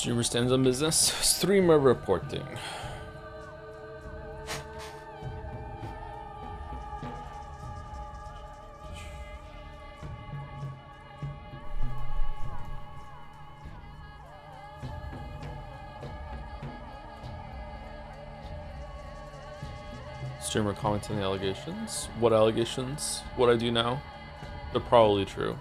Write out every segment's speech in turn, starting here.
Streamer stands on business. Streamer reporting. Streamer comments on the allegations. What allegations? What I do now? They're probably true.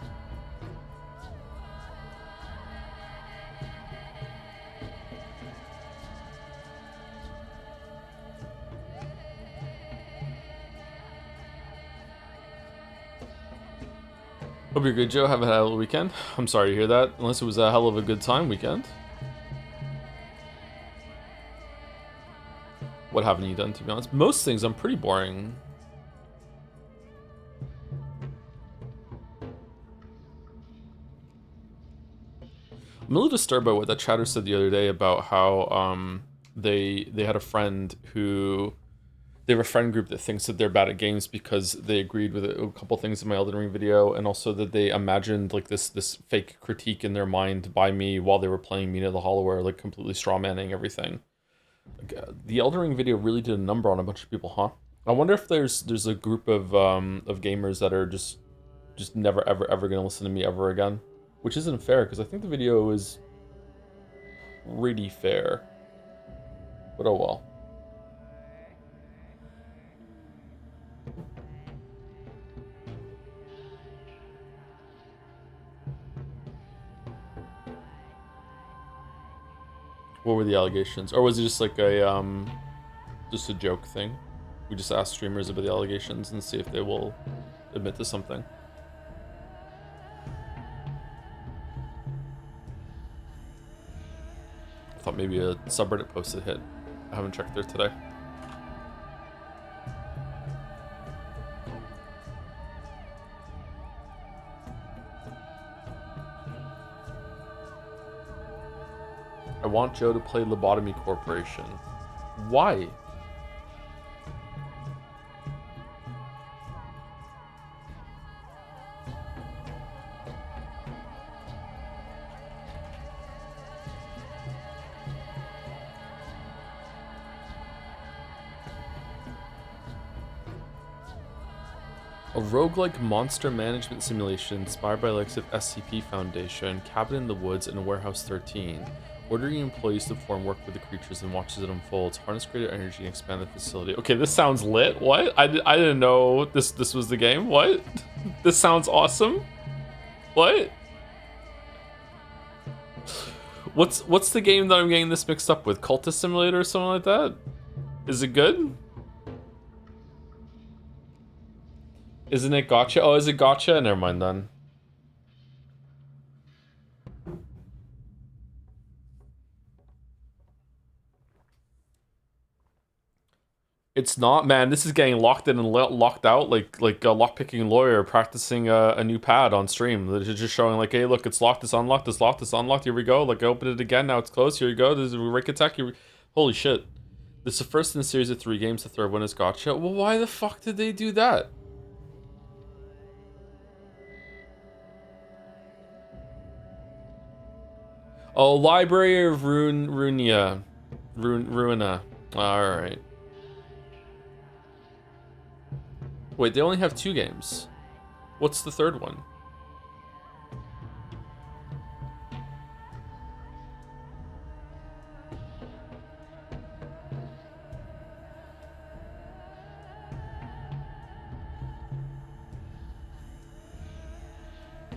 Hope you're good, Joe. Have a hell of a weekend. I'm sorry to hear that, unless it was a hell of a good time weekend. What haven't you done, to be honest? Most things, I'm pretty boring. I'm a little disturbed by what that chatter said the other day about how they had a friend who... They have a friend group that thinks that they're bad at games because they agreed with a couple things in my Elden Ring video, and also that they imagined like this fake critique in their mind by me while they were playing Mina the Hollower, like completely strawmanning everything. Like, the Elden Ring video really did a number on a bunch of people, huh? I wonder if there's a group of gamers that are just never ever gonna listen to me ever again, which isn't fair because I think the video is pretty fair. But oh well. What were the allegations? Or was it just like just a joke thing? We just ask streamers about the allegations and see if they will admit to something. I thought maybe a subreddit post had hit. I haven't checked there today. I want Joe to play Lobotomy Corporation. Why? A roguelike monster management simulation inspired by the likes of SCP Foundation, Cabin in the Woods, and Warehouse 13. Ordering employees to perform work with the creatures and watch as it unfolds. Harness greater energy and expand the facility. Okay, this sounds lit. What? I didn't know this was the game. What? This sounds awesome. What? What's the game that I'm getting this mixed up with? Cultist Simulator or something like that? Is it good? Isn't it gotcha? Oh, is it gotcha? Never mind then. It's not, man. This is getting locked in and locked out, like a lockpicking lawyer practicing a new pad on stream. It's just showing like, hey, look, it's locked, it's unlocked, it's locked, it's unlocked. Here we go. Like, I open it again. Now it's closed. Here you go. There's a Rick attack. Holy shit! This is the first in a series of 3 games. The third one is gotcha. Well, why the fuck did they do that? Oh, Library of Ruina. Alright. Wait, they only have 2 games. What's the third one?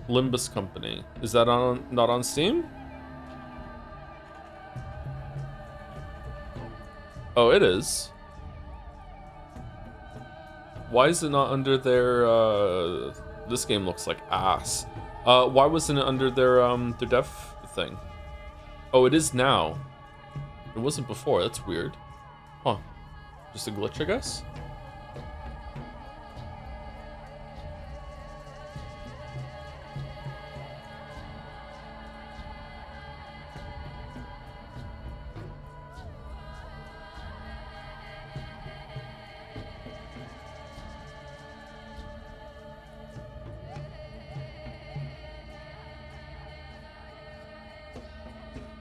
Limbus Company. Is that not on Steam? Oh, it is. Why is it not under their, this game looks like ass. Why wasn't it under their dev thing? Oh, it is now. It wasn't before, that's weird. Huh. Just a glitch, I guess?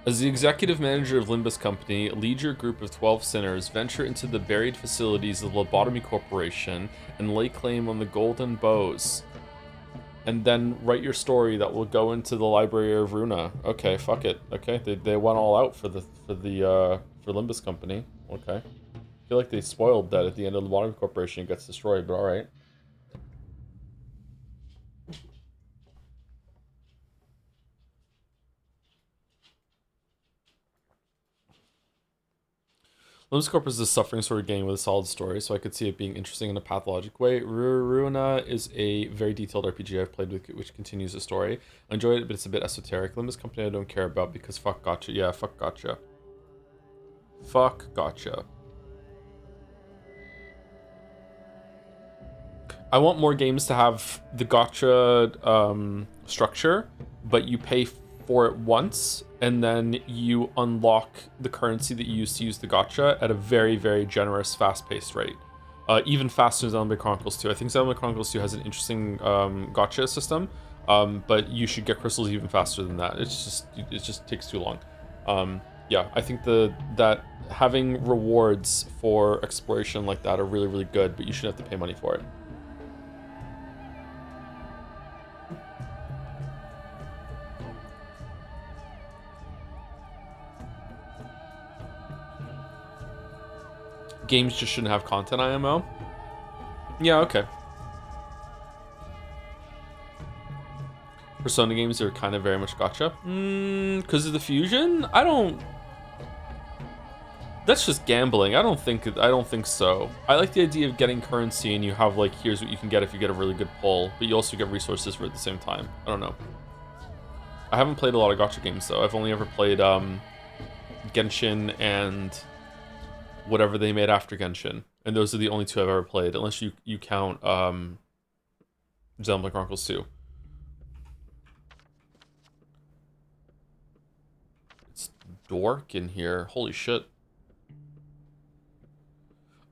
As the executive manager of Limbus Company, lead your group of 12 sinners, venture into the buried facilities of the Lobotomy Corporation, and lay claim on the golden bows. And then write your story that will go into the Library of Runa. Okay, fuck it. Okay, they went all out for Limbus Company. Okay. I feel like they spoiled that at the end of the Lobotomy Corporation. It gets destroyed, but alright. Limbus Corp is a suffering sort of game with a solid story, so I could see it being interesting in a pathologic way. Ruina is a very detailed RPG I've played with, which continues the story. I enjoyed it, but it's a bit esoteric. Limbus Company I don't care about because fuck gotcha. Yeah, fuck gotcha. Fuck gotcha. I want more games to have the gotcha structure, but you pay for it once, and then you unlock the currency that you use the gotcha at a very, very generous, fast-paced rate. Even faster than Xenoblade Chronicles 2. I think Xenoblade Chronicles 2 has an interesting gotcha system, but you should get crystals even faster than that. It just takes too long. Yeah, I think that having rewards for exploration like that are really, really good, but you shouldn't have to pay money for it. Games just shouldn't have content IMO. Yeah, okay. Persona games are kind of very much gotcha. Because of the fusion? I don't... That's just gambling. I don't think so. I like the idea of getting currency and you have like, here's what you can get if you get a really good pull, but you also get resources for it at the same time. I don't know. I haven't played a lot of gotcha games though. I've only ever played Genshin and whatever they made after Genshin. And those are the only two I've ever played, unless you count Xenoblade Chronicles 2. It's dork in here. Holy shit.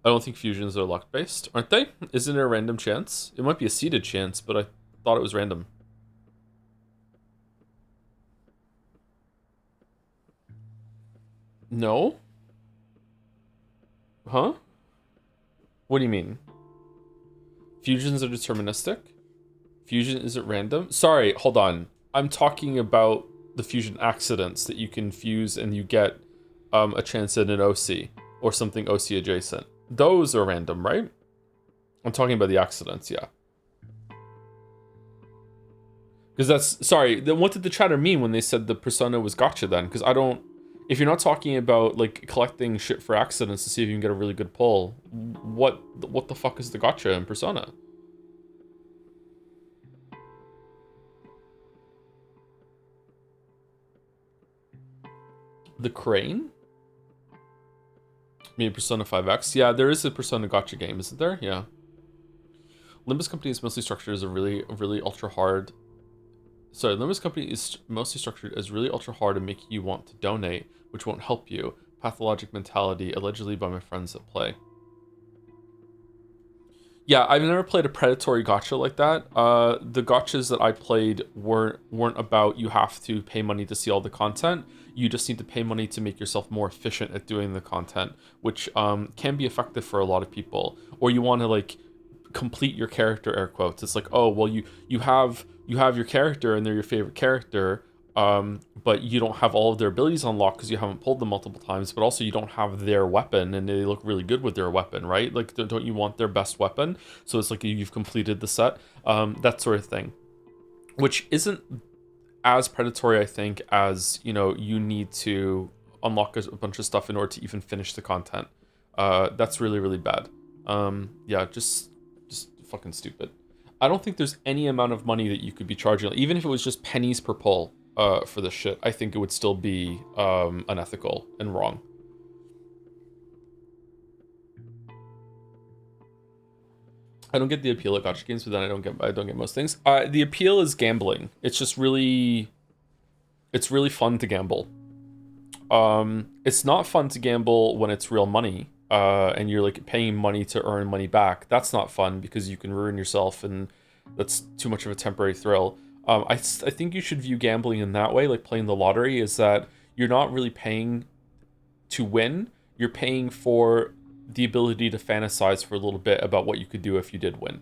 I don't think fusions are luck-based, aren't they? Isn't it a random chance? It might be a seeded chance, but I thought it was random. No? Huh? What do you mean? Fusions are deterministic? Fusion isn't random? Sorry, hold on. I'm talking about the fusion accidents that you can fuse and you get a chance at an OC or something OC adjacent. Those are random, right? I'm talking about the accidents, yeah. Because that's... Sorry, then what did the chatter mean when they said the persona was gotcha then? Because I don't... If you're not talking about, like, collecting shit for accidents to see if you can get a really good pull, what the fuck is the gotcha in Persona? The crane? Maybe Persona 5X? Yeah, there is a Persona gotcha game, isn't there? Yeah. Limbus Company is mostly structured as a really ultra hard... Sorry, Limbus Company is mostly structured as really ultra hard to make you want to donate, which won't help you. Pathologic mentality, allegedly by my friends that play. Yeah, I've never played a predatory gotcha like that. The gotchas that I played weren't about you have to pay money to see all the content. You just need to pay money to make yourself more efficient at doing the content, which can be effective for a lot of people. Or you want to like complete your character, air quotes. It's like, oh well, you have your character and they're your favorite character, but you don't have all of their abilities unlocked because you haven't pulled them multiple times, but also you don't have their weapon and they look really good with their weapon, right? Like, don't you want their best weapon? So it's like you've completed the set, that sort of thing, which isn't as predatory, I think, as, you know, you need to unlock a bunch of stuff in order to even finish the content. That's really, really bad. Yeah, just fucking stupid. I don't think there's any amount of money that you could be charging, even if it was just pennies per pull for this shit. I think it would still be unethical and wrong. I don't get the appeal of gotcha games, but then I don't get most things. The appeal is gambling. It's just really, it's really fun to gamble. It's not fun to gamble when it's real money. And you're like paying money to earn money back. That's not fun because you can ruin yourself and that's too much of a temporary thrill. I think you should view gambling in that way, like playing the lottery, is that you're not really paying to win. You're paying for the ability to fantasize for a little bit about what you could do if you did win.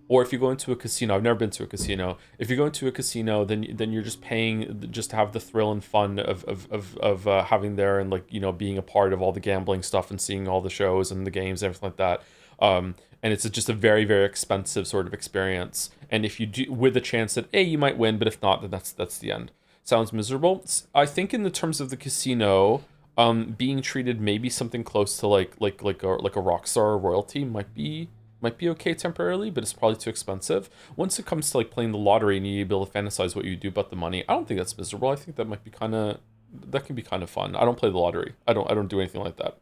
Or if you go into a casino, I've never been to a casino. If you go into a casino, then you're just paying just to have the thrill and fun of having there, and like, you know, being a part of all the gambling stuff and seeing all the shows and the games and everything like that. And it's just a very, very expensive sort of experience. And if you do, with a chance that you might win, but if not, then that's the end. Sounds miserable. I think in the terms of the casino, being treated maybe something close to like a rock star or royalty might be okay temporarily, but it's probably too expensive. Once it comes to like playing the lottery and you be able to fantasize what you do about the money, I don't think that's miserable. I think that might be that can be kind of fun. I don't play the lottery. I don't do anything like that.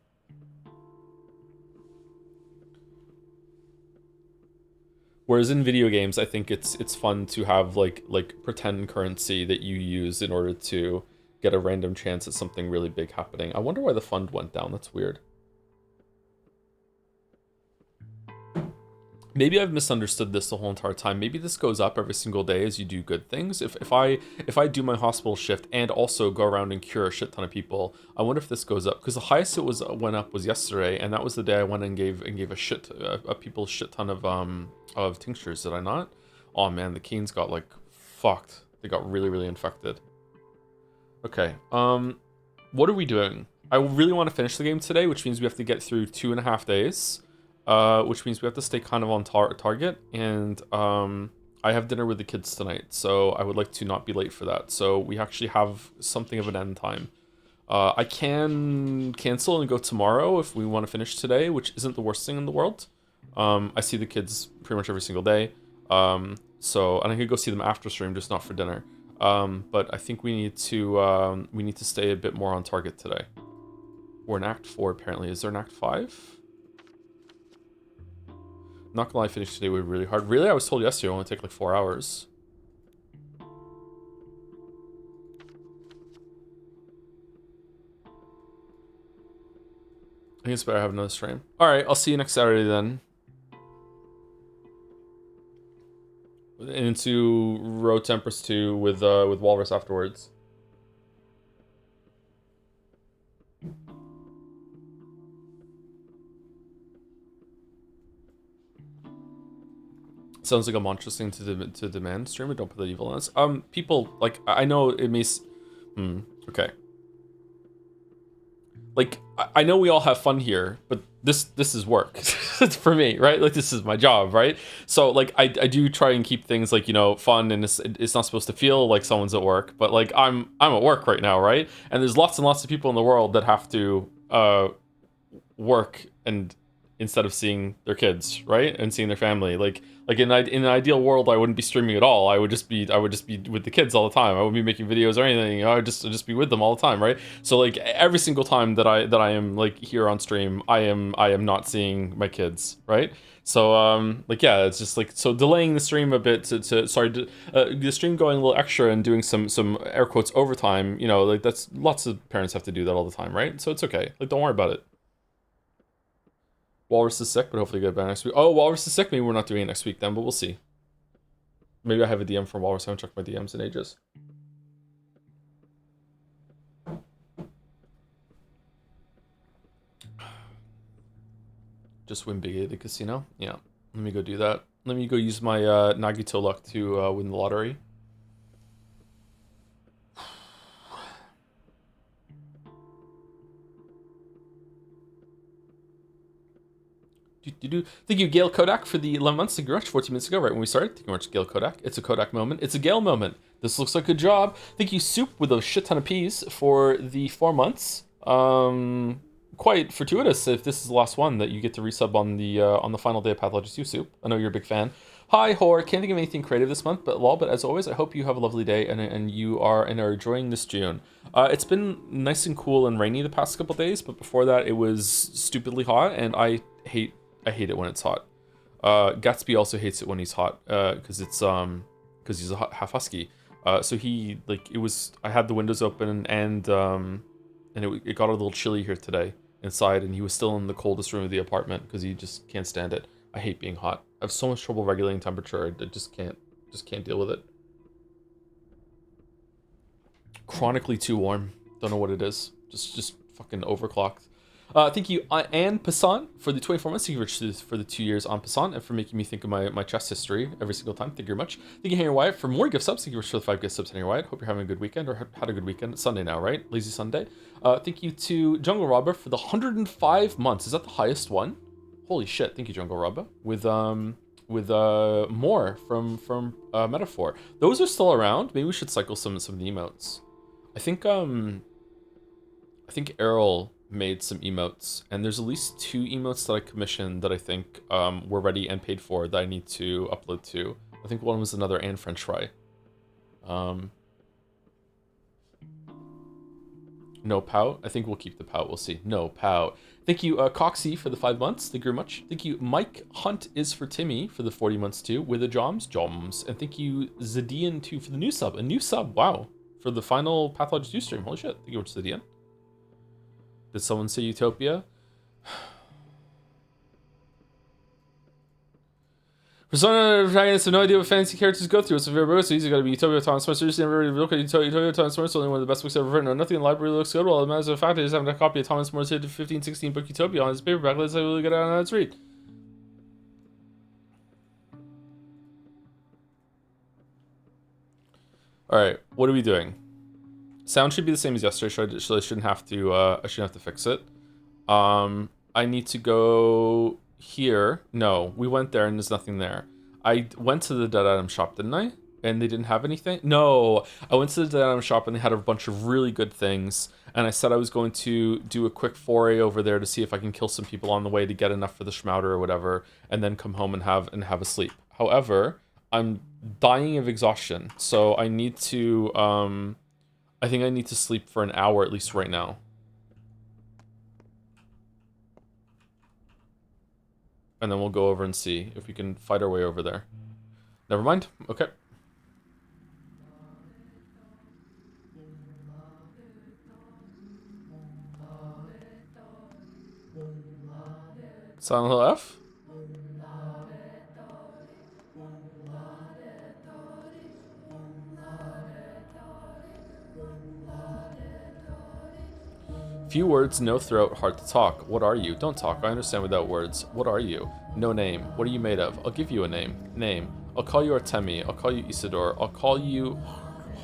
Whereas in video games, I think it's fun to have like pretend currency that you use in order to get a random chance at something really big happening. I wonder why the fund went down. That's weird. Maybe I've misunderstood this the whole entire time. Maybe this goes up every single day as you do good things. If I do my hospital shift and also go around and cure a shit ton of people, I wonder if this goes up, because the highest went up was yesterday, and that was the day I went and gave a people a shit ton of tinctures. Did I not? Oh man, the Keens got like fucked. They got really, really infected. Okay. What are we doing? I really want to finish the game today, which means we have to get through 2.5 days. Which means we have to stay kind of on target, and I have dinner with the kids tonight, so I would like to not be late for that. So we actually have something of an end time. I can cancel and go tomorrow if we want to finish today, which isn't the worst thing in the world. I see the kids pretty much every single day, so and I could go see them after stream, just not for dinner. But I think we need to stay a bit more on target today. We're in Act 4 apparently. Is there an Act 5? Not gonna lie, finish today would be really hard. Really? I was told yesterday it only take like 4 hours. I think it's better to have another stream. Alright, I'll see you next Saturday then. Into Road Tempress 2 with Walrus afterwards. Sounds like a monstrous thing to demand. Streamer, don't put the evil on us. People, like, I know it may... okay. Like, I know we all have fun here, but this is work. For me, right? Like, this is my job, right? So, like, I do try and keep things, like, you know, fun, and it's not supposed to feel like someone's at work, but, like, I'm at work right now, right? And there's lots and lots of people in the world that have to work and instead of seeing their kids, right, and seeing their family. Like in an ideal world, I wouldn't be streaming at all. I would just be with the kids all the time. I wouldn't be making videos or anything. You know, I'd just be with them all the time, right? So like every single time that I am like here on stream, I am not seeing my kids, right? So like yeah, it's just like, so delaying the stream a bit the stream going a little extra and doing some air quotes overtime. You know, like that's lots of parents have to do that all the time, right? So it's okay. Like don't worry about it. Walrus is sick, but hopefully get better next week. Oh, Walrus is sick. Maybe we're not doing it next week then, but we'll see. Maybe I have a DM from Walrus. I haven't checked my DMs in ages. Just win big at the casino? Yeah. Let me go do that. Let me go use my Nagito luck to win the lottery. Thank you, Gail Kodak, for the 11 months. Thank you very much. 14 minutes ago, right when we started. Thank you very much, Gail Kodak. It's a Kodak moment. It's a Gail moment. This looks like a job. Thank you, Soup, with a shit ton of peas for the 4 months. Quite fortuitous if this is the last one that you get to resub on the final day of Pathologic 2, Soup. I know you're a big fan. Hi, Hor. Can't think of anything creative this month, but as always, I hope you have a lovely day and you are enjoying this June. It's been nice and cool and rainy the past couple days, but before that, it was stupidly hot, and I hate it when it's hot. Gatsby also hates it when he's hot, because he's a half husky. So he, like, I had the windows open, and it got a little chilly here today inside, and he was still in the coldest room of the apartment because he just can't stand it. I hate being hot. I have so much trouble regulating temperature. I just can't deal with it. Chronically too warm. Don't know what it is. Just fucking overclocked. Thank you, Anne Passant, for the 24 months. Thank you, Rich, for the 2 years on Passant and for making me think of my chess history every single time. Thank you very much. Thank you, Henry Wyatt, for more gift subs. Thank you, Rich, for the 5 gift subs, Henry Wyatt. Hope you're having a good weekend or had a good weekend. It's Sunday now, right? Lazy Sunday. Thank you to Jungle Robber for the 105 months. Is that the highest one? Holy shit! Thank you, Jungle Robber. With more from Metaphor. Those are still around. Maybe we should cycle some of the emotes. I think Errol made some emotes, and there's at least 2 emotes that I commissioned that I think were ready and paid for that I need to upload to. I think one was another and French fry. No pout. I think we'll keep the pout. We'll see. No pout. Thank you, Coxie, for the 5 months. Thank you very much. Thank you, Mike Hunt is for Timmy for the 40 months too, with the Joms. And thank you, Zadian, too, for the new sub. A new sub, wow. For the final Pathologic 2 stream. Holy shit. Thank you very much, Zadian. Did someone say Utopia? Persona protagonists have no idea what fantasy characters go through. It's a very book, so easy. Gotta be Utopia, Thomas Smart. Seriously, never really look at Utopia, Thomas Smart. Only one of the best books ever written. No, nothing in the library looks good. Well, as a fact, I just haven't a copy of Thomas Smart's 1516 book Utopia on his paperback. Let's have a really good on let's read. Alright, what are we doing? Sound should be the same as yesterday, so I shouldn't have to fix it. I need to go here. No, we went there and there's nothing there. I went to the Dead Item shop, didn't I? And they didn't have anything? No, I went to the Dead Item shop and they had a bunch of really good things. And I said I was going to do a quick foray over there to see if I can kill some people on the way to get enough for the Schmouder or whatever, and then come home and have a sleep. However, I'm dying of exhaustion, so I need to, I think I need to sleep for an hour at least right now. And then we'll go over and see if we can fight our way over there. Never mind. Okay. Silent Hill F? Few words, no throat, hard to talk. What are you? Don't talk. I understand without words. What are you? No name. What are you made of? I'll give you a name. Name. I'll call you Artemi. I'll call you Isidore. I'll call you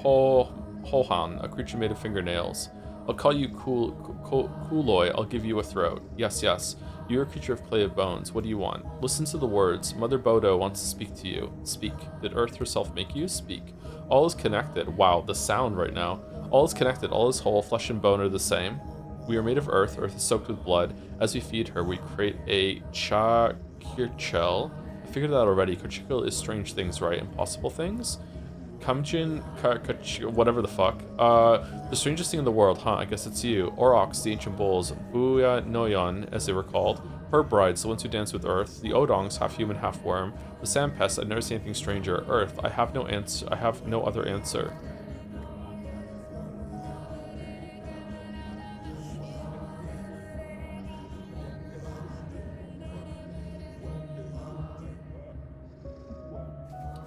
Hohan, a creature made of fingernails. I'll call you Kuloi. I'll give you a throat. Yes, yes. You're a creature of clay of bones. What do you want? Listen to the words. Mother Bodo wants to speak to you. Speak. Did Earth herself make you? Speak. All is connected. Wow, the sound right now. All is connected. All is whole. Flesh and bone are the same. We are made of earth. Earth is soaked with blood. As we feed her, we create a Chakirchel. I figured that out already. Chakirchel is strange things, right? Impossible things? Kamjin, whatever the fuck. The strangest thing in the world, huh? I guess it's you. Aurochs, the ancient bulls. Buya Noyon, as they were called. Her brides, the ones who dance with earth. The Odongs, half human, half worm. The sand pests, I've never seen anything stranger. Earth, I have no answer. I have no other answer.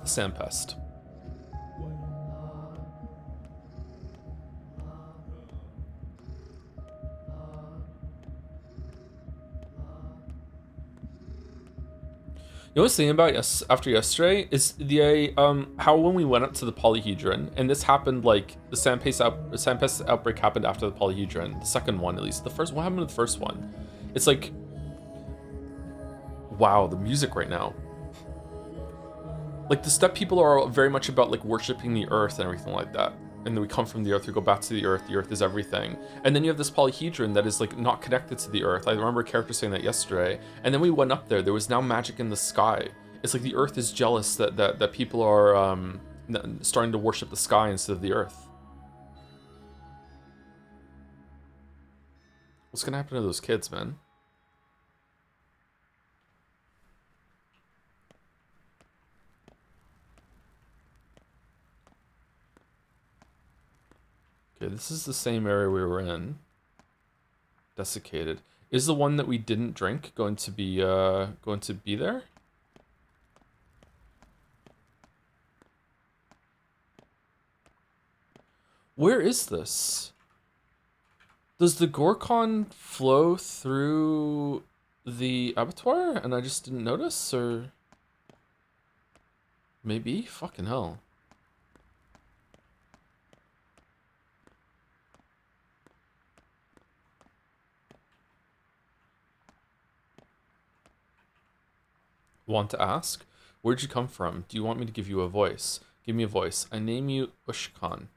Sandpest. You know what's thinking about after yesterday is the how when we went up to the polyhedron, and this happened like the sandpest outbreak happened after the polyhedron, the second one at least. The first, what happened to the first one? It's like, wow, the music right now. Like the steppe people are very much about like worshiping the earth and everything like that. And then we come from the earth, we go back to the earth is everything. And then you have this polyhedron that is like not connected to the earth. I remember a character saying that yesterday. And then we went up there was now magic in the sky. It's like the earth is jealous that people are starting to worship the sky instead of the earth. What's gonna happen to those kids, man? Okay, this is the same area we were in. Desiccated. Is the one that we didn't drink going to be there? Where is this? Does the Gorkon flow through the abattoir and I just didn't notice, or maybe? Fucking hell. Want to ask? Where'd you come from? Do you want me to give you a voice? Give me a voice. I name you Ushkan.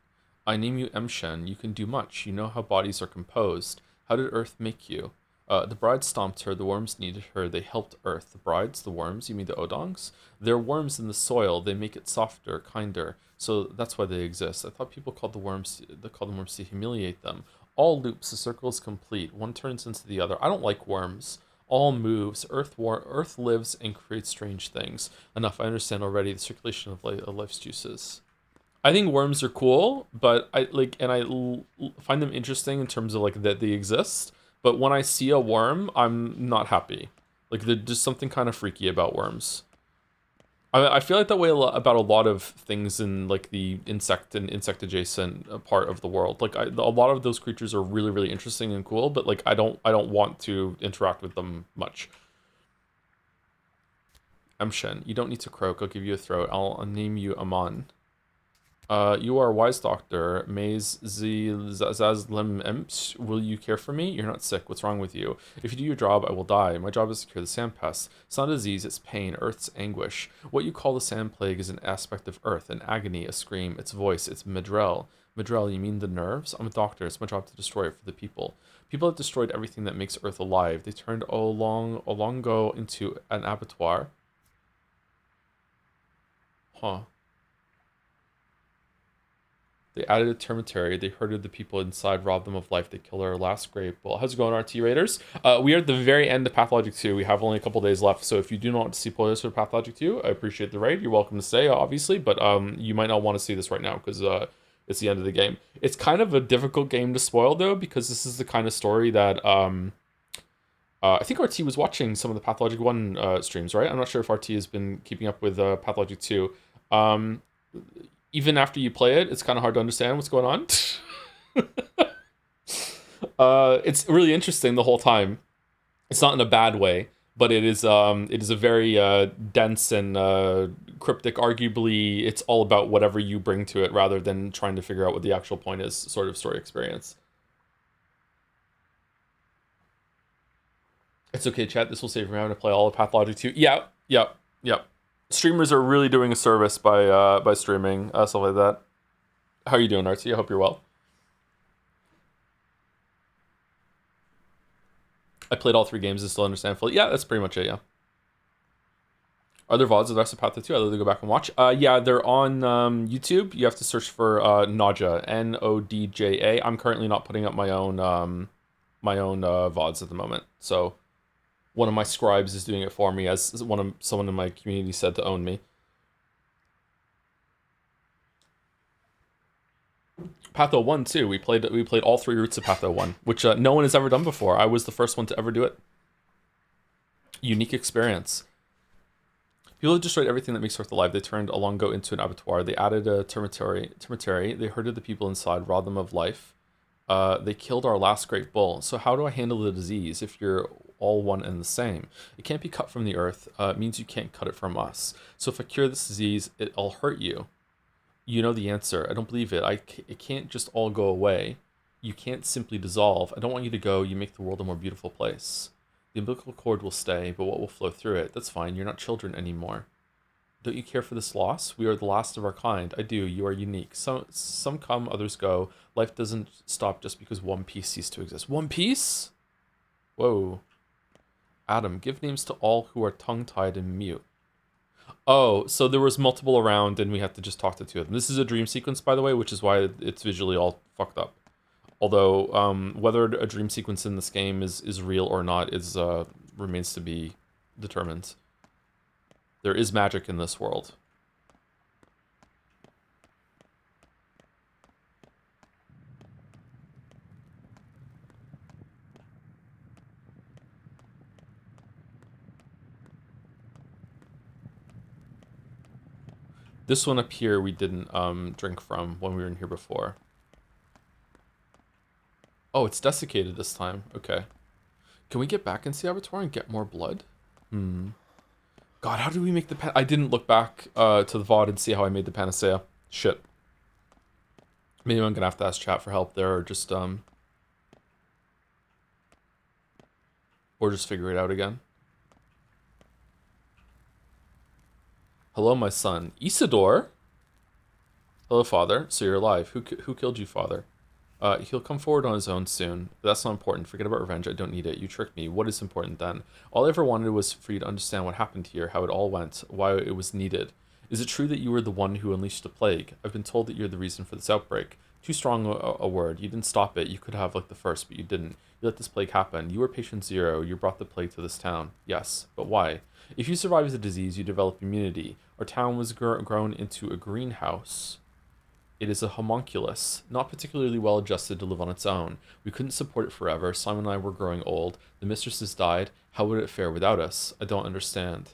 I name you Emshen. You can do much. You know how bodies are composed. How did Earth make you? The bride stomped her. The worms needed her. They helped Earth. The brides, the worms, you mean the Odongs? They're worms in the soil. They make it softer, kinder. So that's why they exist. I thought people called the worms. They called them worms to humiliate them. All loops. The circle is complete. One turns into the other. I don't like worms. All moves. Earth lives and creates strange things. Enough. I understand already the circulation of life's juices. I think worms are cool, but find them interesting in terms of like that they exist. But when I see a worm, I'm not happy. Like there's just something kind of freaky about worms. I feel like that way about a lot of things in like the insect and insect adjacent part of the world. Like a lot of those creatures are really really interesting and cool, but like I don't want to interact with them much. Emshen, you don't need to croak. I'll give you a throat. I'll name you Amon. You are a wise doctor. Maze Zazlem Emps. Will you care for me? You're not sick. What's wrong with you? If you do your job, I will die. My job is to cure the sand pest. It's not a disease, it's pain, Earth's anguish. What you call the sand plague is an aspect of Earth, an agony, a scream, its voice, its Madrel. Madrel, you mean the nerves? I'm a doctor. It's my job to destroy it for the people. People have destroyed everything that makes Earth alive. They turned Olongo into an abattoir. Huh. They added a termitary. They herded the people inside, robbed them of life. They killed our last great bull. How's it going, RT Raiders? We are at the very end of Pathologic 2. We have only a couple days left, so if you do not want to see spoilers for Pathologic 2, I appreciate the raid. You're welcome to stay, obviously, but you might not want to see this right now because it's the end of the game. It's kind of a difficult game to spoil, though, because this is the kind of story that I think RT was watching some of the Pathologic 1 streams, right? I'm not sure if RT has been keeping up with Pathologic 2. Even after you play it, it's kind of hard to understand what's going on. It's really interesting the whole time. It's not in a bad way, but it is a very dense and cryptic. Arguably, it's all about whatever you bring to it rather than trying to figure out what the actual point is. Sort of story experience. It's okay, chat. This will save you having to play all of Pathologic 2. Yeah, yeah, yeah. Streamers are really doing a service by streaming stuff like that. How are you doing, Artsy? I hope you're well. I played all three games and still understand fully. Yeah, that's pretty much it. Yeah. Are there VODs of the rest of Path 2? I'd love to go back and watch. Yeah, they're on YouTube. You have to search for Nodja, Nodja. I'm currently not putting up my own VODs at the moment. So one of my scribes is doing it for me, as someone in my community said to own me. Patho 1 too. We played all three routes of Patho 1, which no one has ever done before. I was the first one to ever do it. Unique experience. People have destroyed everything that makes Earth alive. They turned Alongo into an abattoir. They added a termitary. They herded the people inside, robbed them of life. They killed our last great bull. So how do I handle the disease if you're all one and the same? It can't be cut from the earth. It means you can't cut it from us. So if I cure this disease, it'll hurt you. You know the answer. I don't believe it. It can't just all go away. You can't simply dissolve. I don't want you to go. You make the world a more beautiful place. The umbilical cord will stay, but what will flow through it? That's fine. You're not children anymore. Don't you care for this loss? We are the last of our kind. I do. You are unique. Some come, others go. Life doesn't stop just because one piece ceased to exist. One piece? Whoa. Adam, give names to all who are tongue-tied and mute. Oh, so there was multiple around and we had to just talk to two of them. This is a dream sequence, by the way, which is why it's visually all fucked up. Although, whether a dream sequence in this game is real or not is remains to be determined. There is magic in this world. This one up here we didn't drink from when we were in here before. Oh, it's desiccated this time. Okay. Can we get back into the abattoir and get more blood? Hmm. God, how do we make the I didn't look back to the VOD and see how I made the panacea. Shit. Maybe I'm gonna have to ask chat for help there, or just figure it out again. Hello, my son. Isidore? Hello, father. So you're alive. Who killed you, father? He'll come forward on his own soon. But that's not important. Forget about revenge. I don't need it. You tricked me. What is important then? All I ever wanted was for you to understand what happened here, how it all went, why it was needed. Is it true that you were the one who unleashed the plague? I've been told that you're the reason for this outbreak. Too strong a word. You didn't stop it. You could have, like the first, but you didn't. You let this plague happen. You were patient zero. You brought the plague to this town. Yes, but why? If you survive the disease, you develop immunity. Our town was grown into a greenhouse. It is a homunculus, not particularly well adjusted to live on its own. We couldn't support it forever. Simon and I were growing old. The mistresses died. How would it fare without us? I don't understand.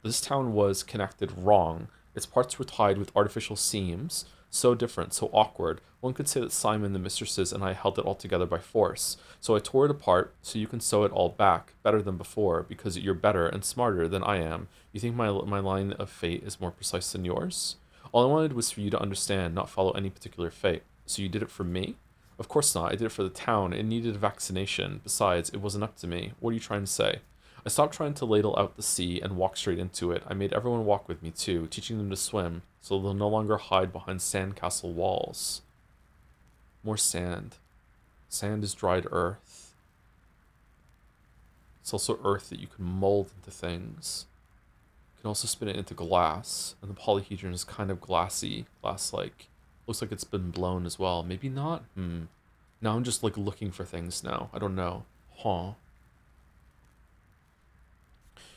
This town was connected wrong. Its parts were tied with artificial seams. So different, so awkward. One could say that Simon, the mistresses, and I held it all together by force. So I tore it apart so you can sew it all back, better than before, because you're better and smarter than I am. You think my line of fate is more precise than yours? All I wanted was for you to understand, not follow any particular fate. So you did it for me? Of course not. I did it for the town. It needed a vaccination. Besides, it wasn't up to me. What are you trying to say? I stopped trying to ladle out the sea and walk straight into it. I made everyone walk with me too, teaching them to swim, so they'll no longer hide behind sandcastle walls. More sand. Sand is dried earth. It's also earth that you can mold into things. You can also spin it into glass, and the polyhedron is kind of glassy, glass-like. Looks like it's been blown as well. Maybe not? Now I'm just like looking for things now. I don't know. Huh.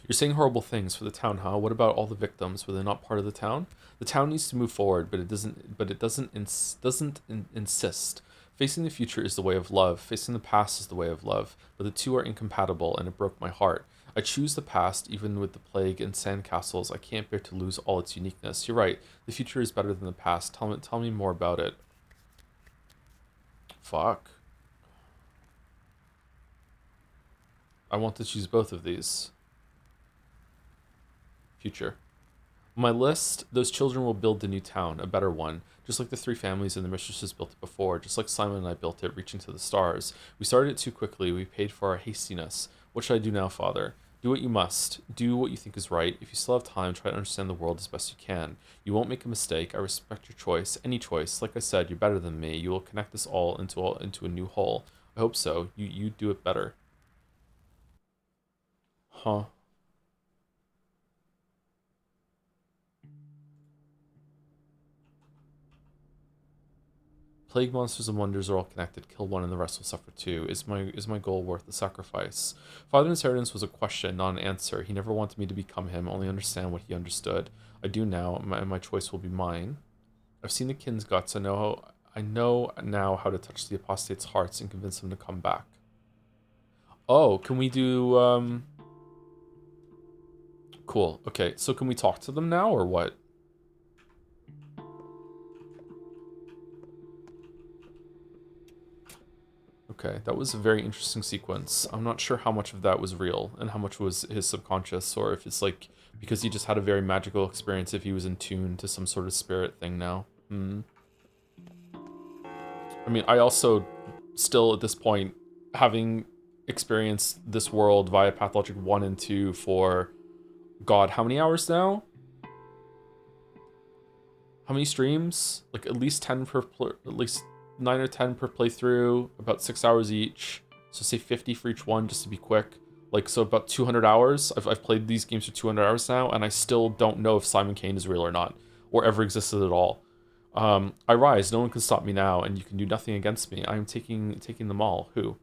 You're saying horrible things for the town, huh? What about all the victims? Were they not part of the town? The town needs to move forward, but it doesn't. But it insist. Facing the future is the way of love. Facing the past is the way of love. But the two are incompatible, and it broke my heart. I choose the past, even with the plague and sandcastles. I can't bear to lose all its uniqueness. You're right. The future is better than the past. Tell me more about it. Fuck. I want to choose both of these. Future. On my list, those children will build the new town, a better one, just like the three families and the mistresses built it before, just like Simon and I built it, reaching to the stars. We started it too quickly. We paid for our hastiness. What should I do now, Father? Do what you must. Do what you think is right. If you still have time, try to understand the world as best you can. You won't make a mistake. I respect your choice, any choice. Like I said, you're better than me. You will connect us all into a new whole. I hope so. You do it better. Huh. Plague monsters and wonders are all connected. Kill one and the rest will suffer too. Is my goal worth the sacrifice? Father's inheritance was a question, not an answer. He never wanted me to become him, only understand what he understood. I do now, and my choice will be mine. I've seen the kin's guts. I know now how to touch the apostates' hearts and convince them to come back. Oh, can we do cool. Okay, so can we talk to them now or what? Okay, that was a very interesting sequence. I'm not sure how much of that was real and how much was his subconscious, or if it's like because he just had a very magical experience, if he was in tune to some sort of spirit thing now. I mean, I also still at this point, having experienced this world via Pathologic 1 and 2 for God, how many hours now? How many streams? Like at least 10 per at least 9 or 10 per playthrough, about 6 hours each. So say 50 for each one just to be quick. Like, so about 200 hours. I've played these games for 200 hours now, and I still don't know if Simon Kane is real or not, or ever existed at all. I rise, no one can stop me now, and you can do nothing against me. I am taking them all. Who?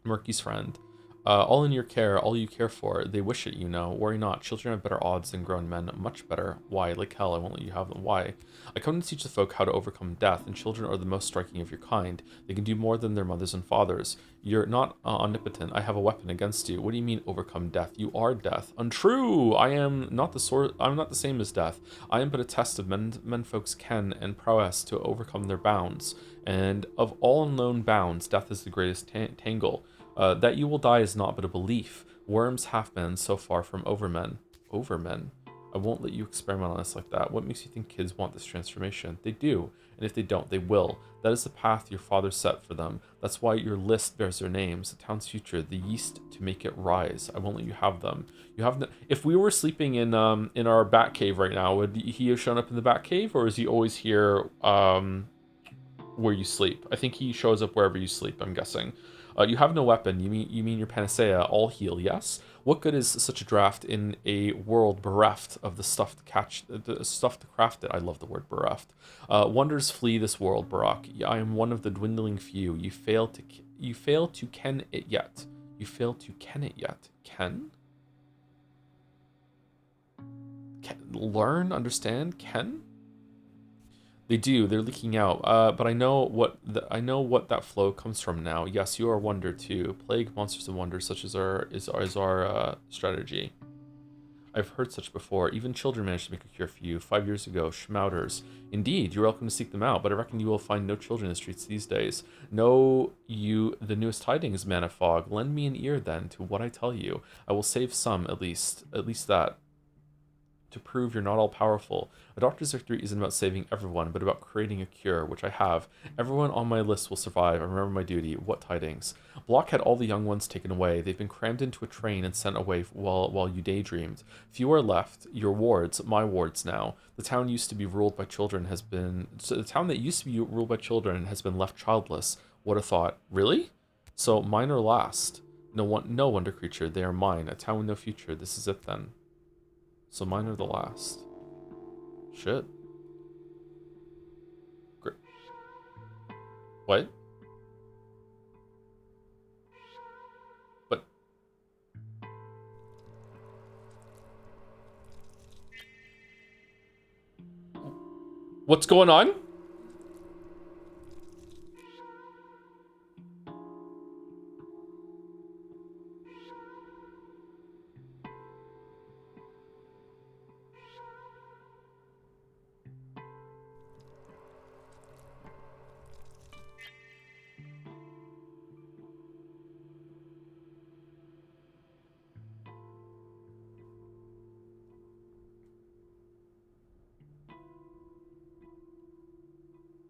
Murky's friend. All in your care, all you care for. They wish it, you know. Worry not. Children have better odds than grown men. Much better. Why? Like hell, I won't let you have them. Why? I come to teach the folk how to overcome death, and children are the most striking of your kind. They can do more than their mothers and fathers. You're not omnipotent. I have a weapon against you. What do you mean overcome death? You are death. Untrue. I am not the sort. I'm not the same as death. I am but a test of menfolk's ken and prowess to overcome their bounds. And of all unknown bounds, death is the greatest tangle. That you will die is not but a belief. Worms have been so far from overmen. Overmen? I won't let you experiment on us like that. What makes you think kids want this transformation? They do, and if they don't, they will. That is the path your father set for them. That's why your list bears their names. The town's future, the yeast to make it rise. I won't let you have them. You have no. If we were sleeping in our bat cave right now, would he have shown up in the bat cave, or is he always here where you sleep? I think he shows up wherever you sleep, I'm guessing. You have no weapon. You mean your panacea, all heal, yes? What good is such a draft in a world bereft of the stuff to craft it? I love the word bereft. Wonders flee this world, Barak. I am one of the dwindling few. You fail to ken it yet. You fail to ken it yet. Ken? Learn, understand, ken? They do. They're leaking out. But I know what that flow comes from now. Yes, you are wonder too. Plague, monsters, and wonders, such as our strategy. I've heard such before. Even children managed to make a cure for you 5 years ago. Schmouters. Indeed, you're welcome to seek them out. But I reckon you will find no children in the streets these days. Know you the newest tidings, man of fog. Lend me an ear then to what I tell you. I will save some at least that. To prove you're not all powerful. A doctor's victory isn't about saving everyone, but about creating a cure, which I have. Everyone on my list will survive. I remember my duty. What tidings? Block had all the young ones taken away. They've been crammed into a train and sent away while you daydreamed. Few are left. Your wards, my wards now. The town that used to be ruled by children has been left childless. What a thought. Really? So mine are last. No wonder creature. They are mine. A town with no future. This is it then. So mine are the last. Shit. Great. What? But... What's going on?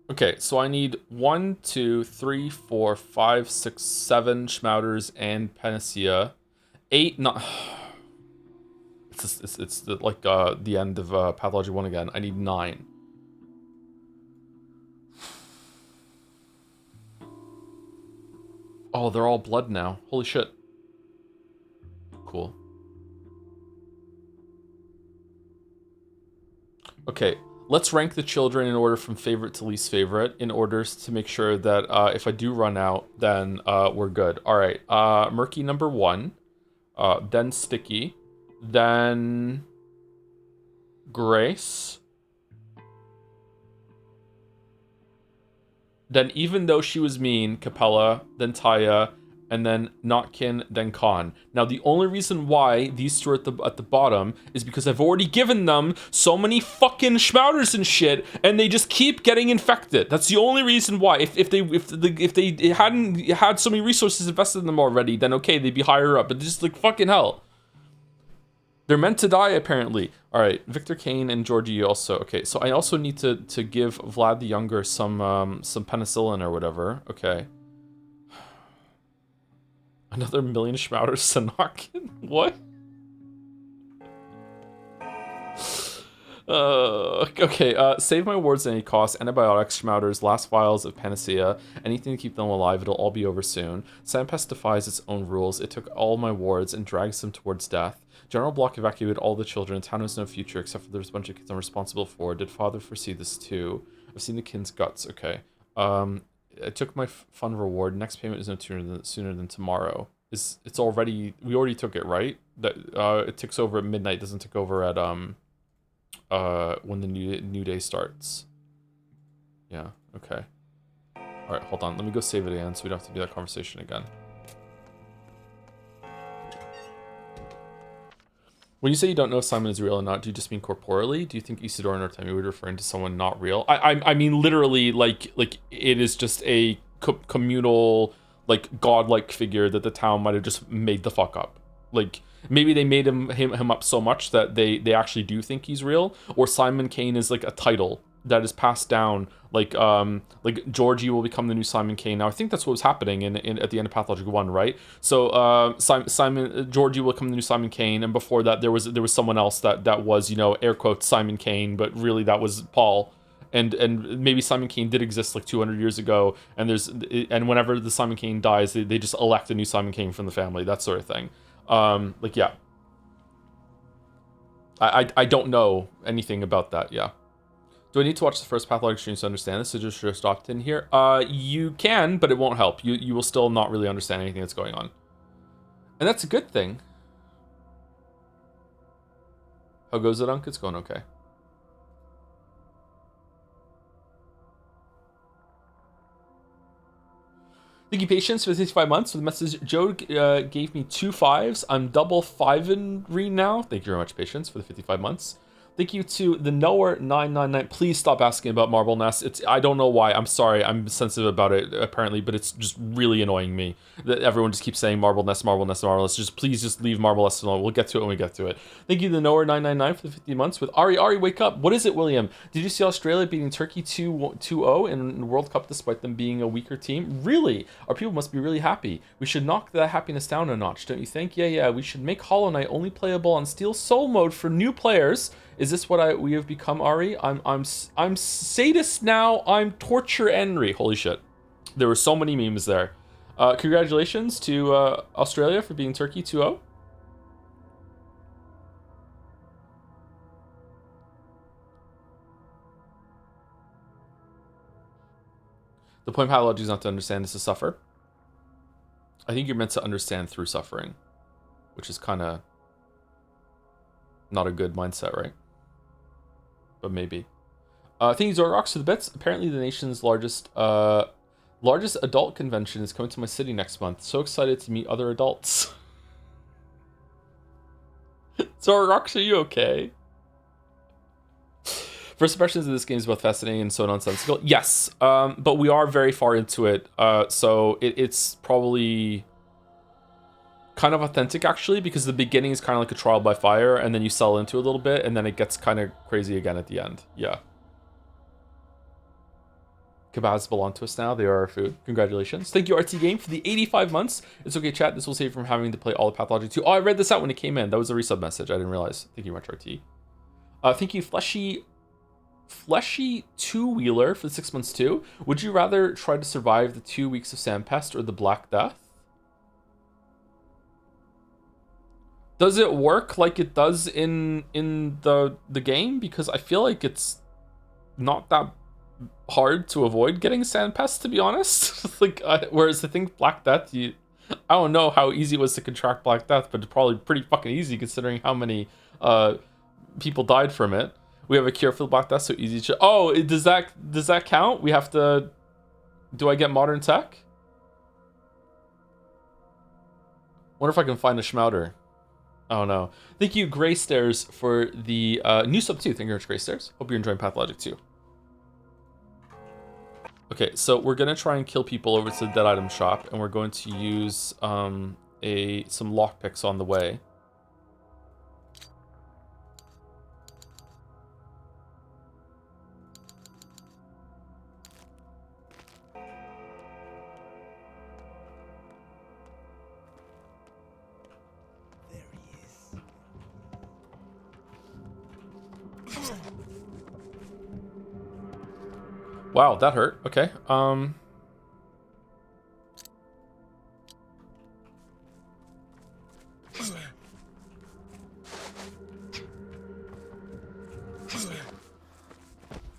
Okay, so I need 1, 2, 3, 4, 5, 6, 7 Schmouters and Panacea. 8, not... It's like the end of Pathologic 1 again. I need 9. Oh, they're all blood now. Holy shit. Cool. Okay, let's rank the children in order from favorite to least favorite in order to make sure that if I do run out, then we're good. All right, Murky number 1, then Sticky, then Grace, then even though she was mean, Capella, then Taya, and then Notkin, then Khan. Now, the only reason why these two are at the bottom is because I've already given them so many fucking Schmouters and shit, and they just keep getting infected. That's the only reason why. If they hadn't had so many resources invested in them already, then okay, they'd be higher up. But just like fucking hell. They're meant to die, apparently. All right, Victor Kane and Georgie also. Okay, so I also need to give Vlad the Younger some penicillin or whatever. Okay. Another million Schmouters Sanarkin? What? Okay, save my wards at any cost. Antibiotics, Schmouters, last vials of Panacea, anything to keep them alive, it'll all be over soon. Sandpest defies its own rules. It took all my wards and drags them towards death. General Block evacuated all the children. Town has no future except for there's a bunch of kids I'm responsible for. Did father foresee this too? I've seen the kin's guts. Okay. I took my fun reward. Next payment is no sooner than tomorrow. it's already, we already took it, right? That it ticks over at midnight, doesn't tick over at when the new day starts. Yeah, okay. Alright, hold on. Let me go save it again so we don't have to do that conversation again. When you say you don't know if Simon is real or not, do you just mean corporally? Do you think Isidore and Artemi would referring to someone not real? I mean literally, like it is just a communal, like godlike figure that the town might have just made the fuck up. Like maybe they made him up so much that they actually do think he's real, or Simon Kane is like a title that is passed down, like Georgie will become the new Simon Kane. Now I think that's what was happening in at the end of Pathologic 1, right? So Georgie will become the new Simon Kane, and before that there was someone else that was, you know, air quotes Simon Kane, but really that was Paul. And maybe Simon Kane did exist like 200 years ago, and whenever the Simon Kane dies, they just elect a new Simon Kane from the family, that sort of thing. Like yeah. I don't know anything about that, yeah. Do I need to watch the first Pathologic streams to understand this? So just opt in here. You can, but it won't help. You will still not really understand anything that's going on. And that's a good thing. How goes it, Unk? It's going okay. Thank you, patience, for 65 months. For the message, Joe gave me 2 5s. I'm double 5-ing now. Thank you very much, patience, for the 55 months. Thank you to the Knower999. Please stop asking about Marble Nest. I don't know why. I'm sorry. I'm sensitive about it, apparently, but it's just really annoying me that everyone just keeps saying Marble Nest, Marble Nest, Marble Nest. Just please just leave Marble Nest alone. We'll get to it when we get to it. Thank you to the Knower999 for the 50 months. With Ari, wake up. What is it, William? Did you see Australia beating Turkey 2-0 in the World Cup despite them being a weaker team? Really? Our people must be really happy. We should knock that happiness down a notch, don't you think? Yeah. We should make Hollow Knight only playable on Steel Soul mode for new players. Is this what we have become, Ari? I'm sadist now. I'm torture Henry. Holy shit. There were so many memes there. Congratulations to Australia for being Turkey 2-0. The point of pathology is not to understand, is to suffer. I think you're meant to understand through suffering, which is kind of not a good mindset, right? But maybe. Thank you, Zorgox, for the bits. Apparently the nation's largest adult convention is coming to my city next month. So excited to meet other adults. Zorgox, are you okay? First impressions of this game is both fascinating and so nonsensical. Yes, but we are very far into it. So it's probably kind of authentic, actually, because the beginning is kind of like a trial by fire, and then you sell into it a little bit, and then it gets kind of crazy again at the end. Yeah. Kebabs belong to us now. They are our food. Congratulations. Thank you, RT Game, for the 85 months. It's okay, chat. This will save you from having to play all the Pathologic 2. Oh, I read this out when it came in. That was a resub message. I didn't realize. Thank you much, RT. Thank you, Fleshy Two-Wheeler, for the 6 months too. Would you rather try to survive the 2 weeks of Sandpest or the Black Death? Does it work like it does in the game? Because I feel like it's not that hard to avoid getting Sandpest, to be honest. Like, whereas I think Black Death, I don't know how easy it was to contract Black Death, but it's probably pretty fucking easy considering how many people died from it. We have a cure for the Black Death, so easy to... Oh, does that count? We have to... Do I get modern tech? Wonder if I can find a Schmouter. I don't know. Thank you, Grey Stairs, for the new sub too. Thank you very much, Grey Stairs. Hope you're enjoying Pathologic too. Okay, so we're gonna try and kill people over to the dead item shop, and we're going to use some lockpicks on the way. Wow, that hurt. Okay.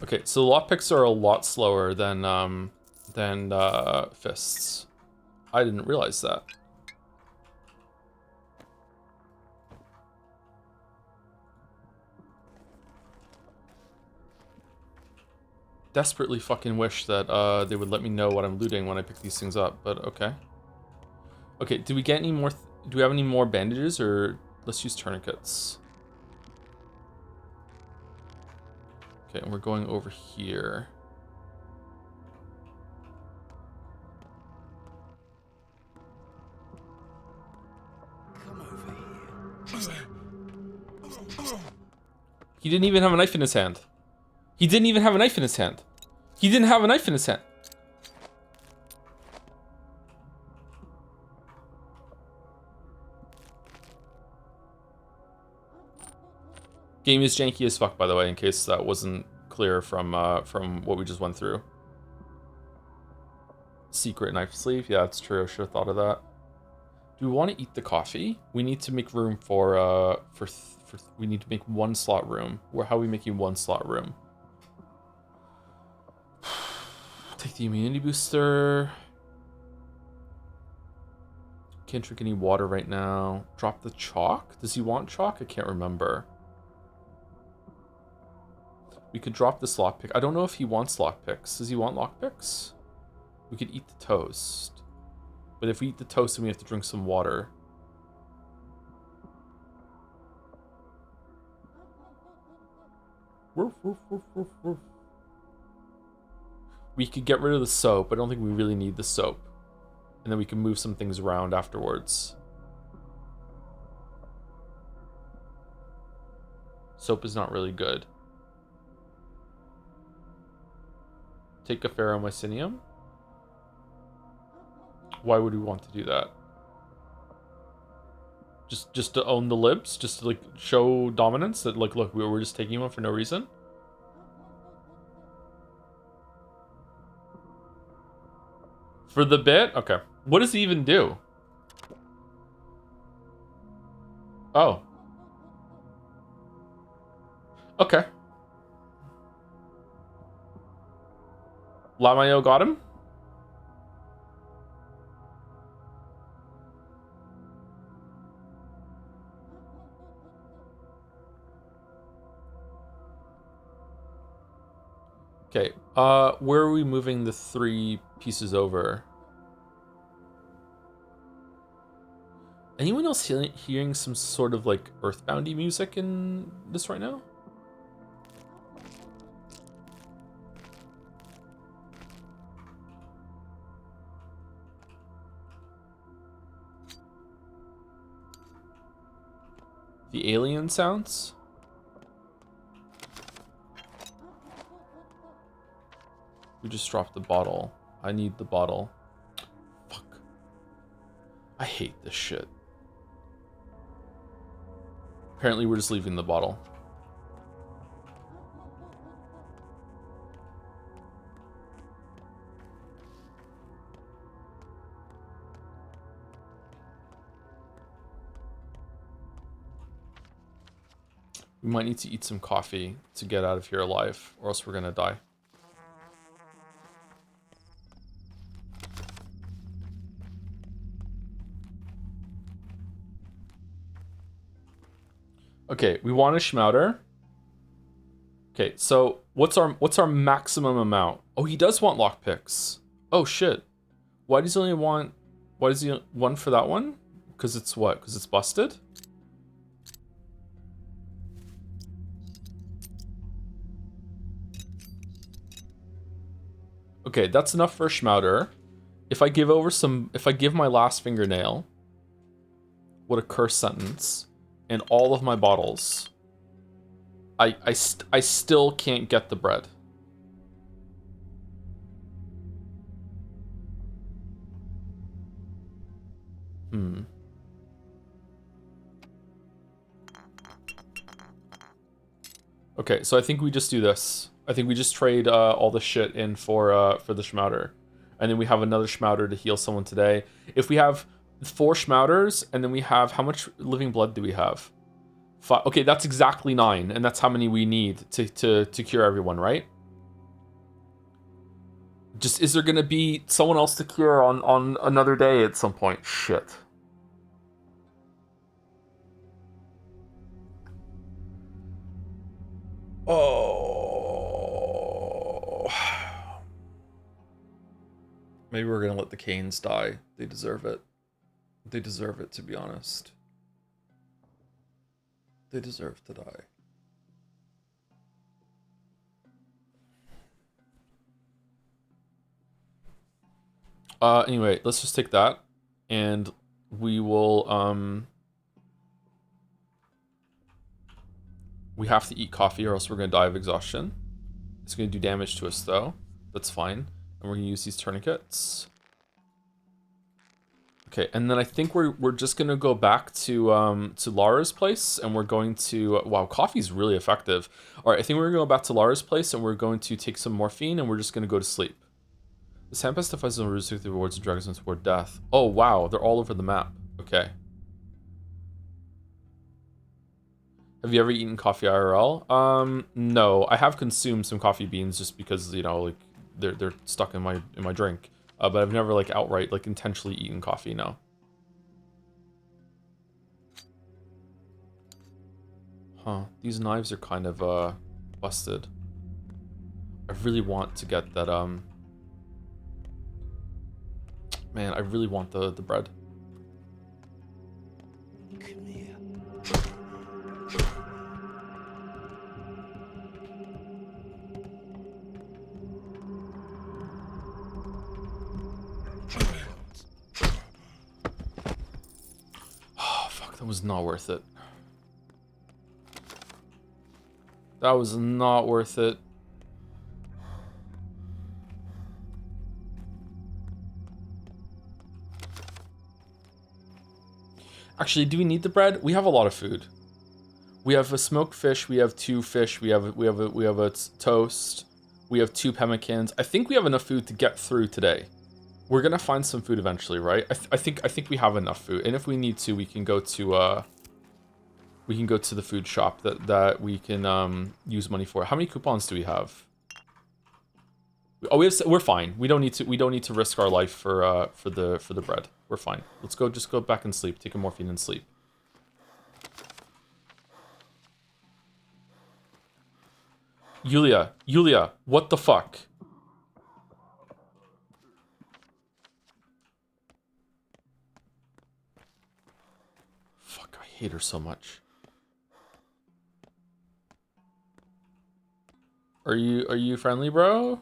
Okay, so lockpicks are a lot slower than fists. I didn't realize that. desperately fucking wish that they would let me know what I'm looting when I pick these things up, but okay. Okay, do we get any more... do we have any more bandages, or let's use tourniquets? Okay, and we're going over here. Come over here. He didn't even have a knife in his hand. He didn't even have a knife in his hand. He didn't have a knife in his hand. Game is janky as fuck, by the way, in case that wasn't clear from what we just went through. Secret knife sleeve. Yeah, it's true. I should have thought of that. Do we want to eat the coffee? We need to make room for we need to make one slot room. How are we making one slot room? Take the immunity booster. Can't drink any water right now. Drop the chalk? Does he want chalk? I can't remember. We could drop this lockpick. I don't know if he wants lockpicks. Does he want lockpicks? We could eat the toast. But if we eat the toast, then we have to drink some water. Woof, woof, woof, woof, woof. We could get rid of the soap. I don't think we really need the soap. And then we can move some things around afterwards. Soap is not really good. Take a ferromycinium? Why would we want to do that? Just to own the libs? Just to like show dominance? That like, look, we're just taking one for no reason? For the bit? Okay. What does he even do? Oh. Okay. Lamayo got him? Okay, where are we moving the 3 pieces over? Anyone else hearing some sort of like earthboundy music in this right now? The alien sounds? We just dropped the bottle. I need the bottle. Fuck. I hate this shit. Apparently we're just leaving the bottle. We might need to eat some coffee to get out of here alive, or else we're gonna die. Okay, we want a schmouter. Okay, so what's our maximum amount? Oh, he does want lockpicks. Oh shit. Why does he only want... why does he want for that one? Because it's what? Because it's busted? Okay, that's enough for a schmouter. If I give over some... if I give my last fingernail... what a cursed sentence... and all of my bottles... I still can't get the bread. Okay, so I think we just do this. I think we just trade all the shit in for the schmouter. And then we have another schmouter to heal someone today. If we have 4 schmouters, and then we have... how much living blood do we have? 5. Okay, that's exactly 9, and that's how many we need to cure everyone, right? Just, is there gonna be someone else to cure on another day at some point? Shit. Oh. Maybe we're gonna let the Canes die. They deserve it. They deserve it, to be honest. They deserve to die. Anyway, let's just take that, and we will, we have to eat coffee or else we're gonna die of exhaustion. It's gonna do damage to us, though. That's fine. And we're gonna use these tourniquets. Okay, and then I think we're just gonna go back to Lara's place, and we're going to wow, coffee's really effective. All right, I think we're gonna go back to Lara's place, and we're going to take some morphine, and we're just gonna go to sleep. The sand pacifies the restricted rewards and drags them toward death. Oh wow, they're all over the map. Okay. Have you ever eaten coffee IRL? No, I have consumed some coffee beans just because, you know, like they're stuck in my drink. But I've never like outright like intentionally eaten coffee. No. Huh? These knives are kind of busted. I really want to get that man, I really want the bread. Come here. Oh fuck, that was not worth it. That was not worth it. Actually, do we need the bread? We have a lot of food. We have a smoked fish. We have 2 fish. We have a toast. We have 2 pemmicans. I think we have enough food to get through today. We're gonna find some food eventually, right? I think we have enough food, and if we need to, we can go to the food shop that we can use money for. How many coupons do we have? Oh, we're fine. We don't need to risk our life for the bread. We're fine. Let's just go back and sleep. Take a morphine and sleep. Yulia, what the fuck? Fuck, I hate her so much. Are you friendly, bro?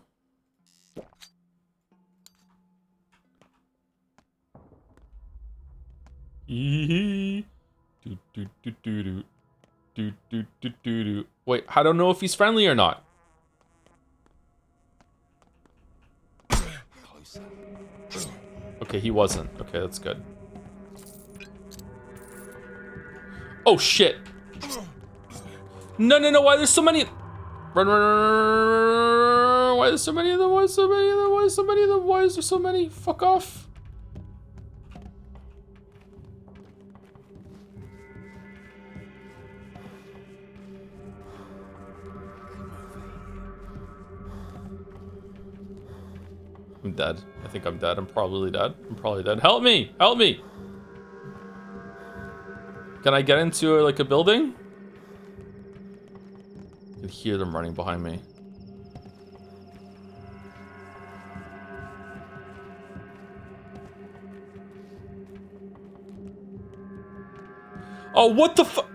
Wait, I don't know if he's friendly or not. Closer. Okay, he wasn't. Okay, that's good. Oh shit! No, why there's so many? Run, why there's so many of them? Why is there so many? Fuck off. I'm dead. I think I'm dead. I'm probably dead. Help me! Help me! Can I get into like a building? I can hear them running behind me. Oh, what the fuck?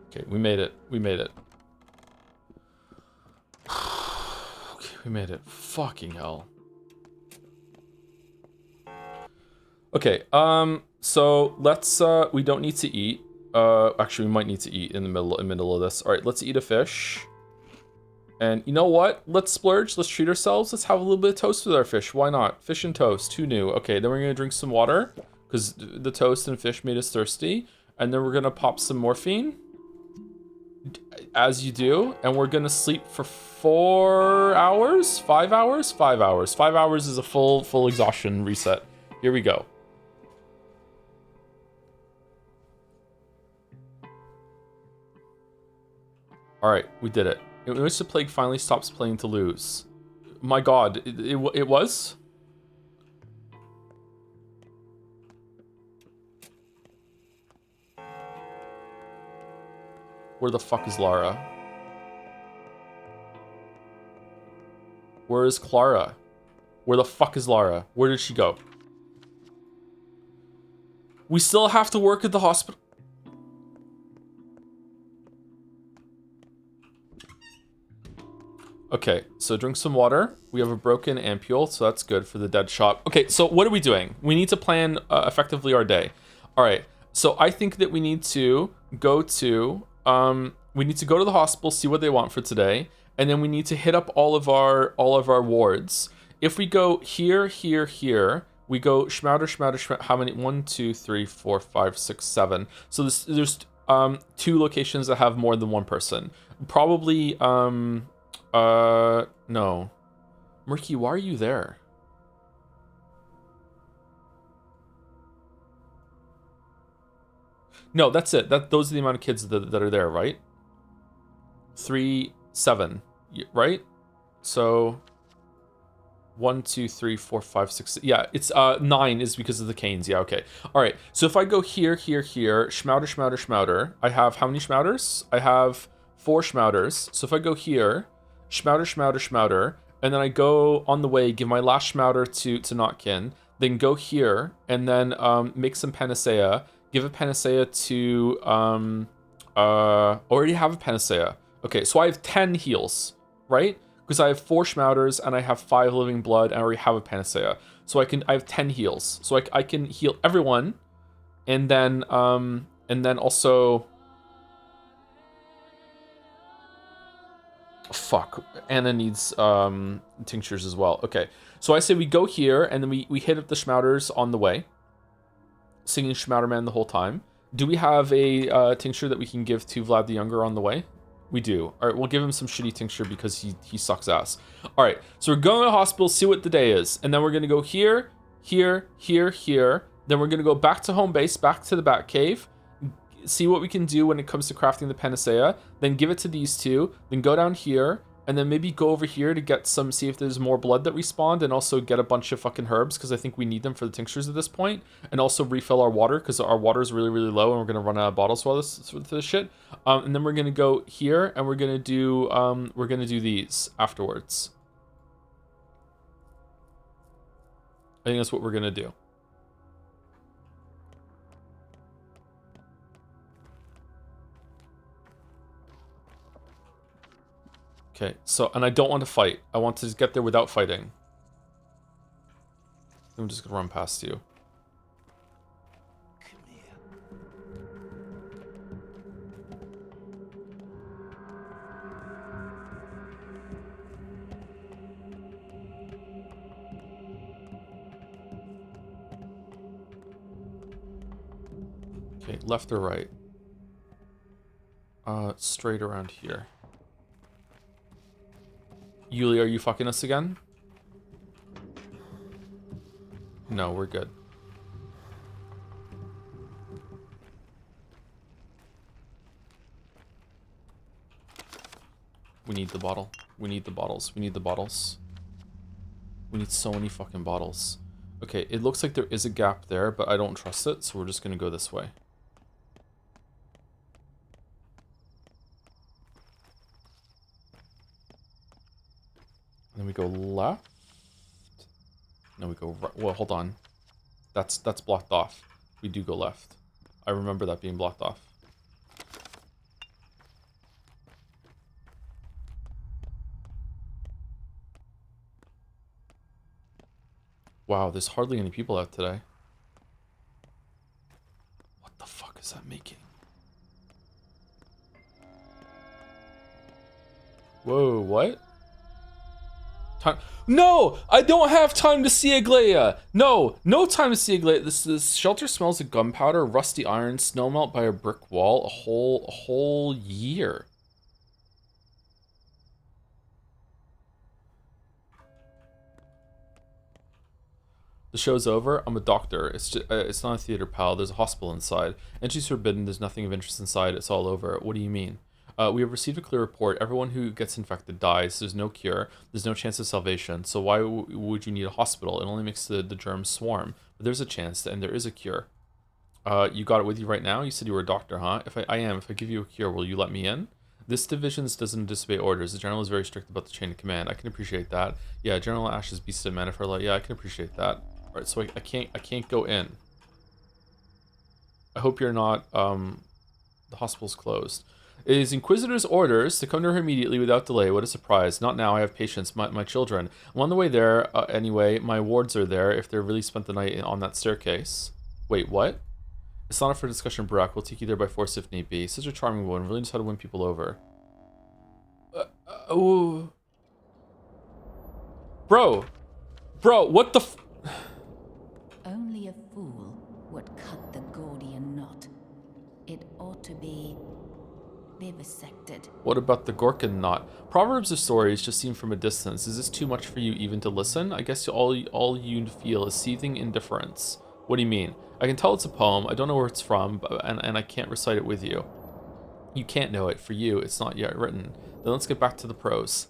Okay, we made it. Okay, we made it. Fucking hell. Okay, so let's, we don't need to eat. Actually, we might need to eat in the middle of this. All right, let's eat a fish. And you know what? Let's splurge. Let's treat ourselves. Let's have a little bit of toast with our fish. Why not? Fish and toast. Who knew? Okay, then we're going to drink some water because the toast and fish made us thirsty. And then we're going to pop some morphine. as you do, and we're gonna sleep for 4 hours, 5 hours, 5 hours. 5 hours is a full exhaustion reset. Here we go. All right, we did it. In which the plague finally stops playing to lose. My God, it was. Where the fuck is Lara? Where is Clara? Where the fuck is Lara? Where did she go? We still have to work at the hospital. Okay, so drink some water. We have a broken ampule, so that's good for the dead shot. Okay, so what are we doing? We need to plan effectively our day. All right, so I think that we need to go to the hospital, see what they want for today, and then we need to hit up all of our wards. If we go here, we go schmouder. How many? 1, 2, 3, 4, 5, 6, 7. So there's 2 locations that have more than one person. Probably no. Murky, why are you there? No, that's it. Those are the amount of kids that are there, right? 3, 7, right? So 1, 2, 3, 4, 5, 6. Yeah, it's 9 is because of the canes. Yeah, okay. All right. So if I go here, schmouder. I have how many schmouders? I have 4 schmouders. So if I go here, schmouder, and then I go on the way, give my last schmouder to Notkin, then go here, and then make some panacea, give a panacea to already have a panacea. Okay, so I have 10 heals, right? Because I have 4 schmouders and I have 5 living blood and I already have a panacea. So I have 10 heals. So I can heal everyone, and then also, fuck, Anna needs tinctures as well. Okay, so I say we go here, and then we hit up the schmouders on the way, singing Schmouderman the whole time. Do we have a tincture that we can give to Vlad the Younger on the way? We do. All right, we'll give him some shitty tincture because he sucks ass. All right, so we're going to the hospital, see what the day is, and then we're gonna go here. Then we're gonna go back to home base, back to the Batcave, see what we can do when it comes to crafting the panacea, then give it to these 2, then go down here, and then maybe go over here to get some, see if there's more blood that respawned, and also get a bunch of fucking herbs, because I think we need them for the tinctures at this point, and also refill our water, because our water is really, really low, and we're going to run out of bottles for this shit. And then we're going to go here, and we're going to do these afterwards. I think that's what we're going to do. Okay, so, and I don't want to fight. I want to get there without fighting. I'm just gonna run past you. Come here. Okay, left or right? Straight around here. Yuli, are you fucking us again? No, we're good. We need the bottle. We need the bottles. We need the bottles. We need so many fucking bottles. Okay, it looks like there is a gap there, but I don't trust it, so we're just gonna go this way. And then we go left. No, we go right. Well, hold on. That's blocked off. We do go left. I remember that being blocked off. Wow, there's hardly any people out today. What the fuck is that making? Whoa, what? Time. No! I don't have time to see Aglaia! No! No time to see Aglaia! This shelter smells of gunpowder, rusty iron, snow melt by a brick wall, a whole year. The show's over. I'm a doctor. It's not a theater, pal. There's a hospital inside. Entry's forbidden. There's nothing of interest inside. It's all over. What do you mean? We have received a clear report. Everyone who gets infected dies. There's no cure. There's no chance of salvation. So why would you need a hospital? It only makes the germs swarm. But there's a chance, and there is a cure. You got it with you right now? You said you were a doctor, huh? If I am, if I give you a cure, will you let me in? This division doesn't disobey orders. The general is very strict about the chain of command. I can appreciate that. Yeah, General Ash's beast of man of her life. Yeah, I can appreciate that. Alright, so I can't go in. I hope you're not, the hospital's closed. It is Inquisitor's orders to come to her immediately without delay. What a surprise. Not now, I have patience. My children. I'm on the way there, anyway. My wards are there if they've really spent the night on that staircase. Wait, what? It's not up for discussion, Barack. We'll take you there by force if need be. Such a charming woman. Really knows how to win people over. Oh. Bro, what the f... Only a fool would cut the Gordian knot. It ought to be vivisected. What about the Gorkin knot? Proverbs or stories just seem from a distance. Is this too much for you even to listen? I guess all you feel is seething indifference. What do you mean? I can tell it's a poem. I don't know where it's from, and I can't recite it with you. You can't know it. For you, it's not yet written. Then let's get back to the prose.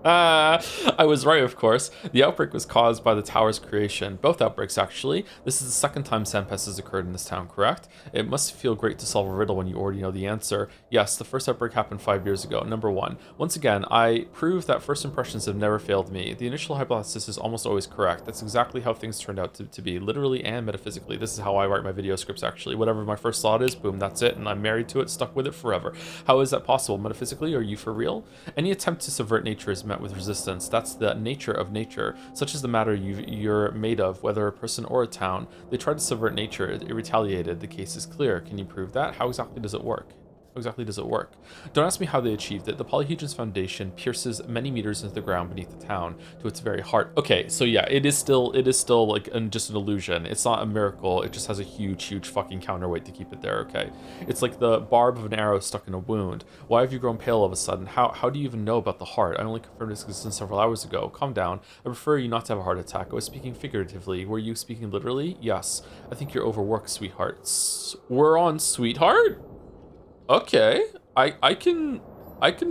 I was right, of course. The outbreak was caused by the tower's creation. Both outbreaks, actually. This is the second time Sandpest has occurred in this town, correct? It must feel great to solve a riddle when you already know the answer. Yes, the first outbreak happened 5 years ago. Number 1. Once again, I prove that first impressions have never failed me. The initial hypothesis is almost always correct. That's exactly how things turned out to be, literally and metaphysically. This is how I write my video scripts, actually. Whatever my first thought is, boom, that's it, and I'm married to it, stuck with it forever. How is that possible? Metaphysically, are you for real? Any attempt to subvert nature is met with resistance. That's the nature of nature. Such is the matter you're made of, whether a person or a town. They tried to subvert nature. It retaliated. The case is clear. Can you prove that? How exactly does it work? How exactly does it work? Don't ask me how they achieved it. The polyhedron's foundation pierces many meters into the ground beneath the town to its very heart. Okay, so yeah, it is still like just an illusion. It's not a miracle. It just has a huge fucking counterweight to keep it there. Okay, it's like the barb of an arrow stuck in a wound. Why have you grown pale all of a sudden? How do you even know about the heart? I only confirmed its existence several hours ago. Calm down. I prefer you not to have a heart attack. I was speaking figuratively. Were you speaking literally? Yes. I think you're overworked, sweetheart. We're on sweetheart? Okay, I can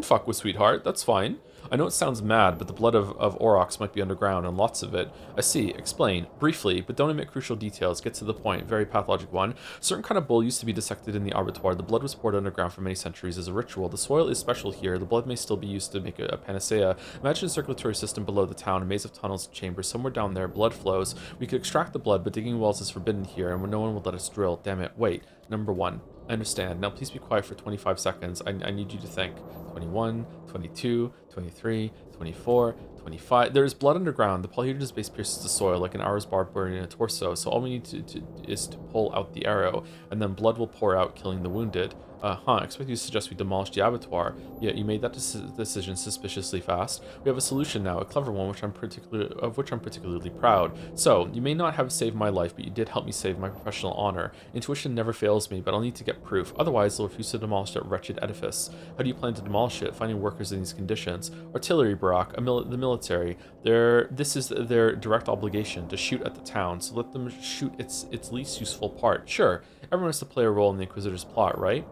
fuck with sweetheart. That's fine. I know it sounds mad, but the blood of Aurochs might be underground, and lots of it. I see. Explain. Briefly, but don't omit crucial details. Get to the point. Very pathologic one. A certain kind of bull used to be dissected in the abattoir. The blood was poured underground for many centuries as a ritual. The soil is special here. The blood may still be used to make a panacea. Imagine a circulatory system below the town, a maze of tunnels and chambers. Somewhere down there, blood flows. We could extract the blood, but digging wells is forbidden here, and no one will let us drill. Damn it. Wait. Number 1. I understand. Now please be quiet for 25 seconds. I need you to think. 21, 22, 23, 24, 25. There is blood underground. The polyhedron's base pierces the soil like an arrow's barb burning a torso. So all we need is to pull out the arrow, and then blood will pour out, killing the wounded. I expect you to suggest we demolish the abattoir. Yeah, you made that decision suspiciously fast. We have a solution now, a clever one, of which I'm particularly proud. So, you may not have saved my life, but you did help me save my professional honor. Intuition never fails me, but I'll need to get proof. Otherwise, they'll refuse to demolish that wretched edifice. How do you plan to demolish it? Finding workers in these conditions. Artillery, Barack, the military. This is their direct obligation, to shoot at the town, so let them shoot its least useful part. Sure, everyone has to play a role in the Inquisitor's plot, right?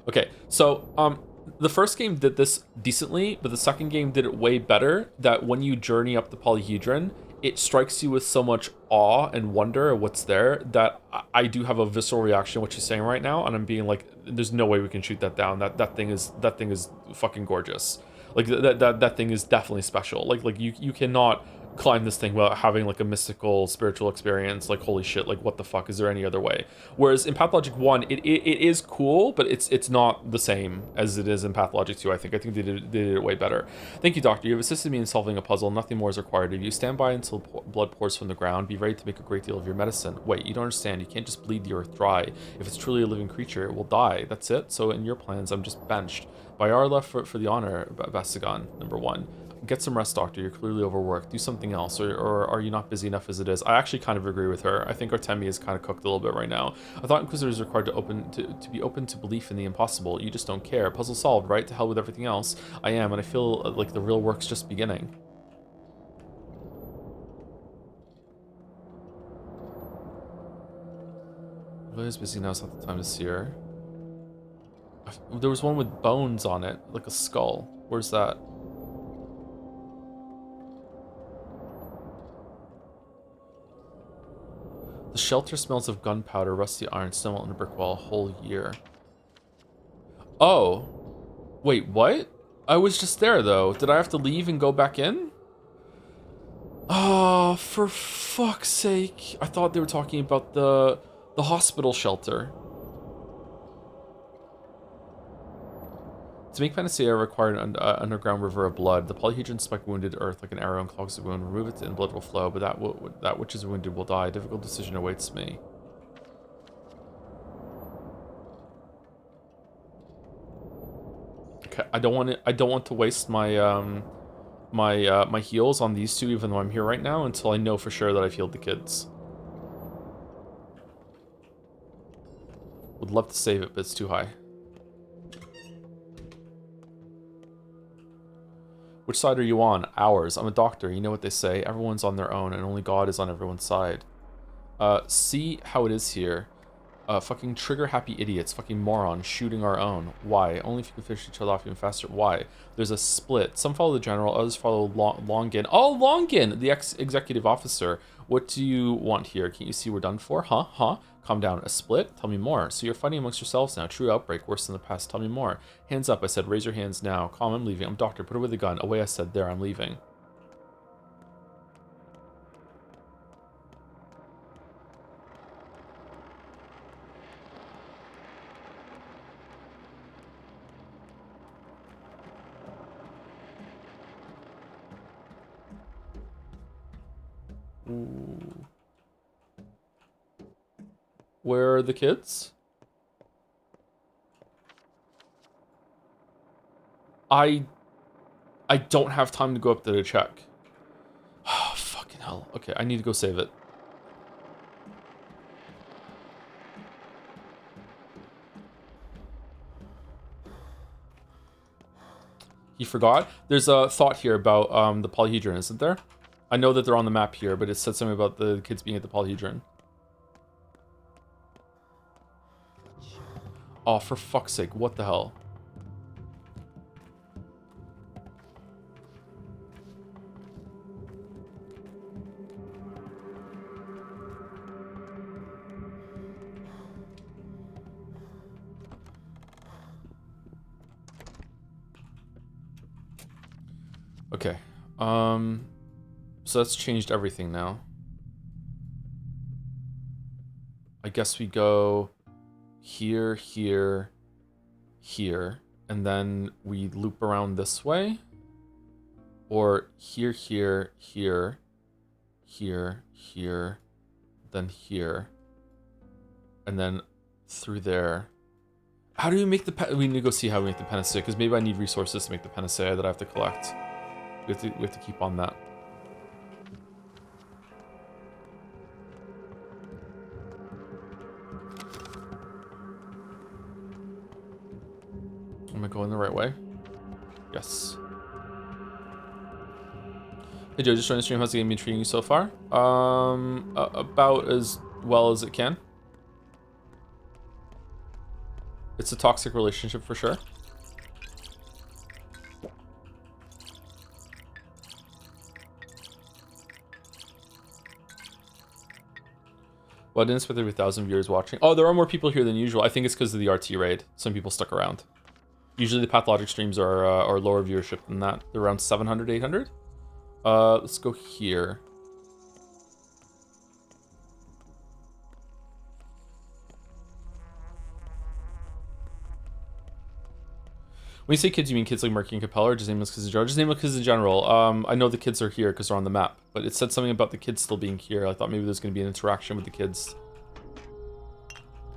Okay, so the first game did this decently, but the second game did it way better, that when you journey up the polyhedron, it strikes you with so much awe and wonder at what's there that I do have a visceral reaction to what she's saying right now, and I'm being like, there's no way we can shoot that down. That thing is fucking gorgeous. Like that thing is definitely special. Like you cannot climb this thing without having like a mystical spiritual experience. Like, holy shit, like what the fuck, is there any other way? Whereas in Pathologic 1 it is cool, but it's not the same as it is in Pathologic 2. I think they did it way better. Thank you, doctor. You have assisted me in solving a puzzle. Nothing more is required of you. Stand by until blood pours from the ground. Be ready to make a great deal of your medicine. Wait, you don't understand. You can't just bleed the earth dry. If it's truly a living creature, it will die. That's it. So in your plans, I'm just benched. Bayar left for the honor, Bastigan, number 1. Get some rest, doctor. You're clearly overworked. Do something else, or are you not busy enough as it is? I actually kind of agree with her. I think Artemi is kind of cooked a little bit right now. I thought Inquisitors are required to be open to belief in the impossible. You just don't care. Puzzle solved, right? To hell with everything else. I am, and I feel like the real work's just beginning. Chloe's busy now, it's not the time to see her. There was one with bones on it, like a skull. Where's that? The shelter smells of gunpowder, rusty iron, snow on a brick wall a whole year. Oh. Wait, what? I was just there, though. Did I have to leave and go back in? Oh, for fuck's sake. I thought they were talking about the hospital shelter. To make panacea required an underground river of blood. The polyhedron spike wounded earth like an arrow and clogs the wound. Remove it and blood will flow, but that which is wounded will die. A difficult decision awaits me. Okay, I don't want to waste my my heals on these two, even though I'm here right now, until I know for sure that I've healed the kids. Would love to save it, but it's too high. Which side are you on? Ours. I'm a doctor. You know what they say. Everyone's on their own, and only God is on everyone's side. See how it is here. Fucking trigger-happy idiots. Fucking morons. Shooting our own. Why? Only if you can finish each other off even faster. Why? There's a split. Some follow the general, others follow Longin. Oh, Longin! The ex-executive officer. What do you want here? Can't you see we're done for? Huh? Huh? Calm down. A split? Tell me more. So you're fighting amongst yourselves now. True outbreak. Worse than the past. Tell me more. Hands up. I said, raise your hands now. Calm. I'm leaving. I'm doctor. Put away the gun. Away, I said. There. I'm leaving. Ooh. Where are the kids? I don't have time to go up there to check. Oh, fucking hell. Okay, I need to go save it. He forgot? There's a thought here about the polyhedron, isn't there? I know that they're on the map here, but it said something about the kids being at the polyhedron. Oh, for fuck's sake, what the hell? Okay. So that's changed everything now. I guess we go here, here, here, and then we loop around this way. Or here, here, here, here, here, then here, and then through there. How do we make the we need to go see how we make the panacea, because maybe I need resources to make the panacea that I have to collect. We have to keep on that. Am I going the right way? Yes. Hey Joe, just joined the stream. How's the game been treating you so far? About as well as it can. It's a toxic relationship for sure. Well, I didn't expect there to be 1,000 viewers watching. Oh, there are more people here than usual. I think it's because of the RT raid. Some people stuck around. Usually the Pathologic streams are lower viewership than that. They're around 700, 800. Let's go here. When you say kids, you mean kids like Murky and Capella, or just nameless kids in general? Just nameless kids in general. I know the kids are here because they're on the map, but it said something about the kids still being here. I thought maybe there's going to be an interaction with the kids,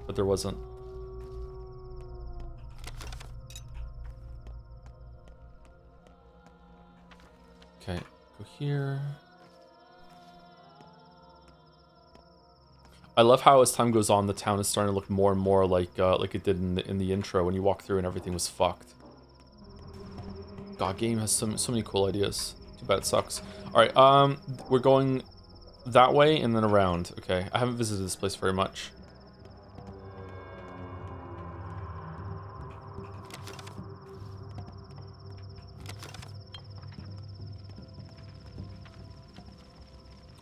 but there wasn't. Okay, go here. I love how as time goes on, the town is starting to look more and more like it did in the intro when you walk through and everything was fucked. God, game has so many cool ideas. Too bad it sucks. All right, we're going that way and then around. Okay, I haven't visited this place very much.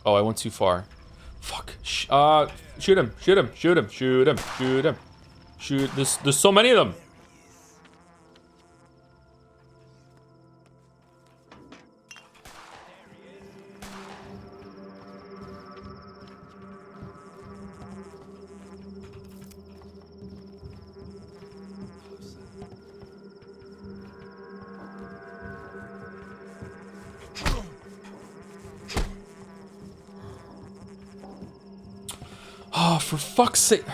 Oh, I went too far. Fuck. Shoot him. Shoot him. Shoot him. Shoot him. Shoot him. Shoot. There's so many of them. Oh, for fuck's sake.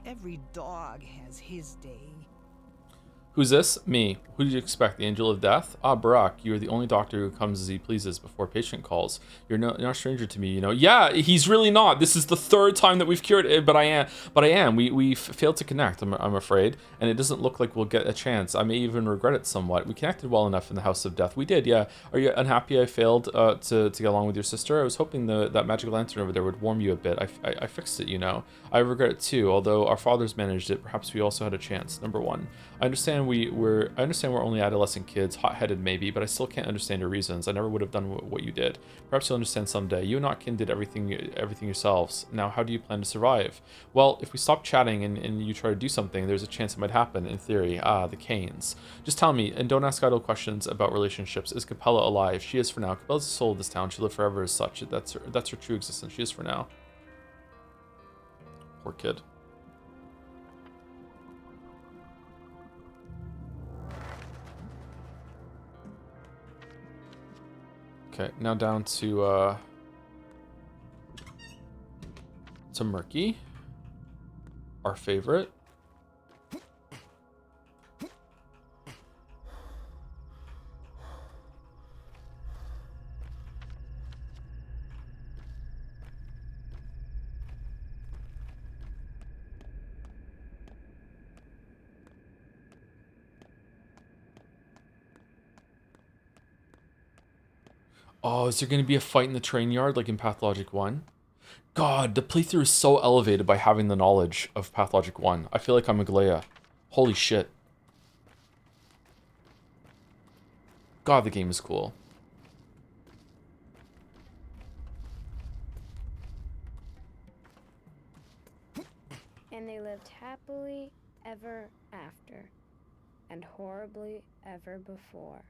Every dog has his day. Who's this? Me. Who did you expect? The Angel of Death? Ah, Barack, you are the only doctor who comes as he pleases before patient calls. You're not a stranger to me, you know. Yeah, he's really not. This is the third time that we've cured it, but I am. We failed to connect, I'm afraid, and it doesn't look like we'll get a chance. I may even regret it somewhat. We connected well enough in the House of Death. We did, yeah. Are you unhappy I failed to get along with your sister? I was hoping that magic lantern over there would warm you a bit. I fixed it, you know. I regret it too, although our fathers managed it. Perhaps we also had a chance. Number one. I understand we're only adolescent kids, hot-headed maybe, but I still can't understand your reasons. I never would have done what you did. Perhaps you'll understand someday. You and Otkin did everything yourselves. Now, how do you plan to survive? Well, if we stop chatting and you try to do something, there's a chance it might happen, in theory. Ah, the Canes. Just tell me, and don't ask idle questions about relationships. Is Capella alive? She is for now. Capella's the soul of this town. She'll live forever as such. That's her true existence. She is for now. Poor kid. Okay, now down to Murky, our favorite. Oh, is there going to be a fight in the train yard like in Pathologic 1? God, the playthrough is so elevated by having the knowledge of Pathologic 1. I feel like I'm a Galea. Holy shit. God, the game is cool. And they lived happily ever after, and horribly ever before.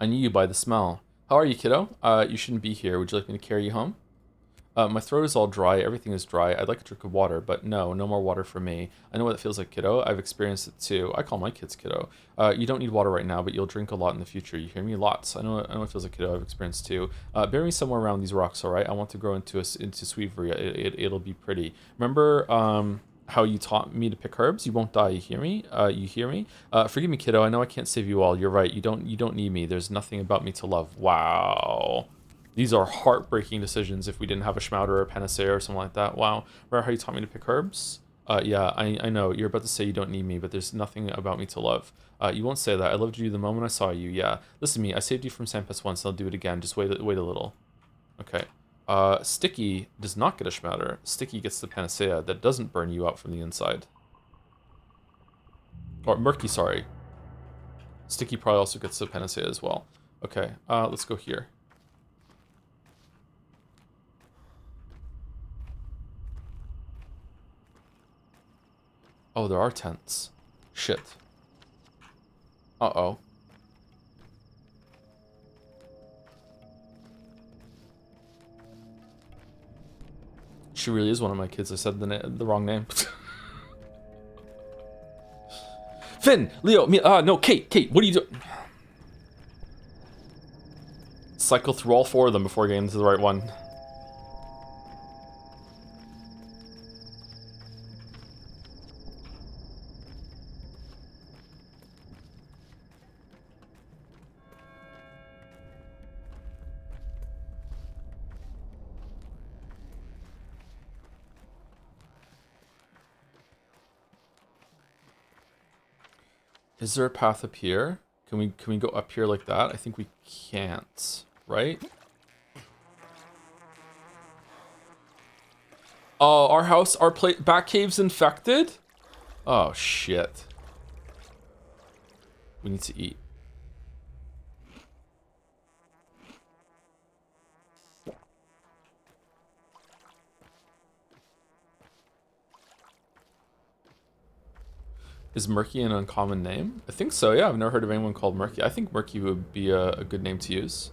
I knew you by the smell. How are you, kiddo? You shouldn't be here. Would you like me to carry you home? My throat is all dry. Everything is dry. I'd like a drink of water, but no more water for me. I know what it feels like, kiddo. I've experienced it too. I call my kids kiddo. You don't need water right now, but you'll drink a lot in the future. You hear me? Lots. I know what it feels like, kiddo. I've experienced too. Bury me somewhere around these rocks, all right? I want to grow into Sweetvery. It'll be pretty. Remember how you taught me to pick herbs? You won't die. You hear me? You hear me? Forgive me, kiddo. I know I can't save you all. You're right. You don't need me. There's nothing about me to love. Wow. These are heartbreaking decisions if we didn't have a Schmouder or a Panacea or something like that. Wow. Remember how you taught me to pick herbs? Yeah, I know. You're about to say you don't need me, but there's nothing about me to love. You won't say that. I loved you the moment I saw you. Yeah. Listen to me. I saved you from Sampus once, and I'll do it again. Just wait a little. Okay. Sticky does not get a Schmouder. Sticky gets the Panacea that doesn't burn you out from the inside. Or Murky, sorry. Sticky probably also gets the Panacea as well. Okay, let's go here. Oh, there are tents. Shit. Uh-oh. She really is one of my kids. I said the wrong name. Finn! Leo! Me, no, Kate! What are you doing? Cycle through all four of them before getting to the right one. Is there a path up here? Can we go up here like that? I think we can't, right? Oh, our house, our back cave's infected? Oh, shit. We need to eat. Is Murky an uncommon name? I think so, yeah. I've never heard of anyone called Murky. I think Murky would be a good name to use.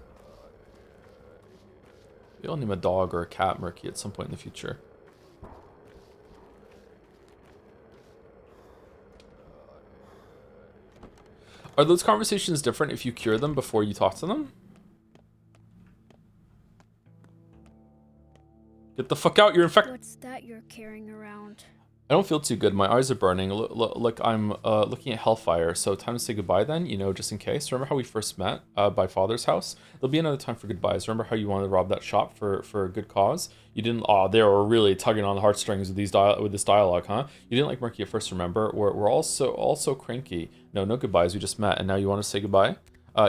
Maybe I'll name a dog or a cat Murky at some point in the future. Are those conversations different if you cure them before you talk to them? Get the fuck out, you're infected. What's that you're carrying around? I don't feel too good. My eyes are burning. Like I'm looking at hellfire. So time to say goodbye then, you know, just in case. Remember how we first met by Father's house? There'll be another time for goodbyes. Remember how you wanted to rob that shop for a good cause? You didn't. Oh, they were really tugging on the heartstrings with this dialogue, huh? You didn't like Murky at first. Remember, we're also cranky. No goodbyes. We just met, and now you want to say goodbye.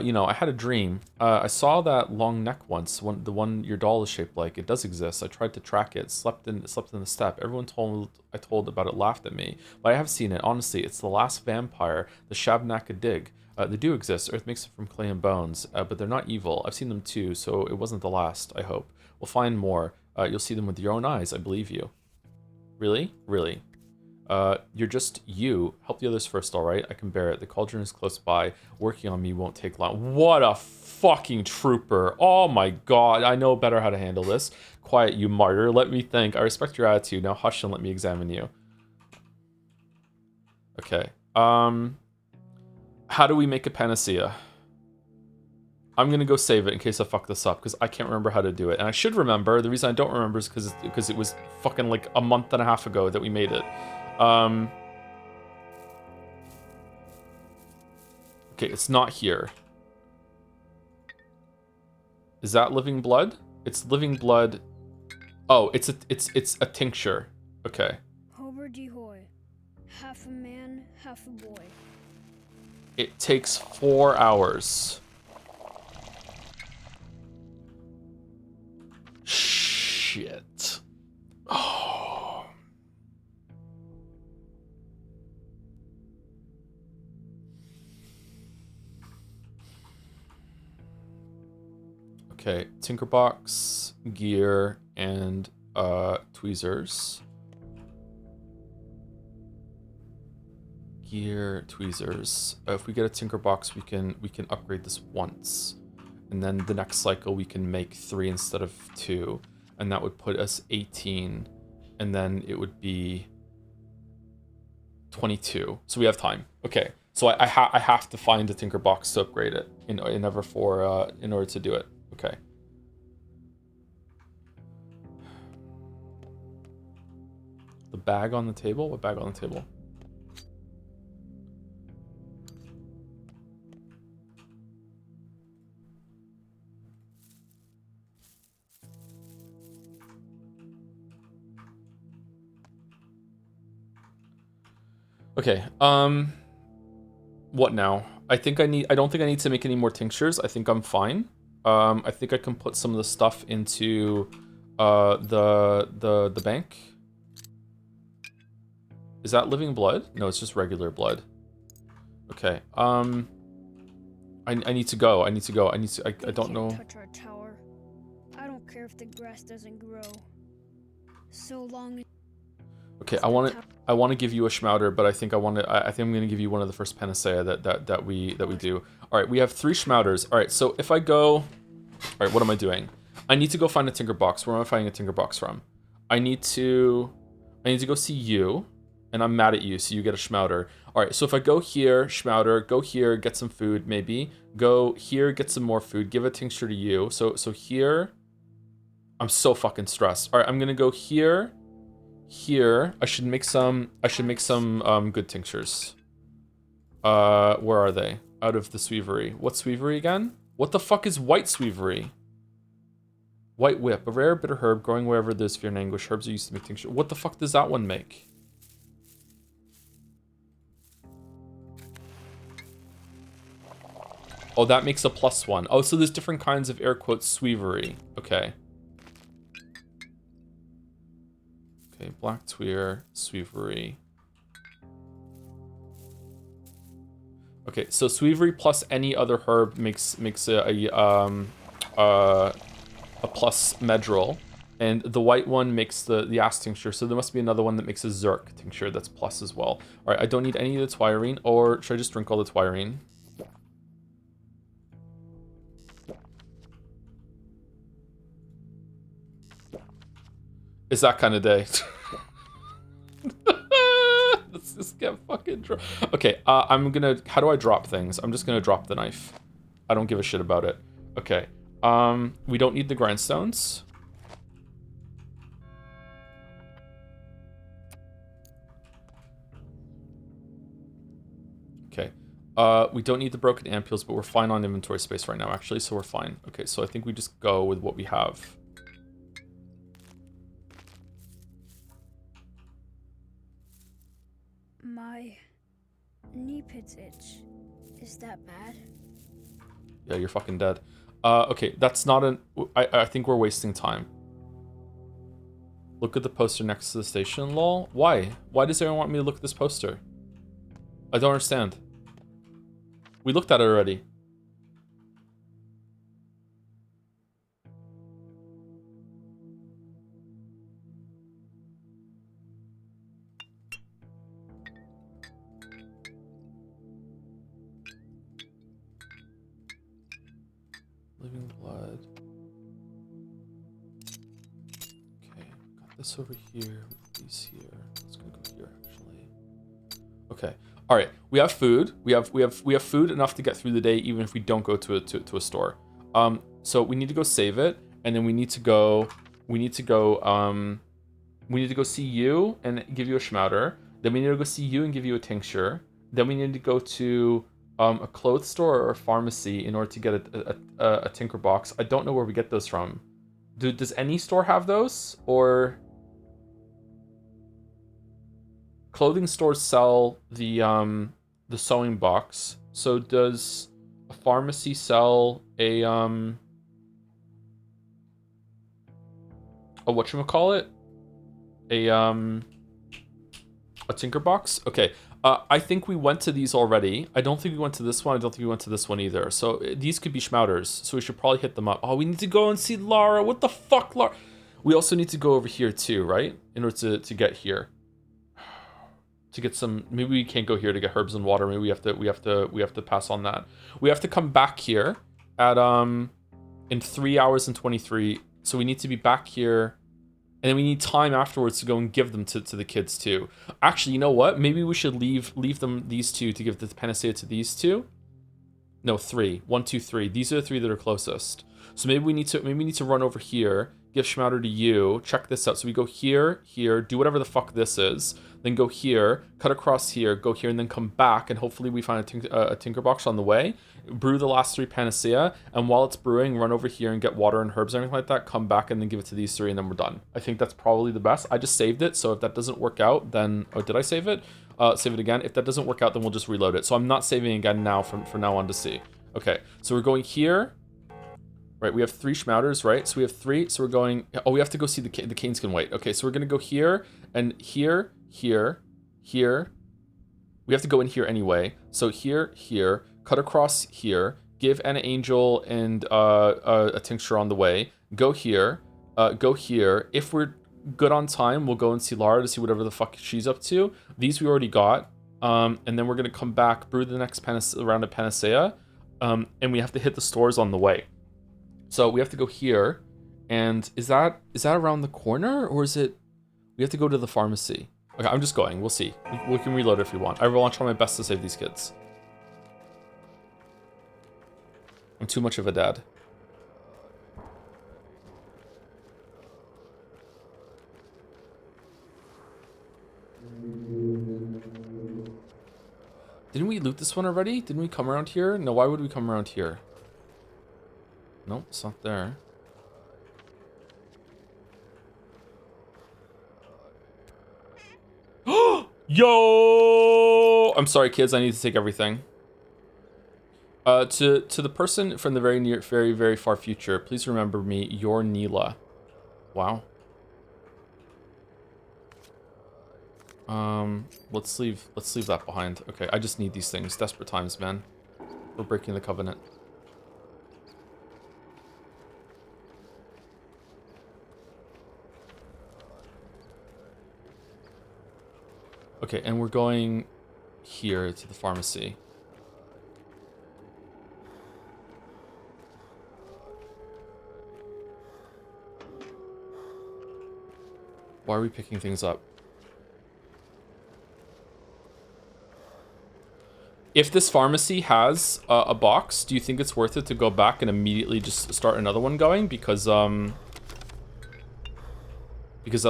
You know, I had a dream. I saw that long neck once. The one your doll is shaped like. It does exist. I tried to track it. Slept in the step. Everyone I told about it laughed at me. But I have seen it. Honestly, it's the last vampire, the Shabnaka Dig. They do exist. Earth makes them from clay and bones, but they're not evil. I've seen them too, so it wasn't the last. I hope we'll find more. You'll see them with your own eyes. I believe you. Really, really. You're just you. Help the others first, alright? I can bear it. The cauldron is close by. Working on me won't take long. What a fucking trooper. Oh my god. I know better how to handle this. Quiet, you martyr. Let me think. I respect your attitude. Now hush and let me examine you. Okay. How do we make a panacea? I'm gonna go save it in case I fuck this up, because I can't remember how to do it. And I should remember. The reason I don't remember is because it was fucking like a month and a half ago that we made it. Okay, it's not here. Is that living blood? It's living blood. Oh, it's a tincture. Okay. Hober de hoy. Half a man, half a boy. It takes 4 hours. Shit. Oh. Okay, Tinkerbox, gear, and tweezers. Gear, tweezers. If we get a Tinkerbox, we can upgrade this once. And then the next cycle we can make 3 instead of 2. And that would put us 18. And then it would be 22. So we have time. Okay. So I have to find a Tinkerbox to upgrade it in order to do it. Okay. The bag on the table? What bag on the table? Okay, what now? I don't think I need to make any more tinctures. I think I'm fine. I think I can put some of the stuff into the bank. Is that living blood? No, it's just regular blood. Okay. I need to go. I don't know. Touch our tower. I don't care if the grass doesn't grow. So long as Okay, I want to give you a Schmouder, but I think I'm going to give you one of the first Panacea that we do. All right, we have 3 Schmouders. All right, so if I go, all right, what am I doing? I need to go find a Tinkerbox. Where am I finding a Tinkerbox from? I need to go see you, and I'm mad at you, so you get a Schmouder. All right, so if I go here, Schmouder, go here, get some food, maybe. Go here, get some more food, give a tincture to you. So here, I'm so fucking stressed. All right, I'm gonna go here. Here, I should make some good tinctures. Where are they? Out of the Sweevery. What Sweevery again? What the fuck is White Sweevery? White Whip, a rare bitter herb growing wherever there's fear and anguish. Herbs are used to make tincture. What the fuck does that one make? Oh, that makes a +1. Oh, so there's different kinds of air quotes sweevery. Okay. Okay, black tweer, sweevery. Okay, so sweevery plus any other herb makes a plus medril, and the white one makes the ass tincture. So there must be another one that makes a zerk tincture that's plus as well. All right, I don't need any of the twirine, or should I just drink all the twirine? It's that kind of day. Let's just get fucking drunk. Okay, I'm gonna. How do I drop things? I'm just gonna drop the knife. I don't give a shit about it. Okay. We don't need the grindstones. Okay. We don't need the broken ampules, but we're fine on inventory space right now, actually, so we're fine. Okay, so I think we just go with what we have. My knee pits itch. Is that bad? Yeah, you're fucking dead. Okay, that's not an... I think we're wasting time. Look at the poster next to the station, lol. Why? Why does everyone want me to look at this poster? I don't understand. We looked at it already. Living blood. Okay, got this over here. These here. Let's go here actually. Okay. All right. We have food. We have food enough to get through the day, even if we don't go to a store. So we need to go save it, and then we need to go see you and give you a schmouter. Then we need to go see you and give you a tincture. Then we need to go to a clothes store or a pharmacy in order to get a tinker box. I don't know where we get those from. Does any store have those? Or clothing stores sell the sewing box. So does a pharmacy sell a whatchamacallit? A tinker box? Okay. I think we went to these already. I don't think we went to this one. I don't think we went to this one either. So these could be schmouters. So we should probably hit them up. Oh, we need to go and see Lara. What the fuck, Lara? We also need to go over here too, right? In order to get here. To get some, maybe we can't go here to get herbs and water. Maybe we have to pass on that. We have to come back here at in 3 hours and 23. So we need to be back here. And then we need time afterwards to go and give them to the kids too. Actually, you know what? Maybe we should leave them these two to give the panacea to these two. No, 3. 1, 2, 3. These are the 3 that are closest. So maybe we need to run over here, give Schmouter to you, check this out. So we go here, do whatever the fuck this is, then go here, cut across here, go here, and then come back, and hopefully we find a tinker box on the way. Brew the last 3 panacea, and while it's brewing, run over here and get water and herbs or anything like that, come back and then give it to these 3, and then we're done. I think that's probably the best. I just saved it, so if that doesn't work out, then... Oh, did I save it? Save it again. If that doesn't work out, then we'll just reload it. So I'm not saving again now from now on to see. Okay, so we're going here. Right, we have 3 schmouters, right? So we have 3, so we're going... Oh, we have to go see the canes can wait. Okay, so we're going to go here, and here, here. We have to go in here anyway. So here, cut across here, give an angel and a tincture on the way. Go here. If we're good on time, we'll go and see Lara to see whatever the fuck she's up to. These we already got. And then we're going to come back, brew the next round of panacea. And we have to hit the stores on the way. So we have to go here. And is that around the corner? Or is it... We have to go to the pharmacy. Okay, I'm just going. We'll see. We can reload if we want. I want to try my best to save these kids. I'm too much of a dad. Didn't we loot this one already? Didn't we come around here? No, why would we come around here? Nope, it's not there. Yo! I'm sorry, kids. I need to take everything. To the person from the very near, very, very far future, please remember me. You're Neela. Wow. Let's leave that behind. Okay, I just need these things. Desperate times, man. We're breaking the covenant. Okay, and we're going here to the pharmacy. Why are we picking things up? If this pharmacy has a box, do you think it's worth it to go back and immediately just start another one going? Because that'll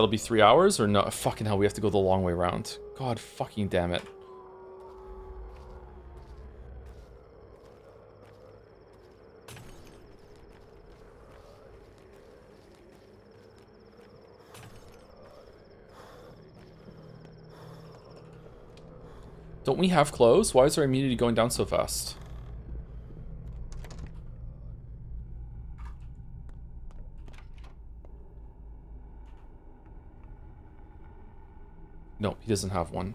be 3 hours, or no? Fucking hell, we have to go the long way around. God fucking damn it. Don't we have clothes? Why is our immunity going down so fast? No, he doesn't have one.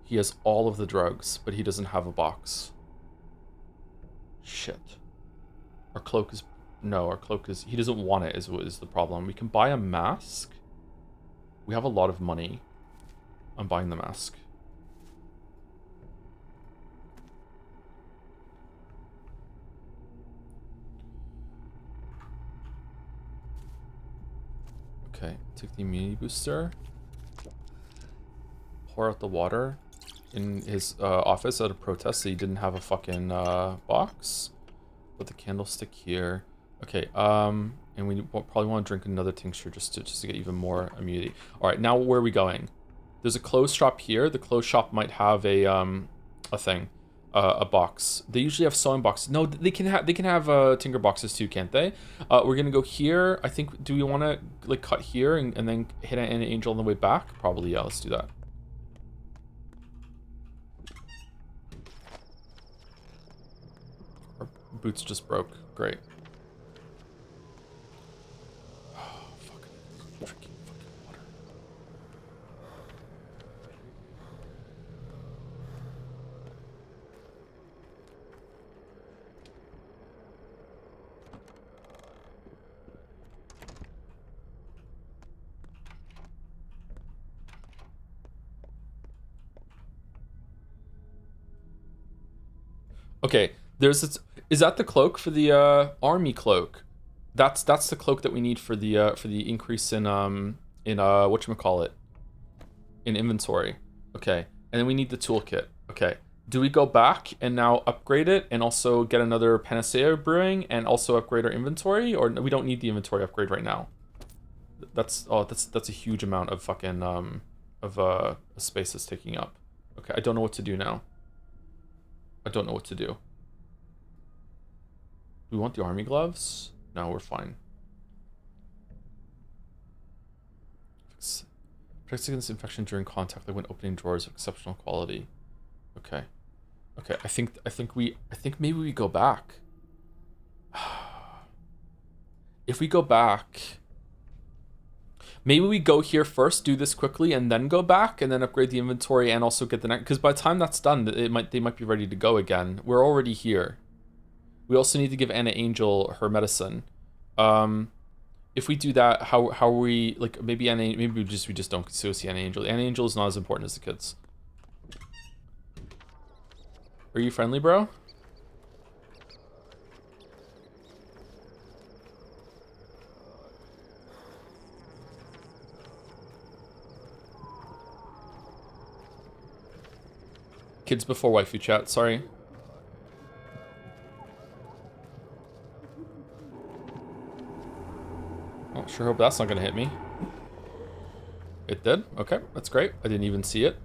He has all of the drugs, but he doesn't have a box. Shit. Our cloak is... No, our cloak is... He doesn't want it, is the problem. We can buy a mask. We have a lot of money. I'm buying the mask. Okay, take the immunity booster. Pour out the water. In his office at a protest, so he didn't have a fucking box. Put the candlestick here. Okay, and we probably want to drink another tincture just to get even more immunity. All right, now where are we going? There's a clothes shop here. The clothes shop might have a box. They usually have sewing boxes. No, they can have tinker boxes too, can't they? We're gonna go here. I think. Do we want to like cut here and then hit an angel on the way back? Probably, yeah. Let's do that. Our boots just broke. Great. Oh, fuck. Drinking fucking water. Okay, is that the cloak for the army cloak? That's the cloak that we need for the increase in whatchamacallit, in inventory. Okay, and then we need the toolkit. Okay, do we go back and now upgrade it and also get another panacea brewing and also upgrade our inventory, or we don't need the inventory upgrade right now? That's a huge amount of fucking space that's taking up. Okay, I don't know what to do now. I don't know what to do. Do we want the army gloves? No, we're fine. Protects against infection during contact, like when opening drawers of exceptional quality. Okay. Okay, I think maybe we go back. If we go back, maybe we go here first, do this quickly, and then go back, and then upgrade the inventory, and also get the next. Because by the time that's done, they might be ready to go again. We're already here. We also need to give Anna Angel her medicine. If we do that, how are we like? Maybe we just don't see Anna Angel. Anna Angel is not as important as the kids. Are you friendly, bro? Kids before waifu chat, sorry. Oh, sure hope that's not gonna hit me. It did? Okay, that's great. I didn't even see it.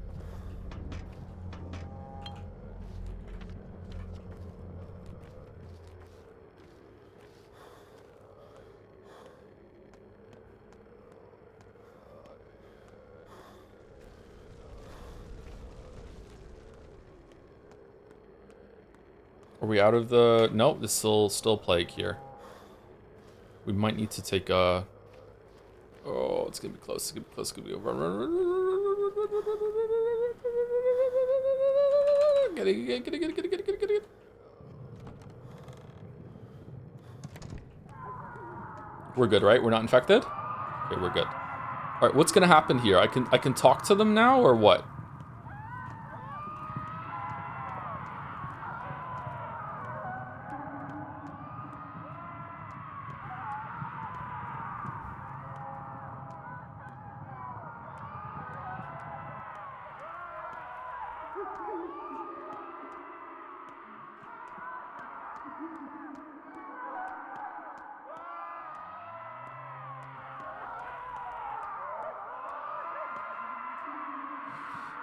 Are we out of the... Nope, there's still plague here. We might need to take a... Oh, it's gonna be close. It's gonna be close. It's gonna be over. Run, run, run, run, run, run, run, run, run, run. Get it, get it, get it, get it, get it, get it, get it. We're good, right? We're not infected? Okay, we're good. All right, what's gonna happen here? I can talk to them now, or what?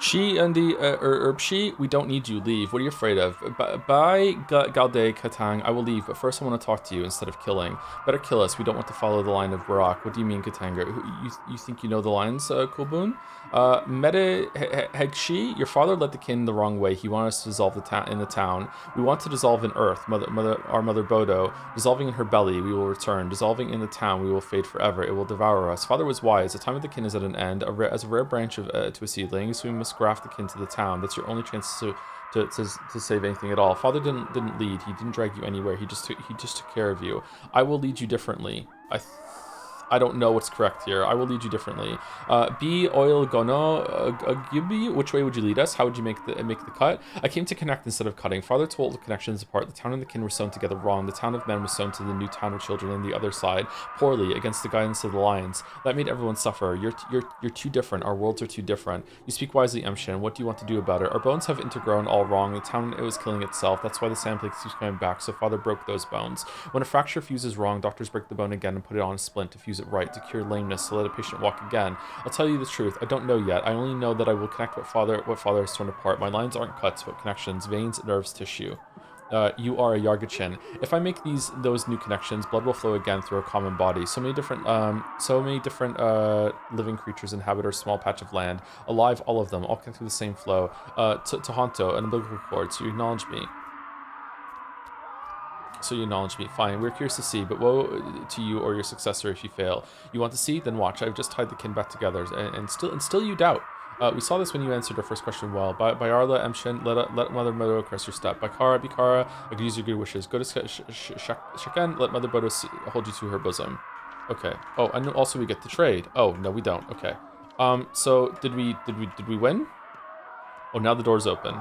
She and the Herbshi, we don't need you. Leave. What are you afraid of? By Galde Katang, I will leave, but first I want to talk to you instead of killing. Better kill us. We don't want to follow the line of Barak. What do you mean, Katanga? You think you know the lines, Kulbun? Mede Hegshi, your father led the kin the wrong way. He wanted us to dissolve in the town. We want to dissolve in earth, our mother Bodo. Dissolving in her belly, we will return. Dissolving in the town, we will fade forever. It will devour us. Father was wise. The time of the kin is at an end. As a rare branch to a seedling, so we must graft the kin to the town. That's your only chance to save anything at all. Father didn't lead. He didn't drag you anywhere. He just took care of you. I will lead you differently. I don't know what's correct here. I will lead you differently. B oil gono gibi. Which way would you lead us? How would you make the cut? I came to connect instead of cutting. Father told the connections apart. The town and the kin were sewn together wrong. The town of men was sewn to the new town of children on the other side poorly against the guidance of the lions. That made everyone suffer. You're too different. Our worlds are too different. You speak wisely, Emshin. What do you want to do about it? Our bones have intergrown all wrong. The town it was killing itself. That's why the sand plague keeps coming back. So Father broke those bones. When a fracture fuses wrong, doctors break the bone again and put it on a splint to fuse it right, to cure lameness, to let a patient walk again. I'll tell you the truth. I don't know yet. I only know that I will connect what Father has torn apart. My lines aren't cuts, but connections, veins, nerves, tissue. You are a Yargachin. If I make those new connections, blood will flow again through a common body. So many different living creatures inhabit our small patch of land. Alive, all of them, all connect through the same flow. To Honto, an umbilical cord. So you acknowledge me. Fine, we're curious to see, but woe to you or your successor if you fail. You want to see? Then watch. I've just tied the kin back together, and still you doubt. We saw this when you answered our first question well. By Arla, Emshin, let Mother Bodo caress your step. By Bikara, I could use your good wishes. Go to Shaken, let Mother Bodo hold you to her bosom. Okay. Oh, and also we get the trade. Oh, no, we don't. Okay. So did we win? Oh, now the door's open.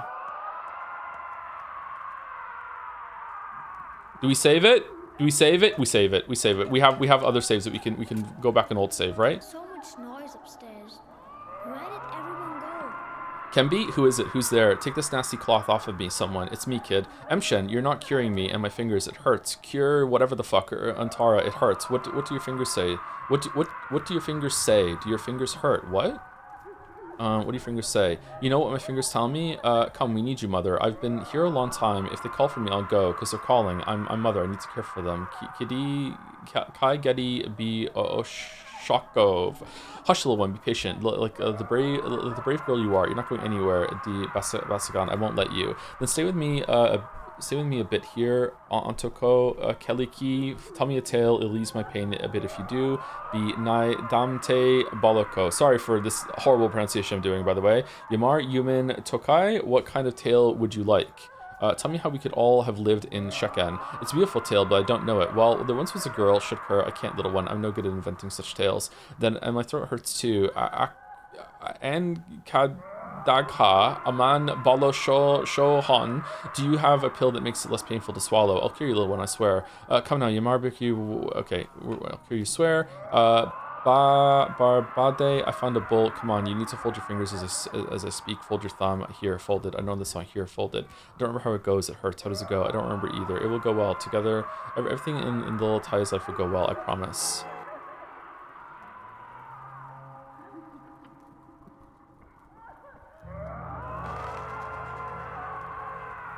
Do we save it? We save it. We save it. We have other saves that we can go back and old save, right? So much noise upstairs. Where did everyone go? Kembi, who is it? Who's there? Take this nasty cloth off of me, someone. It's me, kid. Emshen, you're not curing me and my fingers. It hurts. Cure whatever the fuck. Antara, it hurts. What do your fingers say? What do your fingers say? Do your fingers hurt? What? What do your fingers say? You know what my fingers tell me? Come, we need you, Mother. I've been here a long time. If they call for me, I'll go, because they're calling. I'm Mother. I need to care for them. Kai Getty be Shokov. Hush, little one. Be patient. Like the brave girl you are. You're not going anywhere. The Basagan. I won't let you. Then stay with me. Stay with me a bit here. Antoko, Keliki, tell me a tale. It'll ease my pain a bit if you do. Be Nai Damte Boloko. Sorry for this horrible pronunciation I'm doing, by the way. Yamar Yumin Tokai, what kind of tale would you like? Tell me how we could all have lived in Sheken. It's a beautiful tale, but I don't know it. Well, there once was a girl, Shukher. I can't, little one. I'm no good at inventing such tales. And my throat hurts too. And Dagha, Aman Balo Shohan. Do you have a pill that makes it less painful to swallow? I'll cure you, little one, I swear. Come now, Yamarbiki. Okay, I'll cure you, swear. Barbade, I found a bolt. Come on, you need to fold your fingers as I speak. Fold your thumb. Here, folded. I know this song. Here, folded. I don't remember how it goes. It hurts. How does it go? I don't remember either. It will go well. Together, everything in the little Ty's life will go well. I promise.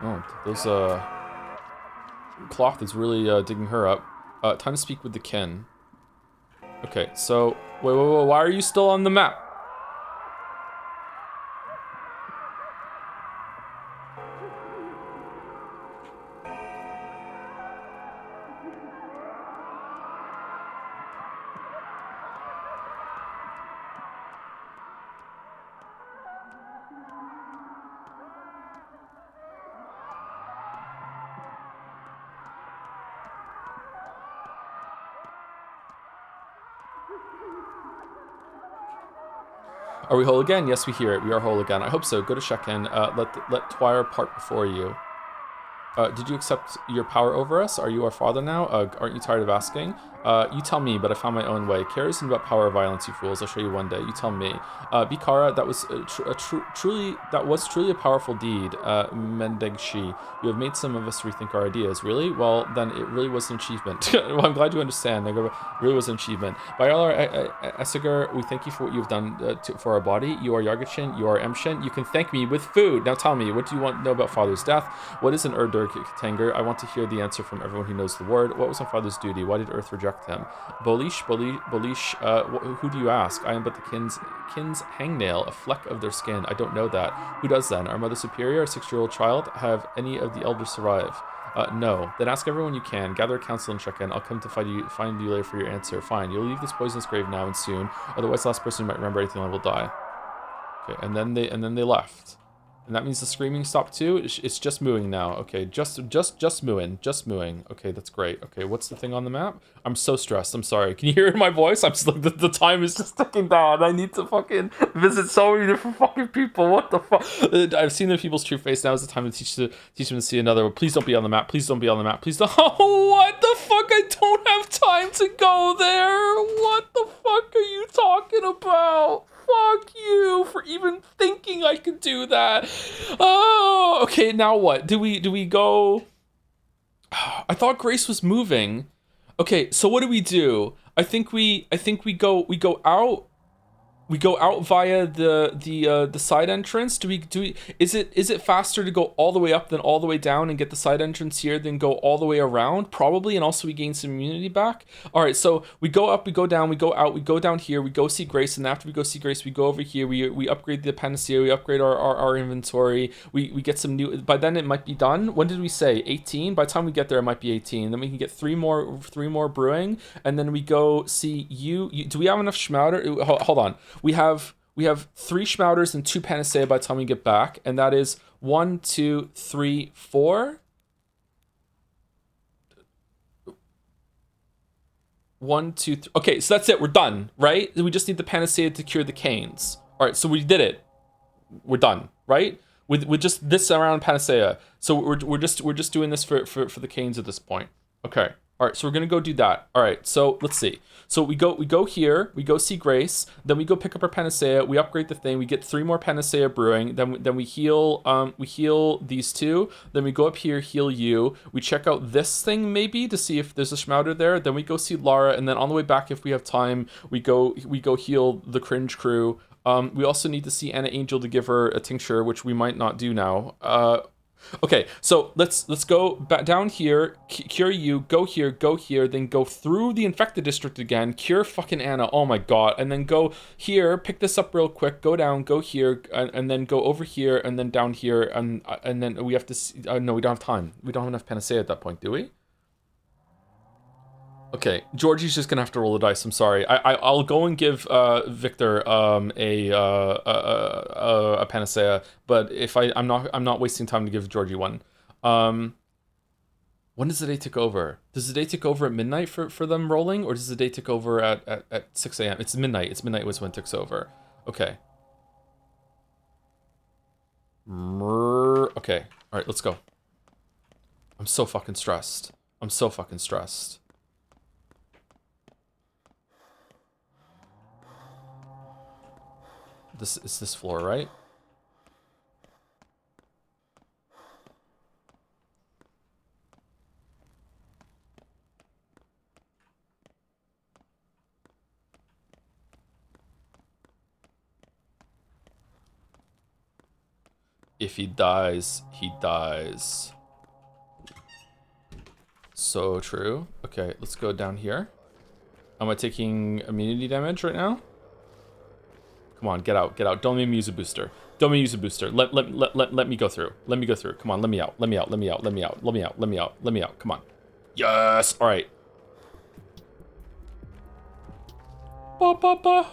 Oh, those, cloth is really, digging her up. Time to speak with the kin. Okay, so, wait, why are you still on the map? Are we whole again? Yes, we hear it. We are whole again. I hope so. Go to check-in. Let Twire part before you. Did you accept your power over us? Are you our father now? Aren't you tired of asking? You tell me, but I found my own way. Care isn't about power or violence, you fools. I'll show you one day. You tell me. Bikara, that was truly a powerful deed. Mendegshi, you have made some of us rethink our ideas. Really? Well, then it really was an achievement. Well, I'm glad you understand. It really was an achievement. By all our Esigar, we thank you for what you've done for our body. You are Yargachin. You are Emshin. You can thank me with food. Now tell me, what do you want to know about Father's death? What is an Urdur Tanger? I want to hear the answer from everyone who knows the word. What was my father's duty? Why did Earth reject him? Bolish, who do you ask? I am but the kin's hangnail, a fleck of their skin. I don't know that. Who does then? Our mother superior, a 6-year-old child? Have any of the elders survived? No. Then ask everyone you can. Gather a council and check in. I'll come to find you later for your answer. Fine. You'll leave this poisonous grave now and soon. Otherwise, the last person who might remember anything will die. Okay, and then they left. And that means the screaming stopped too. It's just mooing now. Okay, just mooing. Okay, that's great. Okay, what's the thing on the map? I'm so stressed. I'm sorry. Can you hear it in my voice? I'm just like the time is just ticking down. I need to fucking visit so many different fucking people. What the fuck? I've seen the people's true face. Now is the time to teach them to see another. Please don't be on the map. Please don't be on the map. Please don't. Oh, what the fuck? I don't have time to go there. What the fuck are you talking about? Fuck you for even thinking I could do that. Oh, okay, now what? Do we go? I thought Grace was moving. Okay, so what do we do? I think we go out. We go out via the side entrance. Do we is it faster to go all the way up than all the way down and get the side entrance here than go all the way around? Probably, and also we gain some immunity back. All right, so we go up, we go down, we go out, we go down here, we go see Grace, and after we go see Grace, we go over here, we upgrade the panacea, we upgrade our inventory, we get some new. By then it might be done. When did we say 18? By the time we get there, it might be 18. Then we can get three more brewing, and then we go see you. Do we have enough schmauder? Hold on. We have 3 schmauters and 2 panacea by the time we get back, and that is 1, 2, 3, 4. 1, 2, 3. Okay, so that's it. We're done, right? We just need the panacea to cure the canes. All right, so we did it. We're done, right? With just this around panacea. So we're just doing this for the canes at this point. Okay. All right, so we're gonna go do that. All right, so let's see. So we go here, we go see Grace, then we go pick up our panacea, we upgrade the thing, we get 3 more panacea brewing, then we heal these 2, then we go up here, heal you, we check out this thing maybe to see if there's a schmauder there, then we go see Lara, and then on the way back, if we have time, we go heal the cringe crew. We also need to see Anna Angel to give her a tincture, which we might not do now. Okay, so let's go back down here, cure you, go here, then go through the infected district again, cure fucking Anna, oh my god, and then go here, pick this up real quick, go down, go here, and then go over here, and then down here, and then we have to see, no, we don't have time. We don't have enough panacea at that point, do we? Okay, Georgie's just gonna have to roll the dice. I'm sorry. I'll go and give Victor a panacea, but if I'm not wasting time to give Georgie one. When does the day tick over? Does the day tick over at midnight for them rolling, or does the day tick over at 6 a.m.? It's midnight. It's midnight was when it ticks over. Okay. Okay. All right. Let's go. I'm so fucking stressed. This is this floor, right? If he dies, he dies. So true. Okay, let's go down here. Am I taking immunity damage right now? Come on, get out. Don't make me use a booster. Let me go through. Come on, let me out. Come on. Yes. All right. Ba.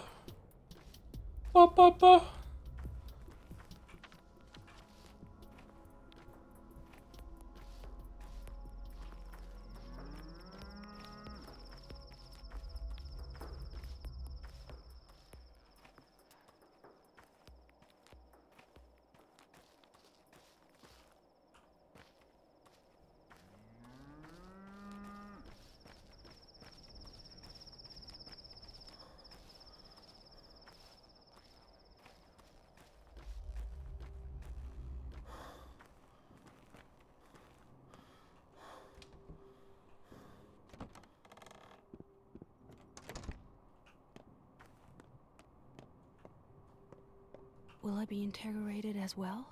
Will I be interrogated as well?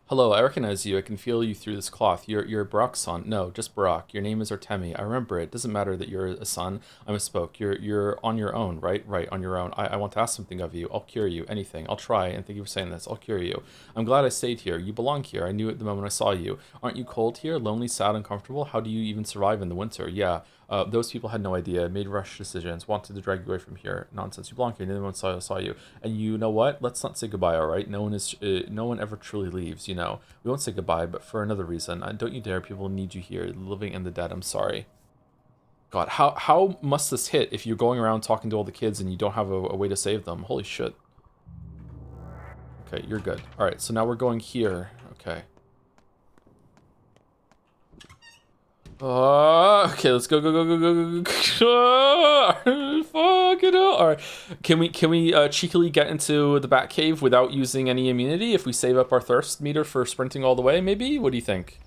Hello, I recognize you. I can feel you through this cloth. You're Barak's son. No, just Barak. Your name is Artemi. I remember it. Doesn't matter that you're a son. I misspoke. You're on your own, right? Right, on your own. I want to ask something of you. I'll cure you. Anything. I'll try, and thank you for saying this. I'll cure you. I'm glad I stayed here. You belong here. I knew it the moment I saw you. Aren't you cold here? Lonely, sad, uncomfortable? How do you even survive in the winter? Yeah. Those people had no idea, made rash decisions, wanted to drag you away from here. Nonsense. You belong here. No one saw you. And you know what? Let's not say goodbye, all right? No one ever truly leaves. You know. We won't say goodbye, but for another reason. Don't you dare. People need you here, the living and the dead. I'm sorry. God, how must this hit if you're going around talking to all the kids and you don't have a way to save them? Holy shit. Okay, you're good. All right, so now we're going here. Okay. Okay, let's go. Fuck it up. All right, can we cheekily get into the Bat Cave without using any immunity if we save up our thirst meter for sprinting all the way? Maybe. What do you think?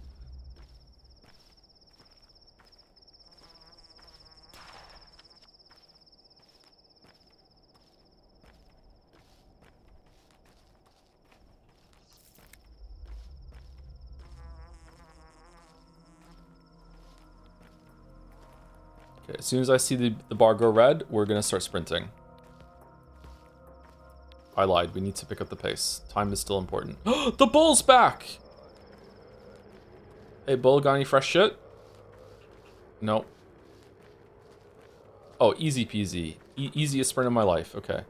Okay, as soon as I see the bar go red, we're gonna start sprinting. I lied. We need to pick up the pace. Time is still important. The bull's back! Hey, bull, got any fresh shit? No. Oh, easy peasy. Easiest sprint of my life. Okay.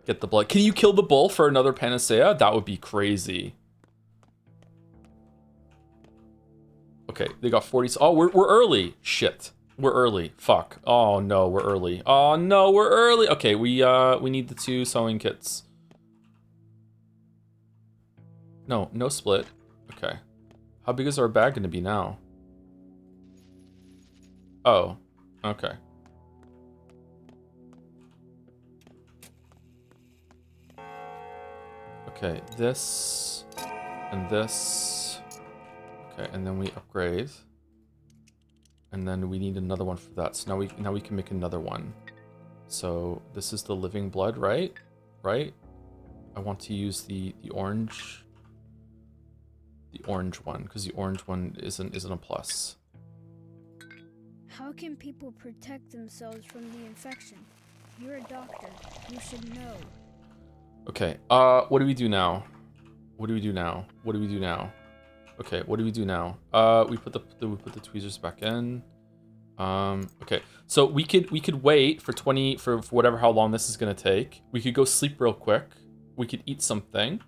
Get the blood. Can you kill the bull for another panacea? That would be crazy. Okay, they got 40. Oh, we're early. Shit. We're early. Fuck. Oh no, we're early. Oh no, we're early. Okay, we need the 2 sewing kits. No split. Okay. How big is our bag gonna be now? Oh, okay. Okay, this and this. Okay, and then we upgrade. And then we need another one for that. So now we can make another one. So this is the living blood, right? Right? I want to use the orange one, because the orange one isn't a plus. How can people protect themselves from the infection? You're a doctor. You should know. Okay, what do we do now? What do we do now? What do we do now? Okay, what do we do now? We put the tweezers back in. Okay, so we could wait for whatever how long this is gonna take. We could go sleep real quick. We could eat something.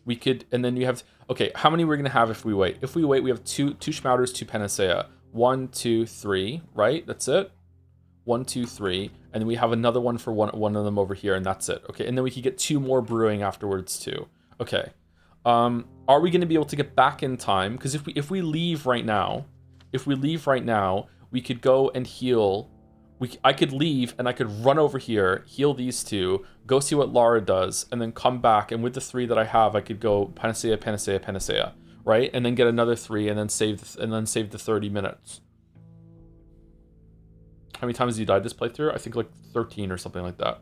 We could, and then you have. Okay, how many we're gonna have if we wait? If we wait, we have two schmouters, 2 panacea. 1, 2, 3. Right, that's it. 1, 2, 3, and then we have another one for one of them over here, and that's it. Okay, and then we could get 2 more brewing afterwards too. Okay. Are we going to be able to get back in time? Because if we leave right now, we could go and heal. I could leave and I could run over here, heal these 2, go see what Lara does, and then come back. And with the 3 that I have, I could go panacea, panacea, panacea, right? And then get another 3, and then save the 30 minutes. How many times have you died this playthrough? I think like 13 or something like that.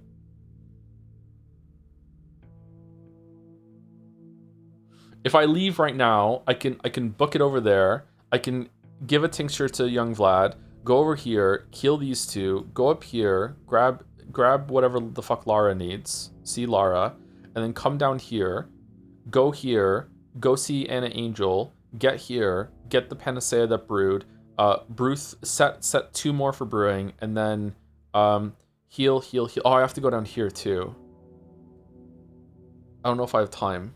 If I leave right now, I can book it over there. I can give a tincture to young Vlad, go over here, heal these 2, go up here, grab whatever the fuck Lara needs, see Lara, and then come down here, go see Anna Angel, get here, get the panacea that brewed, Bruce set 2 more for brewing, and then heal. Oh, I have to go down here too. I don't know if I have time.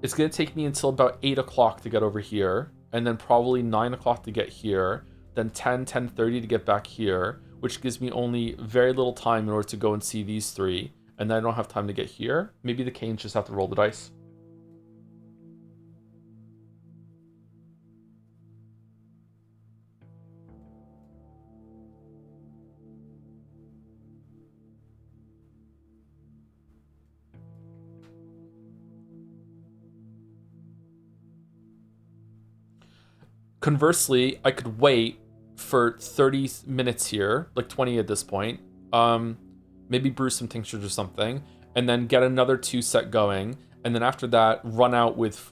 It's gonna take me until about 8 o'clock to get over here, and then probably 9 o'clock to get here, then 10:30 to get back here, which gives me only very little time in order to go and see these 3, and then I don't have time to get here. Maybe the Canes just have to roll the dice. Conversely, I could wait for 30 minutes here, like 20 at this point, maybe brew some tinctures or something, and then get another 2 set going, and then after that run out with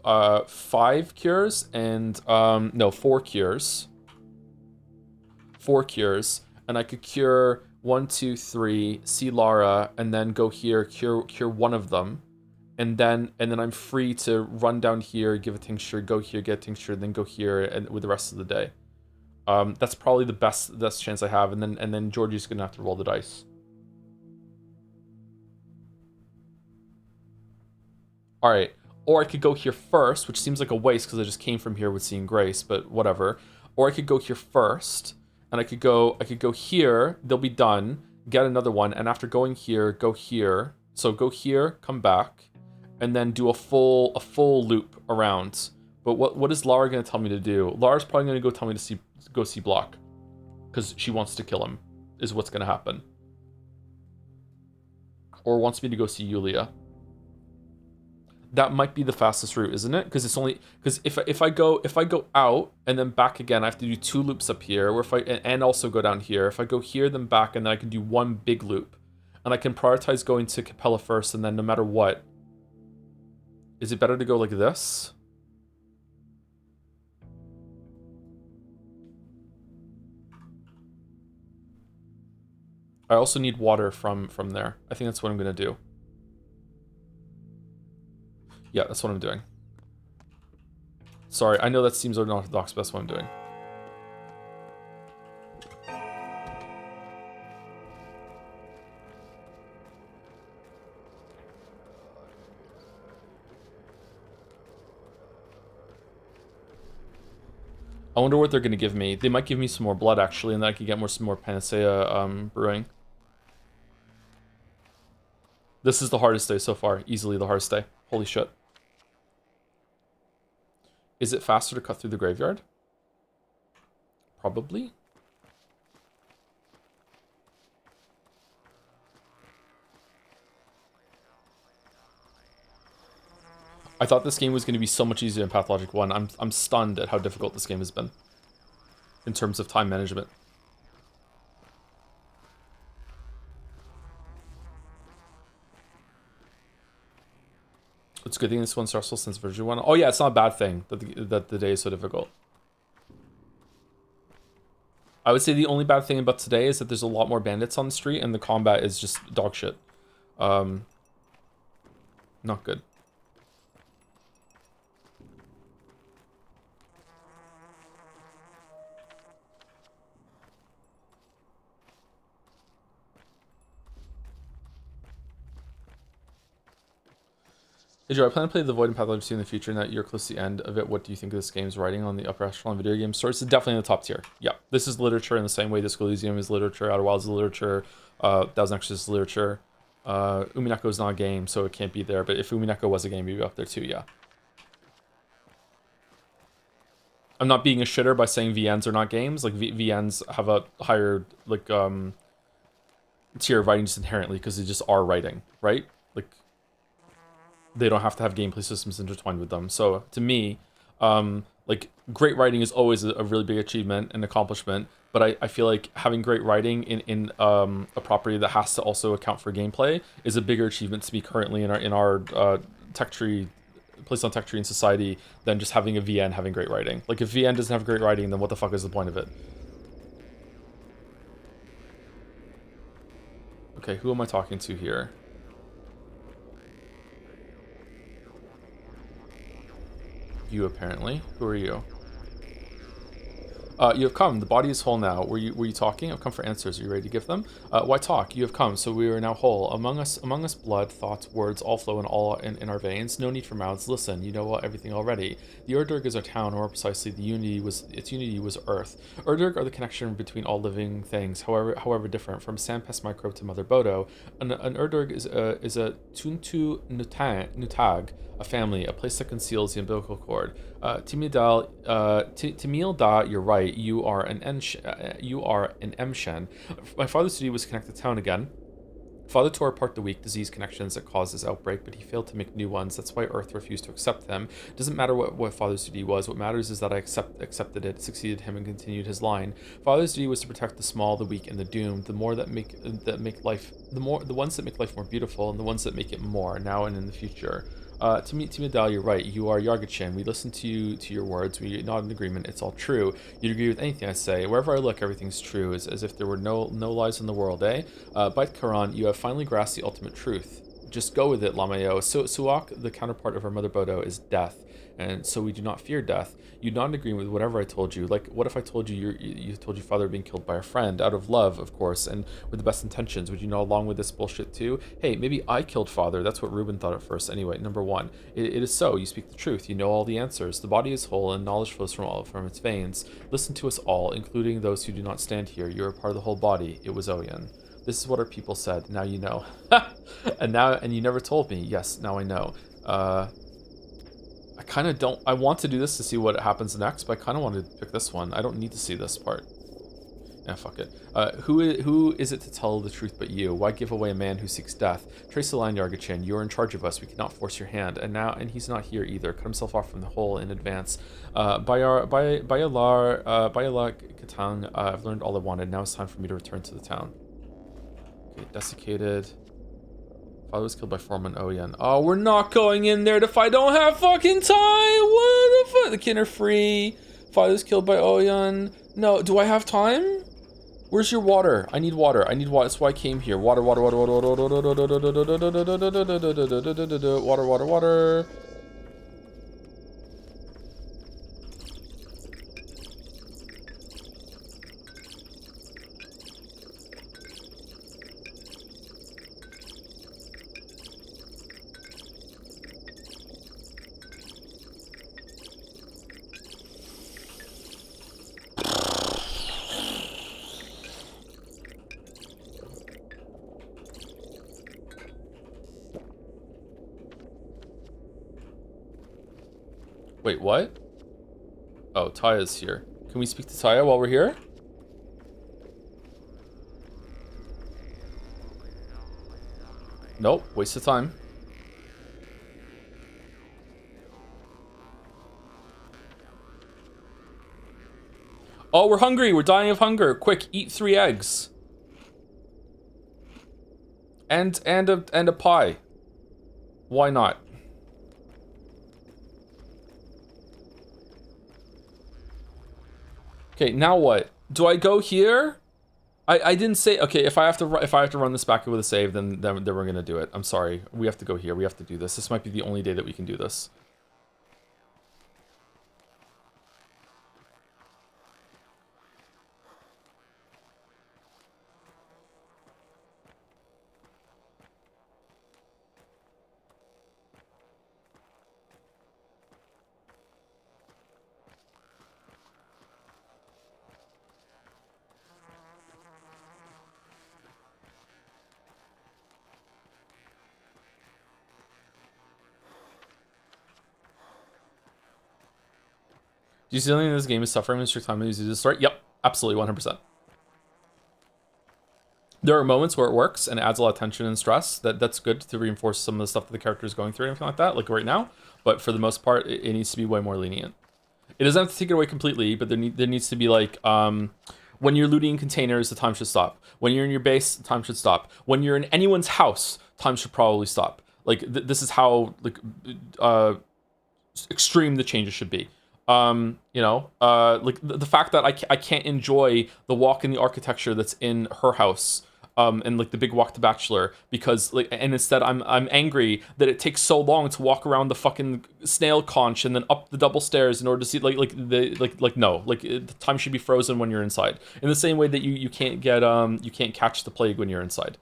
5 cures and no, 4 cures. 4 cures, and I could cure 1, 2, 3, see Lara, and then go here, cure one of them, and then I'm free to run down here, give a tincture, go here, get a tincture, then go here, and with the rest of the day. That's probably the best chance I have, and then Georgie's gonna have to roll the dice. All right, or I could go here first, which seems like a waste because I just came from here with seeing Grace, but whatever. Or I could go here first, and I could go here. They'll be done. Get another one, and after going here, go here. So go here, come back, and then do a full loop around. But what is Lara gonna tell me to do? Lara's probably gonna go tell me to go see Block, because she wants to kill him. Is what's gonna happen. Or wants me to go see Yulia. That might be the fastest route, isn't it? Because it's only if I go out and then back again, I have to do 2 loops up here. Or and also go down here. If I go here then back, and then I can do 1 big loop, and I can prioritize going to Capella first, and then no matter what, is it better to go like this? I also need water from there. I think that's what I'm gonna do. Yeah, that's what I'm doing. Sorry, I know that seems unorthodox, but that's what I'm doing. I wonder what they're going to give me. They might give me some more blood, actually, and then I could get some more Panacea brewing. This is the hardest day so far. Easily the hardest day. Holy shit. Is it faster to cut through the graveyard? Probably. I thought this game was going to be so much easier in Pathologic 1. I'm stunned at how difficult this game has been in terms of time management. It's a good thing this one's stressful since version 1. Oh yeah, it's not a bad thing that the day is so difficult. I would say the only bad thing about today is that there's a lot more bandits on the street and the combat is just dog shit. Not good. Joe, I plan to play The Void and Pathologic 2 in the future, and that you're close to the end of it. What do you think of this game's writing on the upper echelon video game stores? It's definitely in the top tier. Yeah, this is literature in the same way Disco Elysium is literature, Outer Wilds is literature, Thousand Extras is literature. Umineko is not a game, so it can't be there, but if Umineko was a game, it'd be up there too, yeah. I'm not being a shitter by saying VNs are not games. Like, VNs have a higher, like, tier of writing just inherently, because they just are writing, right? Like, they don't have to have gameplay systems intertwined with them. So to me, like, great writing is always a really big achievement and accomplishment. But I feel like having great writing in a property that has to also account for gameplay is a bigger achievement to me currently in our tech tree, place on tech tree in society, than just having a VN having great writing. Like, if VN doesn't have great writing, then what the fuck is the point of it? Okay, who am I talking to here? You, apparently. Who are you? You have come. The body is whole now. Were you talking? I've come for answers. Are you ready to give them? Why talk? You have come, so we are now whole. Among us, blood, thoughts, words, all flow in our veins. No need for mouths. Listen, you know everything already. The Urdurg is our town, or more precisely, its unity was Earth. Urdurg are the connection between all living things, however different, from sandpest microbe to Mother Bodo. An Urdurg is a Tuntu Nutag, a family, a place that conceals the umbilical cord. Timil Da, you're right. You are an Emshen. My father's city was connected to town again. Father tore apart the weak disease connections that caused this outbreak, but he failed to make new ones. That's why Earth refused to accept them. It doesn't matter what Father's duty was. What matters is that I accepted it, succeeded him, and continued his line. Father's duty was to protect the small, the weak, and the doomed. The ones that make life more beautiful, and the ones that make it more now and in the future. To me, Dal, you're right. You are Yargachin. We listen to your words. We nod in agreement. It's all true. You'd agree with anything I say. Wherever I look, everything's true, as if there were no lies in the world, eh? Bait Karan, you have finally grasped the ultimate truth. Just go with it, Lamayo. So Suak, the counterpart of our mother Bodo, is death, and so we do not fear death. You not agree with whatever I told you. Like, what if I told you you told your father being killed by a friend, out of love, of course, and with the best intentions? Would you know along with this bullshit too? Hey, maybe I killed father. That's what Reuben thought at first. Anyway, number one, it is so. You speak the truth. You know all the answers. The body is whole, and knowledge flows from its veins. Listen to us all, including those who do not stand here. You are part of the whole body. It was Oyen. This is what our people said. Now you know. and you never told me. Yes, now I know. I kind of don't. I want to do this to see what happens next, but I kind of want to pick this one. I don't need to see this part. Yeah, fuck it. Who is it to tell the truth but you? Why give away a man who seeks death? Trace the line, Yargachin. You are in charge of us. We cannot force your hand. And he's not here either. Cut himself off from the whole in advance. Bayalar Katang, I've learned all I wanted. Now it's time for me to return to the town. Okay, desiccated. Father was killed by Foreman Oyen. Oh, we're not going in there to fight. Don't have fucking time. What the fuck? The kin are free. Father was killed by Oyen. No, do I have time? Where's your water? I need water. I need water. That's why I came here. Water, water, water, water, water, water, water, water. Wait, what? Oh, Taya's here. Can we speak to Taya while we're here? Nope, waste of time. Oh, we're hungry. We're dying of hunger. Quick, eat 3 eggs. And a pie. Why not? Okay, now what? Do I go here? I didn't say. Okay, if I have to run this back with a save, then we're gonna do it. I'm sorry. We have to go here. We have to do this. This might be the only day that we can do this. Do you see something in this game is suffering with strict time to use right? Yep, absolutely, 100%. There are moments where it works and it adds a lot of tension and stress. That's good to reinforce some of the stuff that the character is going through and anything like that, like right now. But for the most part, it needs to be way more lenient. It doesn't have to take it away completely, but there needs to be like, when you're looting containers, the time should stop. When you're in your base, the time should stop. When you're in anyone's house, time should probably stop. Like this is how like extreme the changes should be. Like the fact that I can't enjoy the walk in the architecture that's in her house, and like the big walk to Bachelor, because like, and instead I'm angry that it takes so long to walk around the fucking snail conch and then up the double stairs in order to see no, the time should be frozen when you're inside. In the same way that you can't get you can't catch the plague when you're inside.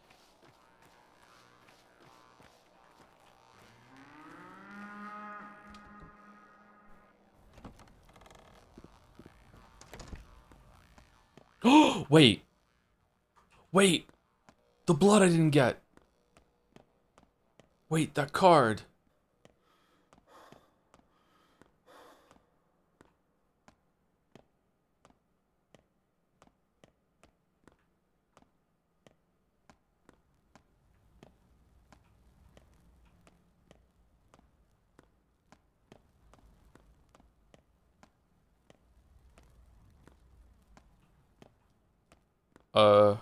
Wait. Wait. The blood I didn't get. Wait, that card. Uh,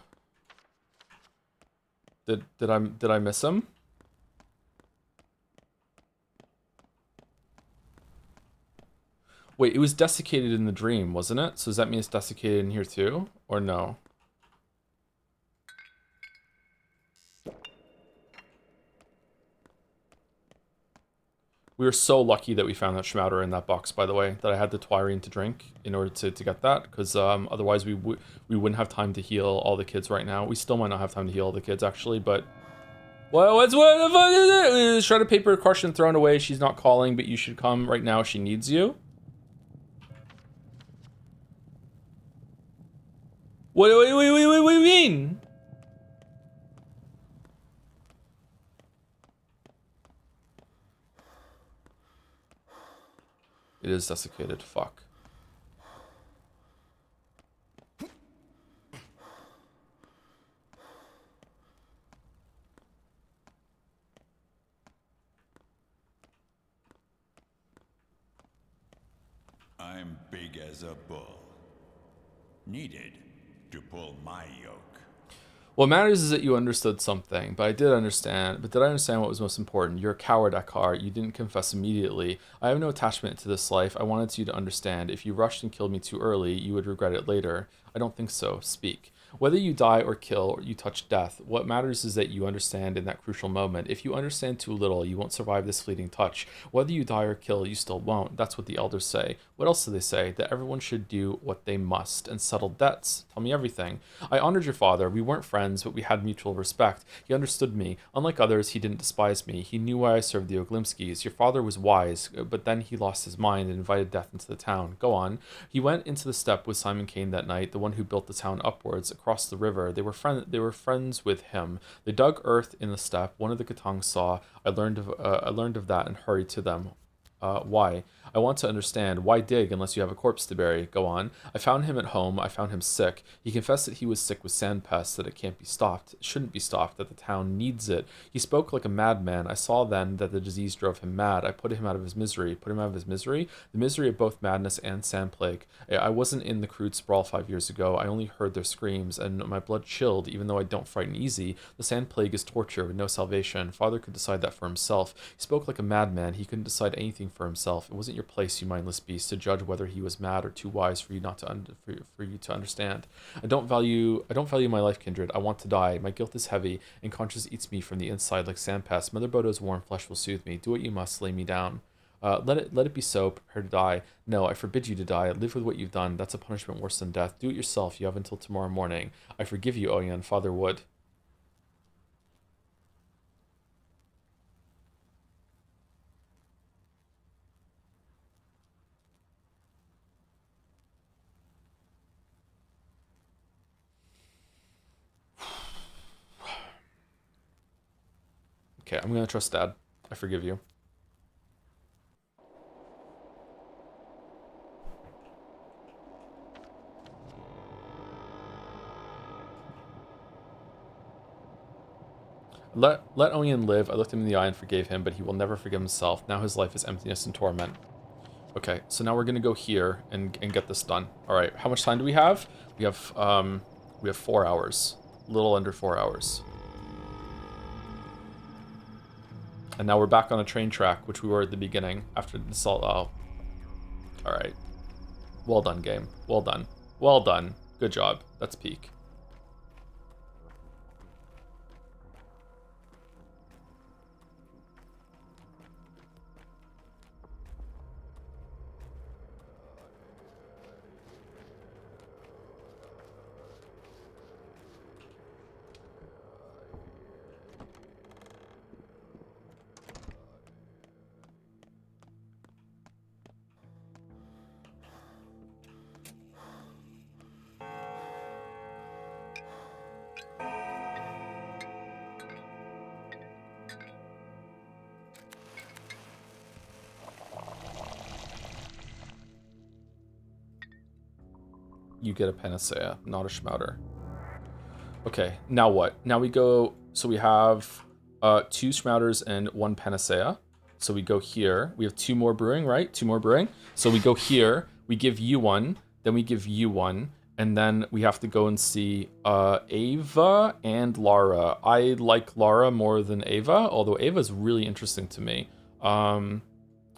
did I miss him? Wait, it was desiccated in the dream, wasn't it? So does that mean it's desiccated in here too, or no? We were so lucky that we found that Schmouder in that box, by the way, that I had the Twirine to drink in order to get that, because otherwise we wouldn't have time to heal all the kids right now. We still might not have time to heal all the kids, actually, but... Well, what the fuck is it? Shredded paper, crushing, thrown away. She's not calling, but you should come right now. She needs you. What do you mean? It is desiccated. Fuck. I'm big as a bull. Needed to pull my yoke. What matters is that you understood something, but did I understand what was most important? You're a coward, Eckhart. You didn't confess immediately. I have no attachment to this life. I wanted you to understand. If you rushed and killed me too early, you would regret it later. I don't think so. Speak. Whether you die or kill or you touch death, what matters is that you understand in that crucial moment. If you understand too little, you won't survive this fleeting touch. Whether you die or kill, you still won't. That's what the elders say. What else do they say? That everyone should do what they must and settle debts. Tell me everything. I honored your father. We weren't friends, but we had mutual respect. He understood me. Unlike others, he didn't despise me. He knew why I served the Oglimskis. Your father was wise, but then he lost his mind and invited death into the town. Go on. He went into the steppe with Simon Kane that night, the one who built the town upwards across the river. They were friends with him. They dug earth in the steppe. One of the Katangs saw. I learned of that and hurried to them. Why? I want to understand. Why dig unless you have a corpse to bury? Go on. I found him at home. I found him sick. He confessed that he was sick with sandpest, that it can't be stopped. It shouldn't be stopped, that the town needs it. He spoke like a madman. I saw then that the disease drove him mad. I put him out of his misery. Put him out of his misery? The misery of both madness and sand plague. I wasn't in the crude sprawl 5 years ago. I only heard their screams, and my blood chilled, even though I don't frighten easy. The sand plague is torture with no salvation. Father could decide that for himself. He spoke like a madman. He couldn't decide anything for himself. It wasn't your place, you mindless beast, to judge whether he was mad or too wise for you not to for you to understand. I don't value my life, kindred. I want to die. My guilt is heavy, and conscience eats me from the inside like sandpest. Mother Bodo's warm flesh will soothe me. Do what you must. Lay me down. Let it be so. Prepare to die. No, I forbid you to die. Live with what you've done. That's a punishment worse than death. Do it yourself. You have until tomorrow morning. I forgive you, Oyen. Father would. Okay, I'm gonna trust Dad. I forgive you. Let Oyen live. I looked him in the eye and forgave him, but he will never forgive himself. Now his life is emptiness and torment. Okay, so now we're gonna go here and get this done. All right, how much time do we have? We have 4 hours, a little under 4 hours. And now we're back on a train track, which we were at the beginning after the assault. Oh, all right. Well done, game. Well done. Well done. Good job. That's peak. You get a panacea, not a schmouder. Okay, now what? Now we go, so we have 2 schmouters and 1 panacea. So we go here. We have 2 more brewing, right? 2 more brewing. So we go here, we give you 1, then we give you 1, And then we have to go and see Ava and Lara. I like Lara more than Ava, although Ava's really interesting to me.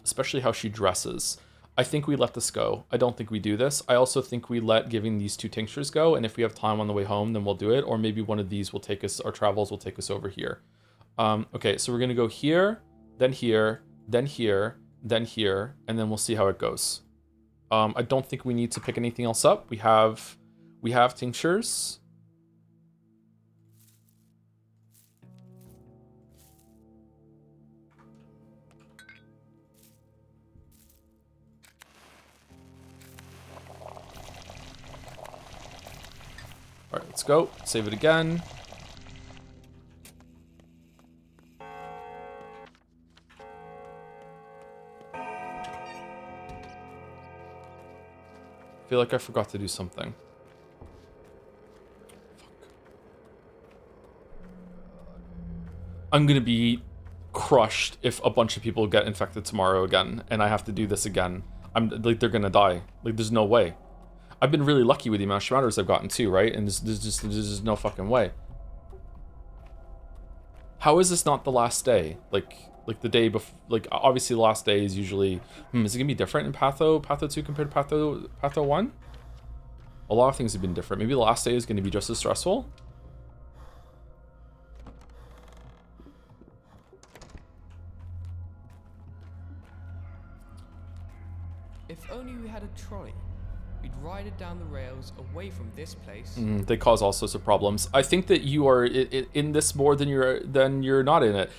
Especially how she dresses. I think we let this go. I don't think we do this. I also think we let giving these 2 tinctures go, and if we have time on the way home, then we'll do it, or maybe one of these will take us, our travels will take us over here. Okay, so we're gonna go here, then here, then here, then here, and then we'll see how it goes. I don't think we need to pick anything else up. We have tinctures. All right, let's go. Save it again. I feel like I forgot to do something. Fuck. I'm gonna be crushed if a bunch of people get infected tomorrow again, and I have to do this again. I'm like, they're gonna die. Like, there's no way. I've been really lucky with the amount of shrouders I've gotten too, right? And there's just no fucking way. How is this not the last day? Like the day before, like, obviously the last day is usually, is it gonna be different in Patho 2 compared to Patho 1? A lot of things have been different. Maybe the last day is gonna be just as stressful? If only we had a trolley. We'd ride it down the rails away from this place. They cause all sorts of problems. I think that you are in this more than you're not in it.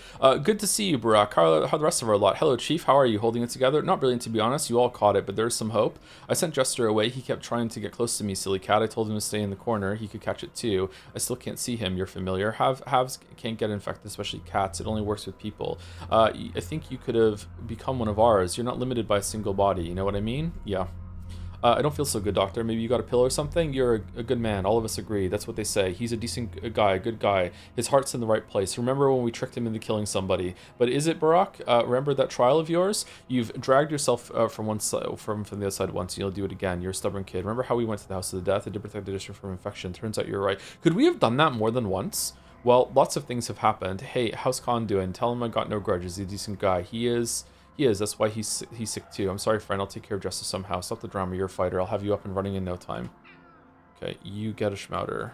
Good to see you, Barack. How the rest of our lot? Hello, Chief. How are you? Holding it together? Not brilliant, to be honest. You all caught it, but there's some hope. I sent Jester away. He kept trying to get close to me, silly cat. I told him to stay in the corner. He could catch it too. I still can't see him. You're familiar. Halves can't get infected, especially cats. It only works with people. I think you could have become one of ours. You're not limited by a single body. You know what I mean? Yeah. I don't feel so good, Doctor. Maybe you got a pill or something? You're a good man. All of us agree. That's what they say. He's a decent guy, a good guy. His heart's in the right place. Remember when we tricked him into killing somebody? But is it, Barack? Remember that trial of yours? You've dragged yourself from one side, from the other side once, and you'll do it again. You're a stubborn kid. Remember how we went to the House of the Death? It did protect the district from infection. Turns out you're right. Could we have done that more than once? Well, lots of things have happened. Hey, how's Khan doing? Tell him I got no grudges. He's a decent guy. He is. That's why he's sick too. I'm sorry, friend. I'll take care of Justice somehow. Stop the drama. You're a fighter. I'll have you up and running in no time. Okay, you get a schmouter.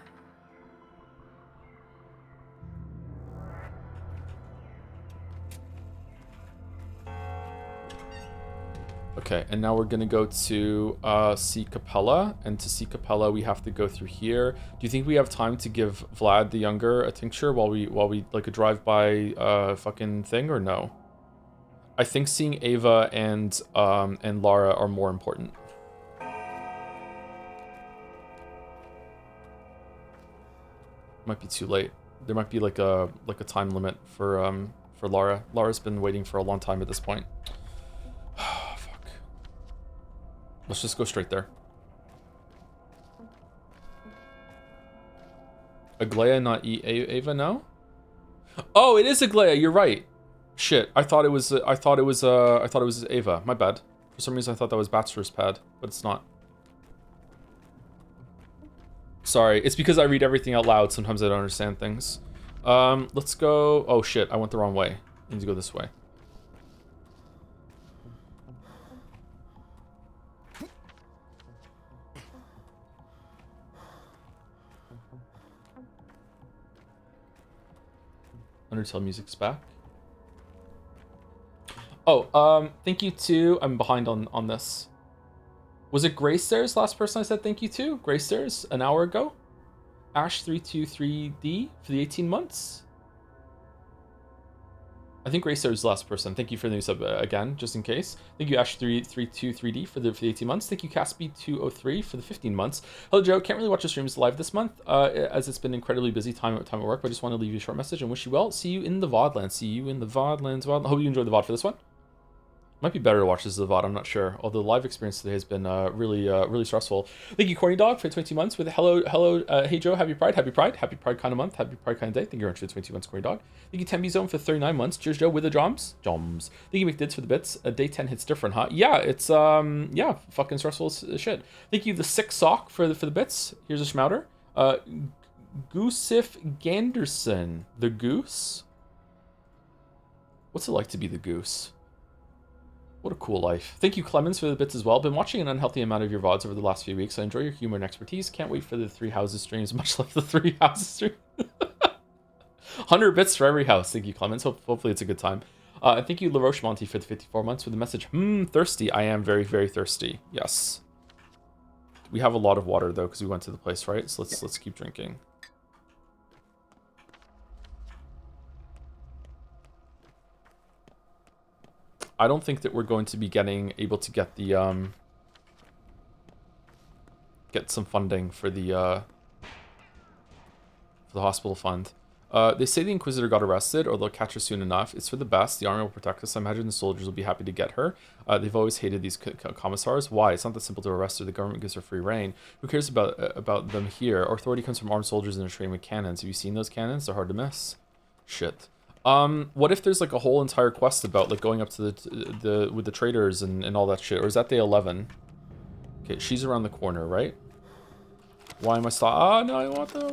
Okay, and now we're gonna go to see Capella, and to see Capella we have to go through here. Do you think we have time to give Vlad the Younger a tincture while we like a drive-by fucking thing, or no? I think seeing Ava and Lara are more important. Might be too late. There might be like a time limit for Lara. Lara's been waiting for a long time at this point. Fuck. Let's just go straight there. Aglaya, not Ava, no? Oh, it is Aglaya. You're right. Shit, I thought it was Ava. My bad. For some reason I thought that was Baxter's pad, but it's not. Sorry, it's because I read everything out loud. Sometimes I don't understand things. Let's go. Oh shit, I went the wrong way. I need to go this way. Undertale music's back. Oh, thank you too. I'm behind on this. Was it Graystairs last person I said thank you to? Graystairs an hour ago? Ash323D for the 18 months? I think Graystairs the last person. Thank you for the new sub again, just in case. Thank you Ash323D for the 18 months. Thank you Caspi203 for the 15 months. Hello Joe, can't really watch the streams live this month as it's been incredibly busy time at work, but I just want to leave you a short message and wish you well. See you in the VOD land. See you in the VOD lands. Hope you enjoyed the VOD for this one. Might be better to watch this as a VOD, I'm not sure. Although the live experience today has been really stressful. Thank you, Corny Dog, for 22 months with hello, hey Joe, happy Pride kind of month, happy Pride kind of day. Thank you very much for the 22 months, Corny Dog. Thank you, Tembi Zone, for 39 months. Cheers, Joe, with the Joms. Thank you, McDids, for the bits. Day 10 hits different, huh? Yeah, it's, yeah, fucking stressful as shit. Thank you, the Sick Sock, for the bits. Here's a Schmouter. Goosif Ganderson, the Goose? What's it like to be the Goose? What a cool life. Thank you, Clemens, for the bits as well. Been watching an unhealthy amount of your VODs over the last few weeks. I enjoy your humor and expertise. Can't wait for the Three Houses streams, much like the Three Houses stream. 100 bits for every house. Thank you, Clemens. Hopefully it's a good time. And thank you, LaRoche Monty, for the 54 months with the message, thirsty. I am very, very thirsty. Yes. We have a lot of water, though, because we went to the place, right? So let's keep drinking. I don't think that we're going to be able to get the get some funding for the hospital fund. They say the Inquisitor got arrested, or they'll catch her soon enough. It's for the best. The army will protect us. I imagine the soldiers will be happy to get her. They've always hated these commissars. Why? It's not that simple to arrest her. The government gives her free reign. Who cares about them here? Our authority comes from armed soldiers and are trained with cannons. Have you seen those cannons? They're hard to miss. Shit. What if there's like a whole entire quest about like going up to the with the traders and all that shit? Or is that day 11? Okay, she's around the corner, right? Why am I stop? Ah, no, I want the.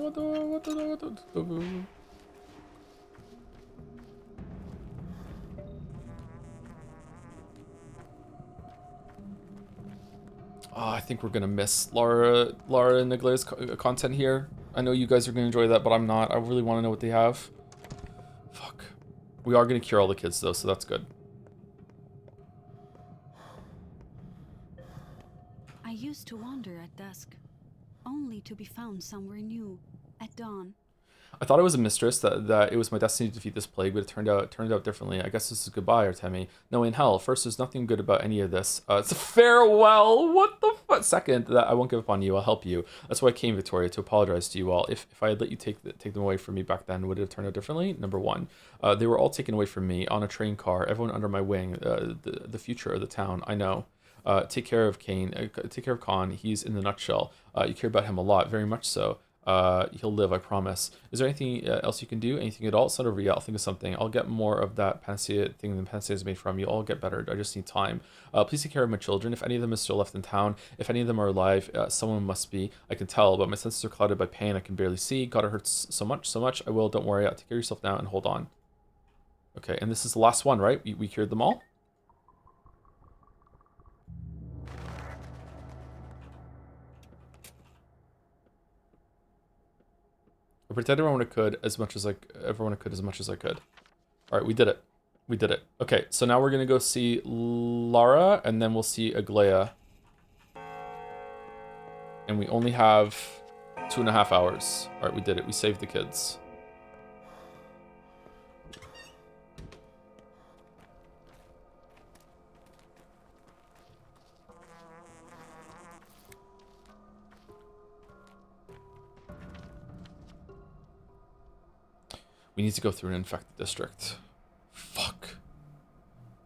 Oh, I think we're gonna miss Lara and Nigla's content here. I know you guys are gonna enjoy that, but I'm not. I really want to know what they have. Fuck. We are gonna cure all the kids though, so that's good. I used to wander at dusk, only to be found somewhere new at dawn. I thought I was a mistress, that it was my destiny to defeat this plague, but it turned out differently. I guess this is goodbye, Artemi. No, in hell. First, there's nothing good about any of this. It's a farewell. What the fuck? Second, that I won't give up on you. I'll help you. That's why I came, Victoria, to apologize to you all. If I had let you take them away from me back then, would it have turned out differently? Number one, they were all taken away from me on a train car. Everyone under my wing. The future of the town. I know. Take care of Kane. Take care of Khan. He's in the nutshell. You care about him a lot, very much so. He'll live, I promise. Is there anything else you can do? Anything at all? Send over, yeah, I'll think of something. I'll get more of that panacea thing than panacea is made from. You'll all get better. I just need time. Please take care of my children. If any of them is still left in town, if any of them are alive, someone must be. I can tell, but my senses are clouded by pain. I can barely see. God, it hurts so much. I will. Don't worry. Take care of yourself now and hold on. Okay, and this is the last one, right? We cured them all? I protected everyone I could as much as I could. All right, we did it. Okay, so now we're gonna go see Lara, and then we'll see Aglaya. And we only have 2.5 hours. All right, we did it. We saved the kids. We need to go through an infected district. Fuck.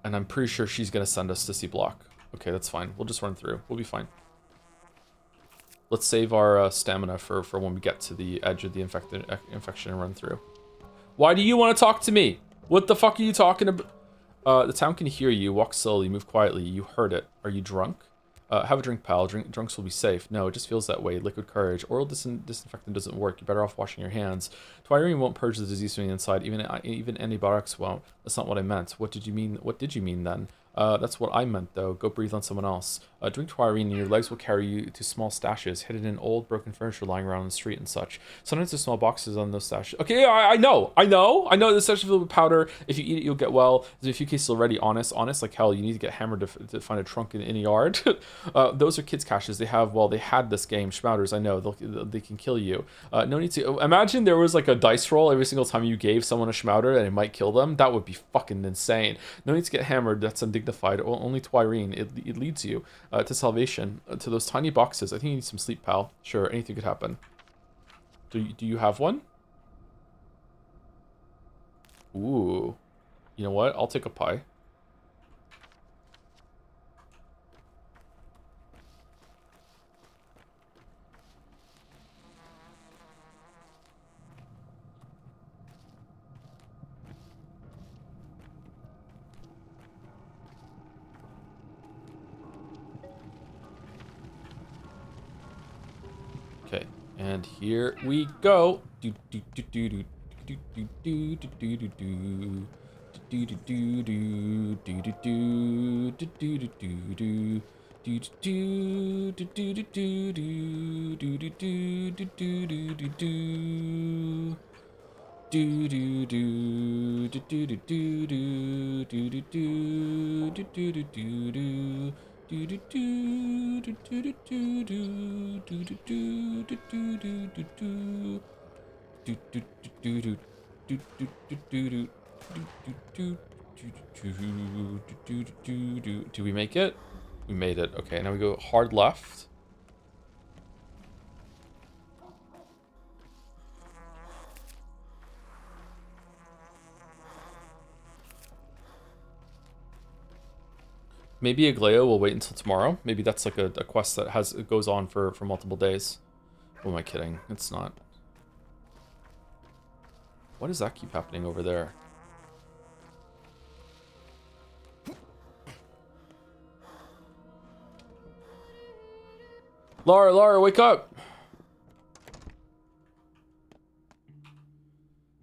And I'm pretty sure she's gonna send us to C block. Okay, that's fine. We'll just run through. We'll be fine. Let's save our stamina for when we get to the edge of the infection and run through. Why do you want to talk to me? What the fuck are you talking about? The town can hear you. Walk slowly. Move quietly. You heard it. Are you drunk? Have a drink, pal. Drunks will be safe. No, it just feels that way. Liquid courage. Oral disinfectant doesn't work. You're better off washing your hands. Twirine won't purge the disease from the inside. Even antibiotics won't. That's not what I meant. What did you mean? What did you mean then? That's what I meant, though. Go breathe on someone else. Drink Twirine and your legs will carry you to small stashes, hidden in old, broken furniture lying around the street and such. Sometimes there's small boxes on those stashes. Okay, yeah, I know. The stashes filled with powder. If you eat it, you'll get well. There's a few cases already. Honest like hell. You need to get hammered to find a trunk in a yard. Those are kids' caches. They had this game. Schmouters, I know. They can kill you. No need to... Imagine there was like a dice roll every single time you gave someone a schmouter and it might kill them. That would be fucking insane. No need to get hammered. That's undignified. Only Twirine. It leads you to salvation. To those tiny boxes. I think you need some sleep, pal. Sure, anything could happen. Do you have one? Ooh. You know what? I'll take a pie. And here we go. Do do do do do do do do do do do. Do do do do do do do do do do do do. Do do do do do do do do do do do do do do. Do do do do do do do do do do do do do do do do. Do do do do do do do do do do do do do do do. Do do do do do do do do do. Do we make it? We made it. Okay, now we go hard left. Maybe Agleo will wait until tomorrow. Maybe that's like a quest that it goes on for multiple days. Who am I kidding? It's not. Why does that keep happening over there? Lara, wake up!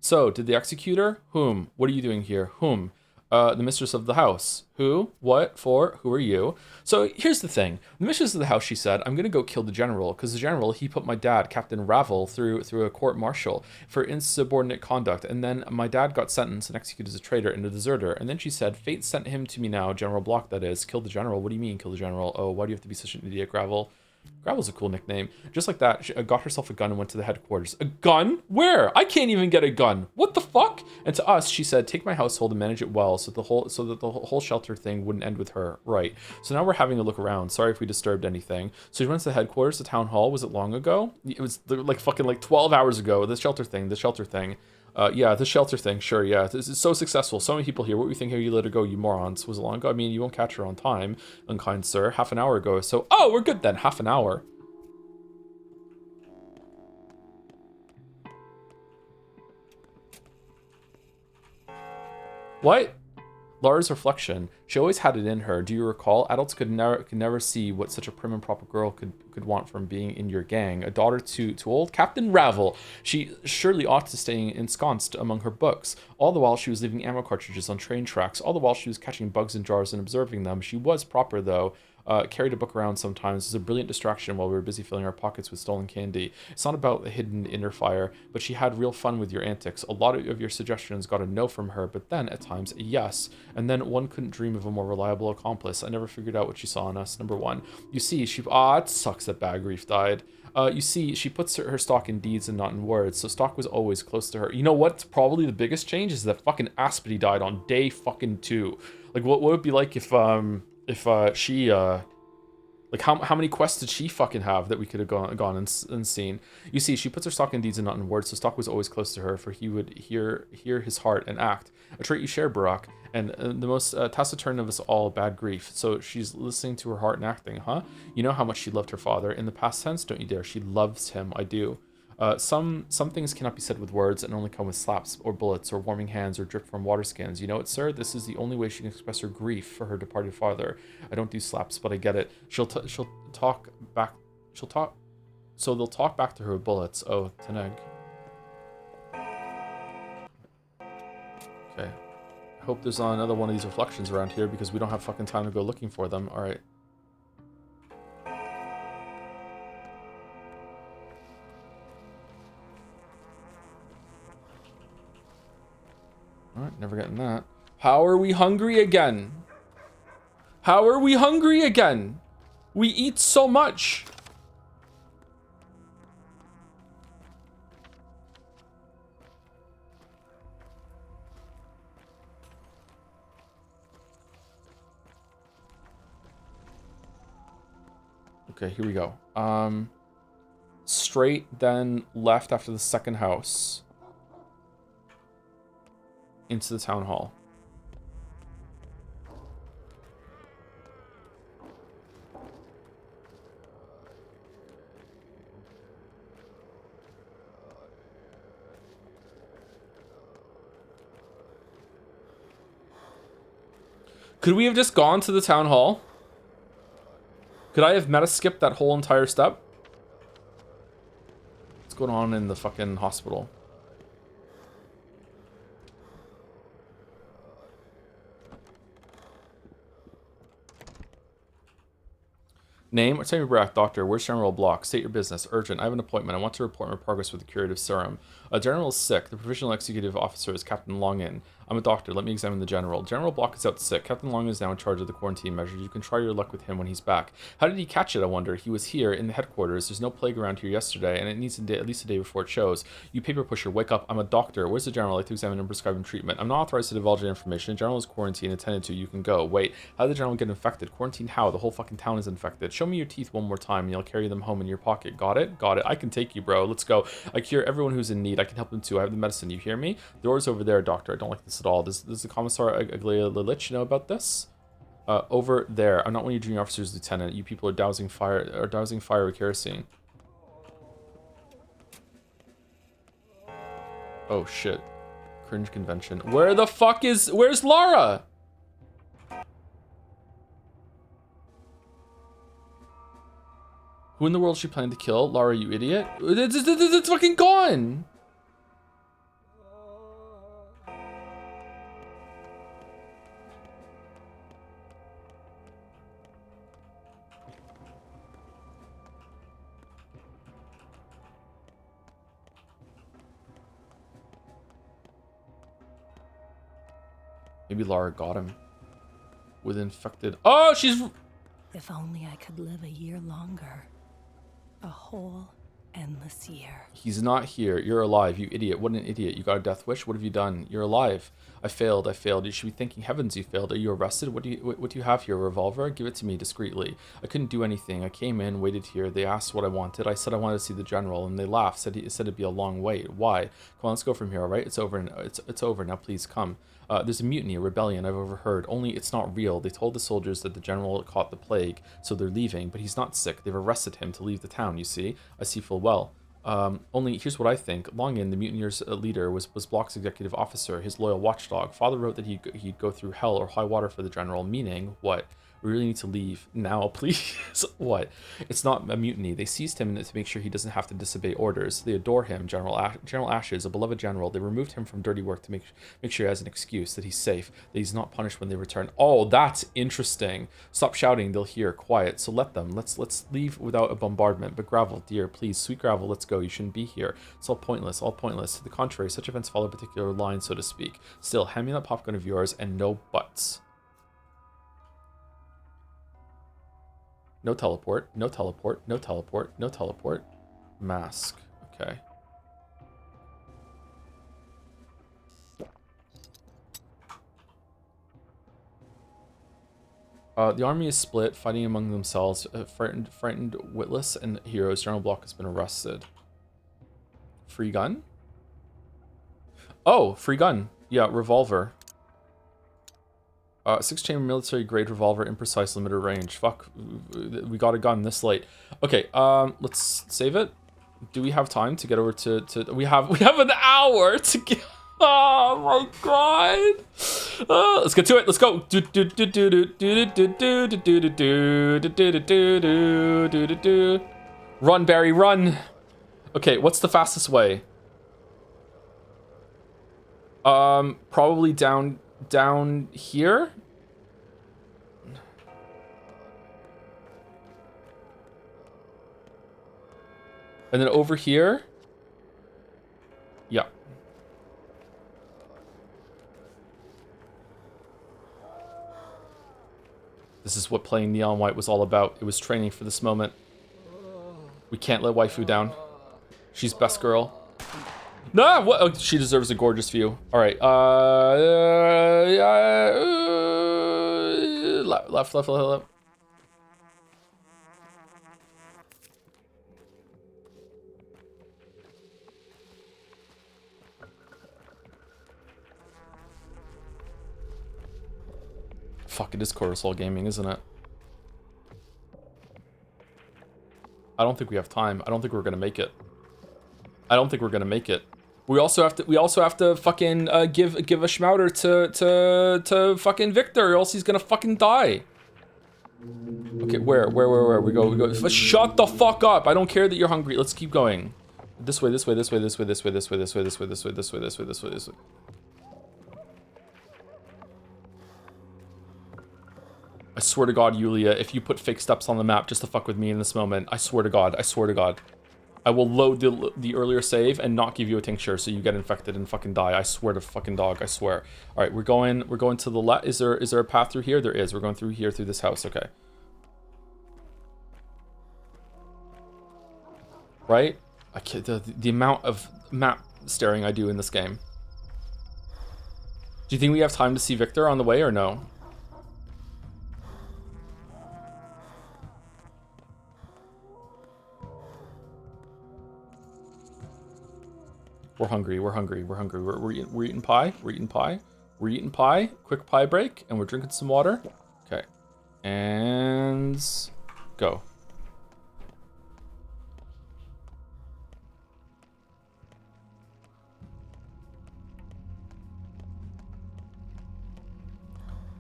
So, did the executor? Whom? What are you doing here? Whom? The mistress of the house. Who? What? For? Who are you? So here's the thing. The mistress of the house, she said, I'm going to go kill the general, because the general, he put my dad, Captain Ravel, through a court-martial for insubordinate conduct, and then my dad got sentenced and executed as a traitor and a deserter. And then she said, fate sent him to me now, General Block, that is. Kill the general. What do you mean, kill the general? Oh, why do you have to be such an idiot, Gravel? Gravel's a cool nickname. Just like that, she got herself a gun and went to the headquarters. A gun? Where? I can't even get a gun. What the fuck? And to us, she said, take my household and manage it well so that the whole shelter thing wouldn't end with her. Right. So now we're having a look around. Sorry if we disturbed anything. So she went to the headquarters, the town hall. Was it long ago? It was like fucking like 12 hours ago. The shelter thing. Yeah, the shelter thing. Sure, yeah. This is so successful. So many people here. What were you thinking? You let her go, you morons. Was it long ago? I mean, you won't catch her on time, unkind sir. Half an hour ago. So, oh, we're good then. Half an hour. What? Lara's reflection. She always had it in her. Do you recall? Adults could never see what such a prim and proper girl could want from being in your gang. A daughter to old Captain Ravel. She surely ought to stay ensconced among her books. All the while she was leaving ammo cartridges on train tracks. All the while she was catching bugs in jars and observing them. She was proper though. Carried a book around sometimes. It was a brilliant distraction while we were busy filling our pockets with stolen candy. It's not about the hidden inner fire, but she had real fun with your antics. A lot of your suggestions got a no from her, but then at times a yes. And then one couldn't dream of a more reliable accomplice. I never figured out what she saw in us. Number one, you see, it sucks that Bad Grief died. You see, she puts her stock in deeds and not in words, so stock was always close to her. You know what's probably the biggest change is that fucking Aspity died on day fucking 2. Like, what would it be like if she like how many quests did she fucking have that we could have gone and seen? You see, she puts her stock in deeds and not in words, so stock was always close to her, for he would hear his heart and act. A trait you share, Barak, and the most taciturn of us all, Bad Grief. So she's listening to her heart and acting, huh? You know how much she loved her father. In the past tense, don't you dare. She loves him. I do. Some things cannot be said with words and only come with slaps or bullets or warming hands or drip from water skins. You know it, sir? This is the only way she can express her grief for her departed father. I don't do slaps, but I get it. She'll talk back. So they'll talk back to her with bullets. Oh, Teneg. Okay. I hope there's not another one of these reflections around here because we don't have fucking time to go looking for them. All right. Alright, never getting that. How are we hungry again? How are we hungry again? We eat so much. Okay, here we go. Straight, then left after the second house. Into the town hall. Could we have just gone to the town hall? Could I have meta skipped that whole entire step? going on in the fucking hospital? Name, or tell me breath, doctor, where's General Block? State your business. Urgent. I have an appointment. I want to report my progress with the curative serum. A general is sick. The provisional executive officer is Captain Longin. I'm a doctor. Let me examine the general. General Block is out sick. Captain Longin is now in charge of the quarantine measures. You can try your luck with him when he's back. How did he catch it, I wonder? He was here in the headquarters. There's no plague around here yesterday, and it needs at least a day before it shows. You paper pusher, wake up. I'm a doctor. Where's the general? I'd like to examine and prescribe him treatment. I'm not authorized to divulge any information. The general is quarantined, attended to. You can go. Wait, how did the general get infected? Quarantine how? The whole fucking town is infected. Show me your teeth one more time, and you'll carry them home in your pocket. Got it? Got it. I can take you, bro. Let's go. I cure everyone who's in need. I can help them too. I have the medicine. You hear me? The door's over there, doctor. I don't like this at all. Does the Commissar Aglea-Lilich know about this? Over there. I'm not one of your junior officers, Lieutenant. You people are dousing fire with kerosene. Oh shit. Cringe convention. Where's Lara? Who in the world she planning to kill? Lara, you idiot. It's fucking gone. Maybe Lara got him. With infected. Oh, she's. If only I could live a year longer. A whole endless year. He's not here. You're alive, you idiot. What an idiot. You got a death wish? What have you done? You're alive. I failed. You should be thanking heavens you failed. Are you arrested? What do you have here? A revolver? Give it to me discreetly. I couldn't do anything. I came in, waited here. They asked what I wanted. I said I wanted to see the general, and they laughed. Said it'd be a long wait. Why? Come on, let's go from here, all right? It's over. It's over now. Please come. There's a mutiny, a rebellion I've overheard. Only it's not real. They told the soldiers that the general caught the plague, so they're leaving. But he's not sick. They've arrested him to leave the town, you see. I see full well. Only here's what I think. Longin, the mutineers' leader, was Block's executive officer, his loyal watchdog. Father wrote that he'd go through hell or high water for the general, meaning what? We really need to leave now, please. What? It's not a mutiny. They seized him to make sure he doesn't have to disobey orders. They adore him, General Ashes, a beloved general. They removed him from dirty work to make sure he has an excuse, that he's safe, that he's not punished when they return. Oh, that's interesting. Stop shouting. They'll hear. Quiet. So let them. Let's leave without a bombardment. But Gravel, dear, please, sweet Gravel, let's go. You shouldn't be here. It's all pointless. All pointless. To the contrary, such events follow a particular line, so to speak. Still, hand me that popgun of yours and no buts. No teleport, no teleport, no teleport, no teleport. Mask. Okay. The army is split, fighting among themselves. Frightened witless and heroes. General Block has been arrested. Free gun? Oh, free gun. Yeah, revolver. 6-chamber military grade revolver, imprecise, limited range. Fuck, we got a gun this late. Okay, let's save it. Do we have time to get over to we have an hour to get. Oh my god. Let's get to it. Let's go. Run, Barry, run. Okay, what's the fastest way? Probably down here. And then over here. Yeah. This is what playing Neon White was all about. It was training for this moment. We can't let waifu down. She's best girl. No, what? Oh, she deserves a gorgeous view. All right. Left. Fuck, it is Coruscant Gaming, isn't it? I don't think we have time. I don't think we're gonna make it. We also have to fucking give a schmouter to fucking Victor, or else he's gonna fucking die. Okay, where we go? Shut the fuck up! I don't care that you're hungry. Let's keep going. This way, this way, this way, this way, this way, this way, this way, this way, this way, this way, this way, this way, this way. I swear to God, Yulia, if you put fake steps on the map just to fuck with me in this moment, I swear to God, I swear to God. I will load the earlier save and not give you a tincture so you get infected and fucking die. I swear to fucking dog, I swear. All right, we're going to the left. Is there a path through here? There is. We're going through here through this house. Okay. Right? I can't, the amount of map staring I do in this game. Do you think we have time to see Victor on the way or no? We're hungry, we're hungry, we're hungry. We're eating pie, we're eating pie. We're eating pie, quick pie break, and we're drinking some water. Okay. And go.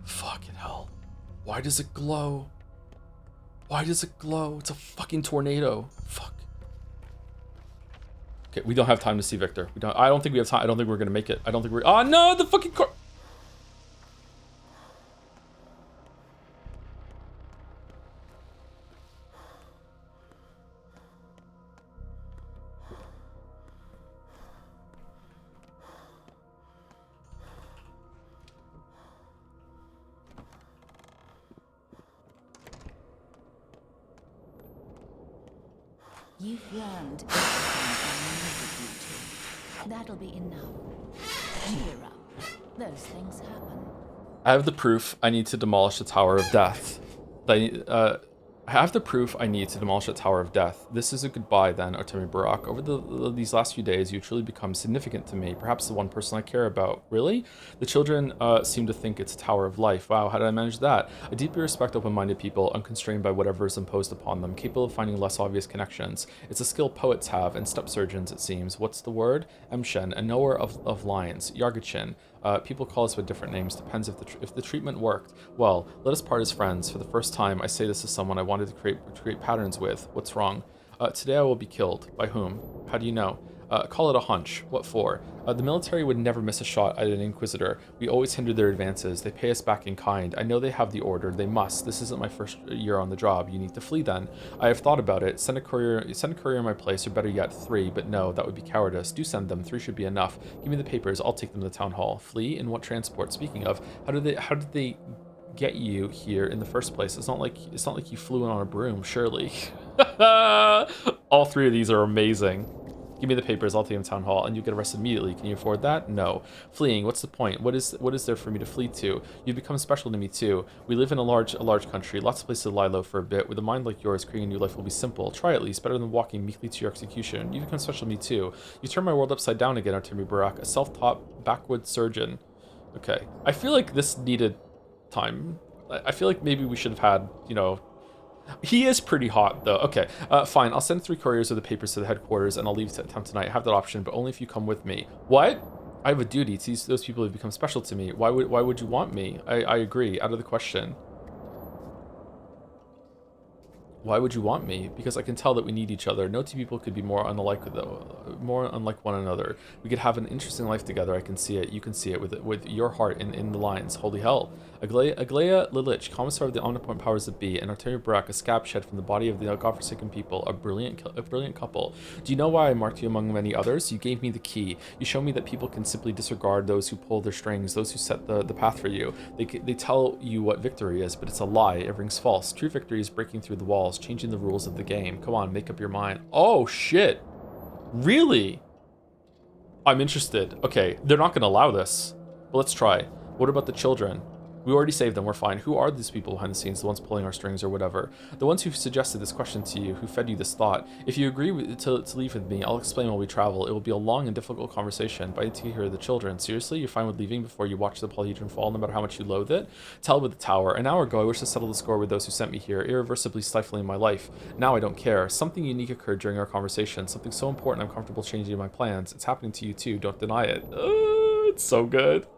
Fucking hell. Why does it glow? Why does it glow? It's a fucking tornado. Fuck. Okay, we don't have time to see Victor. I don't think we have time. I don't think we're gonna make it. I don't think we're. Oh no, the fucking car. You've learned everything I needed you to. That'll be enough. Cheer up. Those things happen. I have the proof. I need to demolish the Tower of Death. I have the proof I need to demolish the Tower of Death. This is a goodbye then, Artemi Barak. Over these last few days, you truly become significant to me. Perhaps the one person I care about. Really? The children seem to think it's a Tower of Life. Wow, how did I manage that? I deeply respect open-minded people, unconstrained by whatever is imposed upon them, capable of finding less obvious connections. It's a skill poets have, and step surgeons, it seems. What's the word? Emshen, a knower of lines. Yargachin. People call us by different names. Depends if the treatment worked. Well, let us part as friends. For the first time, I say this to someone I wanted to create patterns with. What's wrong? Today I will be killed. By whom? How do you know? Call it a hunch. What for? The military would never miss a shot at an Inquisitor. We always hinder their advances. They pay us back in kind. I know they have the order. They must. This isn't my first year on the job. You need to flee then. I have thought about it. Send a courier in my place, or better yet, 3. But no, that would be cowardice. Do send them. 3 should be enough. Give me the papers. I'll take them to the town hall. Flee? In what transport? Speaking of, how did they get you here in the first place? It's not like you flew in on a broom, surely. All 3 of these are amazing. Give me the papers, I'll take them to town hall, and you get arrested immediately. Can you afford that? No. Fleeing, what's the point? What is there for me to flee to? You've become special to me too. We live in a large country, lots of places to lie low for a bit. With a mind like yours, creating a new life will be simple. Try at least, better than walking meekly to your execution. You've become special to me too. You turn my world upside down again, Artemi Barak, a self-taught backwoods surgeon. Okay. I feel like this needed time. I feel like maybe we should have had, you know. He is pretty hot, though. Okay, fine. I'll send 3 couriers of the papers to the headquarters, and I'll leave town tonight. I have that option, but only if you come with me. What? I have a duty. Those people have become special to me. Why would you want me? I agree. Out of the question. Why would you want me? Because I can tell that we need each other. No 2 people could be more unlike one another. We could have an interesting life together. I can see it. You can see it with your heart in the lines. Holy hell. Aglaya Lilich, commissar of the omnipotent powers that be, and Artemi Barak, a scab shed from the body of the godforsaken people, a brilliant couple. Do you know why I marked you among many others? You gave me the key. You show me that people can simply disregard those who pull their strings, those who set the path for you. They tell you what victory is, but it's a lie. It rings false. True victory is breaking through the walls, changing the rules of the game. Come on, make up your mind. Oh shit. Really? I'm interested. Okay, they're not gonna allow this. But let's try. What about the children? We already saved them, we're fine. Who are these people behind the scenes, the ones pulling our strings or whatever? The ones who suggested this question to you, who fed you this thought. If you agree to leave with me, I'll explain while we travel. It will be a long and difficult conversation, but I need to hear the children. Seriously, you're fine with leaving before you watch the Polyhedron fall, no matter how much you loathe it? Tell with the tower. An hour ago, I wished to settle the score with those who sent me here, irreversibly stifling my life. Now I don't care. Something unique occurred during our conversation, something so important I'm comfortable changing my plans. It's happening to you too, don't deny it. It's so good.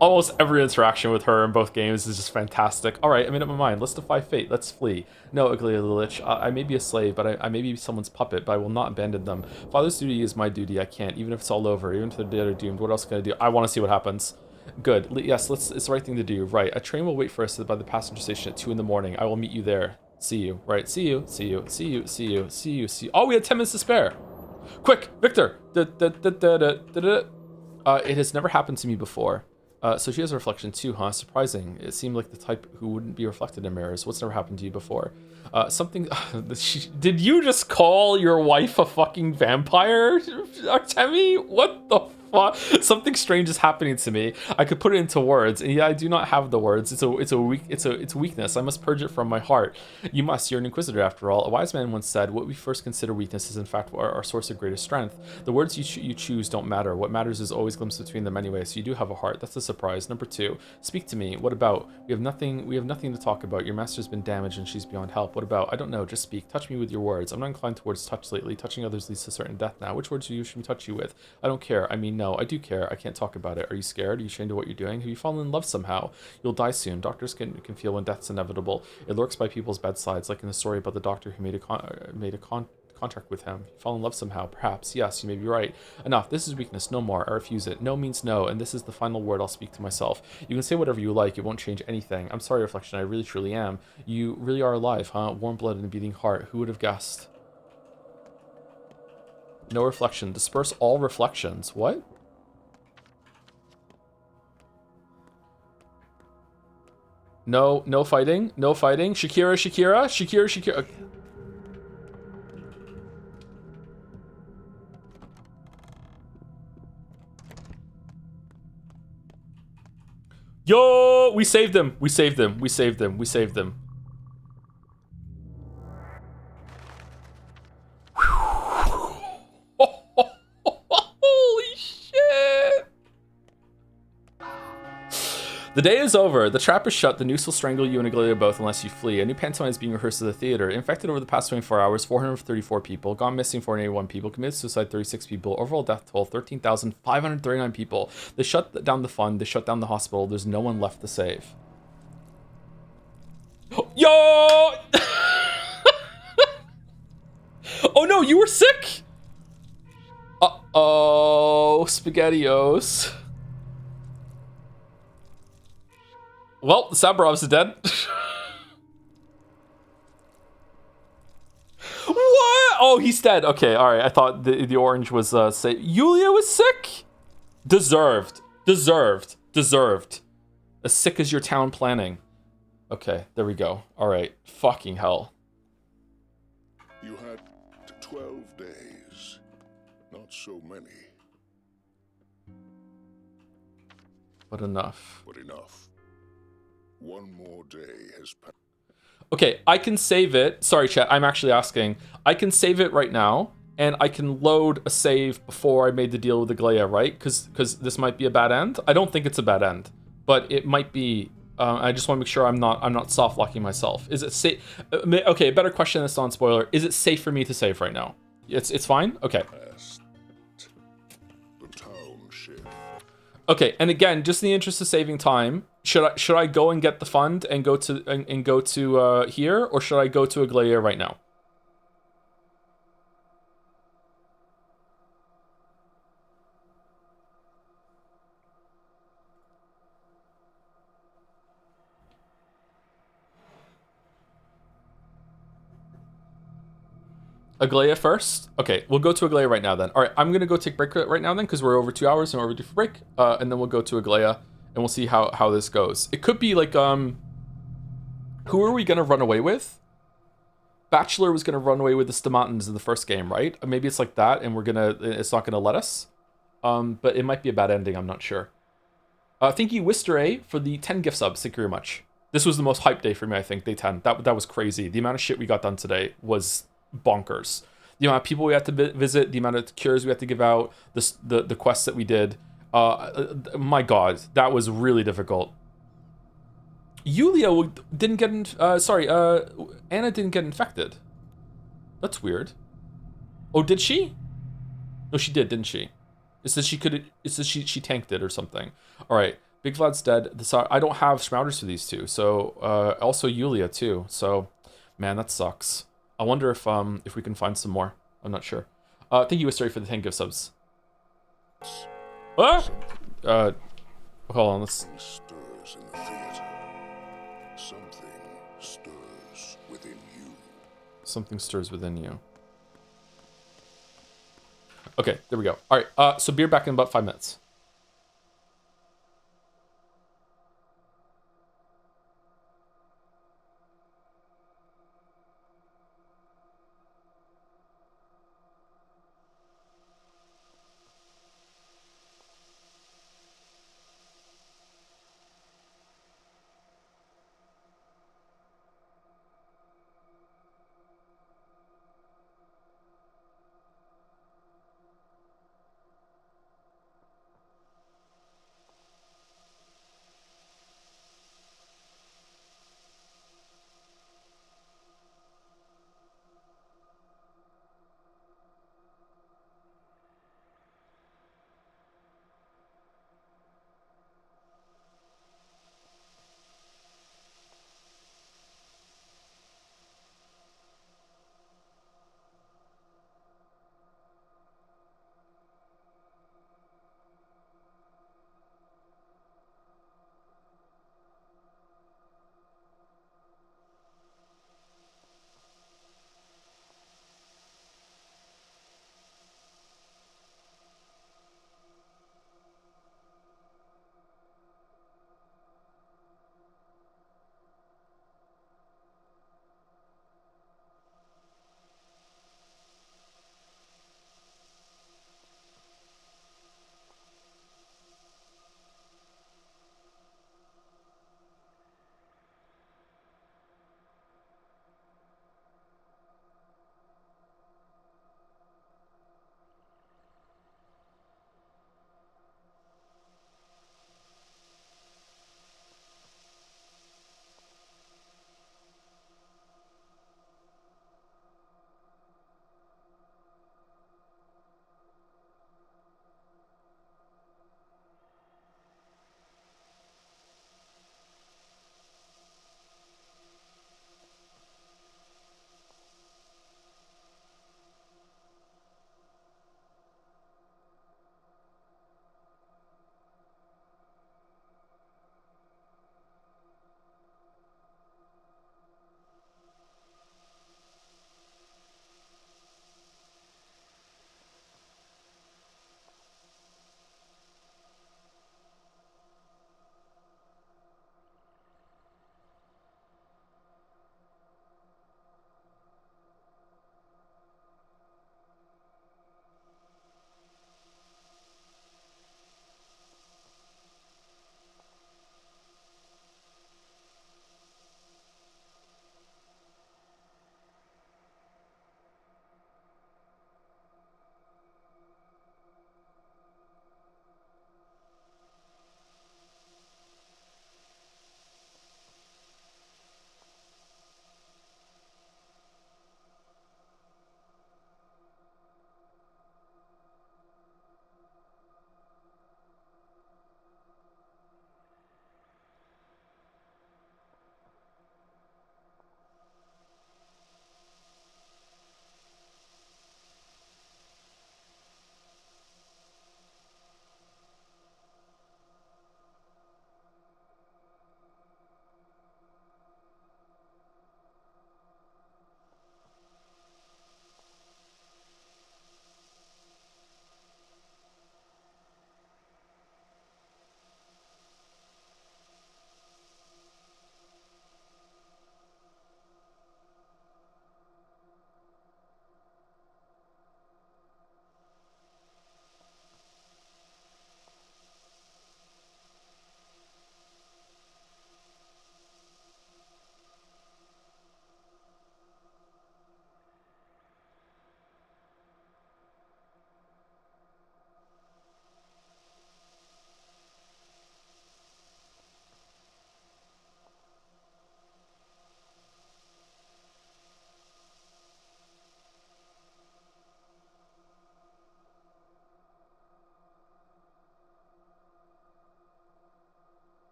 Almost every interaction with her in both games is just fantastic. All right, I made up my mind. Let's defy fate. Let's flee. No, Aglia the Lich. I may be a slave, but I may be someone's puppet, but I will not abandon them. Father's duty is my duty. I can't, even if it's all over, even if the dead are doomed. What else can I do? I want to see what happens. Good. Yes, it's the right thing to do. Right. A train will wait for us by the passenger station at 2 in the morning. I will meet you there. See you. Right. See you. See you. See you. See you. See you. See you. Oh, we had 10 minutes to spare. Quick, Victor. It has never happened to me before. So she has a reflection too, huh? Surprising. It seemed like the type who wouldn't be reflected in mirrors. What's never happened to you before? Something... did you just call your wife a fucking vampire, Artemi? What the fuck? Something strange is happening to me. I could put it into words, and yeah, I do not have the words. It's a weakness. I must purge it from my heart. You must. You're an inquisitor after all. A wise man once said, "What we first consider weakness is in fact our source of greatest strength." The words you choose don't matter. What matters is always glimpse between them anyway. So you do have a heart. That's a surprise. Number 2, speak to me. What about? We have nothing to talk about. Your master's been damaged and she's beyond help. What about? I don't know. Just speak. Touch me with your words. I'm not inclined towards touch lately. Touching others leads to certain death now. Which words do you should touch you with? I don't care. I mean, no, I do care. I can't talk about it. Are you scared? Are you ashamed of what you're doing? Have you fallen in love somehow? You'll die soon. Doctors can feel when death's inevitable. It lurks by people's bedsides, like in the story about the doctor who made a contract with him. You fall in love somehow, perhaps. Yes, you may be right. Enough. This is weakness. No more. I refuse it. No means no, and this is the final word I'll speak to myself. You can say whatever you like. It won't change anything. I'm sorry, Reflection. I really truly am. You really are alive, huh? Warm blood and a beating heart. Who would have guessed? No reflection. Disperse all reflections. What? No fighting. No fighting. Shakira. Okay. Yo, we saved them. Holy shit. The day is over. The trap is shut. The noose will strangle you and Aglia both unless you flee. A new pantomime is being rehearsed at the theater. Infected over the past 24 hours, 434 people. Gone missing, 481 people. Committed suicide, 36 people. Overall death toll, 13,539 people. They shut down the fund. They shut down the hospital. There's no one left to save. Yo! Oh no, you were sick? Uh-oh, SpaghettiOs. Well, Sabrov's dead. What? Oh, he's dead. Okay, all right. I thought the orange was say Yulia was sick. Deserved. As sick as your town planning. Okay, there we go. All right. Fucking hell. You had 12 days. Not so many. But enough. One more day has passed. Okay, I can save it. Sorry, chat. I'm actually asking. I can save it right now, and I can load a save before I made the deal with Aglia, right? Because this might be a bad end. I don't think it's a bad end, but it might be. I just want to make sure I'm not soft locking myself. Is it safe? Okay, better question this on spoiler. Is it safe for me to save right now? It's fine. Okay. The township. Okay, and again, just in the interest of saving time, should I go and get the fund and go to here, or should I go to Aglia right now? Aglia first? Okay, we'll go to Aglia right now then. All right, I'm going to go take break right now then, because we're over 2 hours and we're due for break. And then we'll go to Aglia and we'll see how this goes. It could be like, who are we going to run away with? Bachelor was going to run away with the Stamatans in the first game, right? Maybe it's like that and it's not going to let us. But it might be a bad ending, I'm not sure. Thank you, Wisteray, for the 10 gift subs. Thank you very much. This was the most hype day for me, I think, day 10. That was crazy. The amount of shit we got done today was bonkers. The amount of people we had to visit, the amount of cures we had to give out, the quests that we did. My god, that was really difficult. Yulia didn't get Anna didn't get infected. That's weird. Oh, did she? No, she did, didn't she? It says she tanked it or something. All right, Big Vlad's dead. I don't have Schmouters for these two. So also Yulia too. So man, that sucks. I wonder if we can find some more. I'm not sure. Thank you, Wisteria, for the 10 gift subs. Ah! Hold on. Let's. Stirs in the theater. Something stirs within you. Something stirs within you. Okay, there we go. All right. So beer back in about 5 minutes.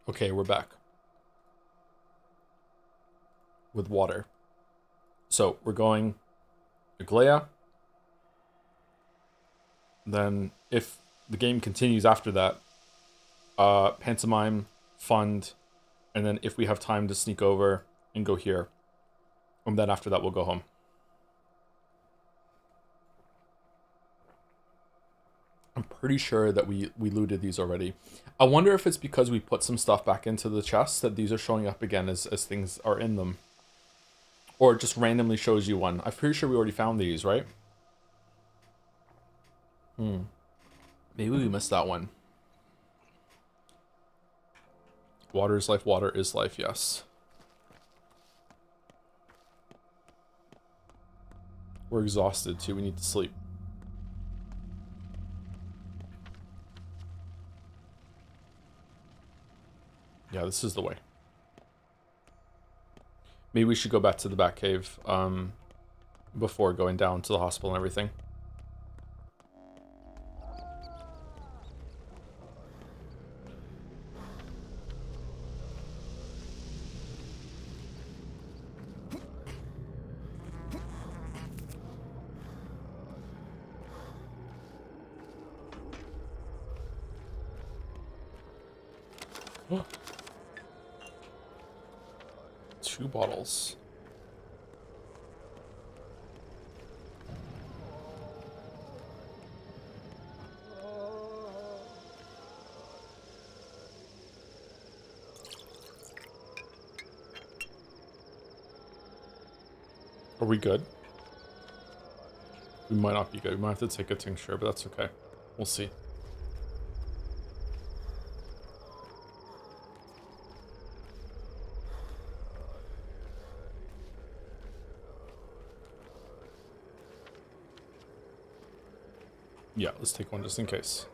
Okay, we're back. With water. So, we're going Aglaya. Then, if the game continues after that, Pantomime, Fund, and then if we have time to sneak over and go here. And then after that, we'll go home. I'm pretty sure that we looted these already. I wonder if it's because we put some stuff back into the chest that these are showing up again as things are in them. Or it just randomly shows you one. I'm pretty sure we already found these, right? Maybe we missed that one. Water is life, yes. We're exhausted too, we need to sleep. Yeah, this is the way. Maybe we should go back to the Batcave before going down to the hospital and everything. Two bottles. Are we good? We might not be good. We might have to take a tincture, but that's okay. We'll see. Yeah, let's take one just in case.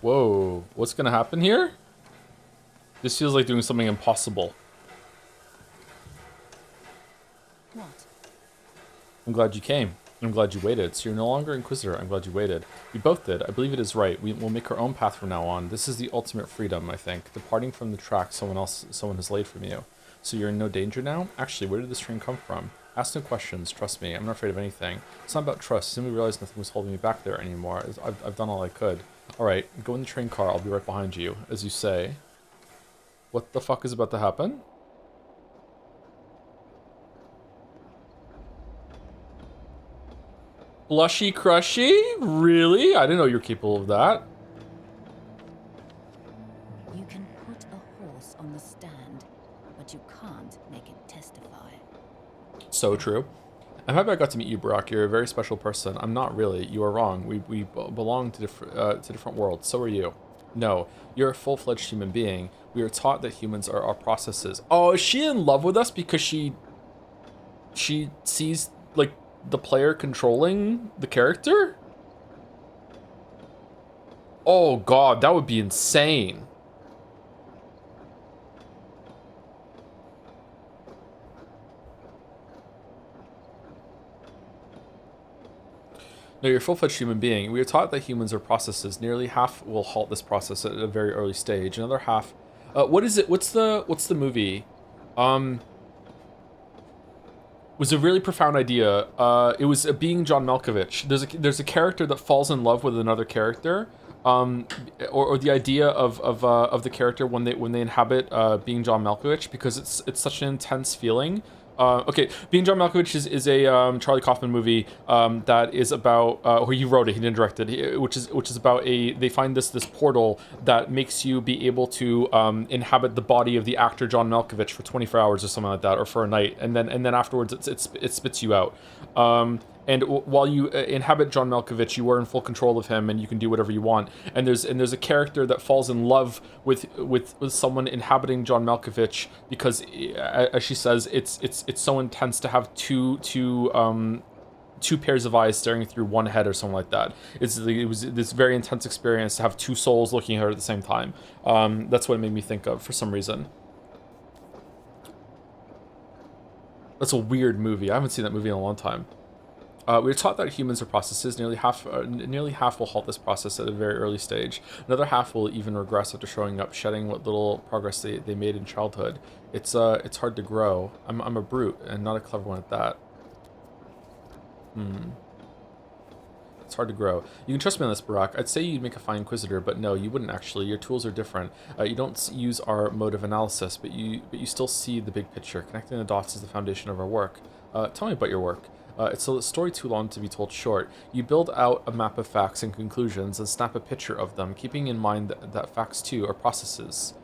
Whoa, what's gonna happen here? This feels like doing something impossible. What? I'm glad you came. I'm glad you waited. So you're no longer Inquisitor. I'm glad you waited. We both did. I believe it is right. We will make our own path from now on. This is the ultimate freedom, I think. Departing from the track someone has laid from you. So you're in no danger now? Actually, where did this train come from? Ask no questions. Trust me. I'm not afraid of anything. It's not about trust. I simply realized nothing was holding me back there anymore. I've done all I could. Alright, go in the train car. I'll be right behind you. As you say. What the fuck is about to happen? Blushy crushy? Really? I didn't know you were capable of that. You can put a horse on the stand, but you can't make it testify. So true. I'm happy I got to meet you, Brock. You're a very special person. I'm not really. You are wrong. We belong to different worlds. So are you. No, you're a full-fledged human being. We are taught that humans are our processes. Oh, is she in love with us because she sees, like, the player controlling the character? Oh god, that would be insane. No, you're a full-fledged human being. We are taught that humans are processes. Nearly half will halt this process at a very early stage. Another half... what is it? What's the movie? Was a really profound idea. It was Being John Malkovich. There's a character that falls in love with another character, or the idea of the character when they inhabit Being John Malkovich, because it's such an intense feeling. Okay, Being John Malkovich is a Charlie Kaufman movie that is about where he wrote it, he didn't direct it, which is about they find this portal that makes you be able to inhabit the body of the actor John Malkovich for 24 hours or something like that, or for a night, and then afterwards it spits you out. And while you inhabit John Malkovich, you are in full control of him, and you can do whatever you want. And there's a character that falls in love with someone inhabiting John Malkovich because, as she says, it's so intense to have two pairs of eyes staring through one head or something like that. It was this very intense experience to have two souls looking at her at the same time. That's what it made me think of for some reason. That's a weird movie. I haven't seen that movie in a long time. We were taught that humans are processes. Nearly half will halt this process at a very early stage. Another half will even regress after showing up, shedding what little progress they made in childhood. It's hard to grow. I'm a brute, and not a clever one at that. It's hard to grow. You can trust me on this, Barack. I'd say you'd make a fine inquisitor, but no, you wouldn't actually. Your tools are different. You don't use our mode of analysis, but you still see the big picture. Connecting the dots is the foundation of our work. Tell me about your work. It's a story too long to be told short. You build out a map of facts and conclusions and snap a picture of them, keeping in mind that facts too are processes.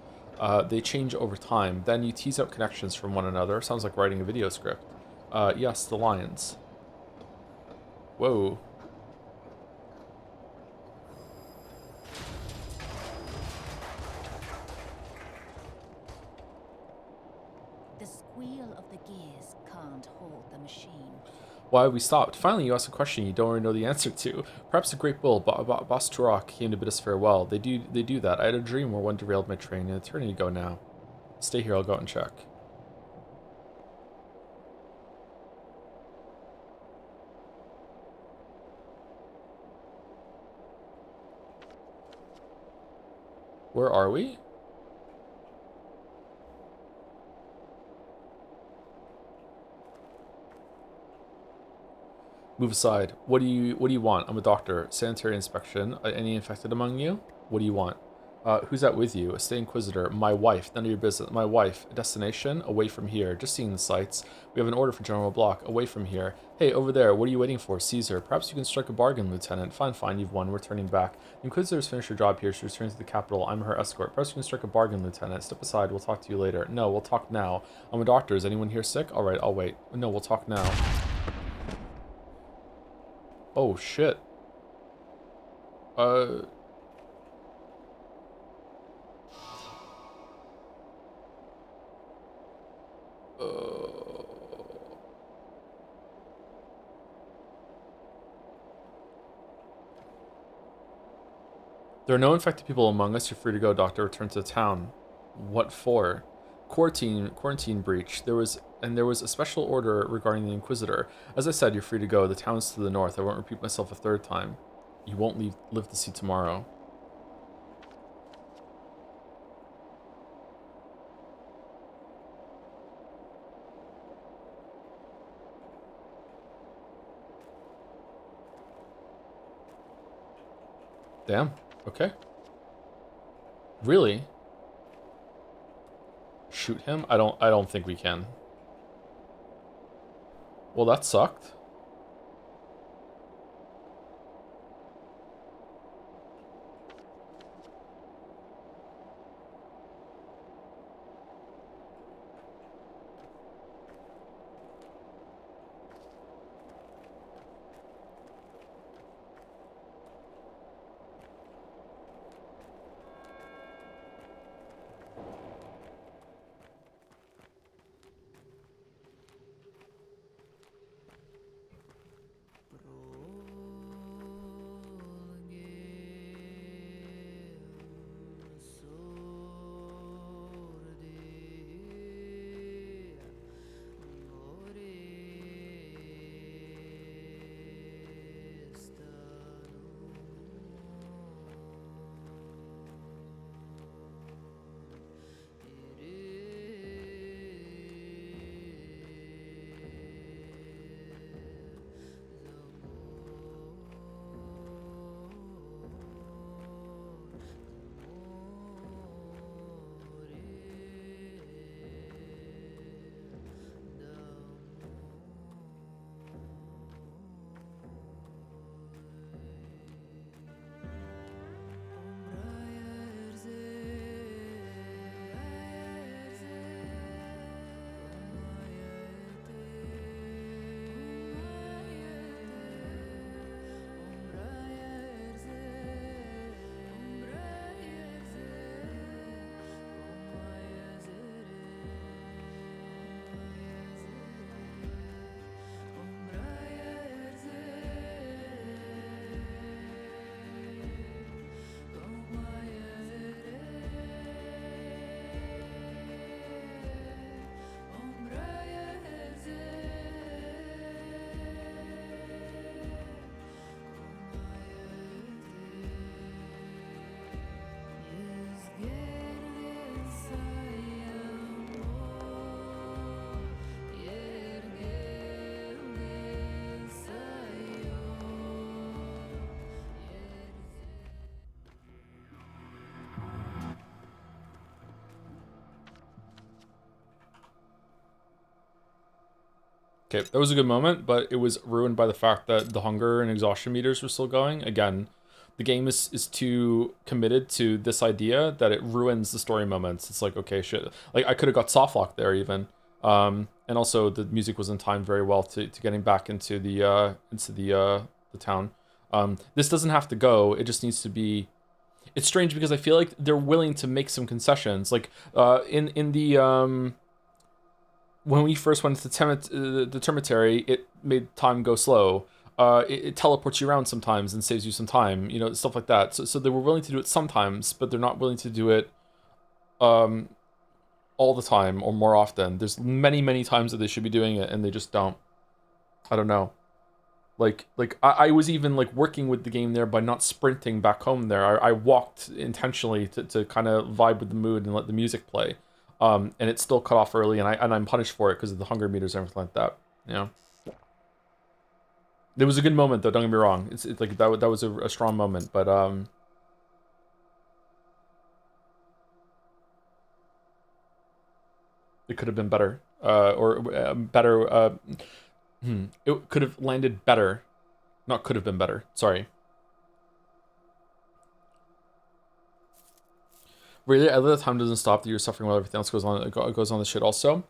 They change over time. Then you tease out connections from one another. Sounds like writing a video script. Yes, the lines. Whoa. The squeal of the gears can't halt the machine. Why we stopped. Finally, you ask a question you don't already know the answer to. Perhaps the Great Bull, Boss Turok, came to bid us farewell. They do that. I had a dream where one derailed my train. An eternity ago now. Stay here, I'll go out and check. Where are we? Move aside. What do you want? I'm a doctor. Sanitary inspection. Any infected among you? What do you want? Who's that with you? A stay inquisitor. My wife. None of your business. My wife. A destination? Away from here. Just seeing the sights. We have an order for General Block. Away from here. Hey, over there. What are you waiting for? Caesar. Perhaps you can strike a bargain, Lieutenant. Fine. You've won. We're turning back. The Inquisitor's finished her job here. She returns to the capital. I'm her escort. Perhaps you can strike a bargain, Lieutenant. Step aside. We'll talk to you later. No, we'll talk now. I'm a doctor. Is anyone here sick? All right, I'll wait. No, we'll talk now. Oh, shit. There are no infected people among us. You're free to go, Doctor. Return to the town. What for? Quarantine breach. There was a special order regarding the Inquisitor. As I said, you're free to go. The town's to the north. I won't repeat myself a third time. You won't live to see tomorrow. Damn. Okay. Really? Shoot him? I don't think we can. Well, that sucked. Okay, that was a good moment, but it was ruined by the fact that the hunger and exhaustion meters were still going. Again, the game is too committed to this idea that it ruins the story moments. It's like, okay, shit. Like, I could have got soft lock there even. And also the music wasn't timed very well to getting back into the town. This doesn't have to go. It just needs to be. It's strange because I feel like they're willing to make some concessions. Like in the when we first went to the Termitary, it made time go slow. It teleports you around sometimes and saves you some time, you know, stuff like that. So they were willing to do it sometimes, but they're not willing to do it all the time or more often. There's many times that they should be doing it and they just don't. I don't know. Like I was even like working with the game there by not sprinting back home there. I walked intentionally to kind of vibe with the mood and let the music play. And it still cut off early, and I'm punished for it because of the hunger meters and everything like that. You know, it was a good moment though. Don't get me wrong. It's like that was a strong moment, but it could have been better. Or better. It could have landed better. Not could have been better. Sorry. Really, I love that time doesn't stop. That you're suffering while everything else goes on. It goes on the shit also.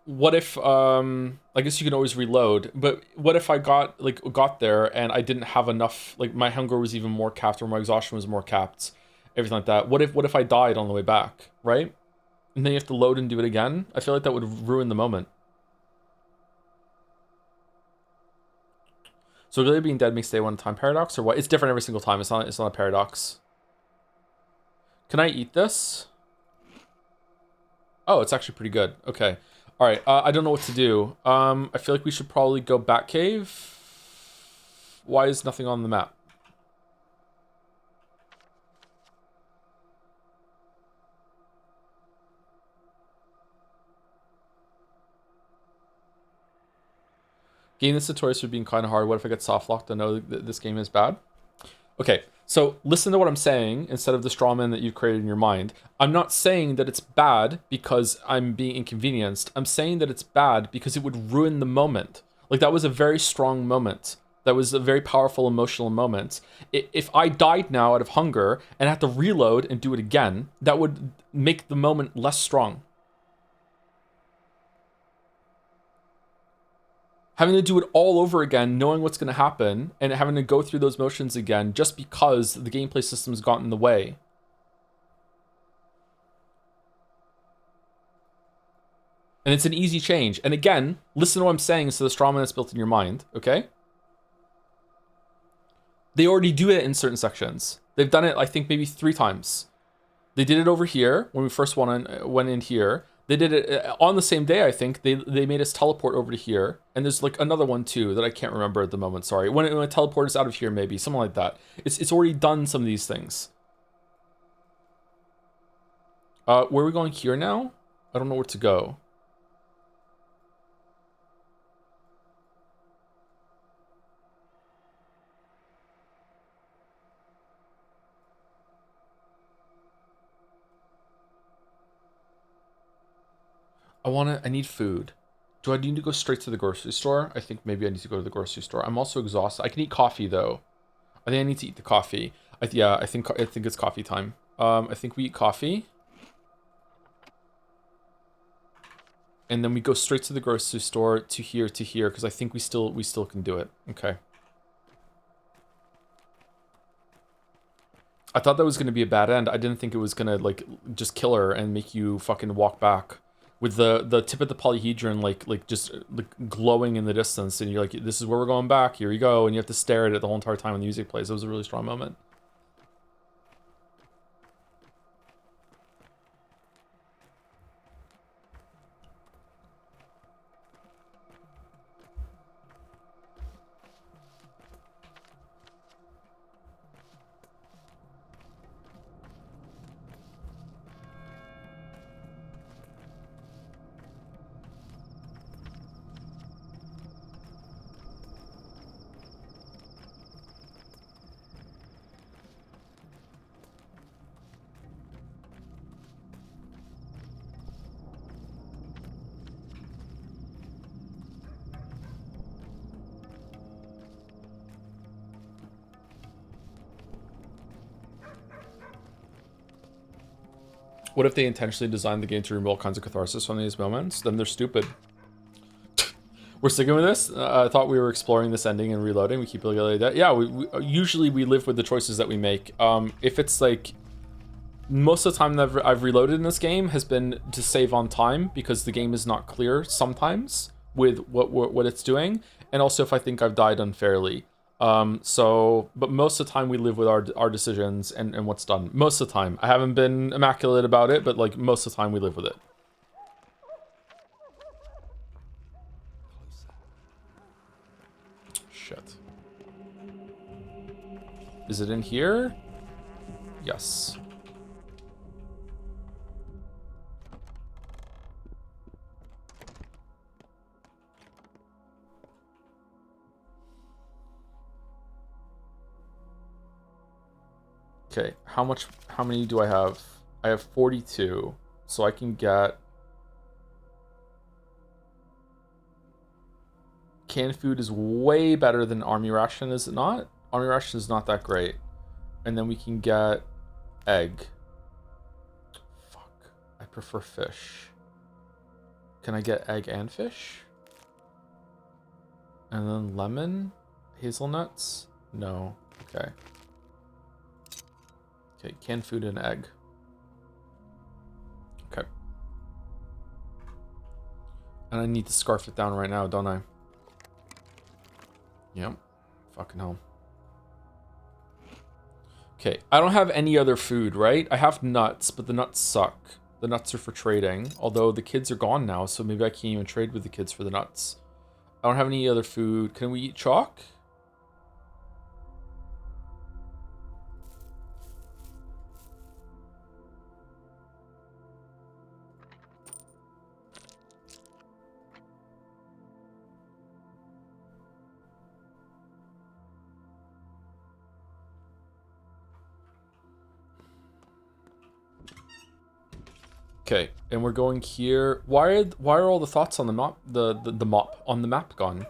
What if I guess you can always reload, but what if I got there and I didn't have enough, like my hunger was even more capped or my exhaustion was more capped, everything like that. What if I died on the way back, right? And then you have to load and do it again? I feel like that would ruin the moment. So really being dead makes day one time paradox or what? It's different every single time. It's not a paradox. Can I eat this? Oh, it's actually pretty good. Okay. All right. I don't know what to do. I feel like we should probably go back cave. Why is nothing on the map? Gain this tutorial for being kind of hard. What if I get soft locked? I know that this game is bad. Okay, so listen to what I'm saying instead of the straw man that you've created in your mind. I'm not saying that it's bad because I'm being inconvenienced. I'm saying that it's bad because it would ruin the moment. Like, that was a very strong moment. That was a very powerful emotional moment. If I died now out of hunger and had to reload and do it again, that would make the moment less strong. Having to do it all over again, knowing what's going to happen, and having to go through those motions again just because the gameplay system's gotten in the way. And it's an easy change. And again, listen to what I'm saying instead of the strawman that's built in your mind, okay? They already do it in certain sections. They've done it, I think, maybe 3 times. They did it over here when we first went in here. They did it on the same day, I think. They made us teleport over to here. And there's like another one too that I can't remember at the moment, sorry. When it teleports out of here, maybe. Something like that. It's already done some of these things. Where are we going here now? I don't know where to go. I need food. Do I need to go straight to the grocery store? I think maybe I need to go to the grocery store. I'm also exhausted. I can eat coffee though. I think I need to eat the coffee. Yeah, I think it's coffee time. I think we eat coffee. And then we go straight to the grocery store to here because I think we still can do it. Okay. I thought that was going to be a bad end. I didn't think it was going to like just kill her and make you fucking walk back with the tip of the polyhedron like just like glowing in the distance, and you're like, this is where we're going back. Here you go, and you have to stare at it the whole entire time when the music plays. It was a really strong moment. What if they intentionally designed the game to remove all kinds of catharsis from these moments? Then they're stupid. We're sticking with this? I thought we were exploring this ending and reloading. We keep looking at that. Yeah, we usually we live with the choices that we make. If it's like... Most of the time that I've reloaded in this game has been to save on time because the game is not clear sometimes with what it's doing. And also if I think I've died unfairly. But most of the time we live with our decisions and what's done. Most of the time. I haven't been immaculate about it, but like most of the time we live with it. Shit. Is it in here? Yes. Okay, how many do I have? I have 42, so I can get... Canned food is way better than army ration, is it not? Army ration is not that great. And then we can get egg. Fuck, I prefer fish. Can I get egg and fish? And then lemon? Hazelnuts? No, okay. Okay, canned food and egg. Okay. And I need to scarf it down right now, don't I? Yep. Fucking hell. Okay, I don't have any other food, right? I have nuts, but the nuts suck. The nuts are for trading, although the kids are gone now, so maybe I can't even trade with the kids for the nuts. I don't have any other food. Can we eat chalk? Okay, and we're going here. Why are all the thoughts on the map on the map gone?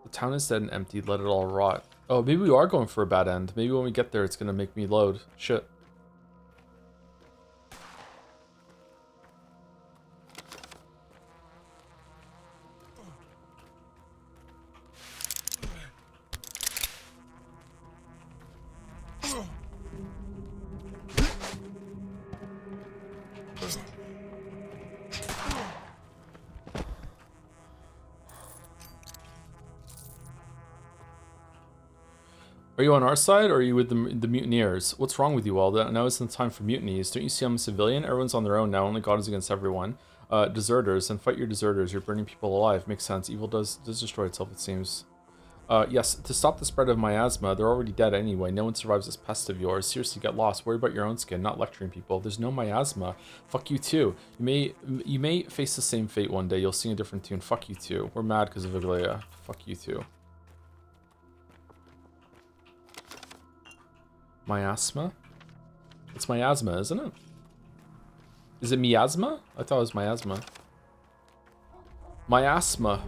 The town is dead and empty. Let it all rot. Oh, maybe we are going for a bad end. Maybe when we get there, it's gonna make me load. Shit. Are you on our side, or are you with the mutineers? What's wrong with you all? Now isn't the time for mutinies. Don't you see I'm a civilian? Everyone's on their own now. Only God is against everyone. Deserters, and fight your deserters. You're burning people alive. Makes sense. Evil does destroy itself, it seems. Yes, to stop the spread of miasma. They're already dead anyway. No one survives this pest of yours. Seriously, get lost. Worry about your own skin, not lecturing people. There's no miasma. Fuck you too. You may face the same fate one day. You'll sing a different tune. Fuck you too. We're mad because of Aglaia. Fuck you too. Miasma? It's miasma, isn't it? Is it miasma? I thought it was miasma. Miasma.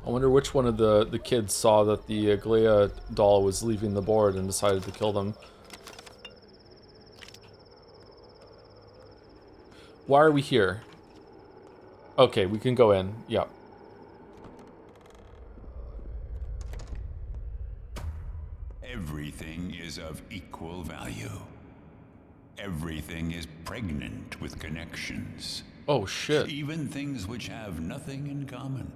I wonder which one of the kids saw that the Aglaia doll was leaving the board and decided to kill them. Why are we here? Okay, we can go in. Yep. Everything is of equal value. Everything is pregnant with connections. Oh shit. Even things which have nothing in common.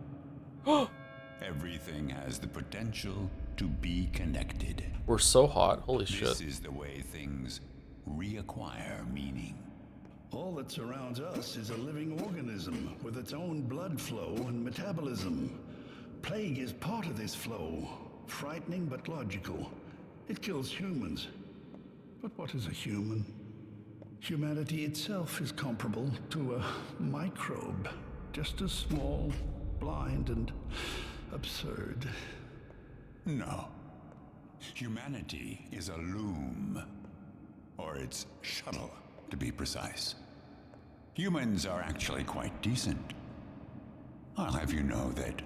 Everything has the potential to be connected. We're so hot. Holy shit. This is the way things reacquire meaning. All that surrounds us is a living organism with its own blood flow and metabolism. Plague is part of this flow. Frightening but logical. It kills humans. But what is a human? Humanity itself is comparable to a microbe, just as small, blind, and absurd. No. Humanity is a loom. Or its shuttle, to be precise. Humans are actually quite decent. I'll have you know that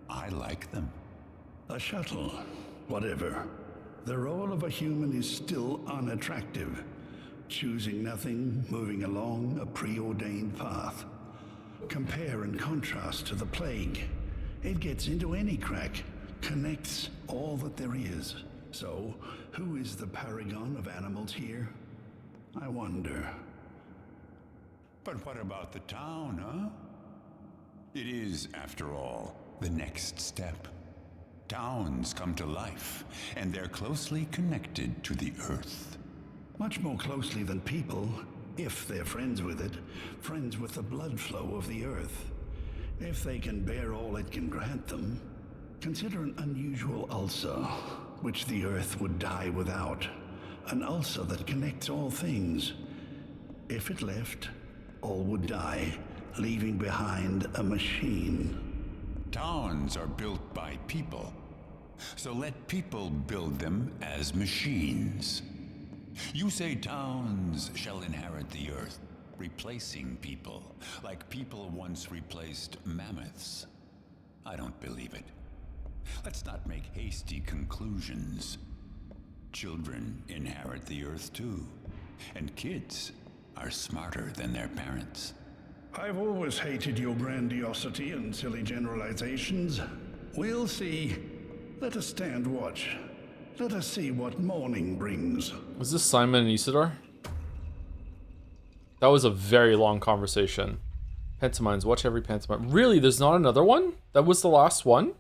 I like them. A shuttle, whatever. The role of a human is still unattractive. Choosing nothing, moving along a preordained path. Compare and contrast to the plague. It gets into any crack, connects all that there is. So, who is the paragon of animals here? I wonder. But what about the town, huh? It is, after all, the next step. Towns come to life, and they're closely connected to the earth. Much more closely than people, if they're friends with it, friends with the blood flow of the earth. If they can bear all it can grant them, consider an unusual ulcer, which the earth would die without. An ulcer that connects all things. If it left, all would die, leaving behind a machine. Towns are built by people, so let people build them as machines. You say towns shall inherit the earth, replacing people, like people once replaced mammoths. I don't believe it. Let's not make hasty conclusions. Children inherit the earth too, and kids are smarter than their parents. I've always hated your grandiosity and silly generalizations. We'll see. Let us stand watch. Let us see what morning brings. Was this Simon and Isidore? That was a very long conversation. Pantomimes, watch every pantomime. Really? There's not another one? That was the last one?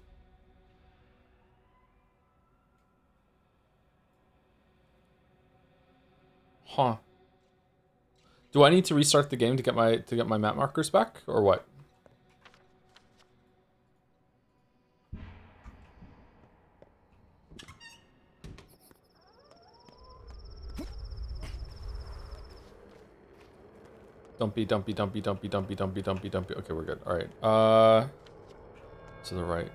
Huh. Do I need to restart the game to get my map markers back, or what? Dumpy. Okay, we're good. All right. To the right.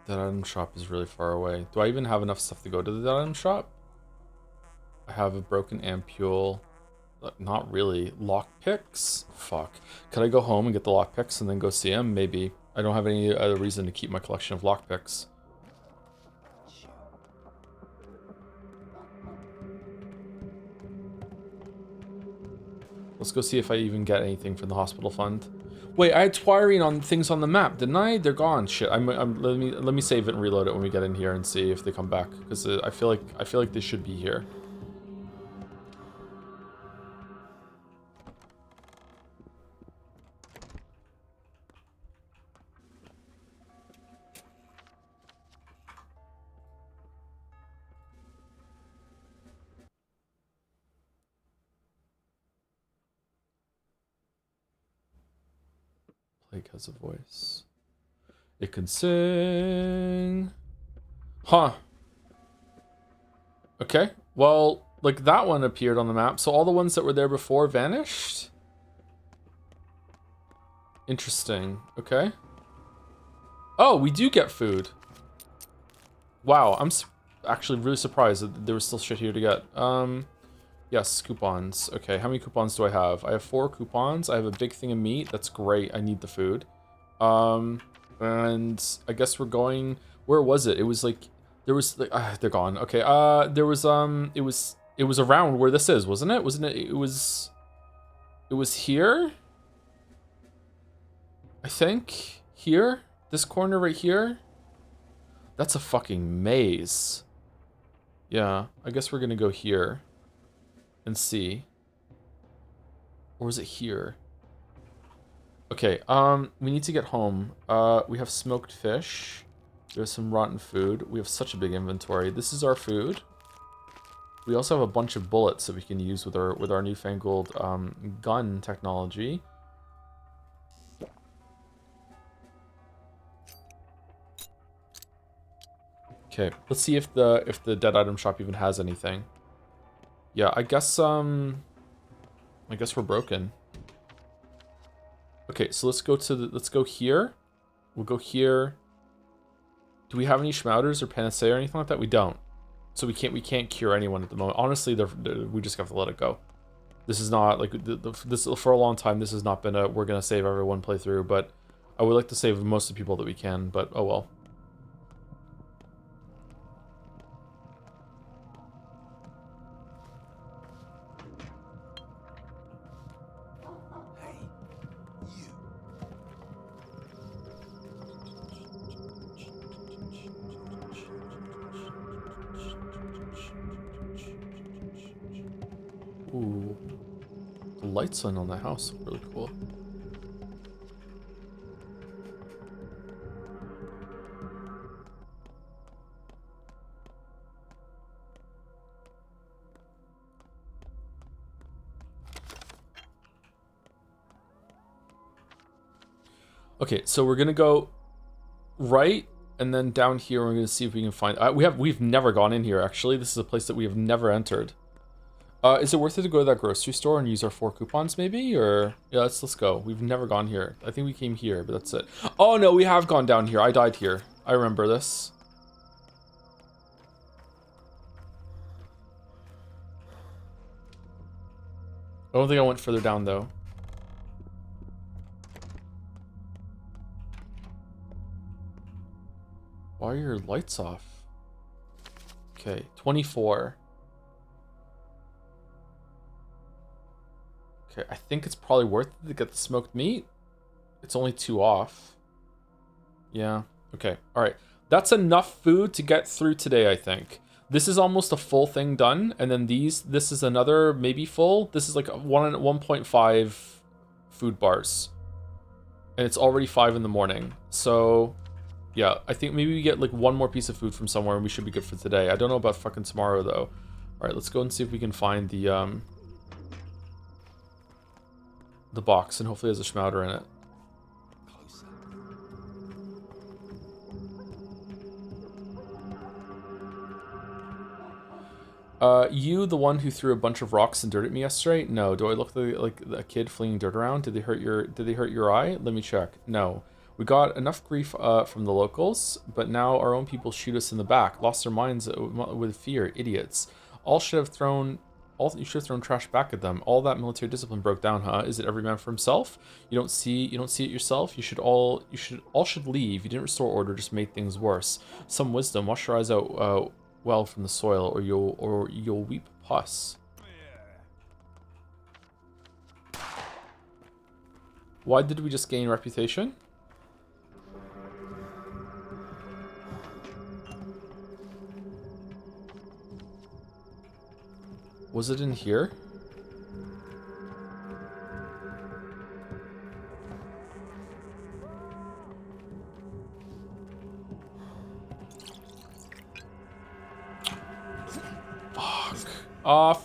That item shop is really far away. Do I even have enough stuff to go to the item shop? I have a broken ampule. Not really. Lockpicks? Fuck. Could I go home and get the lockpicks and then go see him? Maybe. I don't have any other reason to keep my collection of lockpicks. Let's go see if I even get anything from the hospital fund. Wait, I had Twirine on things on the map, didn't I? They're gone. Shit. Let me save it and reload it when we get in here and see if they come back, because I feel like they should be here. Plague has a voice. It can sing. Huh. Okay. Well, like that one appeared on the map, so all the ones that were there before vanished? Interesting. Okay. Oh, we do get food. Wow, I'm actually really surprised that there was still shit here to get. Yes, coupons. Okay, how many coupons do I have? I have 4 coupons. I have a big thing of meat. That's great. I need the food. And I guess we're going... Where was it? It was like... There was... like, they're gone. Okay, there was... It was around where this is, wasn't it? Wasn't it? It was here? I think? Here? This corner right here? That's a fucking maze. Yeah, I guess we're gonna go here. And see. Or is it here? Okay, we need to get home. We have smoked fish. There's some rotten food. We have such a big inventory. This is our food. We also have a bunch of bullets that we can use with our newfangled gun technology. Okay, let's see if the dead item shop even has anything. Yeah, I guess we're broken. Okay, so let's go here. We'll go here. Do we have any Schmauters or Panacea or anything like that? We don't. So we can't cure anyone at the moment. Honestly, we just have to let it go. This is not like this for a long time. This has not been a we're gonna save everyone playthrough, but I would like to save most of the people that we can. But oh well. Ooh, the lights on the house look really cool. Okay, so we're gonna go right, and then down here we're gonna see if we can find. We've never gone in here actually. This is a place that we have never entered. Is it worth it to go to that grocery store and use our 4 coupons maybe? Or yeah, let's go. We've never gone here. I think we came here, but that's it. Oh no, we have gone down here. I died here. I remember this. I don't think I went further down though. Why are your lights off? Okay, 24. Okay, I think it's probably worth it to get the smoked meat. It's only 2 off. Yeah, okay, alright. That's enough food to get through today, I think. This is almost a full thing done, and then this is another maybe full. This is like 1.5 food bars. And it's already 5 in the morning. So, yeah, I think maybe we get like 1 more piece of food from somewhere and we should be good for today. I don't know about fucking tomorrow, though. Alright, let's go and see if we can find the box, and hopefully there's a Schmauter in it. You the one who threw a bunch of rocks and dirt at me yesterday? No. Do I look like a kid flinging dirt around? Did they hurt your eye? Let me check. No. We got enough grief from the locals, but now our own people shoot us in the back. Lost their minds with fear. Idiots. You should have thrown trash back at them. All that military discipline broke down, huh? Is it every man for himself? You don't see it yourself? All should leave. You didn't restore order, just made things worse. Some wisdom. Wash your eyes out well from the soil, or you'll weep pus. Why did we just gain reputation? Was it in here?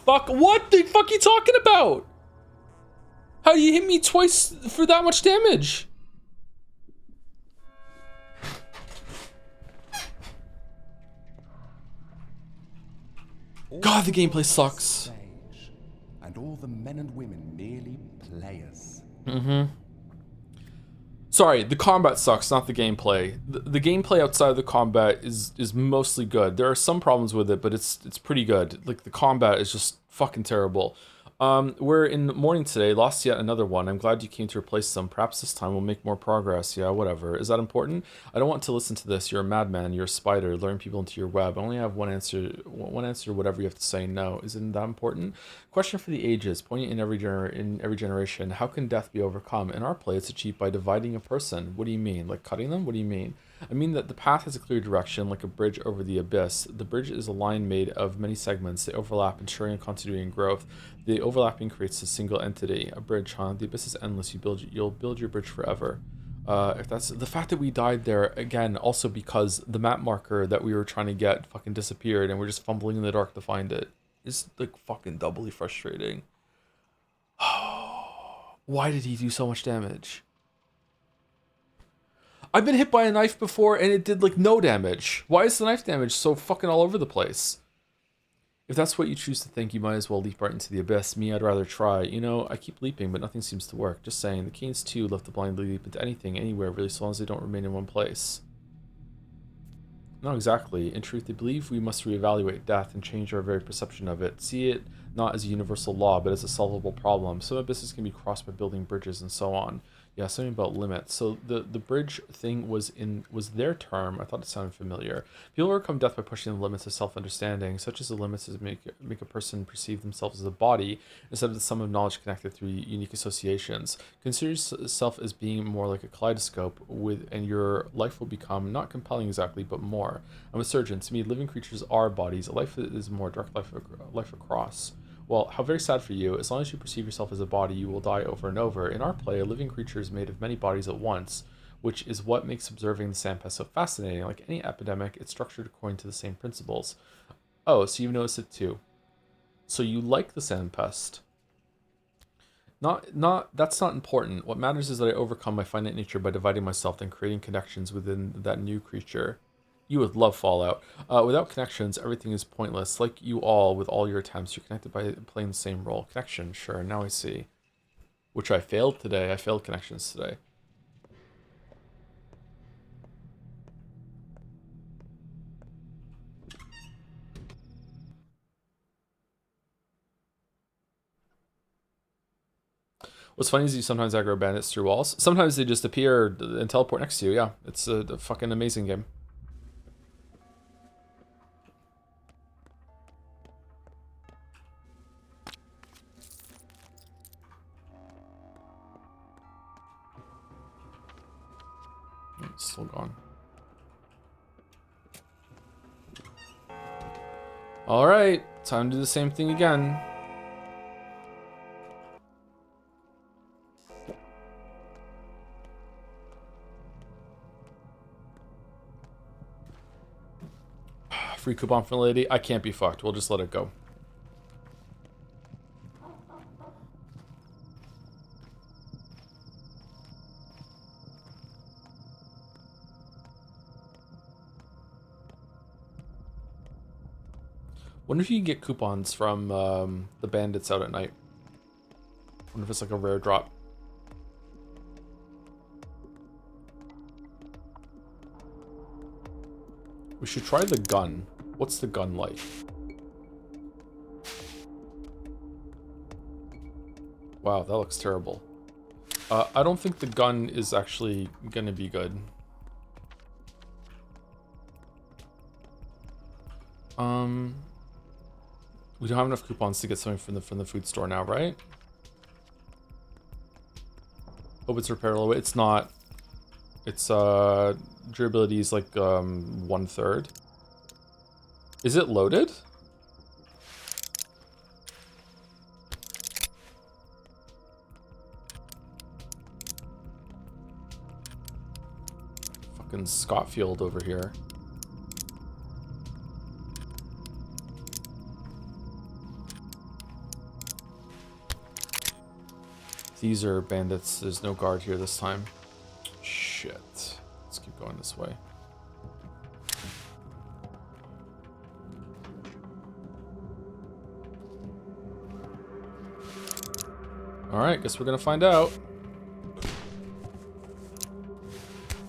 Fuck. What the fuck are you talking about? How do you hit me twice for that much damage? God, the gameplay sucks. And all the men and women merely players. Sorry, the combat sucks, not the gameplay. The gameplay outside of the combat is mostly good. There are some problems with it, but it's pretty good. Like, the combat is just fucking terrible. We're in the morning today, lost yet another one. I'm glad you came to replace them. Perhaps this time we'll make more progress. Yeah, whatever. Is that important? I don't want to listen to this. You're a madman. You're a spider. Luring people into your web. I only have one answer, whatever you have to say. No. Isn't that important? Question for the ages. Poignant in every generation. How can death be overcome? In our play, it's achieved by dividing a person. What do you mean? Like cutting them? What do you mean? I mean that the path has a clear direction, like a bridge over the abyss. The bridge is a line made of many segments. They overlap, ensuring continuity and growth. The overlapping creates a single entity. A bridge, huh? The abyss is endless. You'll build your bridge forever. If that's the fact that we died there again, also because the map marker that we were trying to get fucking disappeared, and we're just fumbling in the dark to find it, is like fucking doubly frustrating. Why did he do so much damage? I've been hit by a knife before and it did like no damage. Why is the knife damage so fucking all over the place? If that's what you choose to think, you might as well leap right into the abyss. Me, I'd rather try. You know, I keep leaping, but nothing seems to work. Just saying, the Canes too love to blindly leap into anything, anywhere, really, so long as they don't remain in one place. Not exactly. In truth, they believe we must reevaluate death and change our very perception of it. See it not as a universal law, but as a solvable problem. Some abysses can be crossed by building bridges and so on. Yeah, something about limits. So the bridge thing was their term. I thought it sounded familiar. People overcome death by pushing the limits of self-understanding, such as the limits that make a person perceive themselves as a body instead of the sum of knowledge connected through unique associations. Consider yourself as being more like a kaleidoscope, and your life will become not compelling exactly, but more. I'm a surgeon. To me, living creatures are bodies. A life is more direct life across. Well, how very sad for you. As long as you perceive yourself as a body, you will die over and over. In our play, a living creature is made of many bodies at once, which is what makes observing the sandpest so fascinating. Like any epidemic, it's structured according to the same principles. Oh, so you've noticed it too. So you like the sandpest. That's not important. What matters is that I overcome my finite nature by dividing myself and creating connections within that new creature. You would love Fallout. Without connections, everything is pointless. Like you all, with all your attempts, you're connected by playing the same role. Connection, sure, now I see. Which I failed today. I failed connections today. What's funny is you sometimes aggro bandits through walls. Sometimes they just appear and teleport next to you, yeah. It's a fucking amazing game. It's still gone. Alright, time to do the same thing again. Free coupon from the lady. I can't be fucked. We'll just let it go. Wonder if you can get coupons from the bandits out at night. Wonder if it's like a rare drop. We should try the gun. What's the gun like? Wow, that looks terrible. I don't think the gun is actually gonna be good. We don't have enough coupons to get something from the food store now, right? Hope it's repairable. It's not. It's durability is like 1/3. Is it loaded? Fucking Scottfield over here. These are bandits. There's no guard here this time. Shit. Let's keep going this way. Alright, guess we're gonna find out.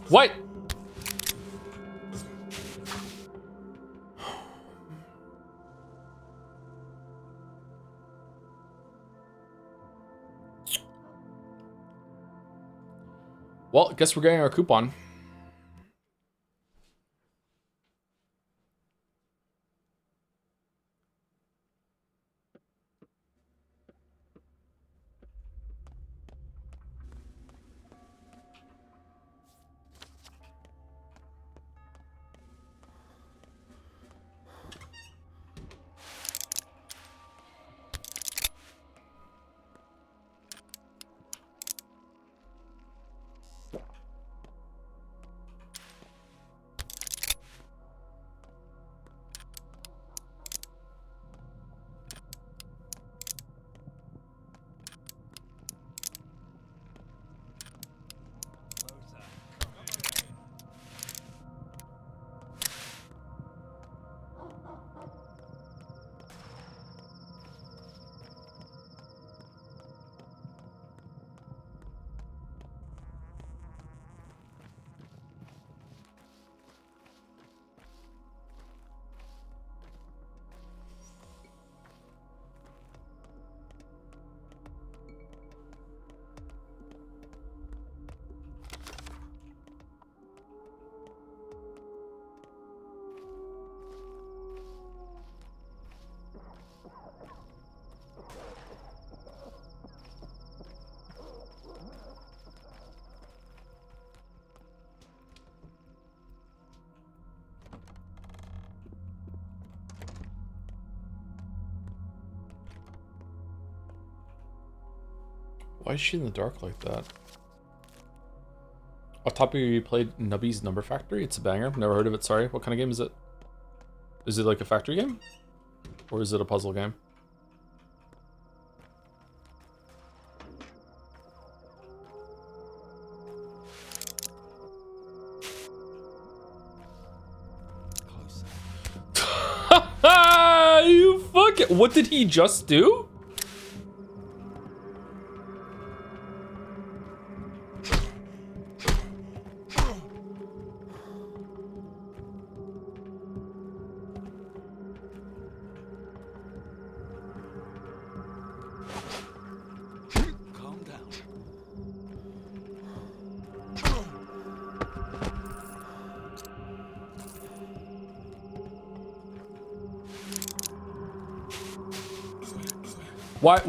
What? Well, I guess we're getting our coupon. Why is she in the dark like that? Off topic, you played Nubby's Number Factory? It's a banger. Never heard of it, sorry. What kind of game is it? Is it like a factory game? Or is it a puzzle game? You fuck it. What did he just do? Calm down. What?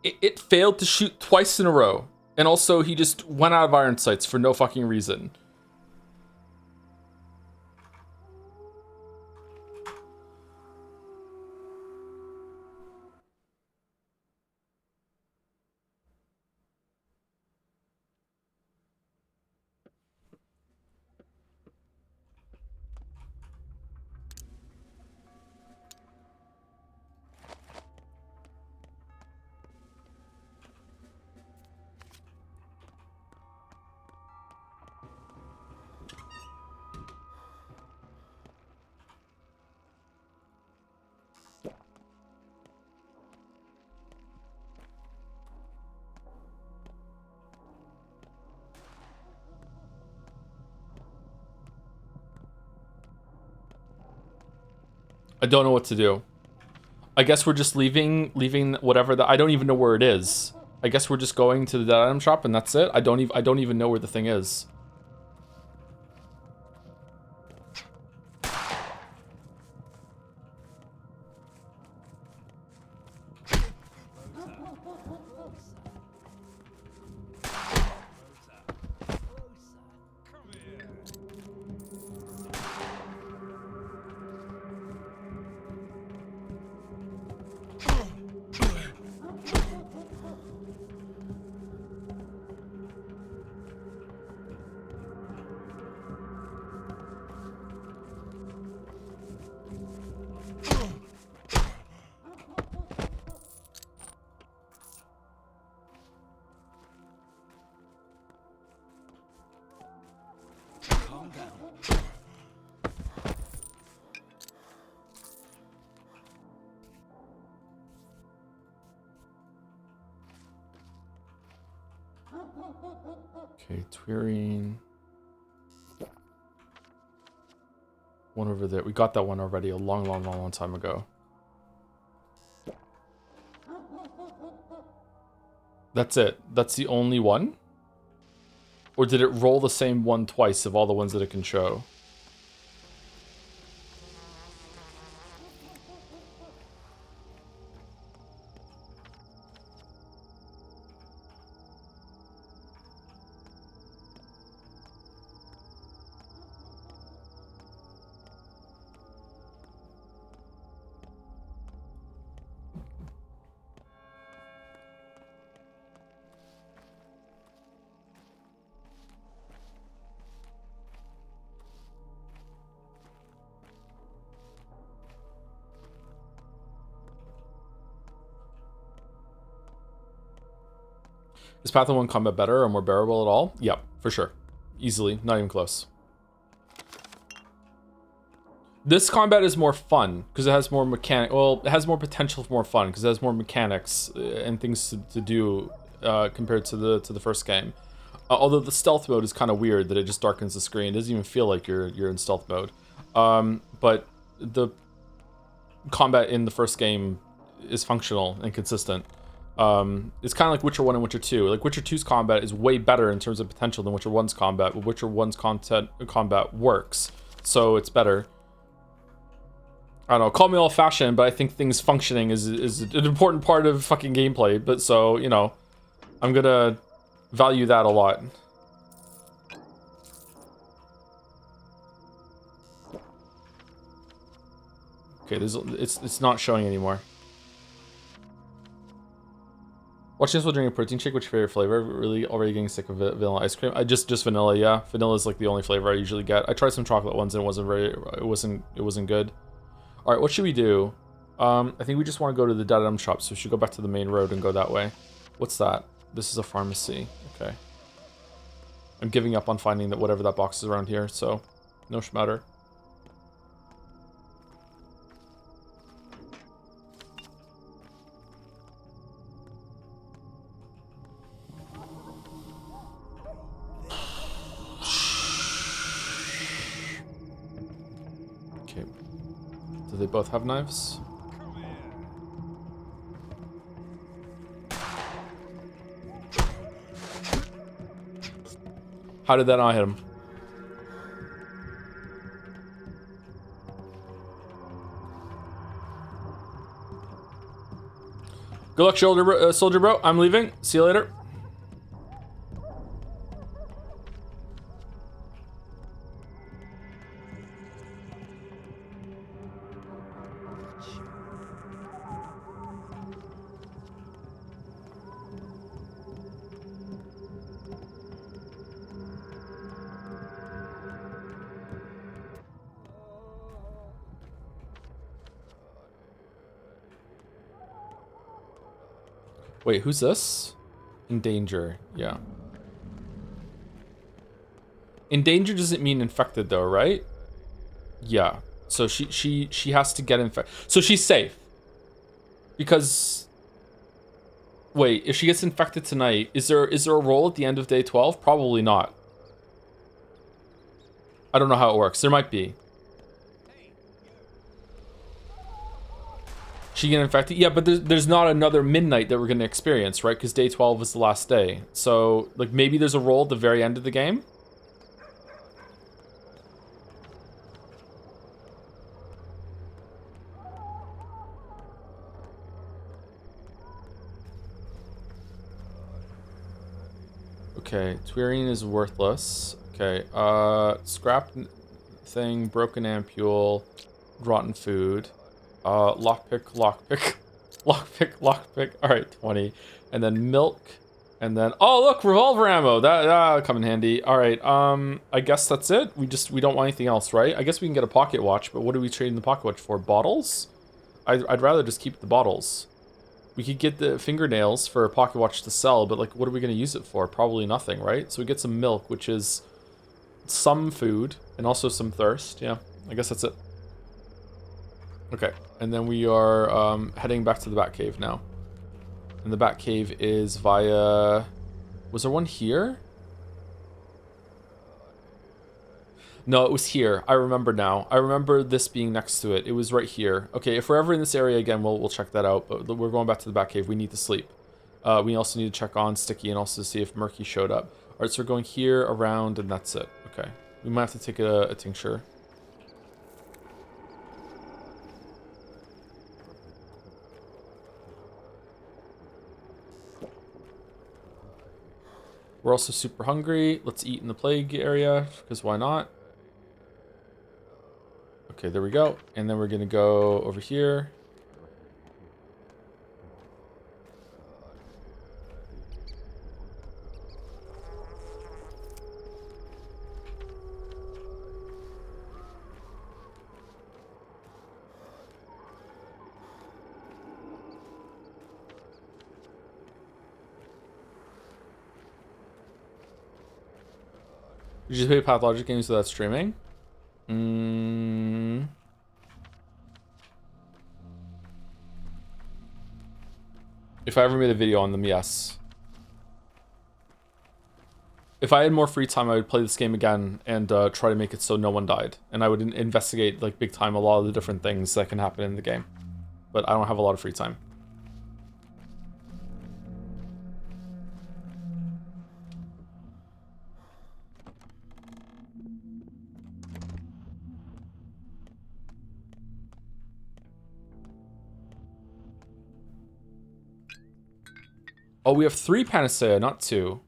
It failed to shoot twice in a row. And also, he just went out of iron sights for no fucking reason. I don't know what to do. I guess we're just leaving whatever I don't even know where it is. I guess we're just going to the dead item shop and that's it. I don't even know where the thing is. Okay, Twirine. One over there. We got that one already a long time ago. That's it. That's the only one? Or did it roll the same one twice of all the ones that it can show? Is Path of 1 combat better or more bearable at all? Yep, for sure. Easily, not even close. This combat is more fun because it has more mechanic. Well, it has more potential for more fun because it has more mechanics and things to do compared to the first game. Although the stealth mode is kind of weird that it just darkens the screen. It doesn't even feel like you're in stealth mode. But the combat in the first game is functional and consistent. It's kind of like Witcher 1 and Witcher 2. Like Witcher 2's combat is way better in terms of potential than Witcher 1's combat, but Witcher 1's combat works, so it's better. I don't know, call me old-fashioned, but I think things functioning is an important part of fucking gameplay, but so, you know, I'm gonna value that a lot. Okay, it's not showing anymore. Watching us while drinking a protein shake. What's your favorite flavor? Really already getting sick of vanilla ice cream. I just vanilla. Yeah, vanilla is like the only flavor I usually get. I tried some chocolate ones and it wasn't good. All right, what should we do? I think we just want to go to the Dead shop, so we should go back to the main road and go that way. What's that? This is a pharmacy. Okay. I'm giving up on finding that whatever that box is around here, so no schmatter. Okay. Do they both have knives? How did that not hit him? Good luck, soldier bro. I'm leaving. See you later. Wait, who's this? In danger, yeah. In danger doesn't mean infected though, right? Yeah. So she has to get infected. So she's safe. Because wait, if she gets infected tonight, is there a roll at the end of day 12? Probably not. I don't know how it works. There might be. She get infected? Yeah, but there's not another midnight that we're going to experience, right? Because day 12 is the last day. So, like, maybe there's a roll at the very end of the game? Okay, Twirine is worthless. Okay, scrap thing, broken ampule, rotten food. Lockpick. Alright, 20. And then milk. And then, oh look, revolver ammo. That'll come in handy. Alright, I guess that's it. We don't want anything else, right? I guess we can get a pocket watch, but what are we trading the pocket watch for? Bottles? I'd rather just keep the bottles. We could get the fingernails for a pocket watch to sell, but like, what are we gonna use it for? Probably nothing, right? So we get some milk, which is some food, and also some thirst. Yeah, I guess that's it. Okay, and then we are heading back to the Batcave now. And the Batcave is via... Was there one here? No, it was here. I remember now. I remember this being next to it. It was right here. Okay, if we're ever in this area again, we'll check that out. But we're going back to the Batcave. We need to sleep. We also need to check on Sticky and also see if Murky showed up. Alright, so we're going here, around, and that's it. Okay. We might have to take a tincture. We're also super hungry. Let's eat in the plague area, because why not? Okay, there we go. And then we're going to go over here. Did you play Pathologic games without streaming? If I ever made a video on them, yes. If I had more free time, I would play this game again and try to make it so no one died. And I would investigate, like, big time a lot of the different things that can happen in the game. But I don't have a lot of free time. Oh, we have 3 Panacea, not 2.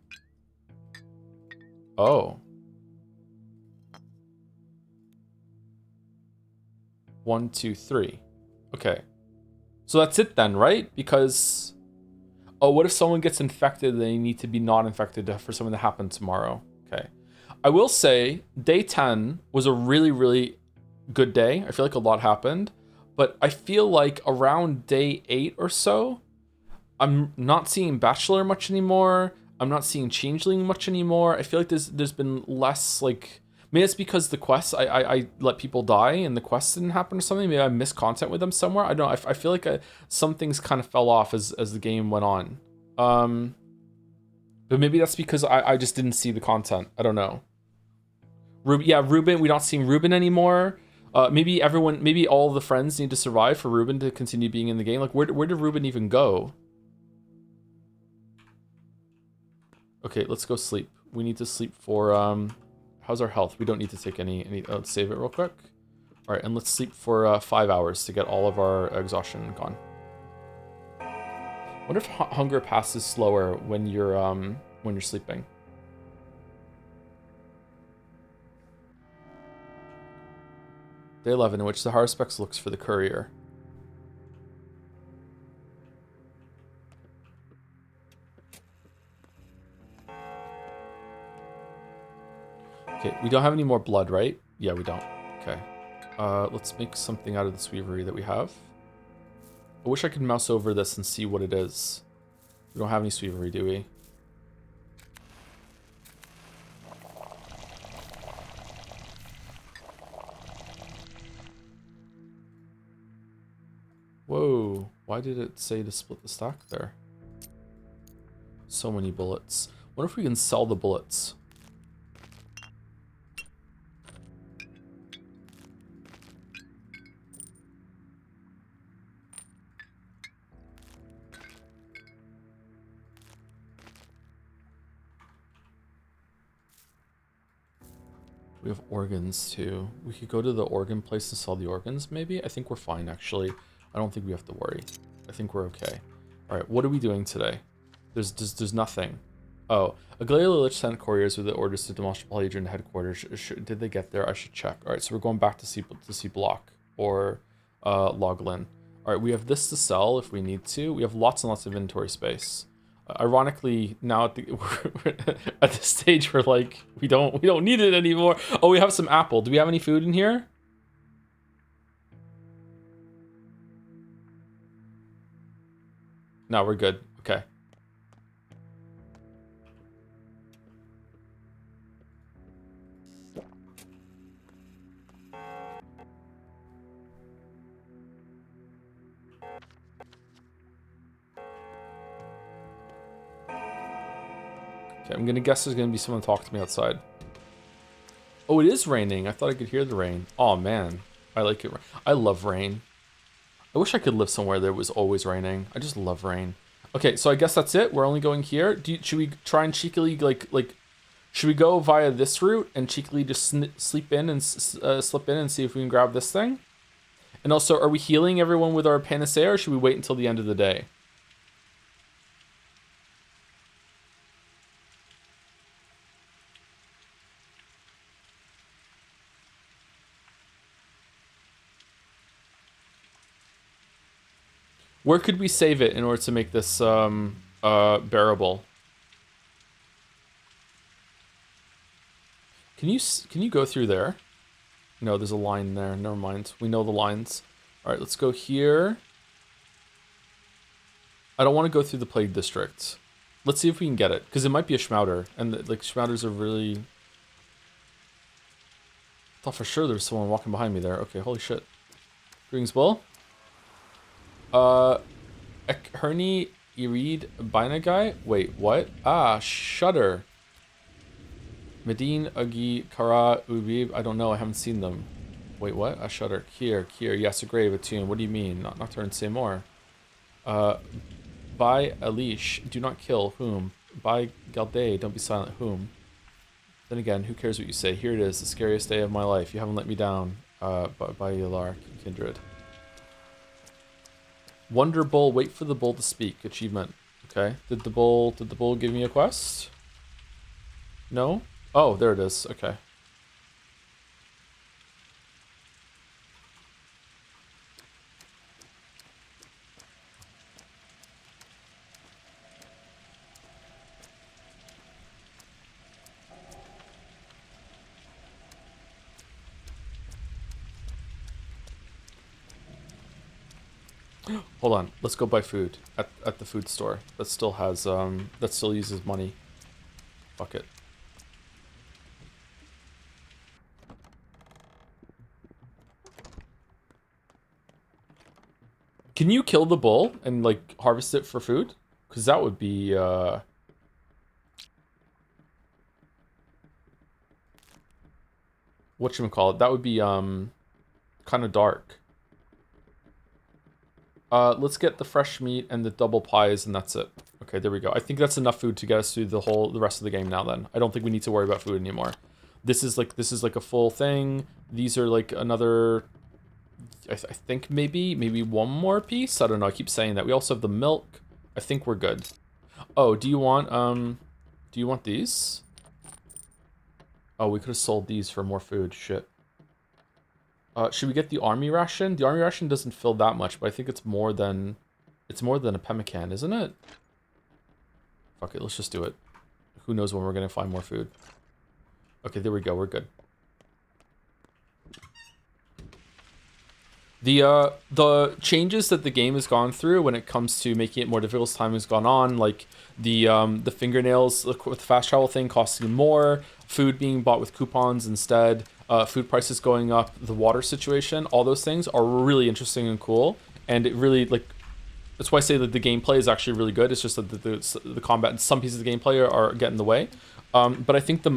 Oh. 1, 2, 3. Okay. So that's it then, right? Because... Oh, what if someone gets infected and they need to be not infected for something to happen tomorrow? Okay. I will say day 10 was a really, really good day. I feel like a lot happened, but I feel like around day 8 or so, I'm not seeing Bachelor much anymore. I'm not seeing Changeling much anymore. I feel like there's been less like, maybe it's because the quests, I let people die and the quests didn't happen or something. Maybe I missed content with them somewhere. I don't know. I feel like some things kind of fell off as the game went on. But maybe that's because I just didn't see the content. I don't know. Ruben, we're not seeing Ruben anymore. Maybe all the friends need to survive for Ruben to continue being in the game. Like, where did Ruben even go? Okay, let's go sleep. We need to sleep for, how's our health? We don't need to take any let's save it real quick. All right, and let's sleep for 5 hours to get all of our exhaustion gone. Wonder if hunger passes slower when you're sleeping. Day 11, in which the Haruspex looks for the courier. Okay, we don't have any more blood, right? Yeah, we don't. Okay. Let's make something out of the Sweavery that we have. I wish I could mouse over this and see what it is. We don't have any Sweavery, do we? Whoa, why did it say to split the stack there? So many bullets. What if we can sell the bullets? We have organs too. We could go to the organ place to sell the organs, maybe? I think we're fine, actually. I don't think we have to worry. I think we're okay. Alright, what are we doing today? There's nothing. Oh, a Galileo Lich sent couriers with the orders to demolish Polyhedron headquarters. Did they get there? I should check. Alright, so we're going back to see Block or Loglin. Alright, we have this to sell if we need to. We have lots and lots of inventory space. Ironically, now we're at the stage where like we don't need it anymore. Oh, we have some apple. Do we have any food in here? No, we're good. Okay. Okay, I'm gonna guess there's gonna be someone talking to me outside. Oh, it is raining. I thought I could hear the rain. Oh man, I like it. I love rain. I wish I could live somewhere that was always raining. I just love rain. Okay, so I guess that's it. We're only going here. Should we try and cheekily like? Should we go via this route and cheekily just slip in and see if we can grab this thing? And also, are we healing everyone with our panacea, or should we wait until the end of the day? Where could we save it in order to make this bearable? Can you go through there? No, there's a line there. Never mind. We know the lines. All right, let's go here. I don't want to go through the Plague District. Let's see if we can get it, because it might be a Schmouder, and like Schmouders are really... I thought for sure there was someone walking behind me there. Okay, holy shit. Greetings, Will. Hernie Irid Bina guy? Wait, what? Ah, Shudder. Medine, Ugi, Kara, Ubib. I don't know, I haven't seen them. Wait, what? A Shudder. Kier, yes, a grave, a tomb. What do you mean? Not Nocturne, say more. By Elish, do not kill. Whom? By Galday, don't be silent. Whom? Then again, who cares what you say? Here it is, the scariest day of my life. You haven't let me down. By Yalar, Kindred. Wonder Bull, wait for the bull to speak. Achievement. Okay. Did the bull give me a quest? No? Oh, there it is. Okay. Hold on. Let's go buy food at the food store. That still has that still uses money. Fuck it. Can you kill the bull and like harvest it for food? Because that would be whatchamacallit? That would be kind of dark. Let's get the fresh meat and the double pies, and that's it. Okay, there we go. I think that's enough food to get us through the rest of the game now. Then I don't think we need to worry about food anymore. This is like a full thing. These are like another. I think maybe one more piece. I don't know. I keep saying that. We also have the milk. I think we're good. Oh, do you want these? Oh, we could have sold these for more food. Shit. Should we get the army ration? The army ration doesn't fill that much, but I think it's more than a pemmican, isn't it? Fuck it, let's just do it. Who knows when we're gonna find more food. Okay, there we go, we're good. The changes that the game has gone through when it comes to making it more difficult as time has gone on, like the fingernails with the fast travel thing costing more, food being bought with coupons instead, food prices going up, the water situation, all those things are really interesting and cool, and it really like that's why I say that the gameplay is actually really good. It's just that the combat and some pieces of the gameplay are getting in the way. But I think the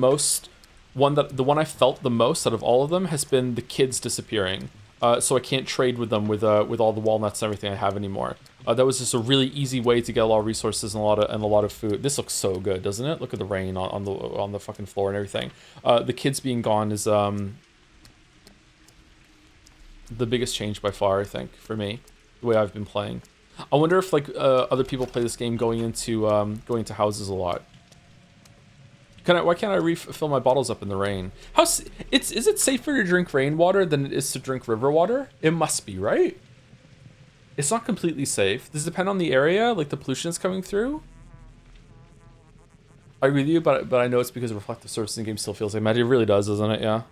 one I felt the most out of all of them has been the kids disappearing. So I can't trade with them with all the walnuts and everything I have anymore. That was just a really easy way to get a lot of resources and a lot of food. This looks so good, doesn't it? Look at the rain on the fucking floor and everything. The kids being gone is the biggest change by far, I think, for me, the way I've been playing. I wonder if like other people play this game going into houses a lot. Why can't I refill my bottles up in the rain? Is it safer to drink rainwater than it is to drink river water? It must be, right? It's not completely safe. Does it depend on the area, like the pollution is coming through? I agree with you, but I know it's because reflective surface in the game still feels like magic. It really does, doesn't it? Yeah.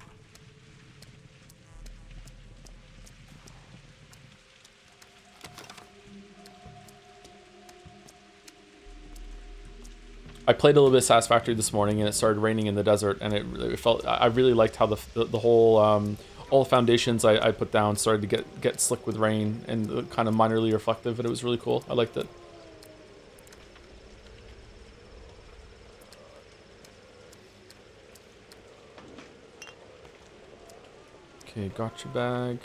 I played a little bit of Satisfactory this morning, and it started raining in the desert, and it felt. I really liked how the whole all the foundations I put down started to get slick with rain and kind of minorly reflective, and it was really cool. I liked it. Okay, gotcha bag,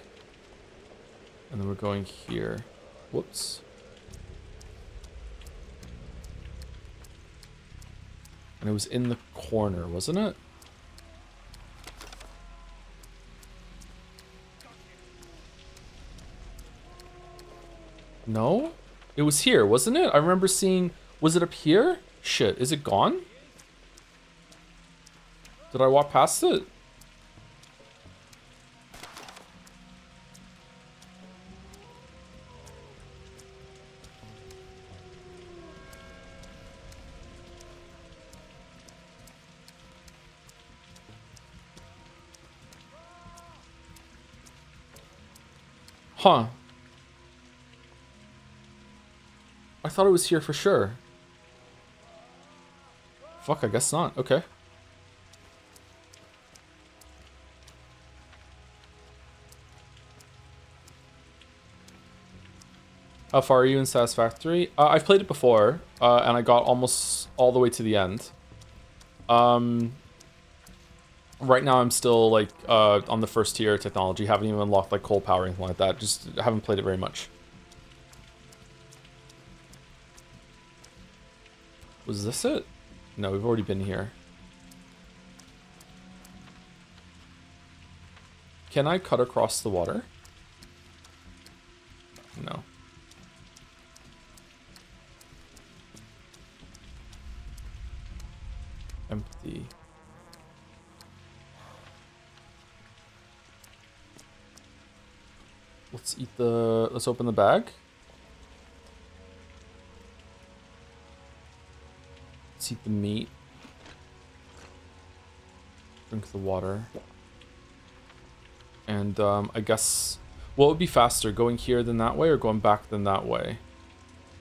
and then we're going here. Whoops. And it was in the corner, wasn't it? No? It was here, wasn't it? I remember seeing... Was it up here? Shit, is it gone? Did I walk past it? Huh. I thought it was here for sure. Fuck, I guess not. Okay. How far are you in Satisfactory? I've played it before, and I got almost all the way to the end. Right now I'm still like on the first tier of technology, haven't even unlocked like coal power or anything like that. Just haven't played it very much. Was this it? No, we've already been here. Can I cut across the water? No. Empty. Let's open the bag. Let's eat the meat. Drink the water. And I guess What would be faster, going here than that way, or going back than that way?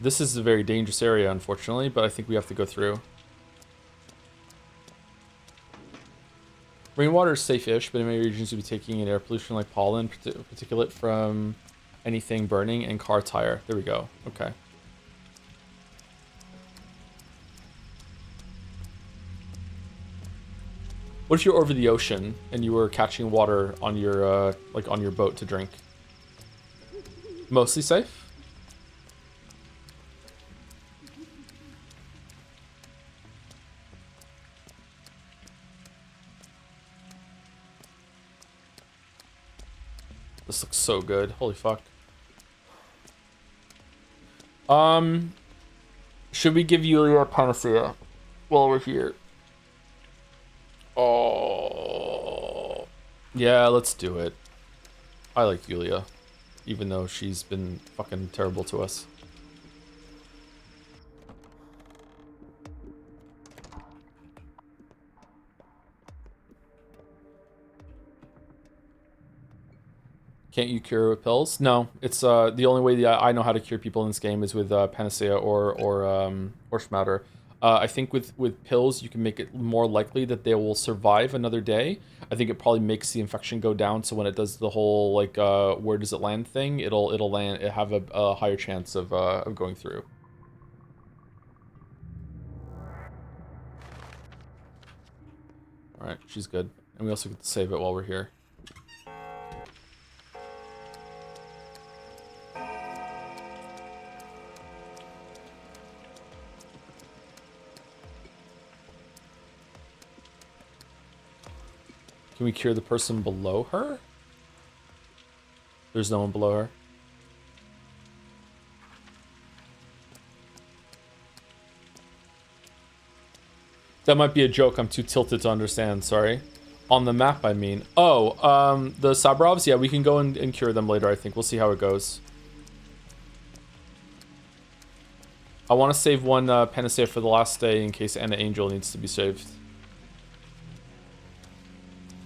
This is a very dangerous area, unfortunately, but I think we have to go through. Rainwater is safe-ish, but in many regions you'll be taking in air pollution like pollen, particulate from anything burning, and car tire. There we go. Okay. What if you're over the ocean and you were catching water on your like on your boat to drink? Mostly safe? This looks so good. Holy fuck. Should we give Yulia a panacea while we're here? Oh. Yeah, let's do it. I like Yulia, even though she's been fucking terrible to us. Can't you cure with pills? No, it's the only way that I know how to cure people in this game is with panacea or schmatter. I think with pills you can make it more likely that they will survive another day. I think it probably makes the infection go down, so when it does the whole like where does it land thing, it'll land, it have a higher chance of going through. All right, she's good, and we also get to save it while we're here. Can we cure the person below her? There's no one below her. That might be a joke. I'm too tilted to understand. Sorry. On the map, I mean. Oh, the Sabrovs? Yeah, we can go and cure them later, I think. We'll see how it goes. I want to save one panacea for the last day in case Anna Angel needs to be saved.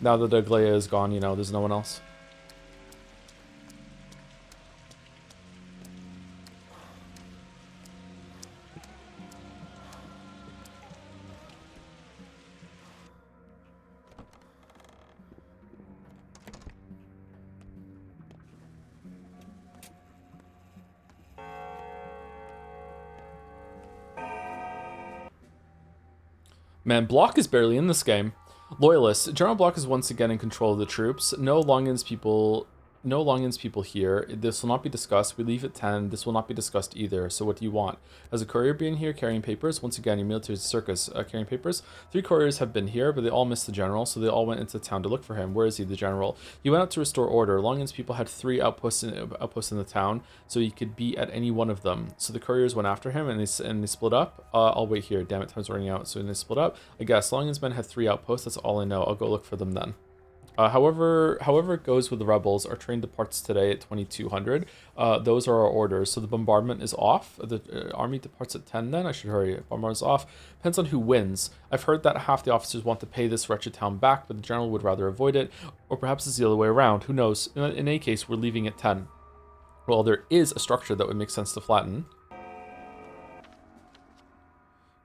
Now that Aglaya is gone, you know, there's no one else. Man, Block is barely in this game. Loyalists. General Block is once again in control of the troops. No Longins people here. This will not be discussed. We leave at 10. This will not be discussed either. So what do you want? Has a courier been here carrying papers? Once again, your military circus carrying papers. 3 couriers have been here, but they all missed the general, so they all went into town to look for him. Where is he, the general? He went out to restore order. Longins people had 3 outposts in the town, so he could be at any one of them. So the couriers went after him, and they split up. I'll wait here. Damn it, time's running out. So they split up. I guess Longins men had 3 outposts. That's all I know. I'll go look for them then. However it goes with the rebels, our train departs today at 2200. Those are our orders. So the bombardment is off. The army departs at 10 then. I should hurry. Bombardment is off. Depends on who wins. I've heard that half the officers want to pay this wretched town back, but the general would rather avoid it. Or perhaps it's the other way around. Who knows? In any case, we're leaving at 10. Well, there is a structure that would make sense to flatten.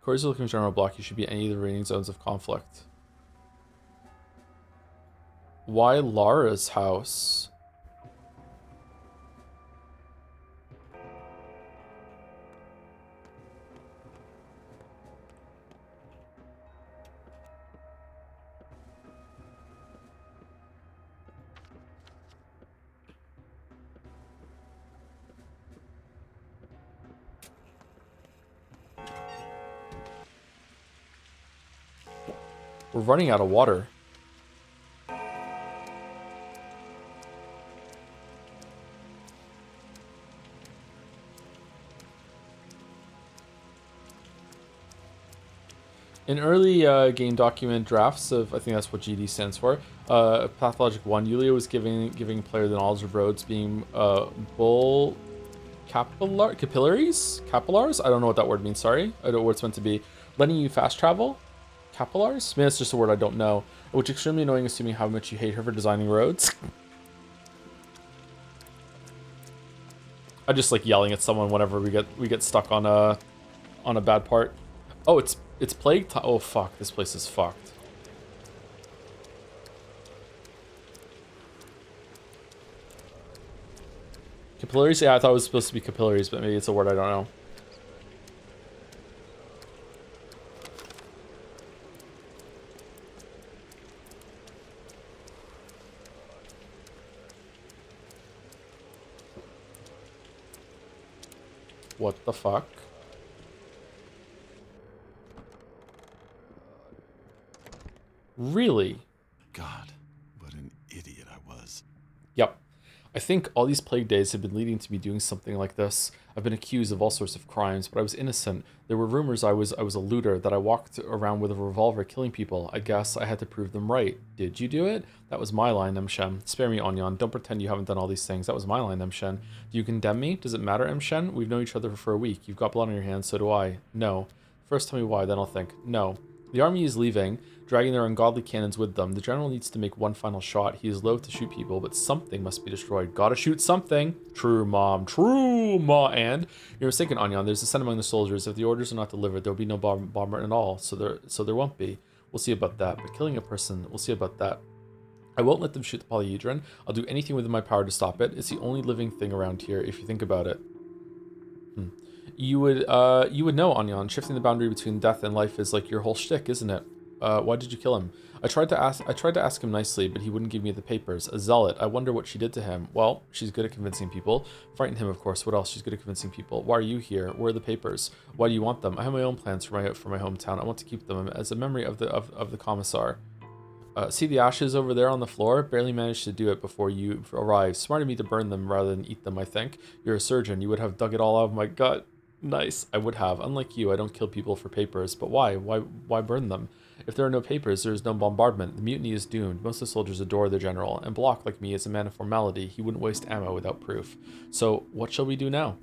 Couriers are looking for General Block. You should be any of the remaining zones of conflict. Why Lara's house? We're running out of water. In early game document drafts of, I think that's what GD stands for, Pathologic 1, Yulia was giving player the knowledge of roads being bull capillaries? Capillars? I don't know what that word means, sorry. I don't know what it's meant to be. Letting you fast travel? Capillars? Maybe it's just a word I don't know. Which is extremely annoying assuming how much you hate her for designing roads. I just like yelling at someone whenever we get stuck on a bad part. Oh, it's plague time. Oh fuck, this place is fucked. Capillaries? Yeah, I thought it was supposed to be capillaries, but maybe it's a word I don't know. What the fuck? Really? God, what an idiot I was. Yep. I think all these plague days have been leading to me doing something like this. I've been accused of all sorts of crimes, but I was innocent. There were rumors I was a looter, that I walked around with a revolver killing people. I guess I had to prove them right. Did you do it? That was my line, Shen. Spare me, Onyon. Don't pretend you haven't done all these things. That was my line, Shen. Do you condemn me? Does it matter, Shen? We've known each other for a week. You've got blood on your hands, so do I. No. First tell me why, then I'll think. No. The army is leaving, dragging their ungodly cannons with them. The general needs to make one final shot. He is loath to shoot people, but something must be destroyed. Gotta shoot something. True, Mom. True, Ma. And you're mistaken, Anyan. There's dissent among the soldiers. If the orders are not delivered, there'll be no bombardment at all. So there won't be. We'll see about that. But killing a person, we'll see about that. I won't let them shoot the polyhedron. I'll do anything within my power to stop it. It's the only living thing around here, if you think about it. You would know, Anyan. Shifting the boundary between death and life is like your whole shtick, isn't it? Why did you kill him? I tried to ask him nicely, but he wouldn't give me the papers. A zealot. I wonder what she did to him. Well, she's good at convincing people. Frighten him, of course. What else? She's good at convincing people. Why are you here? Where are the papers? Why do you want them? I have my own plans for my hometown. I want to keep them as a memory of the commissar. See the ashes over there on the floor? Barely managed to do it before you arrived. Smart of me to burn them rather than eat them, I think. You're a surgeon. You would have dug it all out of my gut. Nice. I would have. Unlike you, I don't kill people for papers. But why? Why burn them? If there are no papers, there is no bombardment. The mutiny is doomed. Most of the soldiers adore their general, and Block, like me, is a man of formality. He wouldn't waste ammo without proof. So, what shall we do now?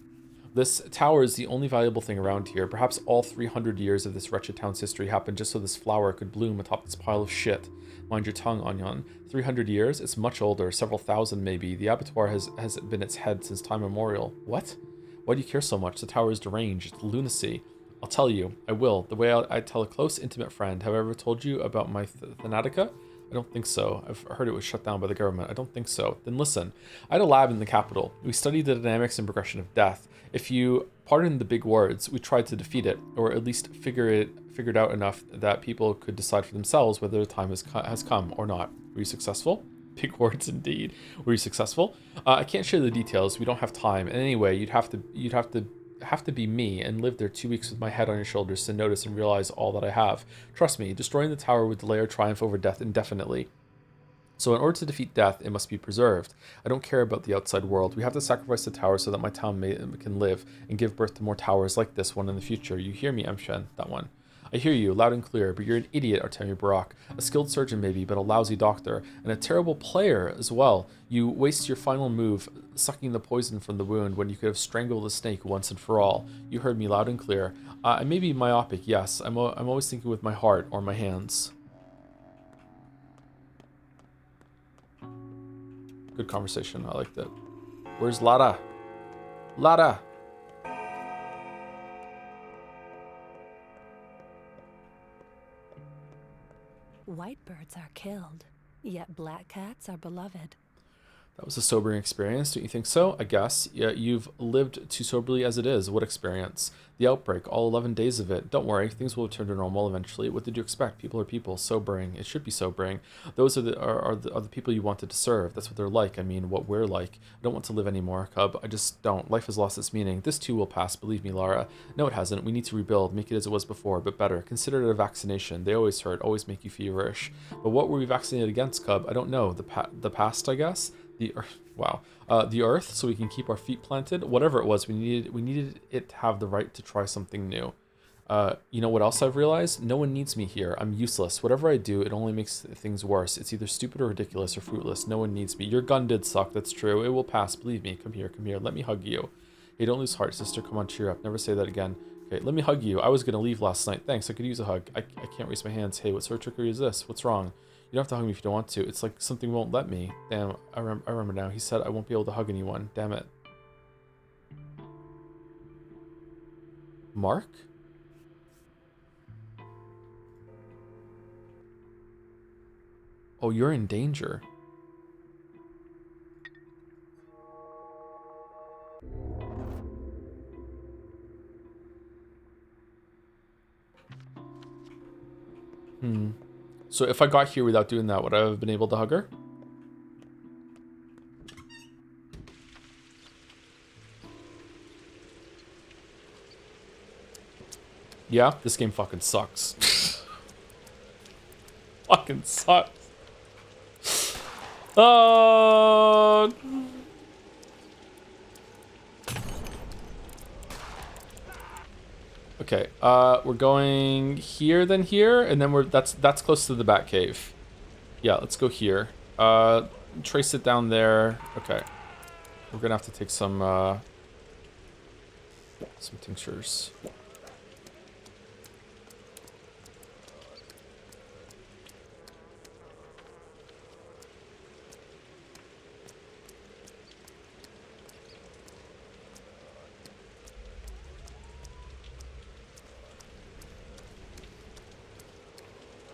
This tower is the only valuable thing around here. Perhaps all 300 years of this wretched town's history happened just so this flower could bloom atop this pile of shit. Mind your tongue, Anyan. 300 years? It's much older, several thousand maybe. The abattoir has been its head since time immemorial. What? Why do you care so much? The tower is deranged. It's lunacy. I'll tell you. I will. The way I tell a close, intimate friend. Have I ever told you about my Thanatica? I don't think so. I've heard it was shut down by the government. I don't think so. Then listen. I had a lab in the capital. We studied the dynamics and progression of death. If you pardon the big words, we tried to defeat it, or at least figured out enough that people could decide for themselves whether the time has come or not. Were you successful? Big words indeed. Were you successful? I can't share the details. We don't have time. And anyway, you'd have to be me and live there 2 weeks with my head on your shoulders to notice and realize all that I have. Trust me, destroying the tower would delay our triumph over death indefinitely. So in order to defeat death, it must be preserved. I don't care about the outside world. We have to sacrifice the tower so that my town can live and give birth to more towers like this one in the future. You hear me, Shen? That one. I hear you, loud and clear, but you're an idiot, Artemi Barak. A skilled surgeon maybe, but a lousy doctor. And a terrible player as well. You waste your final move, sucking the poison from the wound when you could have strangled the snake once and for all. You heard me loud and clear. I may be myopic, yes. I'm always thinking with my heart or my hands. Good conversation, I liked it. Where's Lara? Lara! White birds are killed, yet black cats are beloved. That was a sobering experience, don't you think so? I guess. Yeah, you've lived too soberly as it is. What experience? The outbreak, all 11 days of it. Don't worry, things will return to normal eventually. What did you expect? People are people. Sobering. It should be sobering. Those are the people you wanted to serve. That's what they're like. I mean, what we're like. I don't want to live anymore, Cub. I just don't. Life has lost its meaning. This too will pass, believe me, Lara. No, it hasn't. We need to rebuild, make it as it was before, but better. Consider it a vaccination. They always hurt, always make you feverish. But what were we vaccinated against, Cub? I don't know. The past, I guess? The earth, wow. The earth, so we can keep our feet planted. Whatever it was, we needed it to have the right to try something new. You know what else I've realized? No one needs me here. I'm useless. Whatever I do, it only makes things worse. It's either stupid or ridiculous or fruitless. No one needs me. Your gun did suck. That's true. It will pass. Believe me. Come here. Come here. Let me hug you. Hey, don't lose heart, sister. Come on, cheer up. Never say that again. Okay, let me hug you. I was gonna leave last night. Thanks. I could use a hug. I can't raise my hands. Hey, what sort of trickery is this? What's wrong? You don't have to hug me if you don't want to. It's like something won't let me. Damn, I remember now. He said I won't be able to hug anyone. Damn it. Mark? Oh, you're in danger. So if I got here without doing that, would I have been able to hug her? Yeah, this game fucking sucks. Fucking sucks. Okay, we're going here, then here, and then that's close to the Bat Cave. Yeah, let's go here. Trace it down there. Okay. We're gonna have to take some tinctures.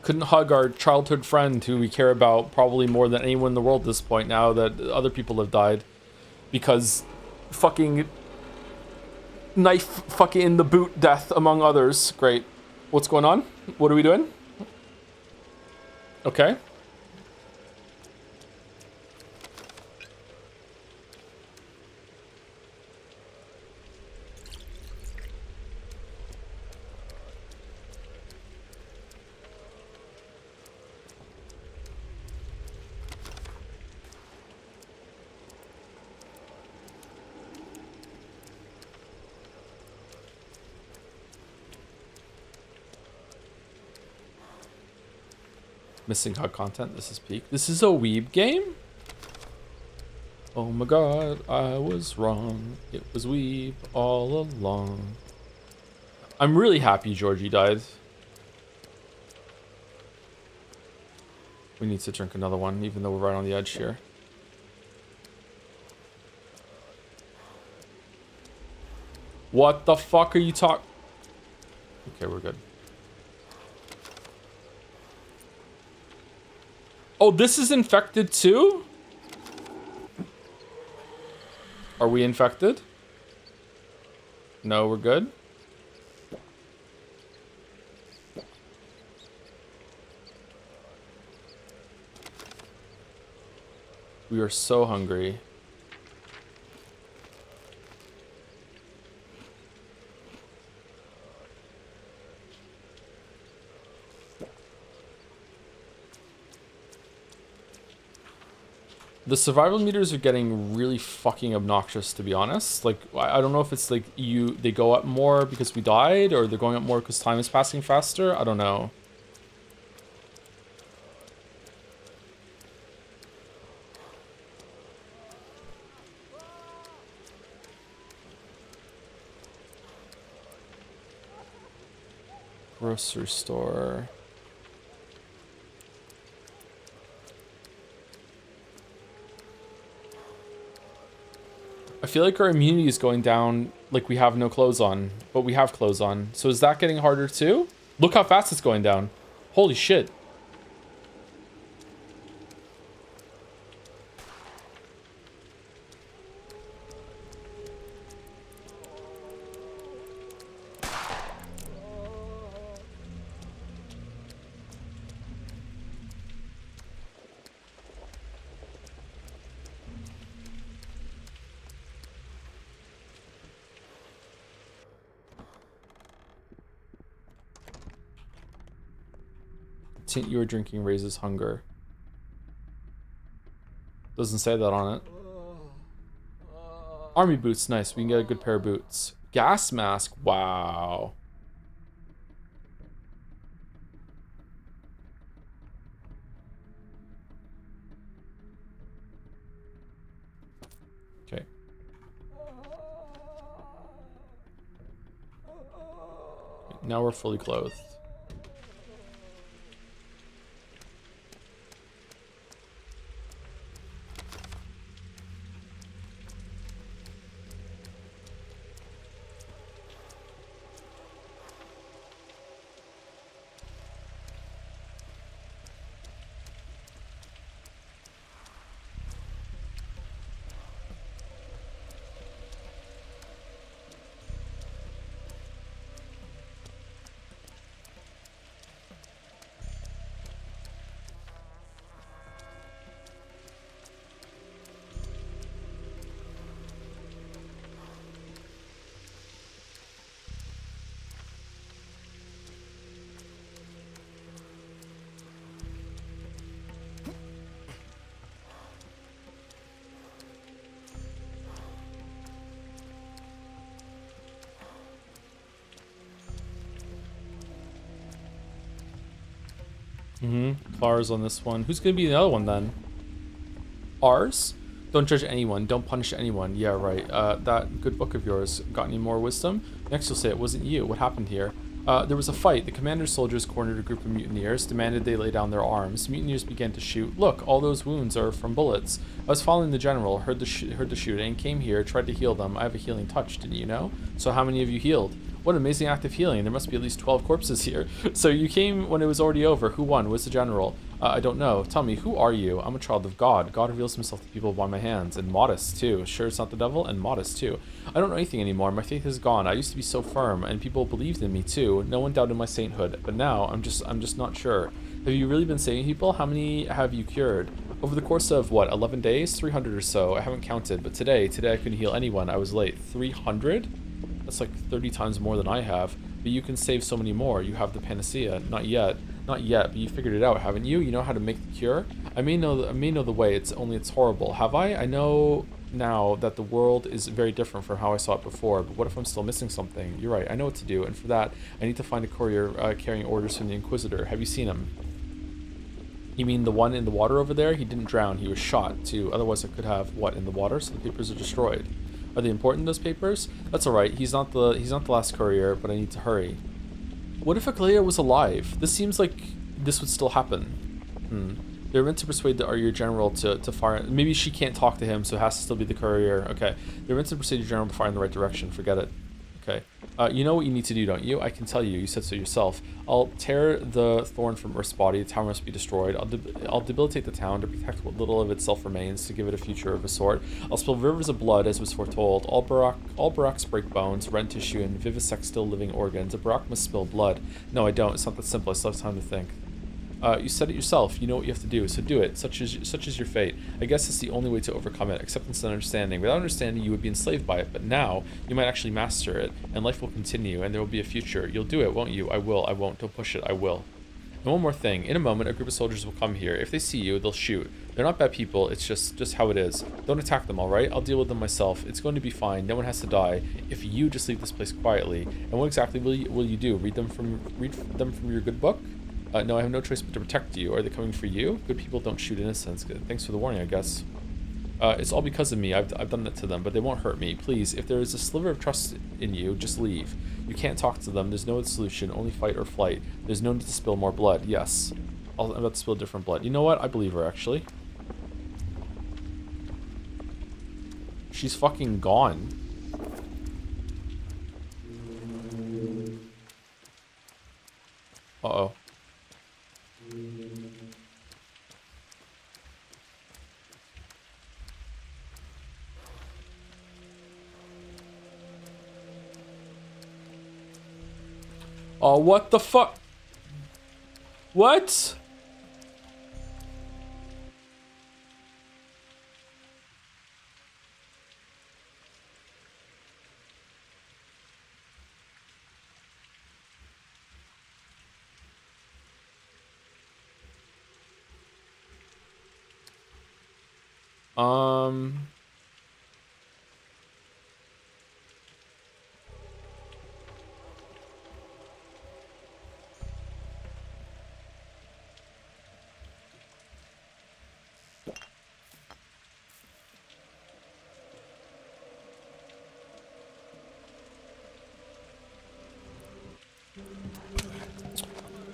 Couldn't hug our childhood friend who we care about probably more than anyone in the world at this point now that other people have died. Because fucking knife fucking in the boot death among others. Great. What's going on? What are we doing? Okay. Missing hug content. This is peak. This is a weeb game? Oh my god, I was wrong. It was weeb all along. I'm really happy Georgie died. We need to drink another one, even though we're right on the edge here. What the fuck are you talking? Okay, we're good. Oh, this is infected too? Are we infected? No, we're good. We are so hungry. The survival meters are getting really fucking obnoxious, to be honest. Like, I don't know if it's like they go up more because we died, or they're going up more because time is passing faster. I don't know. Grocery store. I feel like our immunity is going down, like we have no clothes on, but we have clothes on. So is that getting harder too? Look how fast it's going down. Holy shit. Tint you are drinking raises hunger. Doesn't say that on it. Army boots, nice. We can get a good pair of boots. Gas mask, wow. Okay. Now we're fully clothed. Clara's on this one. Who's gonna be the other one then? Ours? Don't judge anyone. Don't punish anyone. Yeah, right. That good book of yours. Got any more wisdom? Next you'll say it wasn't you. What happened here? There was a fight. The commander's soldiers cornered a group of mutineers, demanded they lay down their arms. Mutineers began to shoot. Look, all those wounds are from bullets. I was following the general, heard the shooting, came here, tried to heal them. I have a healing touch, didn't you know? So how many of you healed? What an amazing act of healing. There must be at least 12 corpses here. So you came when it was already over. Who won? Was the general? I don't know. Tell me, who are you? I'm a child of God. God reveals himself to people by my hands. And modest, too. Sure it's not the devil? And modest, too. I don't know anything anymore. My faith is gone. I used to be so firm, and people believed in me, too. No one doubted my sainthood. But now, I'm just not sure. Have you really been saving people? How many have you cured? Over the course of, what, 11 days? 300 or so. I haven't counted. But today I couldn't heal anyone. I was late. 300? That's like 30 times more than I have. But you can save so many more. You have the panacea. Not yet. Not yet, but you figured it out, haven't you? You know how to make the cure? I may know the way, it's horrible. Have I? I know now that the world is very different from how I saw it before, but what if I'm still missing something? You're right, I know what to do, and for that, I need to find a courier carrying orders from the Inquisitor. Have you seen him? You mean the one in the water over there? He didn't drown, he was shot, too. Otherwise I could have, what, in the water? So the papers are destroyed. Are they important, those papers? That's alright, he's not the last courier, but I need to hurry. What if Aglaya was alive? This seems like this would still happen. They're meant to persuade your general to fire. Maybe she can't talk to him, so it has to still be the courier. Okay. They're meant to persuade your general to fire in the right direction. Forget it. Okay. You know what you need to do, don't you? I can tell you. You said so yourself. I'll tear the thorn from Earth's body. The town must be destroyed. I'll debilitate the town to protect what little of itself remains, to give it a future of a sort. I'll spill rivers of blood, as was foretold. All barracks break bones, rend tissue, and vivisect still living organs. A barrack must spill blood. No, I don't. It's not that simple. I still have time to think. You said it yourself. You know what you have to do, so do it. Such is your fate. I guess it's the only way to overcome it. Acceptance and understanding. Without understanding, you would be enslaved by it. But now, you might actually master it, and life will continue, and there will be a future. You'll do it, won't you? I will. I won't. Don't push it. I will. And one more thing. In a moment, a group of soldiers will come here. If they see you, they'll shoot. They're not bad people. It's just how it is. Don't attack them, all right? I'll deal with them myself. It's going to be fine. No one has to die. If you just leave this place quietly. And what exactly will you do? Read them from your good book? No, I have no choice but to protect you. Are they coming for you? Good people don't shoot innocents. Thanks for the warning, I guess. It's all because of me. I've done that to them, but they won't hurt me. Please, if there is a sliver of trust in you, just leave. You can't talk to them. There's no other solution. Only fight or flight. There's no need to spill more blood. Yes. I'm about to spill different blood. You know what? I believe her, actually. She's fucking gone. Uh-oh. Oh, what the fuck? What?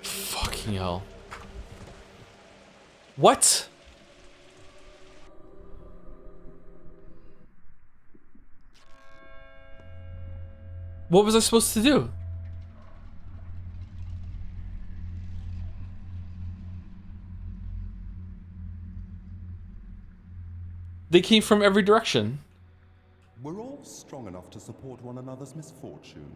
Fucking hell. What? What was I supposed to do? They came from every direction. We're all strong enough to support one another's misfortune.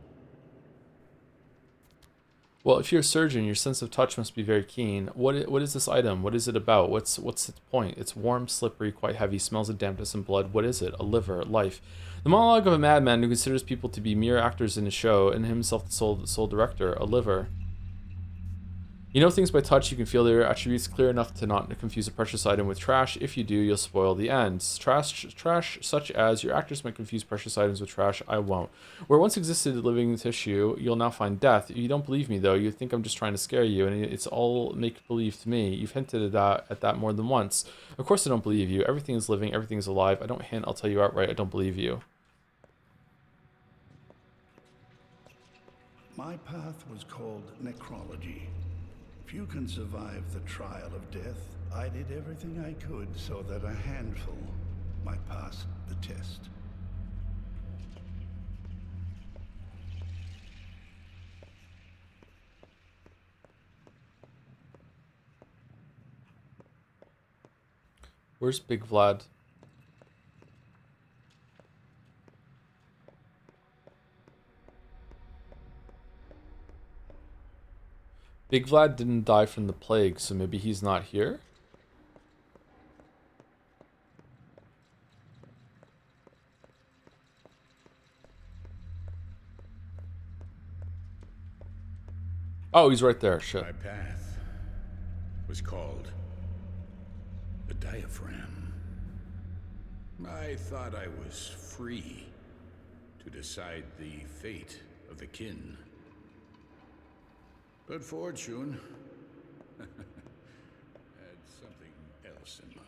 Well, if you're a surgeon, your sense of touch must be very keen. What is this item? What is it about? What's its point? It's warm, slippery, quite heavy, smells of dampness and blood. What is it? A liver, life. The monologue of a madman who considers people to be mere actors in a show and himself the sole director. A liver. You know things by touch, you can feel their attributes clear enough to not confuse a precious item with trash. If you do, you'll spoil the end. Trash such as your actors might confuse precious items with trash, I won't. Where once existed living tissue, you'll now find death. You don't believe me though, you think I'm just trying to scare you, and it's all make-believe to me. You've hinted at that more than once. Of course I don't believe you. Everything is living, everything is alive. I don't hint, I'll tell you outright, I don't believe you. My path was called necrology. Few can survive the trial of death. I did everything I could so that a handful might pass the test. Where's Big Vlad? Big Vlad didn't die from the plague, so maybe he's not here? Oh, he's right there, shit. My path was called the diaphragm. I thought I was free to decide the fate of the kin. But fortune had something else in mind.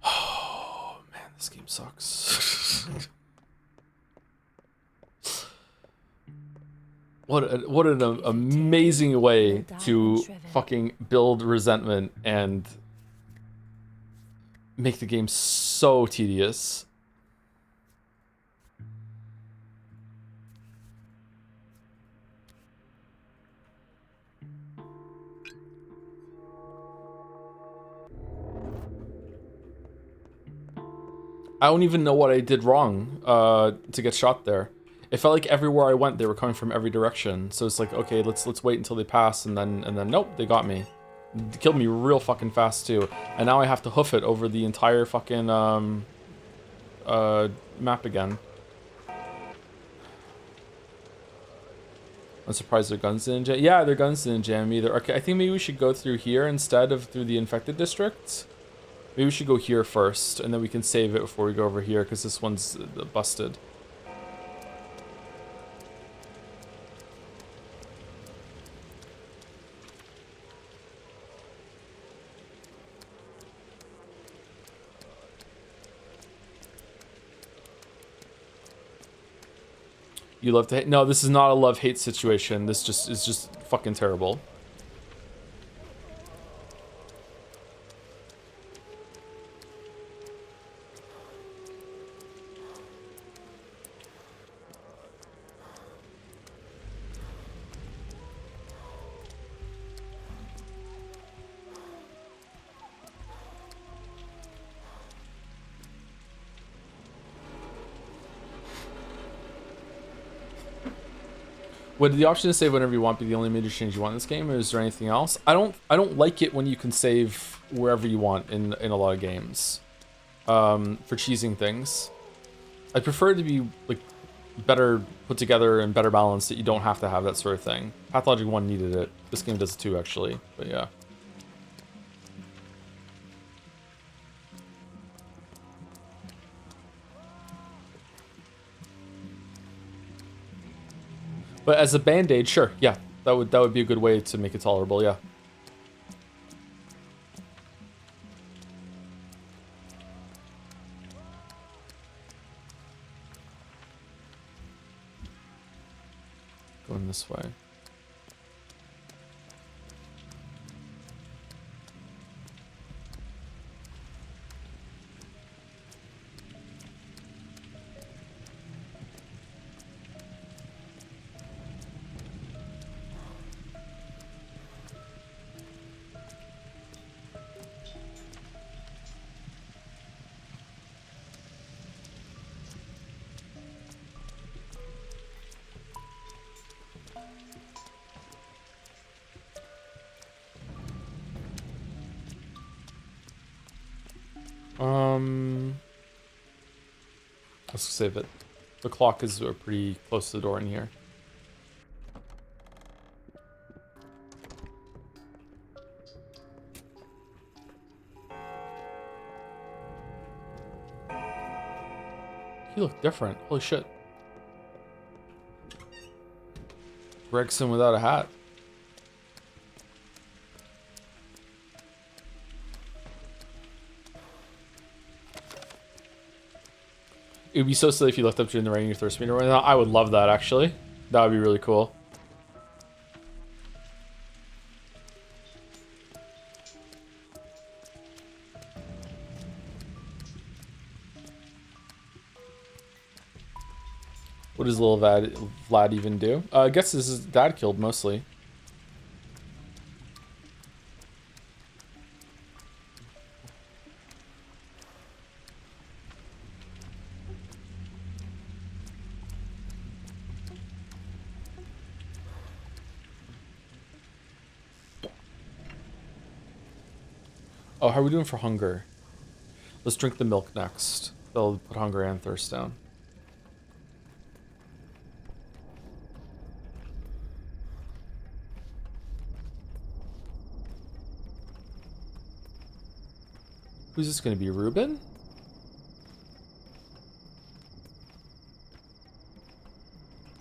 Oh man, this game sucks. What an amazing way to fucking build resentment and make the game so tedious. I don't even know what I did wrong to get shot there. It felt like everywhere I went, they were coming from every direction. So it's like, okay, let's wait until they pass, and then nope, they got me. They killed me real fucking fast too. And now I have to hoof it over the entire fucking map again. I'm surprised their guns didn't jam. Yeah, their guns didn't jam either. Okay, I think maybe we should go through here instead of through the infected districts. Maybe we should go here first, and then we can save it before we go over here, because this one's busted. You love to hate? No, this is not a love-hate situation. This just is just fucking terrible. Would the option to save whenever you want be the only major change you want in this game, or is there anything else? I don't like it when you can save wherever you want in a lot of games. For cheesing things. I prefer it to be like better put together and better balanced, that you don't have to have that sort of thing. Pathologic 1 needed it. This game does it too, actually. But yeah. But as a band-aid, sure, yeah. That would be a good way to make it tolerable, yeah. Going this way. Let's save it. The clock is pretty close to the door in here. He looked different. Holy shit. Gregson without a hat. It would be so silly if you looked up during the rain and your thirst meter right now. I would love that, actually. That would be really cool. What does little Vlad even do? I guess this is dad killed mostly. Oh, how are we doing for hunger? Let's drink the milk next. They'll put hunger and thirst down. Who's this going to be, Ruben?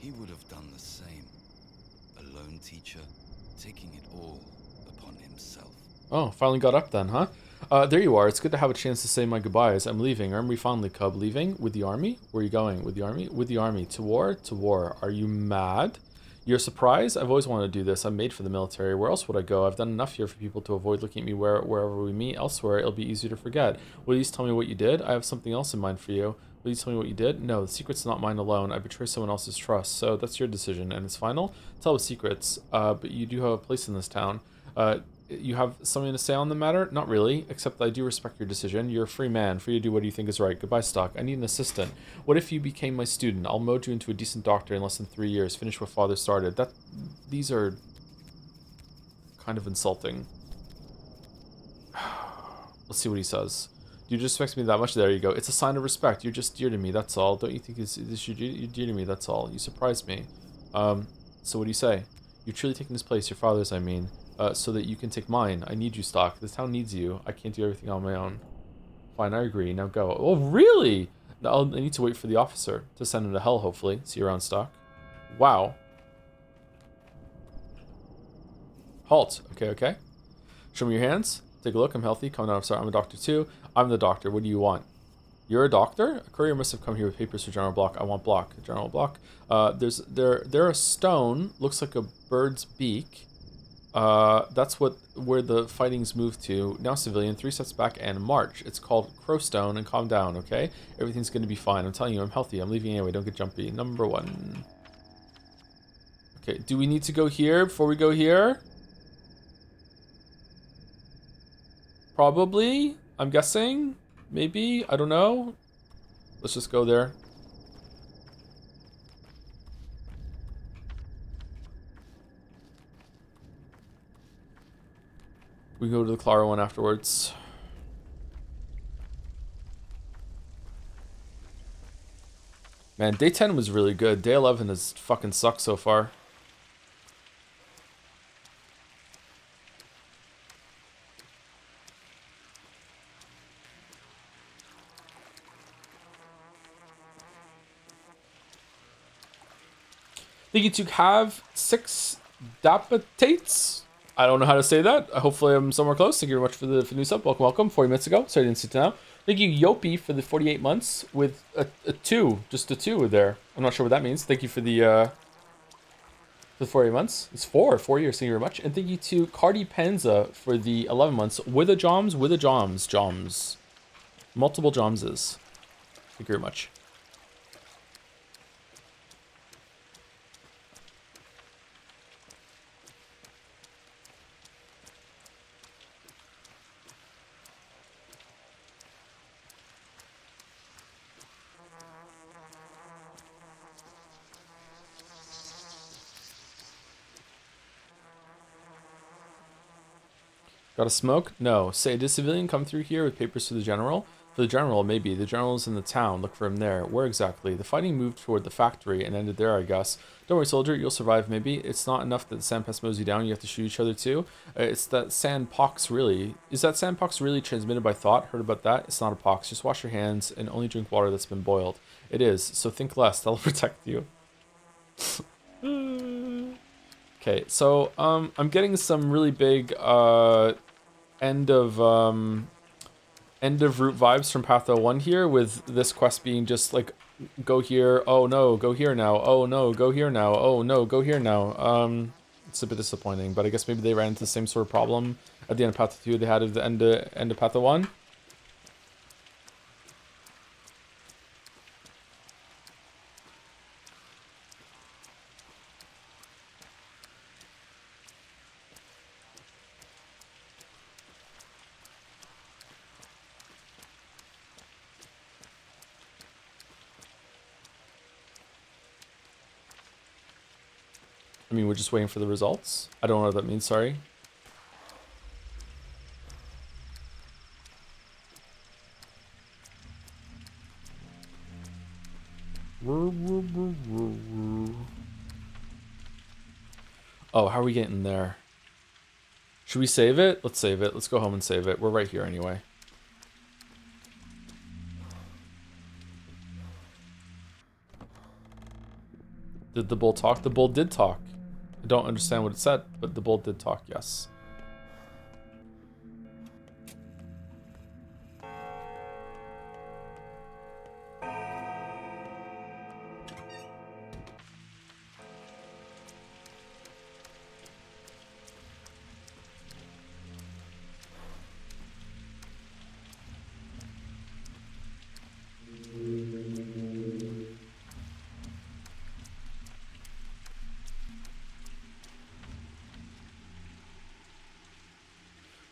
He would have done the same. A lone teacher, taking it all upon himself. Oh, finally got up then, huh? There you are. It's good to have a chance to say my goodbyes. I'm leaving. Remember me fondly, Cub. Leaving? With the army? Where are you going? With the army? With the army. To war? To war. Are you mad? You're surprised? I've always wanted to do this. I'm made for the military. Where else would I go? I've done enough here for people to avoid looking at me wherever we meet. Elsewhere, it'll be easier to forget. Will you just tell me what you did? I have something else in mind for you. Will you tell me what you did? No, the secret's not mine alone. I betray someone else's trust. So that's your decision. And it's final? Tell the secrets. But you do have a place in this town. You have something to say on the matter? Not really, except I do respect your decision. You're a free man, free to do what you think is right. Goodbye, Stock. I need an assistant. What if you became my student? I'll mold you into a decent doctor in less than 3 years. Finish what father started. These are kind of insulting. Let's see what he says. Do you just respect me that much? There you go. It's a sign of respect. You're just dear to me, that's all. Don't you think you're dear to me, that's all. You surprised me. So what do you say? You've truly taken his place, your father's, I mean. So that you can take mine. I need you, Stock. This town needs you. I can't do everything on my own. Fine, I agree. Now go. Oh, really? I need to wait for the officer to send him to hell, hopefully. See you around, Stock. Wow. Halt. Okay, okay. Show me your hands. Take a look. I'm healthy. Come down. I'm sorry. I'm a doctor, too. I'm the doctor. What do you want? You're a doctor? A courier must have come here with papers for General Block. I want Block. General Block. They're a stone. Looks like a bird's beak. That's where the fighting's moved to. Now, civilian, 3 steps back and march. It's called Crowstone, and calm down, okay? Everything's gonna be fine. I'm telling you, I'm healthy. I'm leaving anyway. Don't get jumpy. Number 1. Okay, do we need to go here before we go here? Probably. I'm guessing. Maybe. I don't know. Let's just go there. We go to the Clara one afterwards. Man, day 10 was really good. Day 11 has fucking sucked so far. Thank you to have 6 dapetates. I don't know how to say that. Hopefully I'm somewhere close. Thank you very much for the new sub. Welcome, welcome. 40 minutes ago. Sorry I didn't see it now. Thank you, Yopi, for the 48 months with a 2. Just a 2 there. I'm not sure what that means. Thank you for the 48 months. It's 4 years. Thank you very much. And thank you to Cardi Penza for the 11 months with a Joms, Joms. Multiple Jomses. Thank you very much. Got a smoke? No. Say, did a civilian come through here with papers to the general? For the general, maybe. The general's in the town. Look for him there. Where exactly? The fighting moved toward the factory and ended there, I guess. Don't worry, soldier. You'll survive, maybe. It's not enough that the sandpest mows you down. You have to shoot each other, too. It's that sandpox, really. Is that sandpox really transmitted by thought? Heard about that? It's not a pox. Just wash your hands and only drink water that's been boiled. It is. So think less. That'll protect you. Okay, so, I'm getting some really big, end of route vibes from Patho 1 here, with this quest being just like, go here, oh no, go here now, oh no, go here now, oh no, go here now. It's a bit disappointing, but I guess maybe they ran into the same sort of problem at the end of Patho 2 they had at the end of Patho 1. I mean, we're just waiting for the results. I don't know what that means, sorry. Oh, how are we getting there? Should we save it? Let's save it. Let's go home and save it. We're right here anyway. Did the bull talk? The bull did talk. I don't understand what it said, but the bull did talk, yes.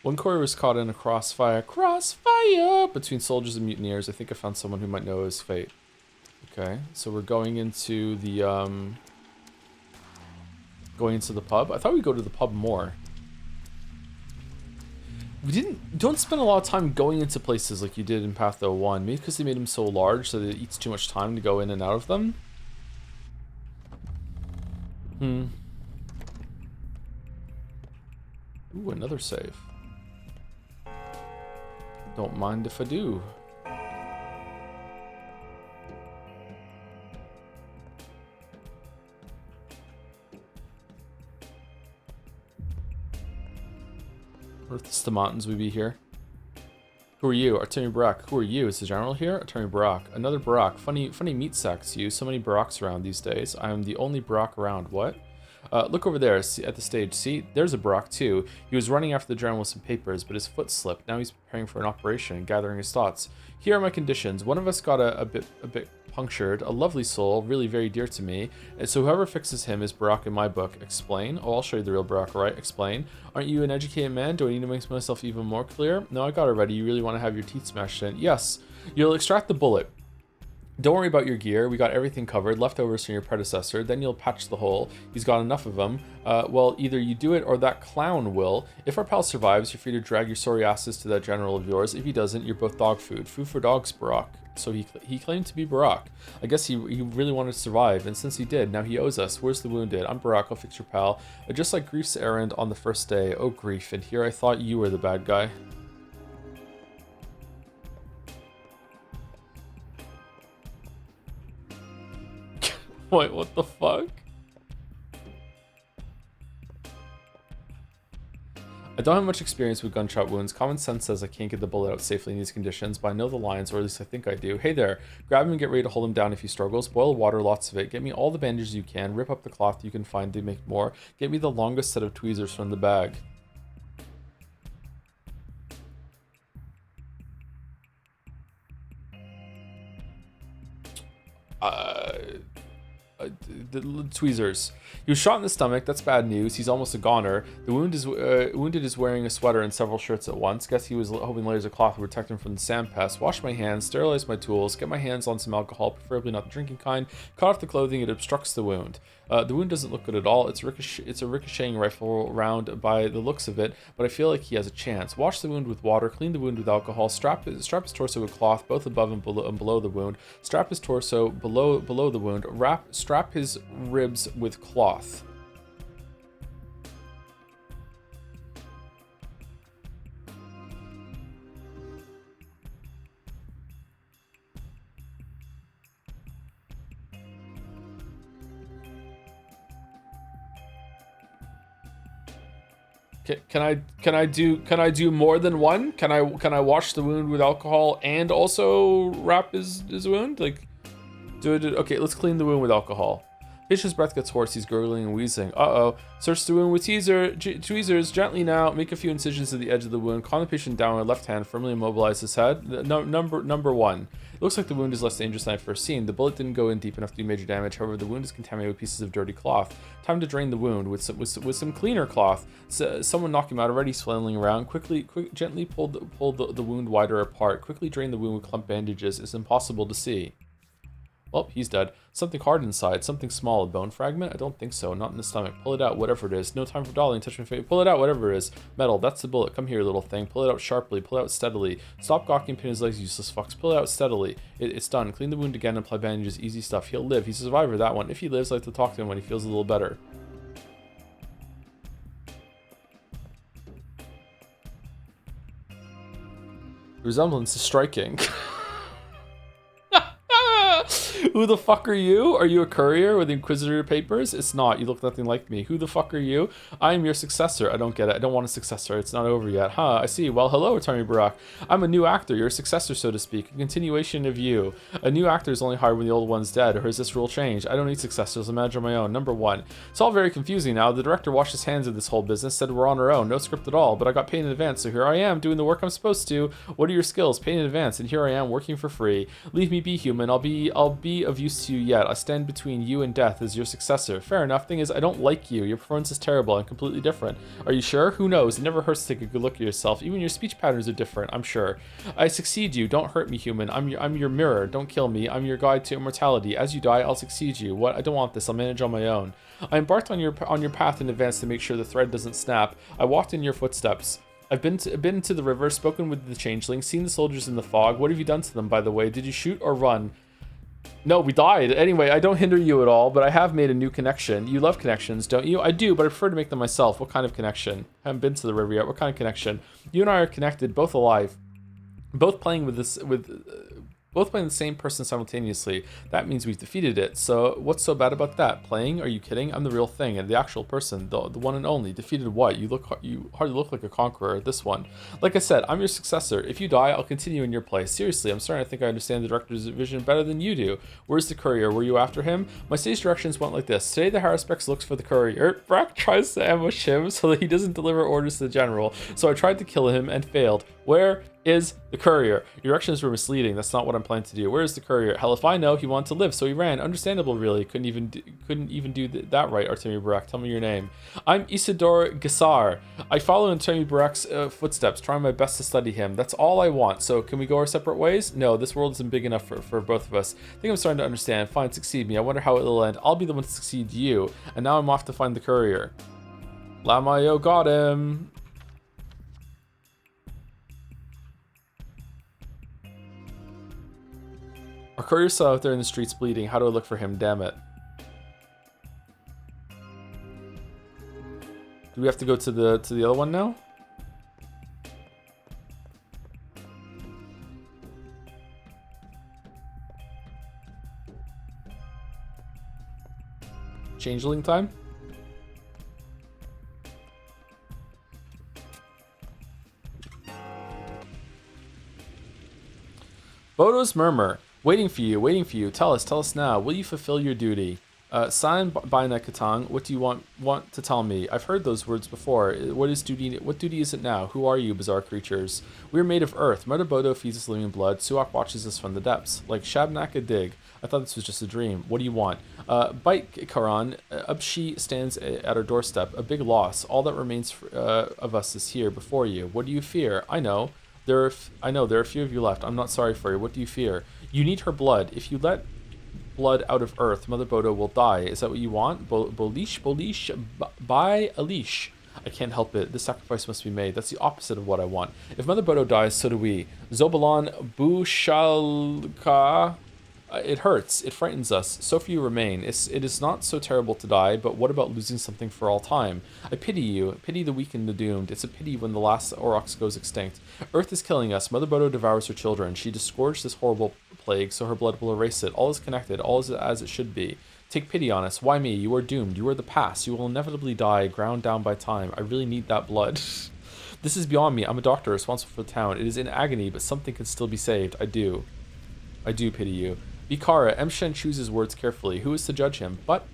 One courier was caught in a crossfire between soldiers and mutineers. I think I found someone who might know his fate. Okay, so we're going into the pub. I thought we'd go to the pub more. We don't spend a lot of time going into places like you did in Patho 1. Maybe because they made them so large so that it eats too much time to go in and out of them. Ooh, another save. Don't mind if I do. Earth's the mountains we be here. Who are you? Attorney Barak. Who are you? Is the general here? Attorney Barak. Another Barak. Funny meat sacks, you. So many Baraks around these days. I am the only Barak around. What? Look over there at the stage. See, there's a Barak too. He was running after the general with some papers, but his foot slipped. Now he's preparing for an operation and gathering his thoughts. Here are my conditions. One of us got a bit punctured. A lovely soul, really very dear to me. And so whoever fixes him is Barak in my book. Explain. Oh, I'll show you the real Barak, right? Explain. Aren't you an educated man? Do I need to make myself even more clear? No, I got it ready. You really want to have your teeth smashed in? Yes. You'll extract the bullet. Don't worry about your gear. We got everything covered. Leftovers from your predecessor. Then you'll patch the hole. He's got enough of them. Well, either you do it or that clown will. If our pal survives, you're free to drag your sorry asses to that general of yours. If he doesn't, you're both dog food. Food for dogs, Barak. So he claimed to be Barak. I guess he really wanted to survive, and since he did, now he owes us. Where's the wounded? I'm Barak. I'll fix your pal. Just like Grief's errand on the first day. Oh, Grief. And here I thought you were the bad guy. Wait, what the fuck? I don't have much experience with gunshot wounds. Common sense says I can't get the bullet out safely in these conditions, but I know the lines, or at least I think I do. Hey there, grab him and get ready to hold him down if he struggles. Boil water, lots of it. Get me all the bandages you can. Rip up the cloth you can find to make more. Get me the longest set of tweezers from the bag. The tweezers. He was shot in the stomach. That's bad news. He's almost a goner. The wounded is wearing a sweater and several shirts at once. Guess he was hoping layers of cloth would protect him from the sand pest. Wash my hands, sterilize my tools, get my hands on some alcohol, preferably not the drinking kind. Cut off the clothing. It obstructs the wound. The wound doesn't look good at all. It's a ricocheting rifle round by the looks of it, but I feel like he has a chance. Wash the wound with water, clean the wound with alcohol, strap his torso with cloth, both above and below the wound. Strap his torso below the wound. Strap his ribs with cloth. Can I do more than one? Can I wash the wound with alcohol and also wrap his wound? Like, okay, let's clean the wound with alcohol. Patient's breath gets hoarse. He's gurgling and wheezing. Uh-oh. Search the wound with tweezers. Gently now. Make a few incisions at the edge of the wound. Calm the patient down with left hand. Firmly immobilize his head. Number one. It looks like the wound is less dangerous than I first seen. The bullet didn't go in deep enough to do major damage. However, the wound is contaminated with pieces of dirty cloth. Time to drain the wound with some cleaner cloth. Someone knocked him out already. He's flailing around. Gently pull the wound wider apart. Quickly drain the wound with clump bandages. It's impossible to see. Well, he's dead. Something hard inside. Something small. A bone fragment? I don't think so. Not in the stomach. Pull it out, whatever it is. No time for dawdling. Touch my face. Pull it out, whatever it is. Metal. That's the bullet. Come here, little thing. Pull it out sharply. Pull it out steadily. Stop gawking, pin his legs, useless fucks. Pull it out steadily. It's done. Clean the wound again and apply bandages. Easy stuff. He'll live. He's a survivor, that one. If he lives, I like to talk to him when he feels a little better. The resemblance is striking. Who the fuck are you? Are you a courier with Inquisitor papers? It's not. You look nothing like me. Who the fuck are you? I am your successor. I don't get it. I don't want a successor. It's not over yet. Huh, I see. Well, hello, Attorney Barak. I'm a new actor. You're a successor, so to speak. A continuation of you. A new actor is only hired when the old one's dead. Or has this rule changed? I don't need successors. I'm manager on my own. Number one. It's all very confusing now. The director washed his hands of this whole business, said we're on our own. No script at all. But I got paid in advance, so here I am, doing the work I'm supposed to. What are your skills? Paid in advance, and here I am, working for free. Leave me be, human. I'll be of use to you yet. I stand between you and death as your successor. Fair enough. Thing is, I don't like you. Your performance is terrible and completely different. Are you sure? Who knows? It never hurts to take a good look at yourself. Even your speech patterns are different, I'm sure. I succeed you. Don't hurt me, human. I'm your mirror. Don't kill me. I'm your guide to immortality. As you die, I'll succeed you. What? I don't want this. I'll manage on my own. I embarked on your path in advance to make sure the thread doesn't snap. I walked in your footsteps. I've been to the river, spoken with the changeling, seen the soldiers in the fog. What have you done to them, by the way? Did you shoot or run? No, we died. Anyway, I don't hinder you at all, but I have made a new connection. You love connections, don't you? I do, but I prefer to make them myself. What kind of connection? I haven't been to the river yet. What kind of connection? You and I are connected, both alive. Both playing both playing the same person simultaneously. That means we've defeated it. So what's so bad about that? Playing? Are you kidding? I'm the real thing and the actual person, the one and only. Defeated what? You hardly look like a conqueror. This one. Like I said, I'm your successor. If you die, I'll continue in your place. Seriously, I'm starting to think I understand the director's vision better than you do. Where's the courier? Were you after him? My stage directions went like this. Today the Haruspex looks for the courier. Brack tries to ambush him so that he doesn't deliver orders to the general. So I tried to kill him and failed. Where is the courier? Your directions were misleading. That's not what I'm planning to do. Where is the courier? Hell, if I know, he wanted to live, so he ran. Understandable, really. Couldn't even do that right, Artemi Barak. Tell me your name. I'm Isidore Gassar. I follow in Artemi Barak's footsteps, trying my best to study him. That's all I want. So can we go our separate ways? No, this world isn't big enough for both of us. I think I'm starting to understand. Fine, succeed me. I wonder how it'll end. I'll be the one to succeed you. And now I'm off to find the courier. Lamayo got him. Our courier's still out there in the streets bleeding. How do I look for him? Damn it. Do we have to go to the other one now? Changeling time? Bodo's Murmur. Waiting for you. Tell us now. Will you fulfill your duty? San Baina Katang, what do you want to tell me? I've heard those words before. What duty is it now? Who are you, bizarre creatures? We are made of earth. Mother Bodo feeds us living blood. Suak watches us from the depths. Like Shabnak a dig. I thought this was just a dream. What do you want? Bite Karan. Ubshi stands at our doorstep. A big loss. All that remains of us is here before you. What do you fear? I know. There are a few of you left. I'm not sorry for you. What do you fear? You need her blood. If you let blood out of earth, Mother Bodo will die. Is that what you want? Bolish, by a leash. I can't help it. This sacrifice must be made. That's the opposite of what I want. If Mother Bodo dies, so do we. Zobalon Bushalka. It hurts. It frightens us. So few remain. It is not so terrible to die, but what about losing something for all time? I pity you. Pity the weak and the doomed. It's a pity when the last Aurochs goes extinct. Earth is killing us. Mother Bodo devours her children. She disgorged this horrible plague, so her blood will erase it. All is connected. All is as it should be. Take pity on us. Why me? You are doomed. You are the past. You will inevitably die, ground down by time. I really need that blood. This is beyond me. I'm a doctor responsible for the town. It is in agony, but something can still be saved. I do pity you. Bikara, Emshen chooses words carefully. Who is to judge him? But,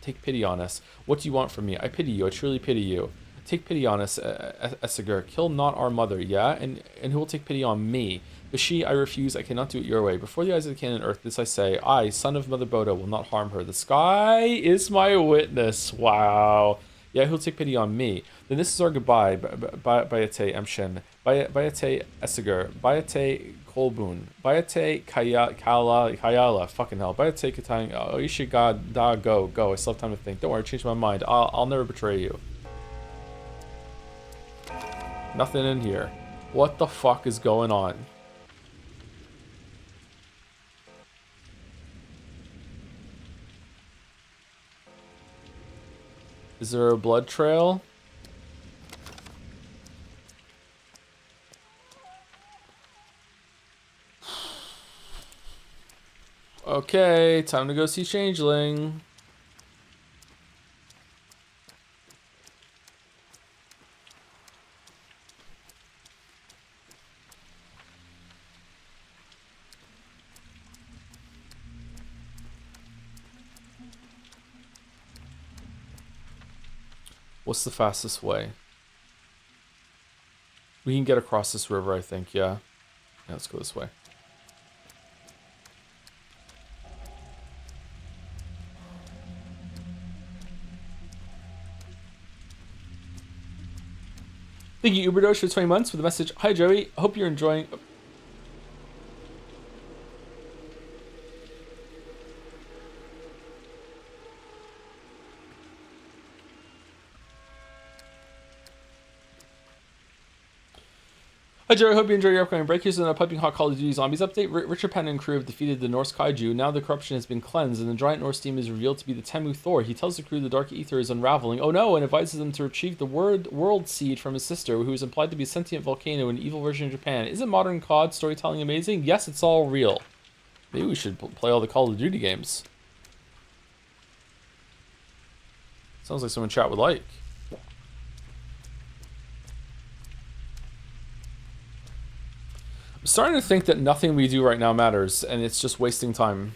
take pity on us. What do you want from me? I pity you. I truly pity you. Take pity on us, Essiger. Kill not our mother, yeah? And who will take pity on me? Bashi, I refuse. I cannot do it your way. Before the eyes of the king and earth, this I say. I, son of Mother Bodo, will not harm her. The sky is my witness. Wow. Yeah, who'll take pity on me? Then this is our goodbye. Bayate Emshen. Bayate Essiger. Bayate Kolbun. Bayate Kayala. Fucking hell. Bayate Katang. Oishigad da go. I still have time to think. Don't worry, change my mind. I'll never betray you. Nothing in here. What the fuck is going on? Is there a blood trail? Okay, time to go see Changeling. What's the fastest way? We can get across this river, I think, yeah. Yeah, let's go this way. Thank you, Uberdosh, for 20 months with the message. Hi, Joey. Hope you're enjoying... Hi Jerry, hope you enjoy your upcoming break. Here's a piping hot Call of Duty Zombies update. Richard Penn and crew have defeated the Norse kaiju. Now the corruption has been cleansed, and the giant Norse team is revealed to be the Temu Thor. He tells the crew the dark ether is unraveling. Oh no, and advises them to retrieve the world seed from his sister, who is implied to be a sentient volcano, an evil version of Japan. Isn't modern COD storytelling amazing? Yes, it's all real. Maybe we should play all the Call of Duty games. Sounds like someone chat would like. I'm starting to think that nothing we do right now matters, and it's just wasting time.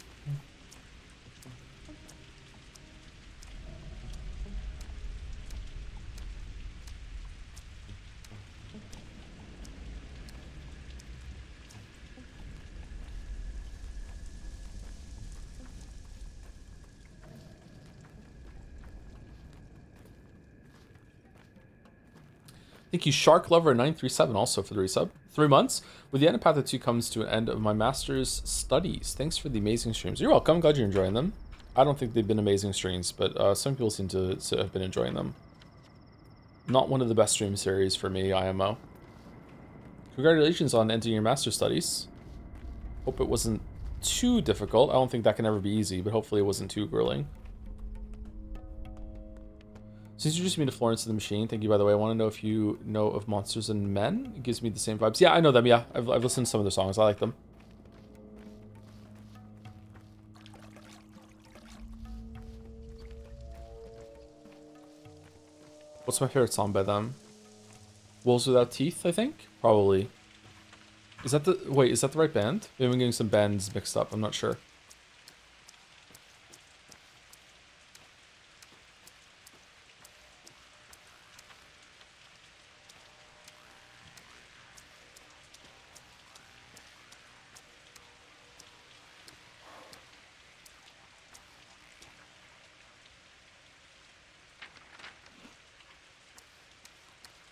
Thank you, Shark Lover 937, also for the resub. 3 months. With the end of Path 2 comes to an end of my master's studies. Thanks for the amazing streams. You're welcome. Glad you're enjoying them. I don't think they've been amazing streams, but some people seem to have been enjoying them. Not one of the best stream series for me, IMO. Congratulations on entering your master's studies. Hope it wasn't too difficult. I don't think that can ever be easy, but hopefully it wasn't too grueling. Since you introduced me to Florence and the Machine, thank you, by the way. I want to know if you know of Monsters and Men. It gives me the same vibes. Yeah, I know them, yeah. I've listened to some of their songs. I like them. What's my favorite song by them? Wolves Without Teeth, I think? Probably. Is that the... Wait, is that the right band? Maybe I'm getting some bands mixed up. I'm not sure.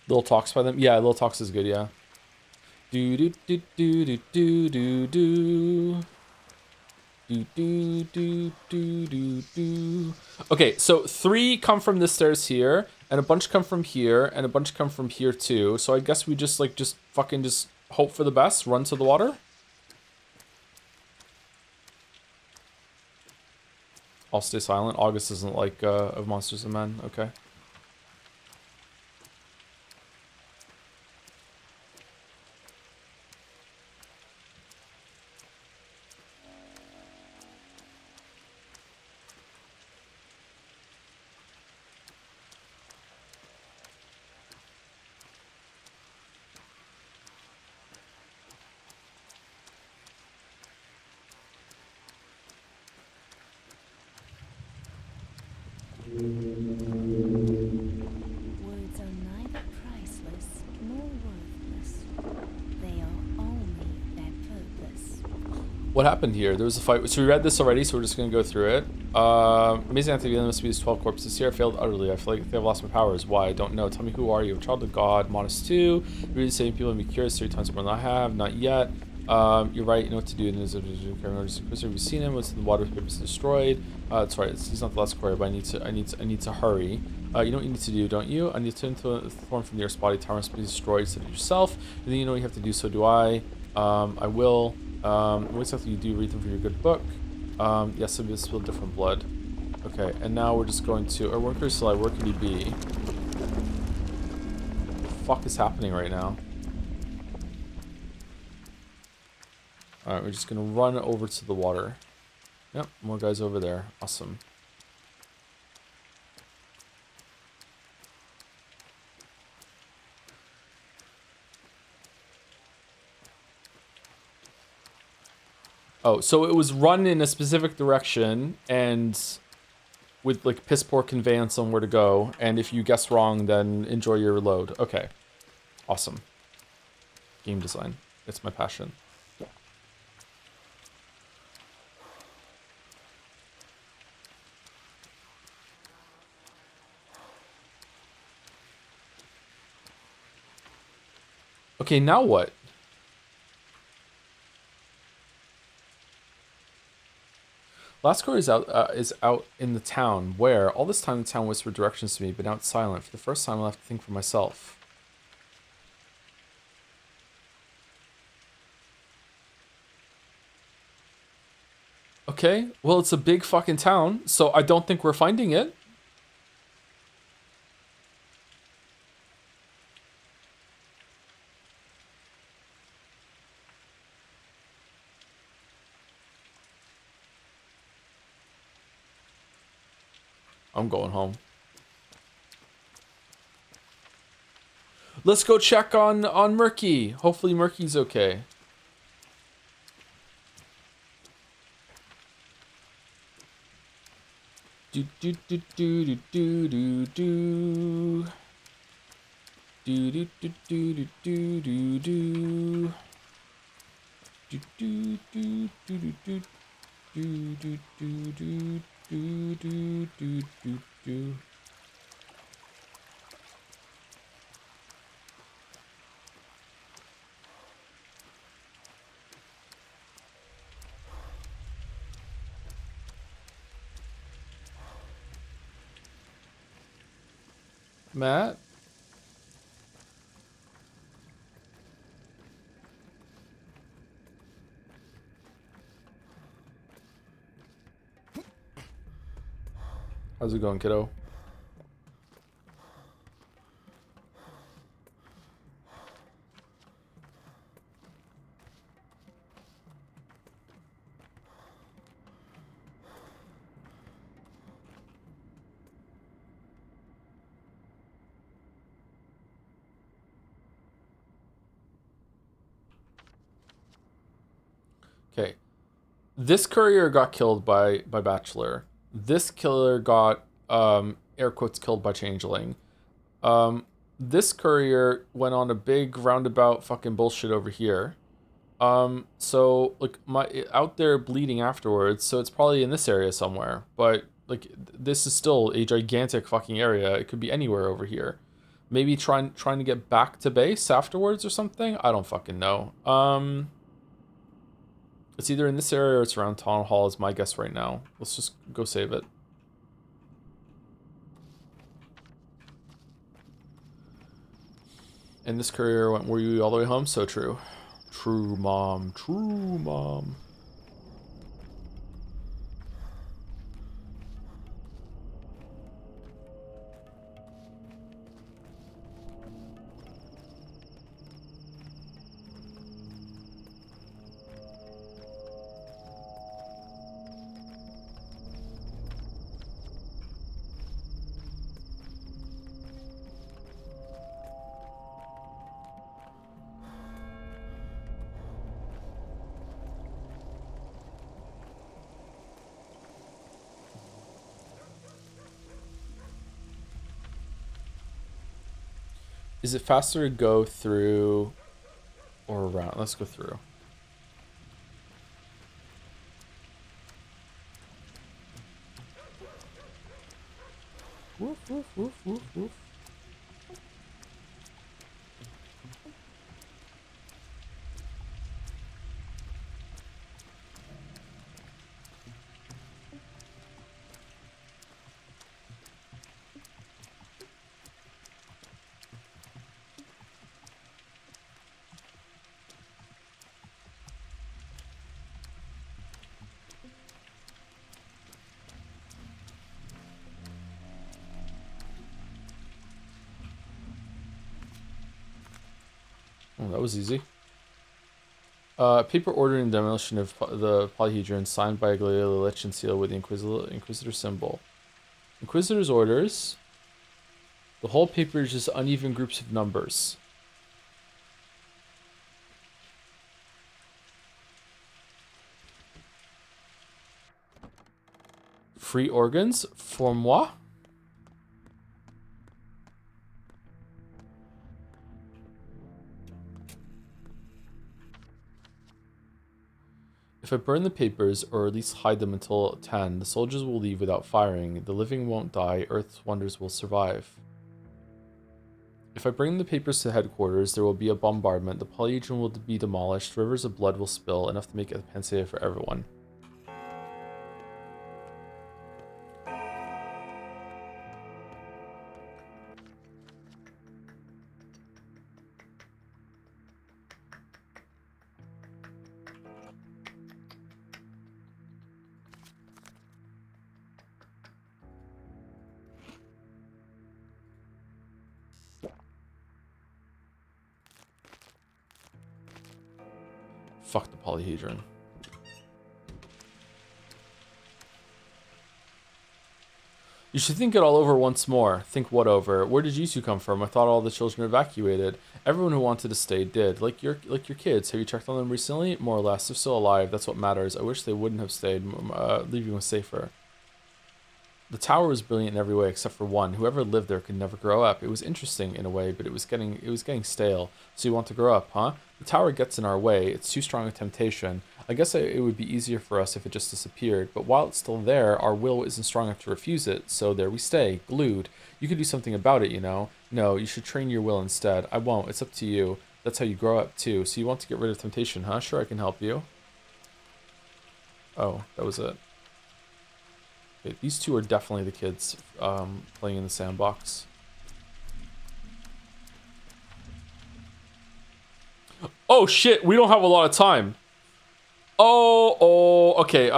Little Talks by them? Yeah, Little Talks is good, yeah. Do do do do do do do do. Do, do, do, do, do, do. Okay, so 3 come from the stairs here, and a bunch come from here, and a bunch come from here too. So I guess we just fucking hope for the best, run to the water. I'll stay silent. August isn't like of Monsters and Men. Okay. Words are neither priceless nor worthless. They are only their purpose. What happened here? There was a fight. So we read this already, so we're just going to go through it. Amazing activity. There must be these 12 corpses here. I failed utterly. I feel like they've lost my powers. Why? I don't know. Tell me, who are you? A child of God. Modest 2. Read the same people and be curious 3 times more than I have. Not yet. You're right. You know what to do. And there's a have you seen him? What's in the water? Papers destroyed. That's right. He's not the last courier, but I need to hurry. You know what you need to do, don't you? I need to inform from the nearest body. Tower must be destroyed. Said it yourself. And then you know what you have to do. So do I. I will. What exactly you do? Read them for your good book. Yes, it will spill different blood. Okay, and now we're just going to. Our worker Sly, where could he be? What the fuck is happening right now? Alright, we're just gonna run over to the water. Yep, more guys over there. Awesome. Oh, so it was run in a specific direction and with like piss poor conveyance on where to go, and if you guess wrong, then enjoy your load. Okay. Awesome. Game design. It's my passion. Okay, now what? Last courier is out in the town, where all this time the town whispered directions to me, but now it's silent. For the first time, I'll have to think for myself. Okay, well, it's a big fucking town, so I don't think we're finding it. I'm going home. Let's go check on Murky. Hopefully Murky's okay. Do do do do do do do do. Do do do do do do do do. Do do do do do do do do do do do do do do. Matt? How's it going, kiddo? Okay. This courier got killed by Bachelor. This killer got air quotes killed by Changeling. This courier went on a big roundabout fucking bullshit over here. So like my out there bleeding afterwards, so it's probably in this area somewhere. But like this is still a gigantic fucking area. It could be anywhere over here. Maybe trying to get back to base afterwards or something. I don't fucking know. It's either in this area or it's around Town Hall is my guess right now. Let's just go save it. And this courier went, were you all the way home? So true. True, Mom. True, Mom. Is it faster to go through or around? Let's go through. Woof, woof, woof, woof, woof. Oh, that was easy. Paper ordering demolition of the polyhedron signed by Galileo Lich and seal with the Inquisitor symbol. Inquisitor's orders. The whole paper is just uneven groups of numbers. Free organs for moi? If I burn the papers, or at least hide them until 10, the soldiers will leave without firing. The living won't die. Earth's wonders will survive. If I bring the papers to headquarters, there will be a bombardment. The polyhedron will be demolished. Rivers of blood will spill, enough to make a panacea for everyone. Fuck the polyhedron. You should think it all over once more. Think what over? Where did you two come from? I thought all the children evacuated. Everyone who wanted to stay did. Like your kids. Have you checked on them recently? More or less. They're still alive. That's what matters. I wish they wouldn't have stayed. Leaving was safer. The tower was brilliant in every way except for one. Whoever lived there could never grow up. It was interesting in a way, but it was getting stale. So you want to grow up, huh? The tower gets in our way. It's too strong a temptation. I guess it would be easier for us if it just disappeared. But while it's still there, our will isn't strong enough to refuse it. So there we stay, glued. You could do something about it, you know. No, you should train your will instead. I won't. It's up to you. That's how you grow up too. So you want to get rid of temptation, huh? Sure, I can help you. Oh, that was it. Okay, these two are definitely the kids playing in the sandbox. Oh shit, we don't have a lot of time. Okay.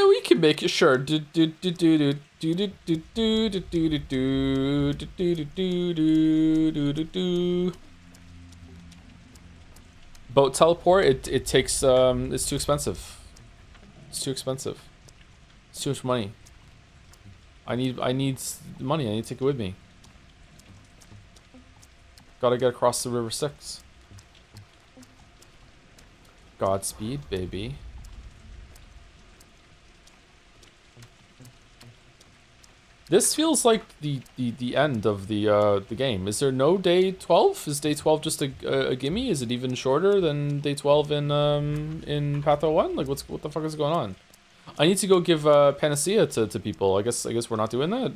We can make it, sure. Boat teleport, it takes, it's too expensive. It's too expensive. It's too much money. I need money. I need to take it with me. Gotta get across the River Styx. Godspeed, baby. This feels like the end of the game. Is there no day 12? Is day 12 just a gimme? Is it even shorter than day 12 in Patho 1? Like what the fuck is going on? I need to go give panacea to people. I guess we're not doing that.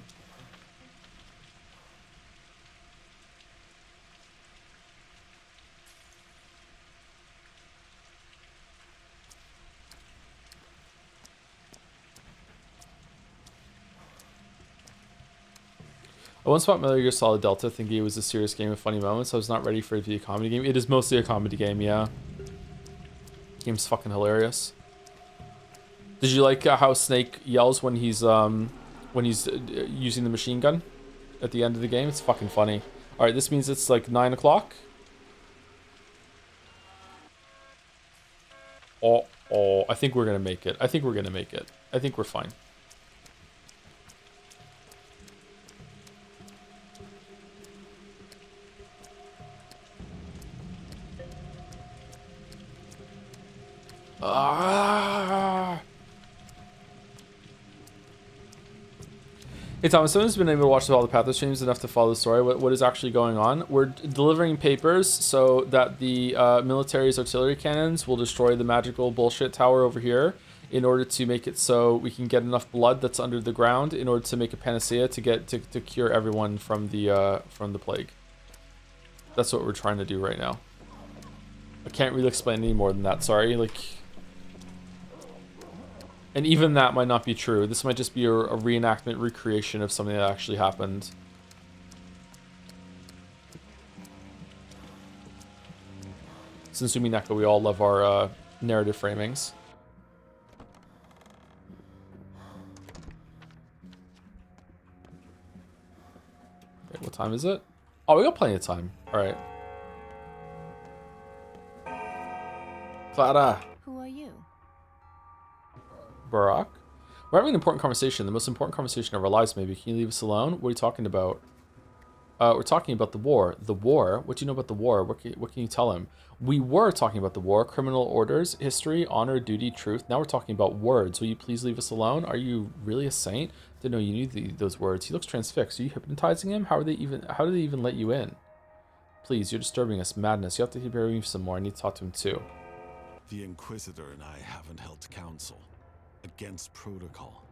I once bought Metal Gear Solid Delta thinking it was a serious game with funny moments. I was not ready for it to be a comedy game. It is mostly a comedy game, yeah. Game's fucking hilarious. Did you like how Snake yells when he's using the machine gun at the end of the game? It's fucking funny. All right, this means it's like 9 o'clock. Oh, I think we're gonna make it. I think we're gonna make it. I think we're fine. Ah. Hey Thomas, someone's been able to watch all the Pathologic streams enough to follow the story. What is actually going on? We're delivering papers so that the military's artillery cannons will destroy the magical bullshit tower over here in order to make it so we can get enough blood that's under the ground in order to make a panacea to cure everyone from the plague. That's what we're trying to do right now. I can't really explain any more than that. Sorry, and even that might not be true. This might just be a reenactment, recreation of something that actually happened. Since Umineko, we all love our narrative framings. Okay, what time is it? Oh, we got plenty of time. All right. Clara. Who are you? Barack? We're having an important conversation. The most important conversation of our lives, maybe. Can you leave us alone? What are you talking about? We're talking about the war. The war? What do you know about the war? What can you tell him? We were talking about the war. Criminal orders, history, honor, duty, truth. Now we're talking about words. Will you please leave us alone? Are you really a saint? Didn't know you knew those words. He looks transfixed. Are you hypnotizing him? How do they even let you in? Please, you're disturbing us. Madness. You have to keep hearing me some more. I need to talk to him too. The Inquisitor and I haven't held counsel. Against protocol.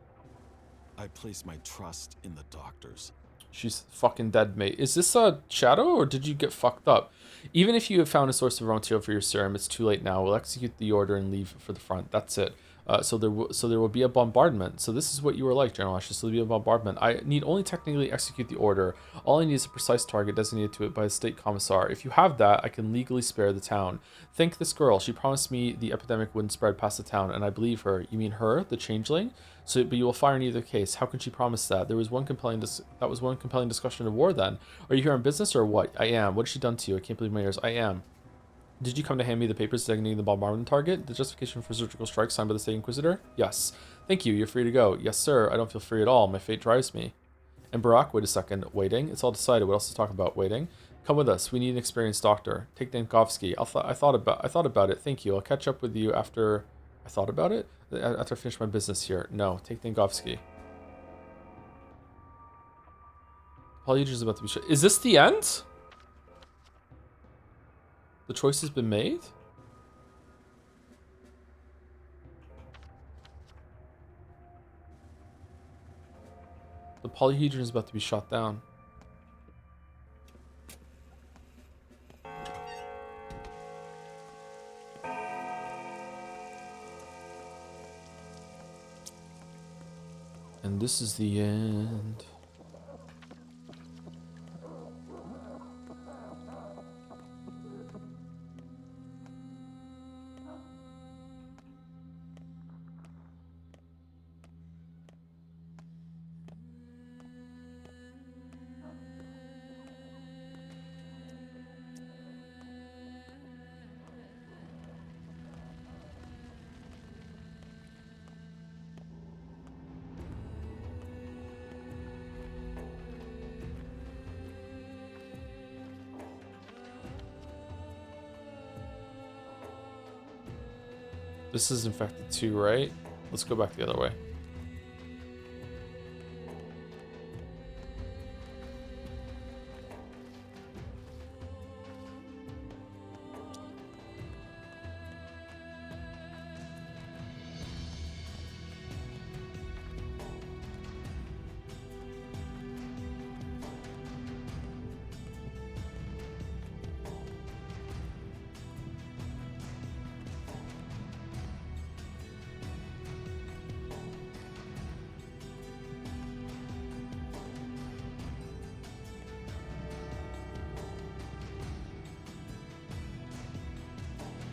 I place my trust in the doctors. She's fucking dead, mate. Is this a shadow or did you get fucked up? Even if you have found a source of raw material for your serum, it's too late now. We'll execute the order and leave for the front. That's it. So there will be a bombardment. So this is what you were like, General Ashes. So there'll be a bombardment. I need only technically execute the order. All I need is a precise target designated to it by the state commissar. If you have that, I can legally spare the town. Think this girl. She promised me the epidemic wouldn't spread past the town, and I believe her. You mean her, the changeling? So, but you will fire in either case. How can she promise that? There was one compelling discussion of war. Then, are you here on business or what? I am. What has she done to you? I can't believe my ears. I am. Did you come to hand me the papers designating the bombardment target? The justification for surgical strike signed by the State Inquisitor? Yes. Thank you. You're free to go. Yes, sir. I don't feel free at all. My fate drives me. And Barack, wait a second. Waiting? It's all decided. What else to talk about? Waiting? Come with us. We need an experienced doctor. Take Dankovsky. I thought about it. Thank you. I'll catch up with you after... I thought about it? After I finish my business here. No. Take Dankovsky. Pathologic is about to be shut. Is this the end? The choice has been made? The polyhedron is about to be shot down. And this is the end. This is infected too, right? Let's go back the other way.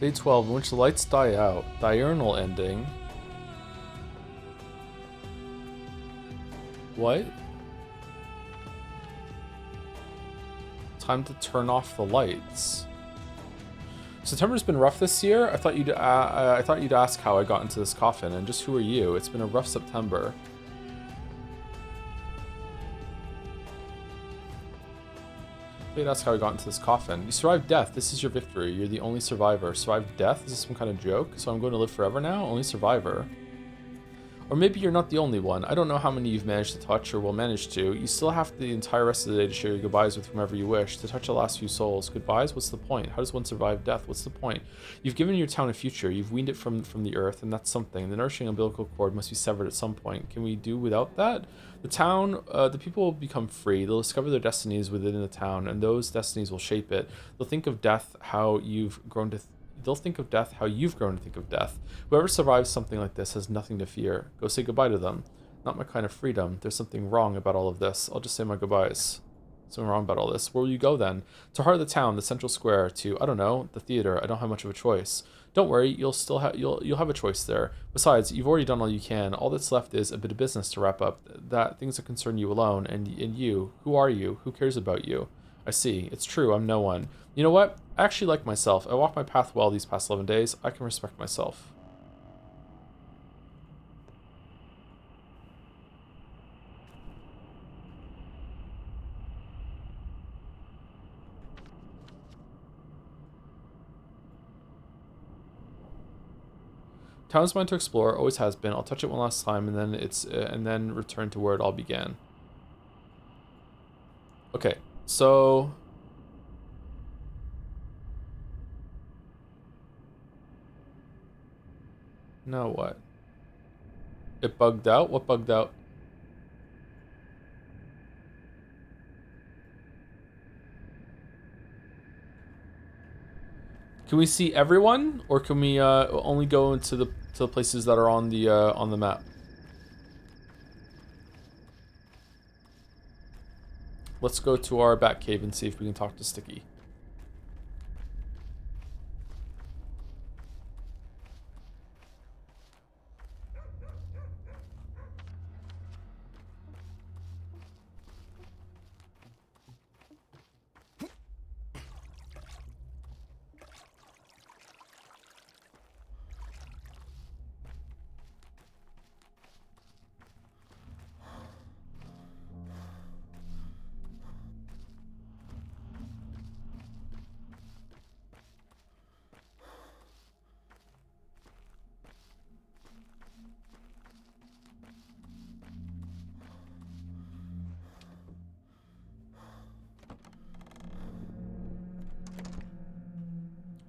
Day 12, in which the lights die out. Diurnal ending. What? Time to turn off the lights. September's been rough this year. I thought you'd ask how I got into this coffin, and just who are you? It's been a rough September. You'd ask how I got into this coffin. You survived death. This is your victory. You're the only survivor. Survived death? Is this some kind of joke? So I'm going to live forever now? Only survivor. Or maybe you're not the only one. I don't know how many you've managed to touch or will manage to. You still have the entire rest of the day to share your goodbyes with whomever you wish, to touch the last few souls. Goodbyes? What's the point? How does one survive death? What's the point? You've given your town a future. You've weaned it from the earth, and that's something. The nourishing umbilical cord must be severed at some point. Can we do without that? The town, the people will become free. They'll discover their destinies within the town, and those destinies will shape it. They'll think of death how you've grown to They'll think of death how you've grown to think of death. Whoever survives something like this has nothing to fear. Go say goodbye to them. Not my kind of freedom. There's something wrong about all of this. I'll just say my goodbyes. Something wrong about all this. Where will you go then? To heart of the town, the central square, to, I don't know, the theater. I don't have much of a choice. Don't worry, you'll have a choice there. Besides, you've already done all you can. All that's left is a bit of business to wrap up. That things that concern you alone, and you. Who are you? Who cares about you? I see. It's true, I'm no one. You know what? I actually like myself. I walked my path well these past 11 days. I can respect myself. Town is mine to explore, always has been. I'll touch it one last time, and then return to where it all began. Okay, so now what? It bugged out? What bugged out? Can we see everyone, or can we only go into the places that are on the map? Let's go to our bat cave and see if we can talk to Sticky.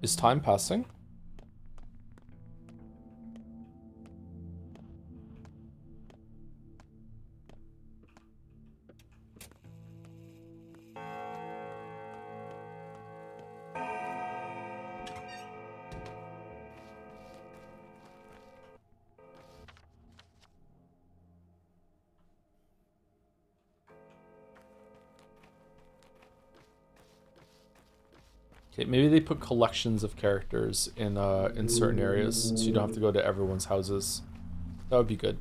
Is time passing? Okay, maybe they put collections of characters in certain areas, so you don't have to go to everyone's houses. That would be good.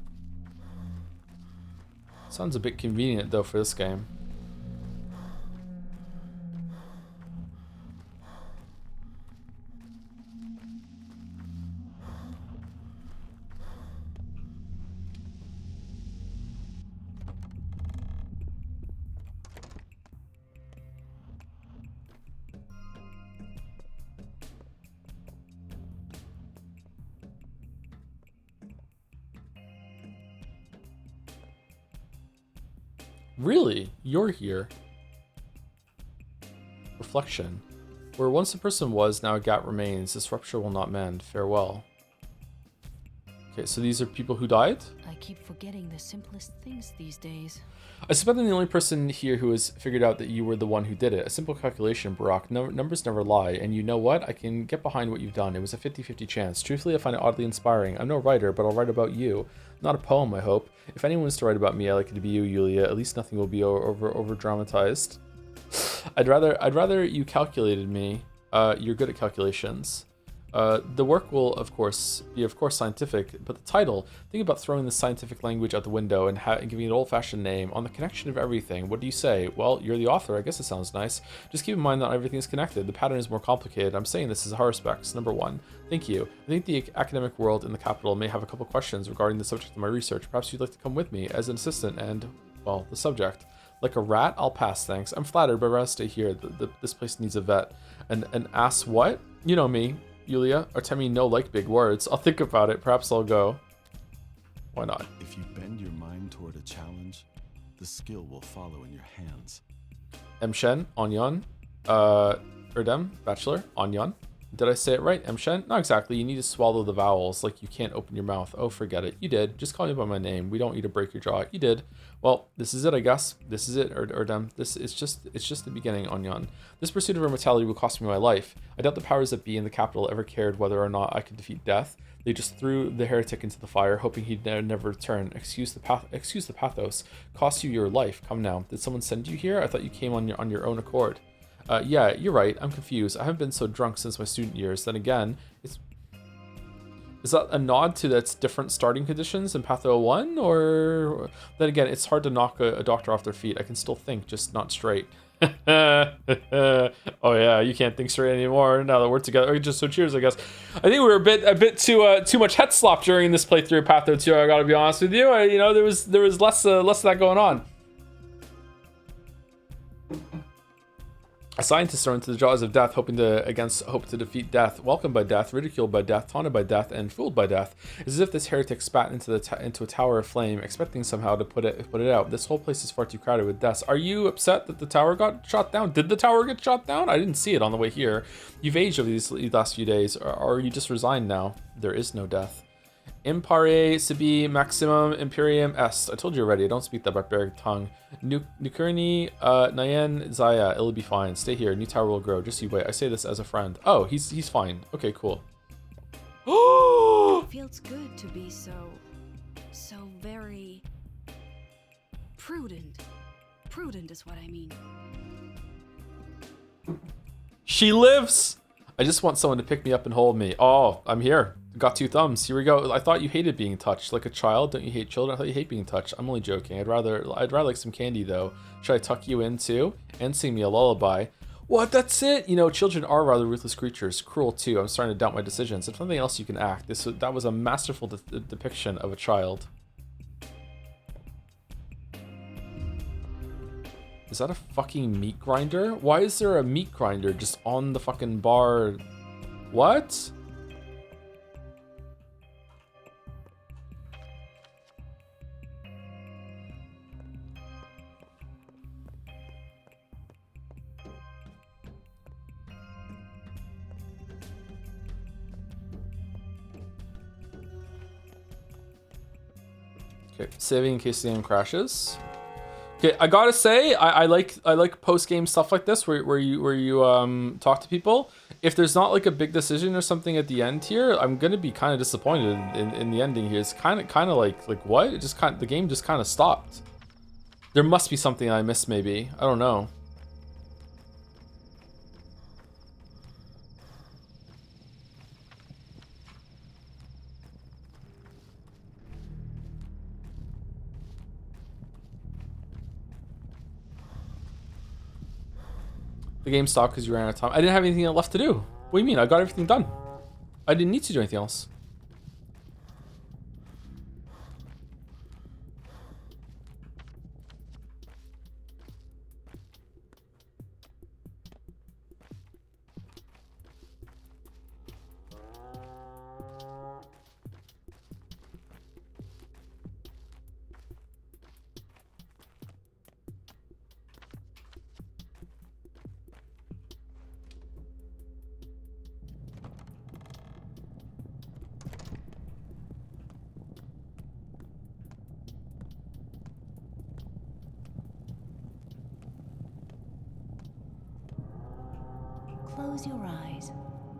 Sounds a bit convenient though for this game. Really? You're here. Reflection. Where once a person was, now a gap remains. This rupture will not mend. Farewell. Okay, so these are people who died? I keep forgetting the simplest things these days. I suspect I'm the only person here who has figured out that you were the one who did it. A simple calculation, Barack. No, numbers never lie. And you know what? I can get behind what you've done. It was a 50-50 chance. Truthfully, I find it oddly inspiring. I'm no writer, but I'll write about you. Not a poem, I hope. If anyone was to write about me, I like it to be you, Yulia. At least nothing will be over dramatized. I'd rather you calculated me. You're good at calculations. The work will, of course, be scientific, but the title, think about throwing the scientific language out the window and giving it an old-fashioned name on the connection of everything. What do you say? Well, you're the author. I guess it sounds nice. Just keep in mind that everything is connected. The pattern is more complicated. I'm saying this as how respects. Number one, thank you. I think the academic world in the capital may have a couple questions regarding the subject of my research. Perhaps you'd like to come with me as an assistant and, well, the subject. Like a rat? I'll pass, thanks. I'm flattered, but I'd rather stay here. This place needs a vet. An ass what? You know me. Yulia, Artemi no like big words. I'll think about it. Perhaps I'll go. Why not? If you bend your mind toward a challenge, the skill will follow in your hands. Mshen, Onyon, Erdem, Bachelor, Onyon. Did I say it right? Mshen? Not exactly. You need to swallow the vowels, like you can't open your mouth. Oh, forget it. You did. Just call me by my name. We don't need to break your jaw. You did. Well, this is it, I guess. This is it, Erdem. It's just the beginning, Onyon. This pursuit of immortality will cost me my life. I doubt the powers that be in the capital ever cared whether or not I could defeat death. They just threw the heretic into the fire, hoping he'd never return. Excuse the pathos. Cost you your life. Come now. Did someone send you here? I thought you came on your own accord. Yeah, you're right. I'm confused. I haven't been so drunk since my student years. Then again, is that a nod to that's different starting conditions in Patho 1? Or then again, it's hard to knock a doctor off their feet. I can still think, just not straight. Oh yeah, you can't think straight anymore now that we're together. Okay, just so cheers, I guess. I think we were a bit too much head slop during this playthrough of Patho 2. I gotta be honest with you. There was less of that going on. Scientists are into the jaws of death, hope to defeat death, welcomed by death, ridiculed by death, taunted by death, and fooled by death. It's as if this heretic spat into a tower of flame, expecting somehow to put it out. This whole place is far too crowded with deaths. Are you upset that the tower got shot down? Did the tower get shot down? I didn't see it on the way here. You've aged over these last few days, or are you just resigned now? There is no death. Impare sibi maximum imperium est. I told you already, I don't speak that barbaric tongue. Nukurni Nayen Zaya, it'll be fine. Stay here, new tower will grow. Just you wait. I say this as a friend. Oh, he's fine. Okay, cool. It feels good to be so very prudent. Prudent is what I mean. She lives! I just want someone to pick me up and hold me. Oh, I'm here. Got two thumbs. Here we go. I thought you hated being touched. Like a child? Don't you hate children? I thought you hate being touched. I'm only joking. I'd rather like some candy though. Should I tuck you in too? And sing me a lullaby? What? That's it? Children are rather ruthless creatures. Cruel too. I'm starting to doubt my decisions. If something else you can act. That was a masterful depiction of a child. Is that a fucking meat grinder? Why is there a meat grinder just on the fucking bar? What? Okay, saving in case the game crashes. Okay, I gotta say, I like post game stuff like this where you talk to people. If there's not like a big decision or something at the end here, I'm gonna be kind of disappointed in the ending here. It's kind of like what? The game just kind of stopped. There must be something I missed, maybe. I don't know. The game stopped because you ran out of time. I didn't have anything left to do. What do you mean? I got everything done. I didn't need to do anything else. Close your eyes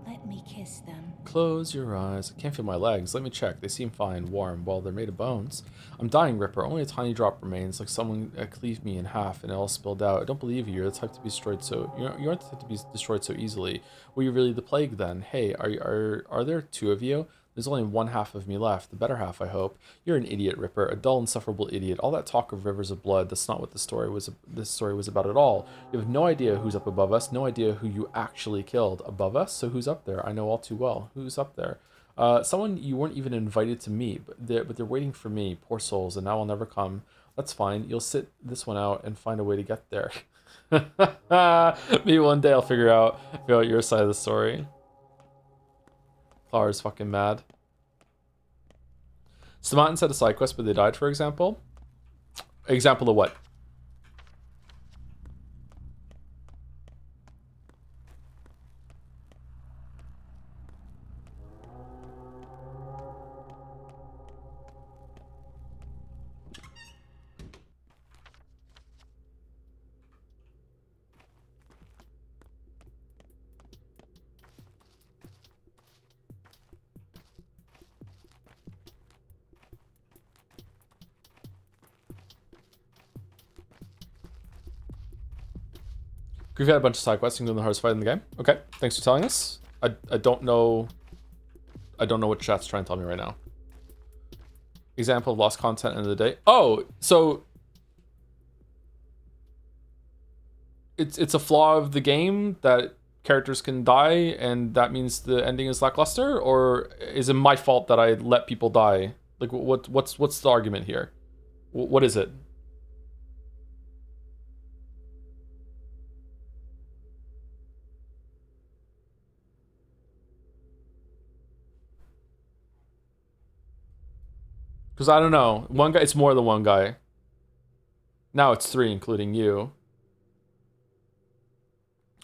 Let me kiss them. Close your eyes. I can't feel my legs. Let me check. They seem fine, warm. Well, they're made of bones. I'm dying, Ripper. Only a tiny drop remains, like someone cleaved me in half and it all spilled out. I don't believe you. You're the type to be destroyed so... You aren't the type to be destroyed so easily. Were you really the plague then? Hey, are there two of you? There's only one half of me left. The better half, I hope. You're an idiot, Ripper. A dull, insufferable idiot. All that talk of rivers of blood, that's not what this story was about at all. You have no idea who's up above us. No idea who you actually killed. Above us? So who's up there? I know all too well. Who's up there? Someone you weren't even invited to meet, but they're waiting for me. Poor souls, and now I'll never come. That's fine. You'll sit this one out and find a way to get there. Maybe one day I'll figure out your side of the story. Clara's fucking mad. Stamanton said a side quest, but they died, for example. Example of what? We've had a bunch of side quests, including the hardest fight in the game. Okay, thanks for telling us. I don't know what chat's trying to tell me right now. Example of lost content end of the day. Oh, so it's a flaw of the game that characters can die, and that means the ending is lackluster, or is it my fault that I let people die? Like, what's the argument here? What is it? Because I don't know. One guy, it's more than one guy. Now it's 3, including you.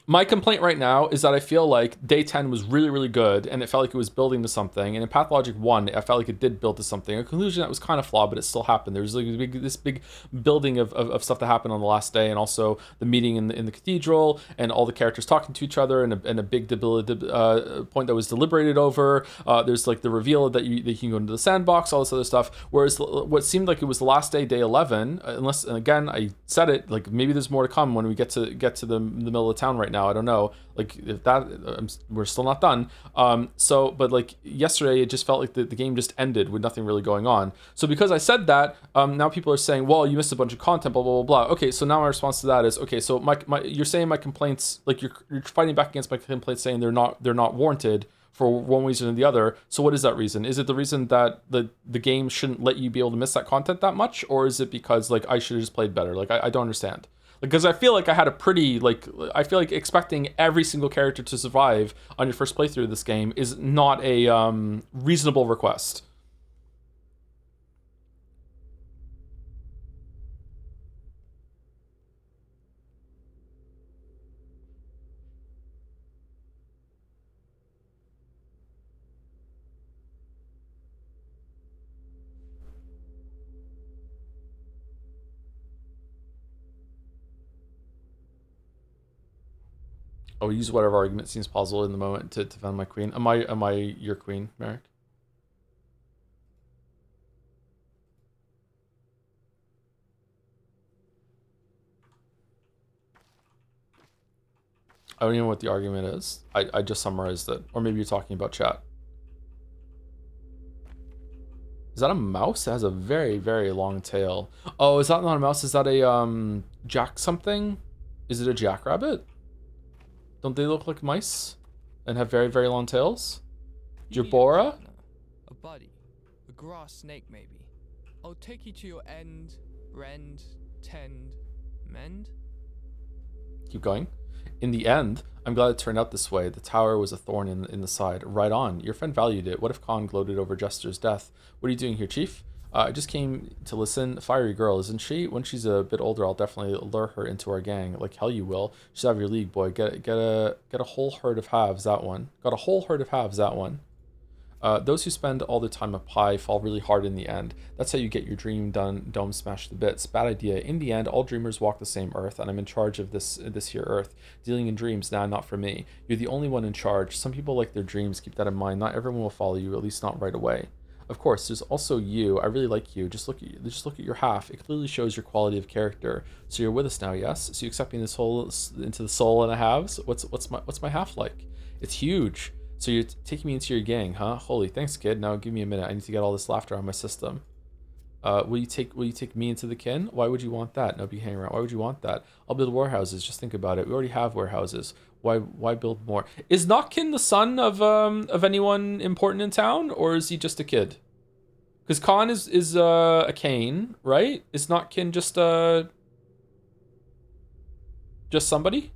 My complaint right now is that I feel like day 10 was really, really good, and it felt like it was building to something. And in Pathologic 1, I felt like it did build to something. A conclusion that was kind of flawed, but it still happened. There was like this big building of stuff that happened on the last day, and also the meeting in the cathedral, and all the characters talking to each other, and a big point that was deliberated over. There's like the reveal that you can go into the sandbox, all this other stuff. Whereas what seemed like it was the last day 11, unless, and again, I said it, like maybe there's more to come when we get to the middle of the town right now. I don't know, like if that we're still not done. But like yesterday, it just felt like the game just ended with nothing really going on. So because I said that, now people are saying, well, you missed a bunch of content, blah blah blah blah. Okay, so now my response to that is, okay, so my you're saying my complaints, like you're fighting back against my complaints, saying they're not warranted for one reason or the other. So what is that reason? Is it the reason that the game shouldn't let you be able to miss that content that much, or is it because like I should have just played better? Like I don't understand. Because I feel like I had a pretty, like, I feel like expecting every single character to survive on your first playthrough of this game is not a reasonable request. I will use whatever argument seems plausible in the moment to defend my queen. Am I your queen, Merrick? I don't even know what the argument is. I just summarized it. Or maybe you're talking about chat. Is that a mouse? It has a very, very long tail. Oh, is that not a mouse? Is that a jack something? Is it a jackrabbit? Don't they look like mice and have very, very long tails? Jabora? A buddy. A grass snake, maybe. I'll take you to your end, rend, tend, mend. Keep going. In the end, I'm glad it turned out this way. The tower was a thorn in the side. Right on. Your friend valued it. What if Khan gloated over Jester's death? What are you doing here, Chief? I just came to listen. Fiery girl, isn't she? When she's a bit older, I'll definitely lure her into our gang. Like hell you will. She's out of your league, boy. Get a whole herd of halves, that one. Got a whole herd of halves, that one. Those who spend all their time up high fall really hard in the end. That's how you get your dream done, dome smashed to bits. Bad idea. In the end, all dreamers walk the same earth, and I'm in charge of this here earth. Dealing in dreams, nah, not for me. You're the only one in charge. Some people like their dreams, keep that in mind. Not everyone will follow you, at least not right away. Of course, there's also you. I really like you. Just look at your half. It clearly shows your quality of character. So you're with us now, yes? So you accept me into the soul and a halves? What's my half like? It's huge. So you're taking me into your gang, huh? Holy, thanks, kid. Now give me a minute. I need to get all this laughter out of my system. Will you take me into the kin? Why would you want that? No, be hanging around. Why would you want that? I'll build warehouses. Just think about it. We already have warehouses. Why build more? Is Notkin the son of anyone important in town, or is he just a kid? Because Khan is a Kane, right? Is Notkin just somebody?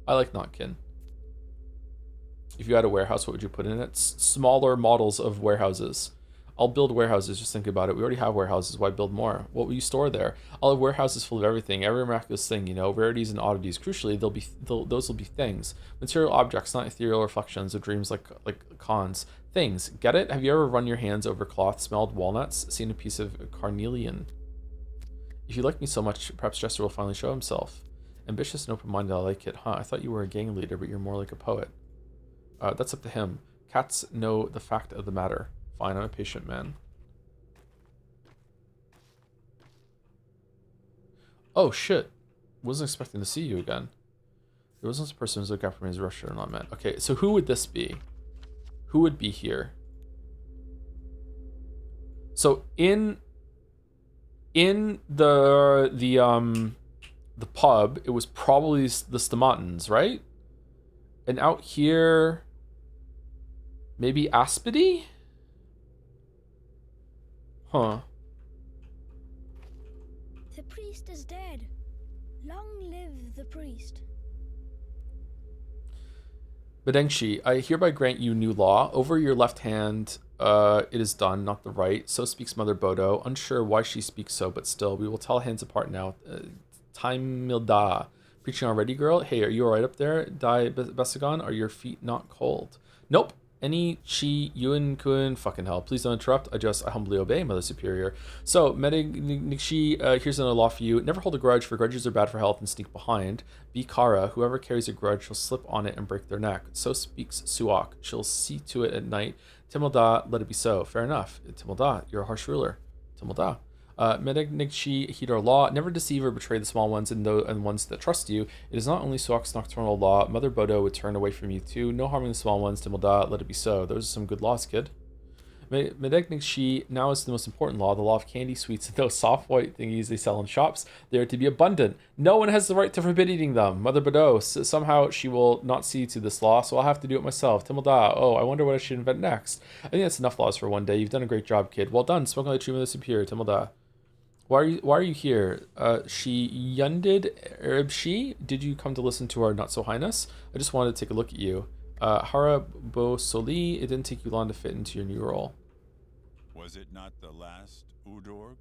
I like Notkin. If you had a warehouse, what would you put in it? Smaller models of warehouses. I'll build warehouses, just think about it. We already have warehouses, why build more? What will you store there? I'll have warehouses full of everything, every miraculous thing, rarities and oddities. Crucially, those will be things. Material objects, not ethereal reflections of dreams like cons. Things, get it? Have you ever run your hands over cloth, smelled walnuts, seen a piece of carnelian? If you like me so much, perhaps Jester will finally show himself. Ambitious and open-minded, I like it. Huh, I thought you were a gang leader, but you're more like a poet. That's up to him. Cats know the fact of the matter. Fine, I'm a patient man. Oh shit. Wasn't expecting to see you again. There wasn't a person who's looking after me as a rusher not met. Okay, so who would this be? Who would be here? So in the pub, it was probably the Stamatans, right? And out here, maybe Aspedy? Huh. The priest is dead. Long live the priest. Bedengshi, I hereby grant you new law. Over your left hand, it is done, not the right. So speaks Mother Bodo. Unsure why she speaks so, but still, we will tell hands apart now. Time Milda. Preaching already, girl? Hey, are you alright up there? Dai Besagon? Are your feet not cold? Nope. Any chi yun kun fucking hell. Please don't interrupt. I humbly obey, Mother Superior. So, Medignishi, here's another law for you. Never hold a grudge, for grudges are bad for health and sneak behind. Be Kara. Whoever carries a grudge will slip on it and break their neck. So speaks Suak. She'll see to it at night. Timilda, let it be so. Fair enough. Timilda, you're a harsh ruler. Timilda. Medignishi, heed our law. Never deceive or betray the small ones and ones that trust you. It is not only Suak's nocturnal law. Mother Bodo would turn away from you too. No harming the small ones. Timilda, let it be so. Those are some good laws, kid. Medignishi, now is the most important law. The law of candy, sweets, and those soft white thingies they sell in shops. They are to be abundant. No one has the right to forbid eating them. Mother Bodo, somehow she will not see to this law, so I'll have to do it myself. Timilda, oh, I wonder what I should invent next. I think that's enough laws for one day. You've done a great job, kid. Well done. Spoken like a true Mother Superior. Timilda. Why are you here? She yunded Erebshi. Did you come to listen to our not so highness? I just wanted to take a look at you. Hara Bo Soli, it didn't take you long to fit into your new role. Was it not the last Udorg?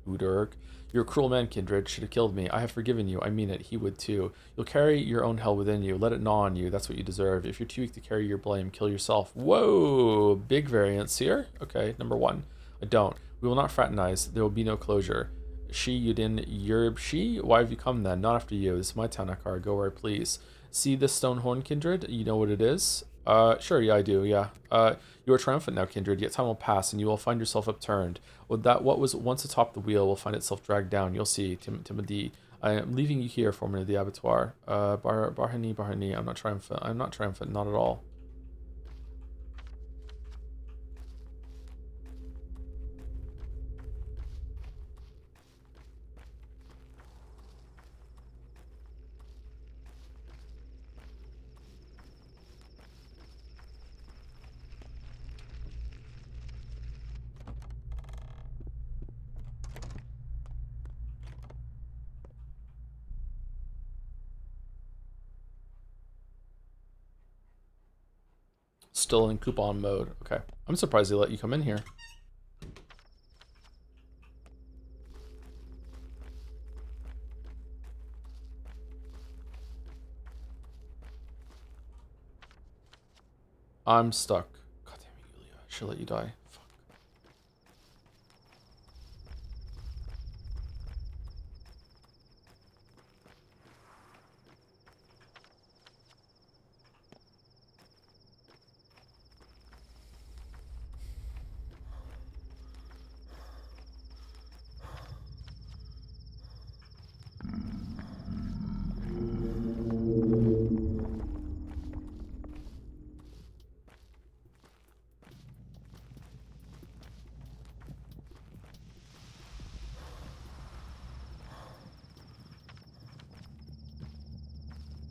Udorg. You're a cruel man, Kindred. Should have killed me. I have forgiven you. I mean it. He would too. You'll carry your own hell within you. Let it gnaw on you. That's what you deserve. If you're too weak to carry your blame, kill yourself. Whoa! Big variance here. Okay, number 1. I don't. We will not fraternize. There will be no closure. She, Yudin, Yerbshi? Why have you come then? Not after you. This is my town, Akar. Go where I please. See this stone horn, Kindred? You know what it is? Sure, yeah, I do, yeah. You are triumphant now, Kindred, yet time will pass, and you will find yourself upturned. With that, what was once atop the wheel will find itself dragged down. You'll see, Timothy. I am leaving you here, foreman of the abattoir. Barhani, I'm not triumphant. I'm not triumphant, not at all. Still in coupon mode. Okay. I'm surprised they let you come in here. I'm stuck. God should let you die. Fuck.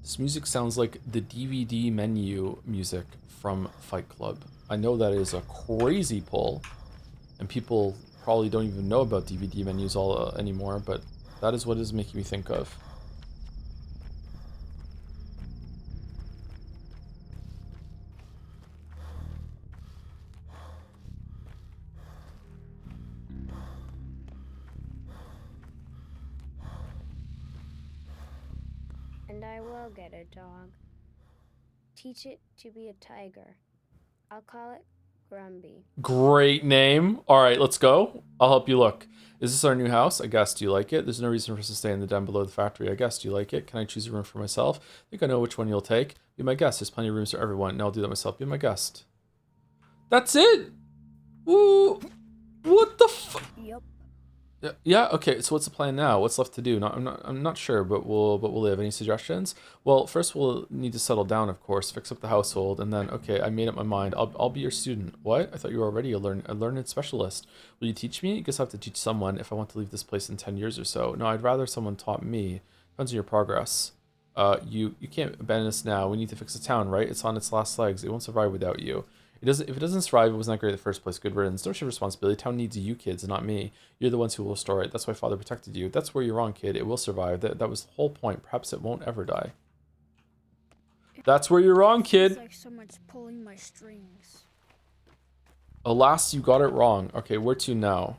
This music sounds like the DVD menu music from Fight Club. I know that is a crazy pull, and people probably don't even know about DVD menus all anymore, but that is what it is making me think of. And I will get a dog. Teach it to be a tiger. I'll call it Grumby. Great name. All right, let's go. I'll help you look. Is this our new house? I guess. Do you like it? There's no reason for us to stay in the den below the factory. I guess. Do you like it? Can I choose a room for myself? I think I know which one you'll take. Be my guest. There's plenty of rooms for everyone. No, I'll do that myself. Be my guest. That's it? Ooh. What the fuck? Yep. Yeah. Okay. So what's the plan now? What's left to do? I'm not sure, but we'll live. Any suggestions? Well, first we'll need to settle down, of course, fix up the household, and then okay, I made up my mind. I'll be your student. What? I thought you were already a learned specialist. Will you teach me? I guess I have to teach someone if I want to leave this place in 10 years or so. No, I'd rather someone taught me. Depends on your progress. You can't abandon us now. We need to fix the town, right? It's on its last legs. It won't survive without you. If it doesn't survive, it wasn't that great in the first place. Good riddance. Don't share responsibility. Town needs you kids, not me. You're the ones who will restore it. That's why Father protected you. That's where you're wrong, kid. It will survive. That was the whole point. Perhaps it won't ever die. That's where you're wrong, kid. It's like someone's pulling my strings. Alas, you got it wrong. Okay, where to now?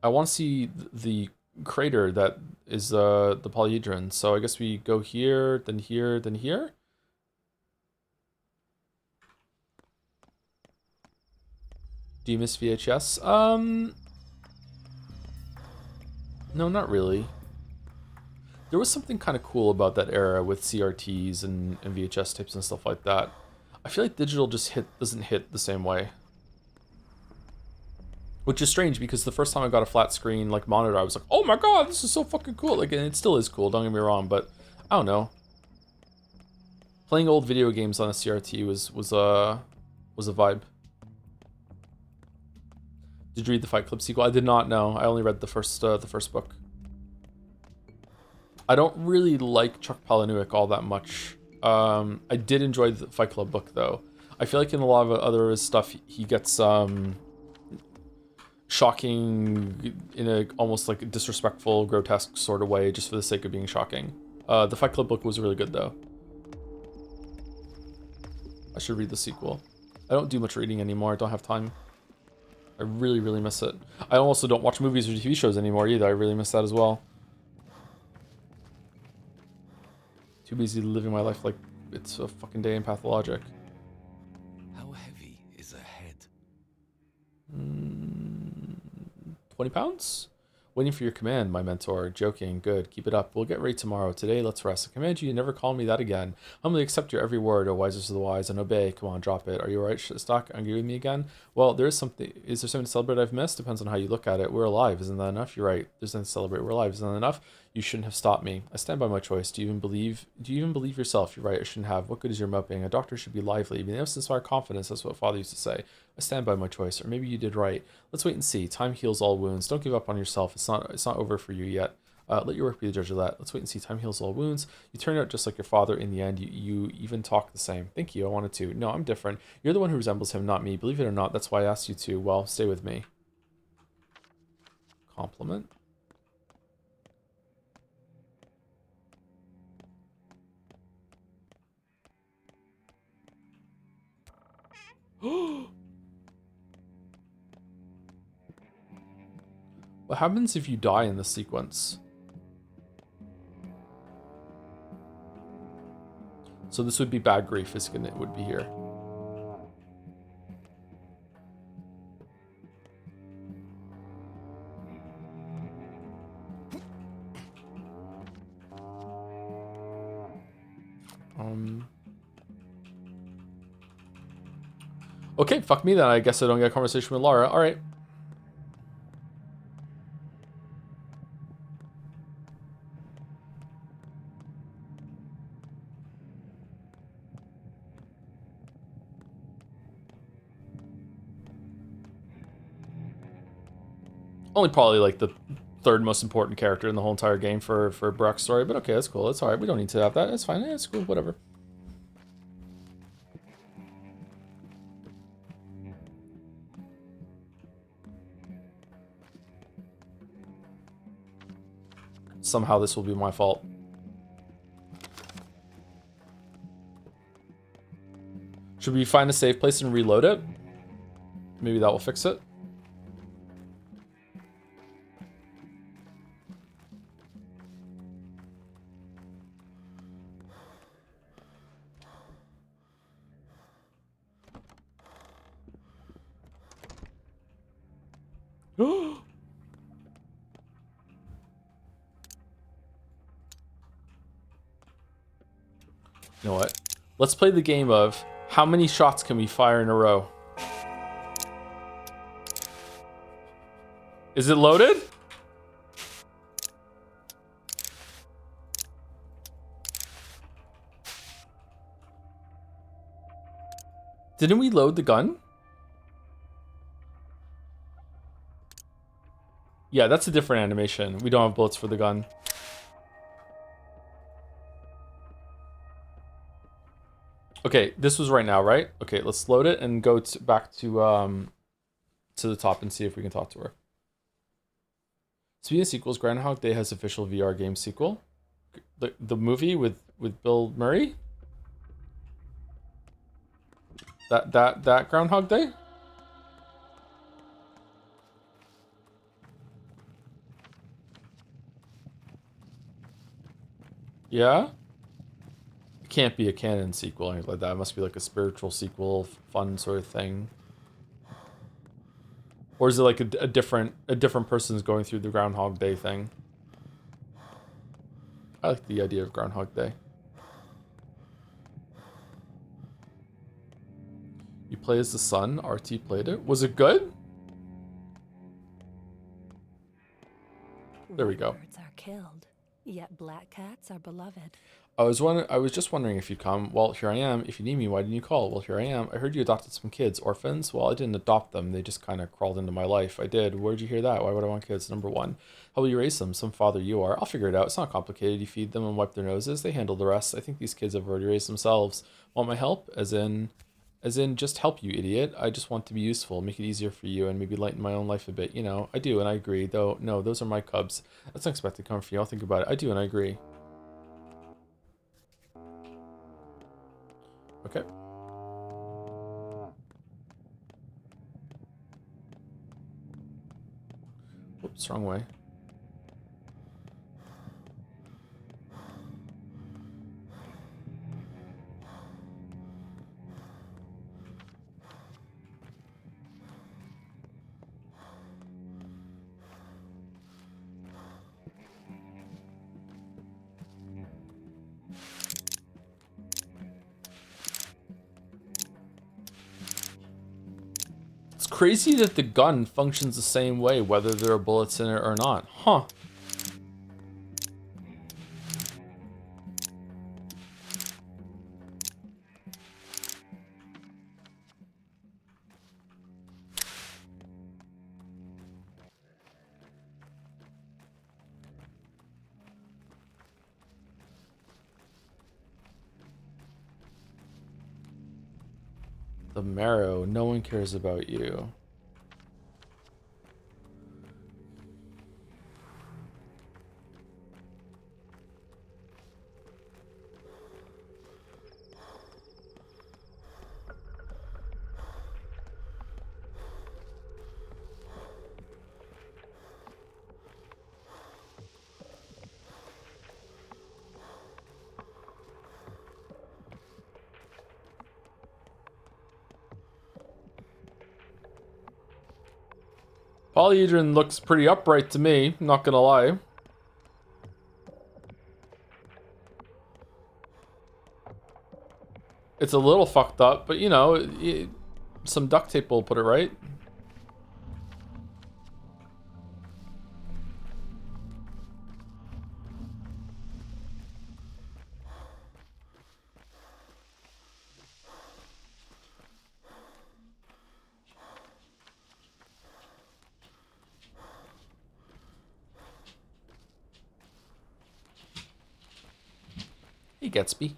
I want to see the crater that is the polyhedron. So I guess we go here, then here, then here. Do you miss VHS? No, not really. There was something kind of cool about that era with CRTs and VHS tapes and stuff like that. I feel like digital just doesn't hit the same way. Which is strange because the first time I got a flat screen like monitor, I was like, oh my god, this is so fucking cool. Like, and it still is cool, don't get me wrong, but I don't know. Playing old video games on a CRT was a vibe. Did you read the Fight Club sequel? I did not know. I only read the first book. I don't really like Chuck Palahniuk all that much. I did enjoy the Fight Club book though. I feel like in a lot of other stuff he gets shocking in a almost like disrespectful, grotesque sort of way just for the sake of being shocking. The Fight Club book was really good though. I should read the sequel. I don't do much reading anymore. I don't have time. I really, really miss it. I also don't watch movies or TV shows anymore either. I really miss that as well. Too busy living my life like it's a fucking day in Pathologic. How heavy is a head? 20 pounds? Waiting for your command, my mentor. Joking. Good. Keep it up. We'll get ready tomorrow. Today, let's rest. I command you to never call me that again. Humbly accept your every word, O wisest of the wise, and obey. Come on, drop it. Are you alright, Stock? Angry with me again? Well, there is something. Is there something to celebrate I've missed? Depends on how you look at it. We're alive. Isn't that enough? You're right. There's nothing to celebrate. We're alive. Isn't that enough? You shouldn't have stopped me. I stand by my choice. Do you even believe yourself? You're right. I shouldn't have. What good is your moping? A doctor should be lively. Being able to inspire confidence. That's what Father used to say. I stand by my choice. Or maybe you did right. Let's wait and see. Time heals all wounds. Don't give up on yourself. It's not over for you yet. Let your work be the judge of that. Let's wait and see. Time heals all wounds. You turned out just like your father in the end. You even talk the same. Thank you. I wanted to. No, I'm different. You're the one who resembles him, not me. Believe it or not, that's why I asked you to. Well, stay with me. Compliment. What happens if you die in this sequence? So this would be bad grief, it would be here. Okay, fuck me then. I guess I don't get a conversation with Lara. All right. Only probably like the third most important character in the whole entire game for Brock's story, but okay, that's cool. That's all right. We don't need to have that. It's fine. Yeah, it's cool. Whatever. Somehow this will be my fault. Should we find a safe place and reload it? Maybe that will fix it. You know what? Let's play the game of how many shots can we fire in a row? Is it loaded? Didn't we load the gun? Yeah, that's a different animation. We don't have bullets for the gun. Okay, this was right now, right? Okay, let's load it and go back to the top and see if we can talk to her. Speaking of sequels, Groundhog Day has official VR game sequel. The movie with Bill Murray? That Groundhog Day? Yeah? It can't be a canon sequel or anything like that. It must be like a spiritual sequel, fun sort of thing. Or is it like a different person's going through the Groundhog Day thing? I like the idea of Groundhog Day. You play as the son. RT played it. Was it good? There we go. Birds are killed, yet black cats are beloved. I was just wondering if you'd come. Well, here I am. If you need me, why didn't you call? Well, here I am. I heard you adopted some kids. Orphans? Well, I didn't adopt them. They just kind of crawled into my life. I did. Where'd you hear that? Why would I want kids? Number one. How will you raise them? Some father you are. I'll figure it out. It's not complicated. You feed them and wipe their noses. They handle the rest. I think these kids have already raised themselves. Want my help? As in just help you, idiot. I just want to be useful, make it easier for you, and maybe lighten my own life a bit. You know, I do, and I agree. Though, no, those are my cubs. That's unexpected coming from you. I'll think about it. I do, and I agree. Okay. Whoops, wrong way. It's crazy that the gun functions the same way whether there are bullets in it or not. Huh. The marrow. No one cares about you. Polyhedron looks pretty upright to me, not gonna lie. It's a little fucked up, but you know, some duct tape will put it right. Hey, Gatsby.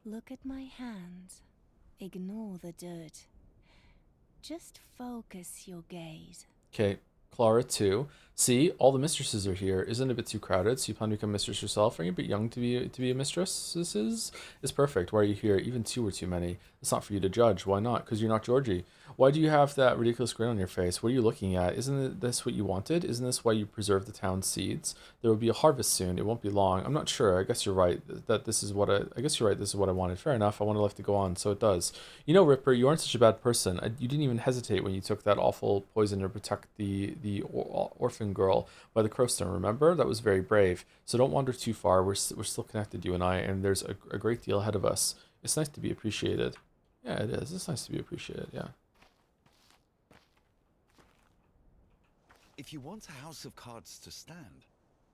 Look at my hands. Ignore the dirt. Just focus your gaze. Okay, Clara 2. See, all the mistresses are here. Isn't it a bit too crowded? So you plan to become mistress yourself? Are you a bit young to be a mistress? This is perfect. Why are you here? Even two were too many. It's not for you to judge. Why not? Because you're not Georgie. Why do you have that ridiculous grin on your face? What are you looking at? This what you wanted? Isn't this why you preserved the town's seeds? There will be a harvest soon. It won't be long. I'm not sure. I guess you're right. That this is what I guess you're right. This is what I wanted. Fair enough. I wanted life to go on, so it does. You know, Ripper, you aren't such a bad person. You didn't even hesitate when you took that awful poison to protect the orphan girl by the crowstone. Remember? That was very brave. So don't wander too far. We're still connected, you and I, and there's a great deal ahead of us. It's nice to be appreciated. Yeah, it is. It's nice to be appreciated. Yeah. If you want a house of cards to stand,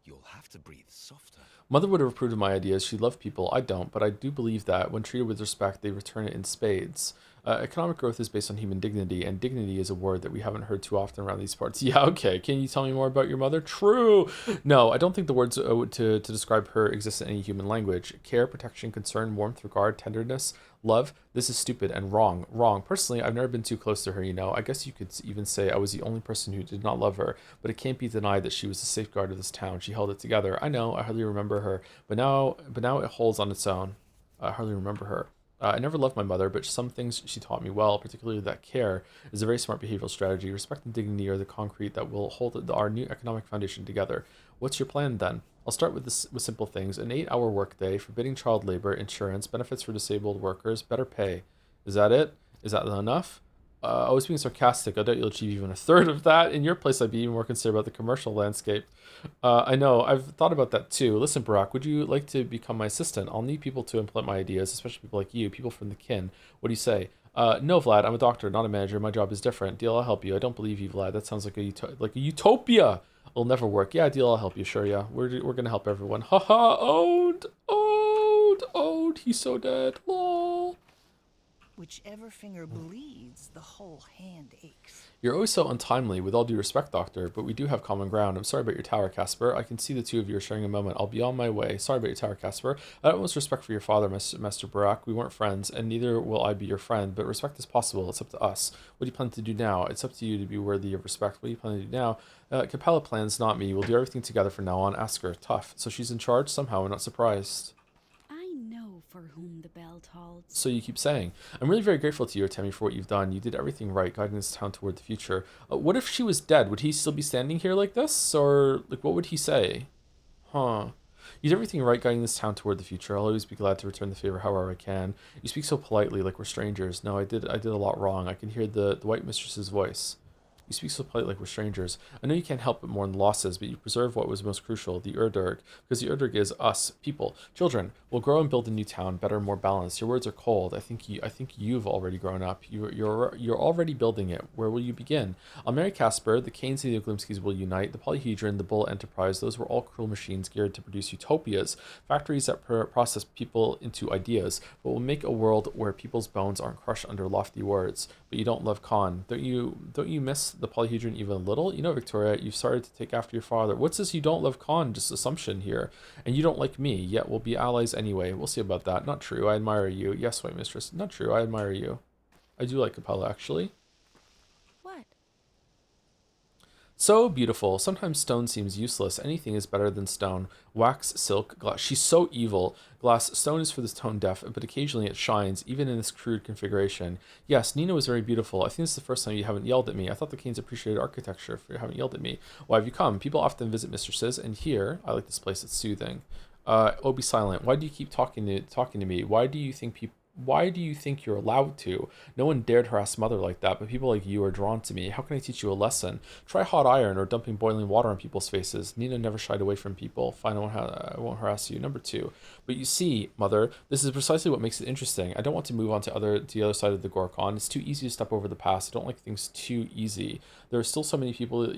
you'll have to breathe softer. Mother would have approved of my ideas. She loved people. I don't, but I do believe that when treated with respect, they return it in spades. Economic growth is based on human dignity, and dignity is a word that we haven't heard too often around these parts. Yeah, okay. Can you tell me more about your mother? True. No, I don't think the words to describe her exist in any human language. Care, protection, concern, warmth, regard, tenderness, love. This is stupid and wrong. Wrong. Personally, I've never been too close to her, you know. I guess you could even say I was the only person who did not love her, but it can't be denied that she was the safeguard of this town. She held it together. I know, I hardly remember her, but now it holds on its own. I hardly remember her. I never loved my mother, but some things she taught me well, particularly that care is a very smart behavioral strategy. Respect and dignity are the concrete that will hold our new economic foundation together. What's your plan then? I'll start with simple things: an 8-hour workday, forbidding child labor, insurance, benefits for disabled workers, better pay. Is that it? Is that enough? I was being sarcastic. I doubt you'll achieve even a third of that. In your place, I'd be even more concerned about the commercial landscape. I know. I've thought about that too. Listen, Barack, would you like to become my assistant? I'll need people to implement my ideas, especially people like you, people from the kin. What do you say? No, Vlad. I'm a doctor, not a manager. My job is different. Deal, I'll help you. I don't believe you, Vlad. That sounds like a utopia. It'll never work. Yeah, deal, I'll help you. Sure, yeah. We're gonna help everyone. Haha. Owned. He's so dead. Lol. Whichever finger bleeds, the whole hand aches. You're always so untimely, with all due respect, Doctor, but we do have common ground. I'm sorry about your tower, Casper. I can see the two of you are sharing a moment. I'll be on my way. Sorry about your tower, Casper. I have utmost respect for your father, Master Barack. We weren't friends, and neither will I be your friend, but respect is possible. It's up to us. What do you plan to do now? It's up to you to be worthy of respect. What do you plan to do now? Capella plans, not me. We'll do everything together from now on. Ask her. Tough. So she's in charge? Somehow I'm not surprised. I know for whom the bell tolls. So you keep saying. I'm really very grateful to you, Artemi, for what you've done. You did everything right, guiding this town toward the future. What if she was dead? Would he still be standing here like this? Or, like, what would he say? Huh. You did everything right, guiding this town toward the future. I'll always be glad to return the favor however I can. You speak so politely, like we're strangers. No, I did a lot wrong. I can hear the white mistress's voice. You speak so politely like we're strangers. I know you can't help but mourn the losses, but you preserve what was most crucial, the Urdurg, because the Urdurg is us, people, children. We'll grow and build a new town, better, more balanced. Your words are cold. I think you've already grown up. You're already building it. Where will you begin? I'll marry Casper. The Canes and the Oglimskis will unite. The Polyhedron, the Bull Enterprise, those were all cruel machines geared to produce utopias, factories that process people into ideas. But we'll make a world where people's bones aren't crushed under lofty words. But you don't love Khan. Don't you miss the Polyhedron even a little? You know, Victoria, you've started to take after your father. What's this you don't love Khan? Just assumption here. And you don't like me, yet we'll be allies anyway. We'll see about that. Not true. I admire you. Yes, White Mistress. Not true. I admire you. I do like Capella, actually. What? So beautiful. Sometimes stone seems useless. Anything is better than stone. Wax, silk, glass. She's so evil. Glass, stone is for the tone deaf, but occasionally it shines, even in this crude configuration. Yes, Nina was very beautiful. I think this is the first time you haven't yelled at me. I thought the Canes appreciated architecture if you haven't yelled at me. Why have you come? People often visit mistresses, and here, I like this place. It's soothing. Oh, be silent. Why do you keep talking to me? Why do you think why do you think you're allowed to? No one dared harass Mother like that, but people like you are drawn to me. How can I teach you a lesson? Try hot iron or dumping boiling water on people's faces. Nina never shied away from people. Fine, I won't harass you. Number 2. But you see, Mother, this is precisely what makes it interesting. I don't want to move on to the other side of the Gorkon. It's too easy to step over the past. I don't like things too easy. There are still so many people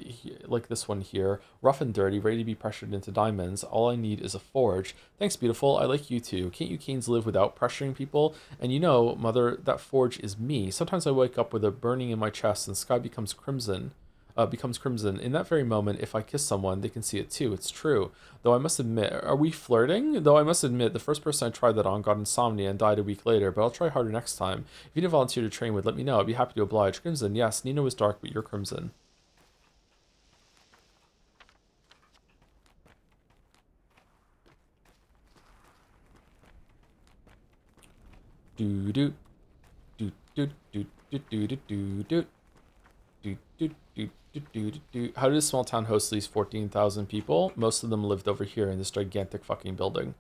like this one here, rough and dirty, ready to be pressured into diamonds. All I need is a forge. Thanks, beautiful. I like you too. Can't you Canes live without pressuring people? And you know, Mother, that forge is me. Sometimes I wake up with a burning in my chest and the sky becomes crimson. In that very moment, if I kiss someone, they can see it too. It's true. Though I must admit, are we flirting? Though I must admit, the first person I tried that on got insomnia and died a week later, but I'll try harder next time. If you need a volunteer to train with, let me know. I'd be happy to oblige. Crimson, yes, Nina was dark, but you're crimson. Do do do do do do do do do do do do do do do. How did a small town host these 14,000 people? Most of them lived over here in this gigantic fucking building.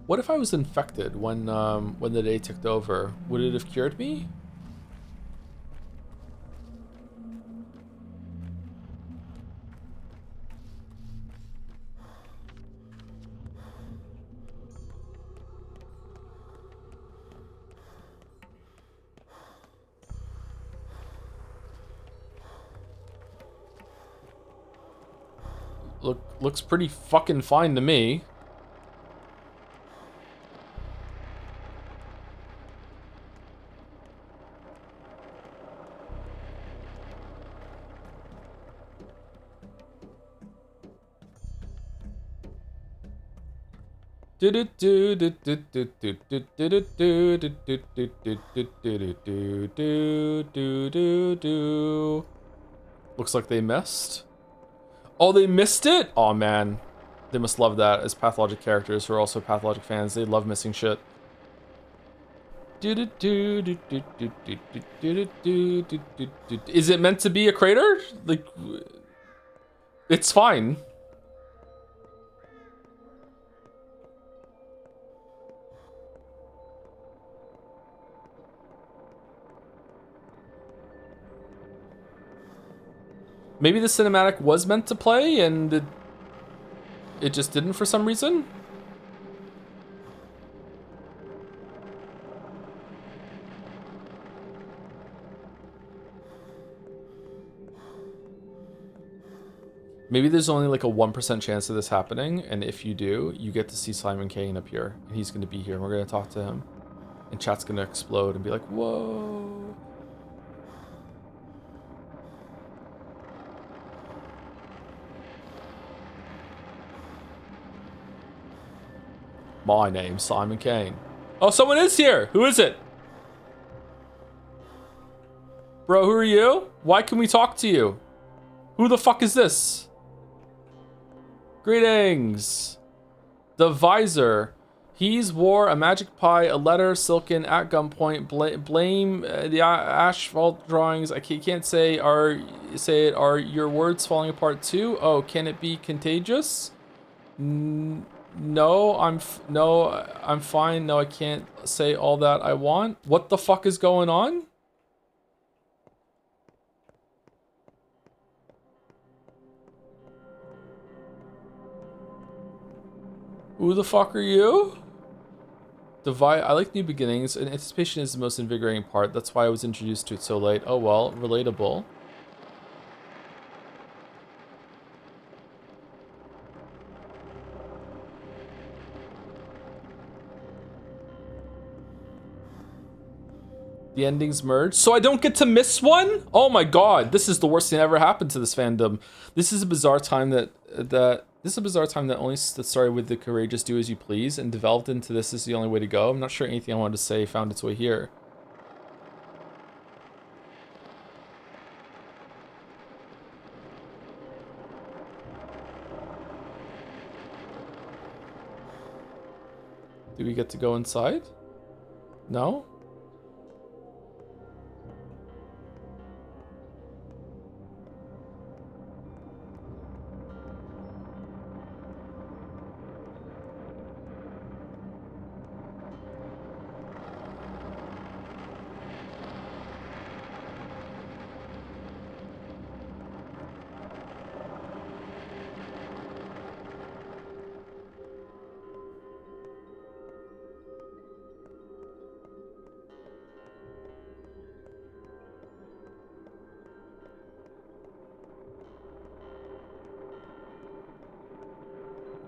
What if I was infected when the day ticked over? Would it have cured me? Looks pretty fucking fine to me. Looks like they missed. Oh, they missed it? Oh man. They must love that as Pathologic characters who are also Pathologic fans. They love missing shit. Is it meant to be a crater? Like, it's fine. Maybe the cinematic was meant to play and it just didn't for some reason. Maybe there's only like a 1% chance of this happening, and if you do, you get to see Simon Kane appear, and he's going to be here, and we're going to talk to him, and chat's going to explode and be like, whoa. My name's Simon Kane. Oh, someone is here. Who is it? Bro, who are you? Why can we talk to you? Who the fuck is this? Greetings. The Visor. He's wore a magic pie, a letter, silken, at gunpoint, blame the asphalt drawings. I can't say it. Are your words falling apart too? Oh, can it be contagious? No, I'm fine. No, I can't say all that I want. What the fuck is going on? Who the fuck are you? I like new beginnings, and anticipation is the most invigorating part. That's why I was introduced to it so late. Oh well, relatable. The endings merge, so I don't get to miss one? Oh my god, this is the worst thing that ever happened to this fandom. This is a bizarre time that only started with the courageous do as you please and developed into this is the only way to go. I'm not sure anything I wanted to say found its way here. Do we get to go inside? No?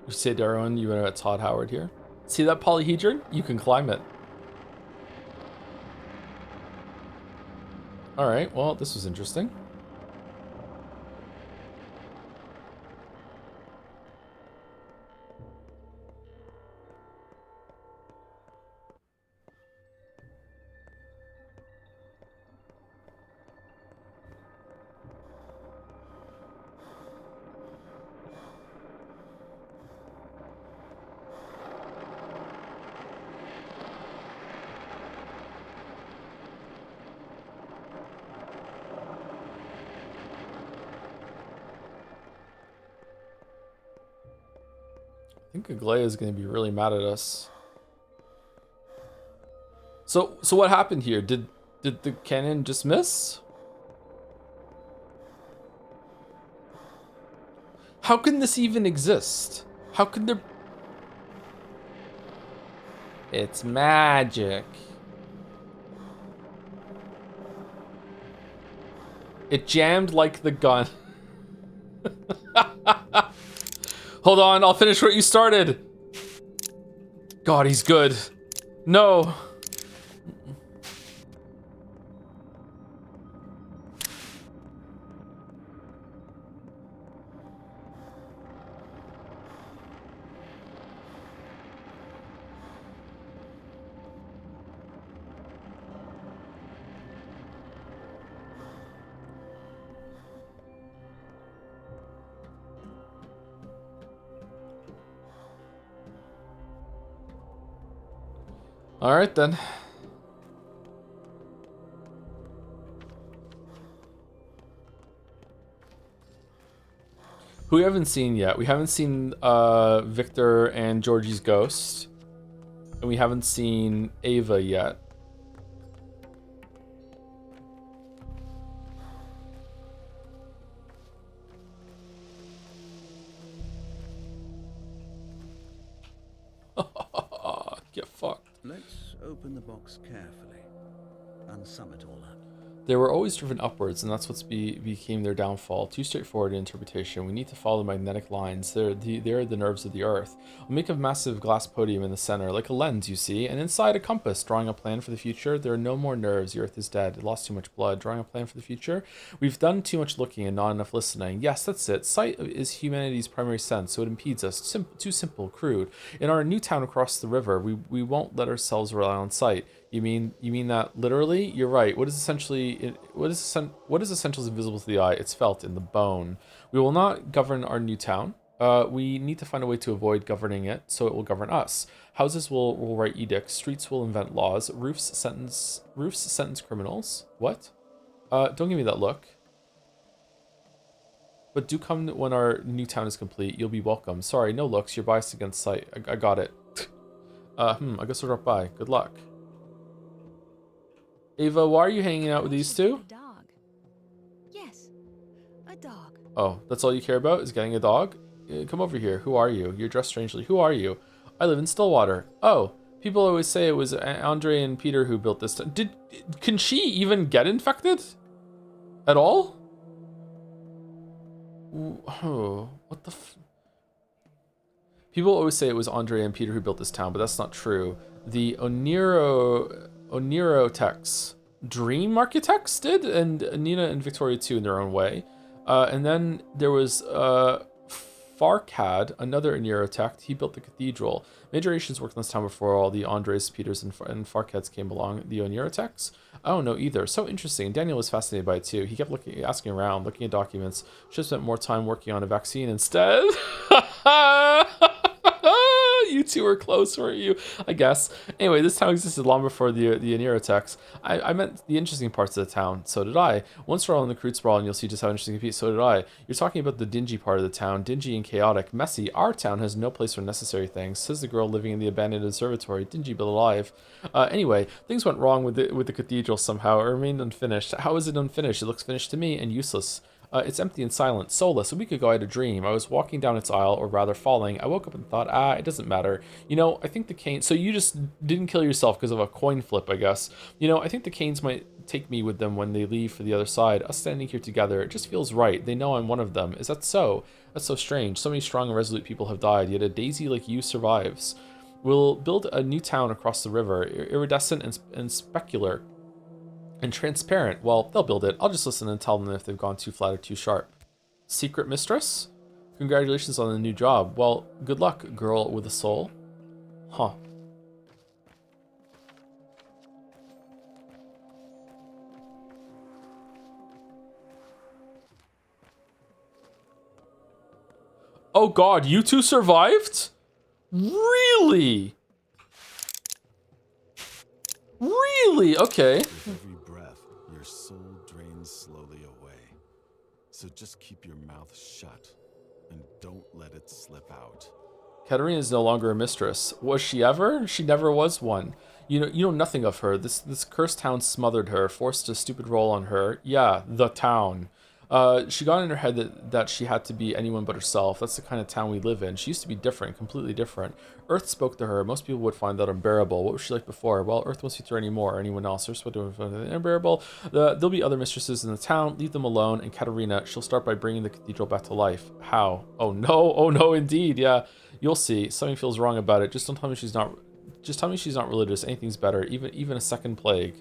You say, Darwin, you went at Todd Howard here. See that polyhedron? You can climb it. Alright, well, this was interesting. I think Aglaia is going to be really mad at us. So what happened here? Did the cannon just miss? How can this even exist? How can there... It's magic. It jammed like the gun. Hold on, I'll finish what you started. God, he's good. No. All right, then. Who we haven't seen yet? We haven't seen Victor and Georgie's ghost. And we haven't seen Ava yet. Get fucked. Let's open the box carefully and sum it all up. They were always driven upwards, and that's what became their downfall. Too straightforward in interpretation. We need to follow the magnetic lines. They're the nerves of the earth. We'll make a massive glass podium in the center, like a lens, you see, and inside a compass, drawing a plan for the future. There are no more nerves. The earth is dead. It lost too much blood. Drawing a plan for the future. We've done too much looking and not enough listening. Yes, that's it. Sight is humanity's primary sense, so it impedes us. Too simple, crude. In our new town across the river, we won't let ourselves rely on sight. You mean that literally? You're right. What is essential is invisible to the eye? It's felt in the bone. We will not govern our new town. We need to find a way to avoid governing it, so it will govern us. Houses will write edicts. Streets will invent laws. Roofs sentence criminals. What? Don't give me that look. But do come when our new town is complete. You'll be welcome. Sorry, no looks. You're biased against sight. I got it. I guess we'll drop by. Good luck. Ava, why are you hanging out with these two? A dog. Yes, a dog. Oh, that's all you care about is getting a dog? Come over here. Who are you? You're dressed strangely. Who are you? I live in Stillwater. Oh, people always say it was Andre and Peter who built this. Can she even get infected? At all? Oh, what the People always say it was Andre and Peter who built this town, but that's not true. The Oniro Tex Dream Architects did, and Nina and Victoria too in their own way. And then there was Farcad, another neurotech. He built the cathedral. Major Asians worked in this town before all the Andres, Peters, and Farcads came along. The neurotechs? I don't know either. So interesting. Daniel was fascinated by it too. He kept asking around, looking at documents. Should have spent more time working on a vaccine instead. You two were close, weren't you? I guess. Anyway, this town existed long before the neurotechs. I meant the interesting parts of the town. So did I. Once we're all in the crude sprawl, and you'll see just how interesting it can be. So did I. You're talking about the dingy part of the town. Dingy and chaotic. Messy. Our town has no place for necessary things, says the girl living in the abandoned observatory. Dingy but alive. Anyway, things went wrong with the cathedral somehow. It remained unfinished. How is it unfinished? It looks finished to me and useless. It's empty and silent, soulless. A week ago I had a dream. I was walking down its aisle, or rather falling. I woke up and thought, it doesn't matter. You know, I think the Canes... So you just didn't kill yourself because of a coin flip, I guess. You know, I think the Canes might take me with them when they leave for the other side. Us standing here together, it just feels right. They know I'm one of them. Is that so? That's so strange. So many strong and resolute people have died, yet a daisy like you survives. We'll build a new town across the river, iridescent and specular. And transparent. Well, they'll build it. I'll just listen and tell them if they've gone too flat or too sharp. Secret mistress? Congratulations on the new job. Well, good luck, girl with a soul. Huh. Oh god, you two survived? Really? Really? Okay. With every breath, your soul drains slowly away. So just keep your mouth shut and don't let it slip out. Katerina is no longer a mistress. Was she ever? She never was one. You know nothing of her. This cursed town smothered her, forced a stupid role on her. Yeah, the town. She got in her head that she had to be anyone but herself. That's the kind of town we live in. She used to be different, completely different. Earth spoke to her. Most people would find that unbearable. What was she like before? Well, Earth won't speak to her anymore, or anyone else. Earth spoke to her unbearable. There'll be other mistresses in the town. Leave them alone. And Katerina, she'll start by bringing the cathedral back to life. How? Oh no, indeed. Yeah, you'll see. Something feels wrong about it. Just don't tell me she's not. Just tell me she's not religious. Anything's better. Even a second plague.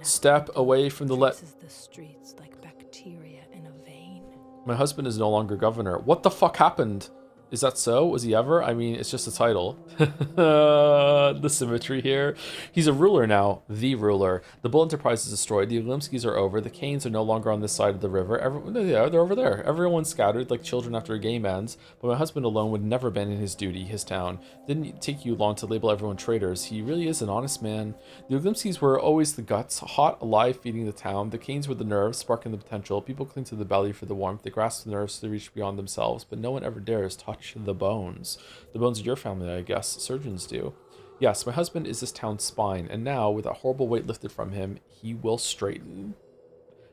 Step away from the the streets like bacteria in a vein. My husband is no longer governor. What the fuck happened? Is that so? Was he ever? I mean, it's just a title. The symmetry here. He's a ruler now. The ruler. The Bull Enterprise is destroyed. The Olimskis are over. The Canes are no longer on this side of the river. Yeah, they're over there. Everyone's scattered like children after a game ends. But my husband alone would never abandon his duty, his town. Didn't take you long to label everyone traitors. He really is an honest man. The Olimskis were always the guts, hot, alive, feeding the town. The Canes were the nerves, sparking the potential. People cling to the belly for the warmth. They grasp the nerves to reach beyond themselves. But no one ever dares touch the bones. The bones of your family, I guess. Surgeons do. Yes, my husband is this town's spine, and now, with that horrible weight lifted from him, he will straighten.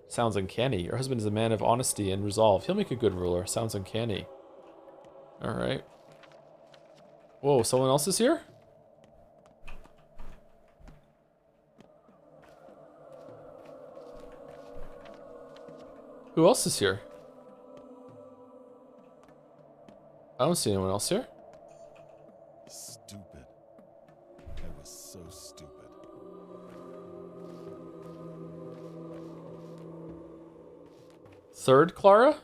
Sounds uncanny. Your husband is a man of honesty and resolve. He'll make a good ruler. Sounds uncanny. Alright. Whoa, someone else is here? Who else is here? I don't see anyone else here. Stupid. I was so stupid. Third Clara?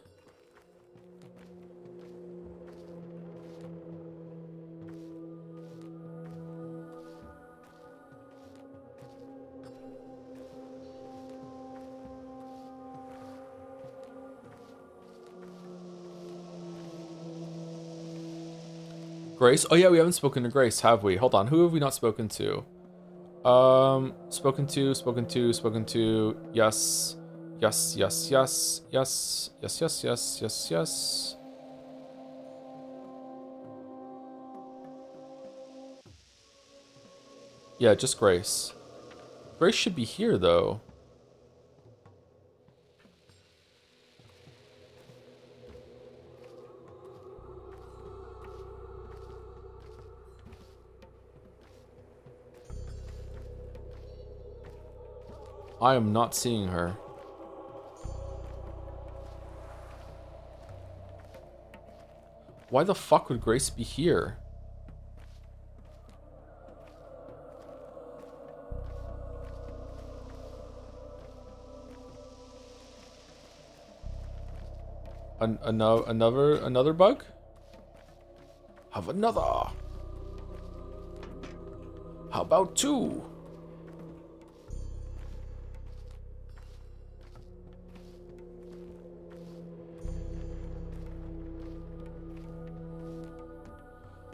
Grace? Oh yeah, we haven't spoken to Grace, have we? Hold on, who have we not spoken to? Spoken to, yes. Yes. Yeah, just Grace. Grace should be here, though. I am not seeing her. Why the fuck would Grace be here? Another bug? Have another. How about two?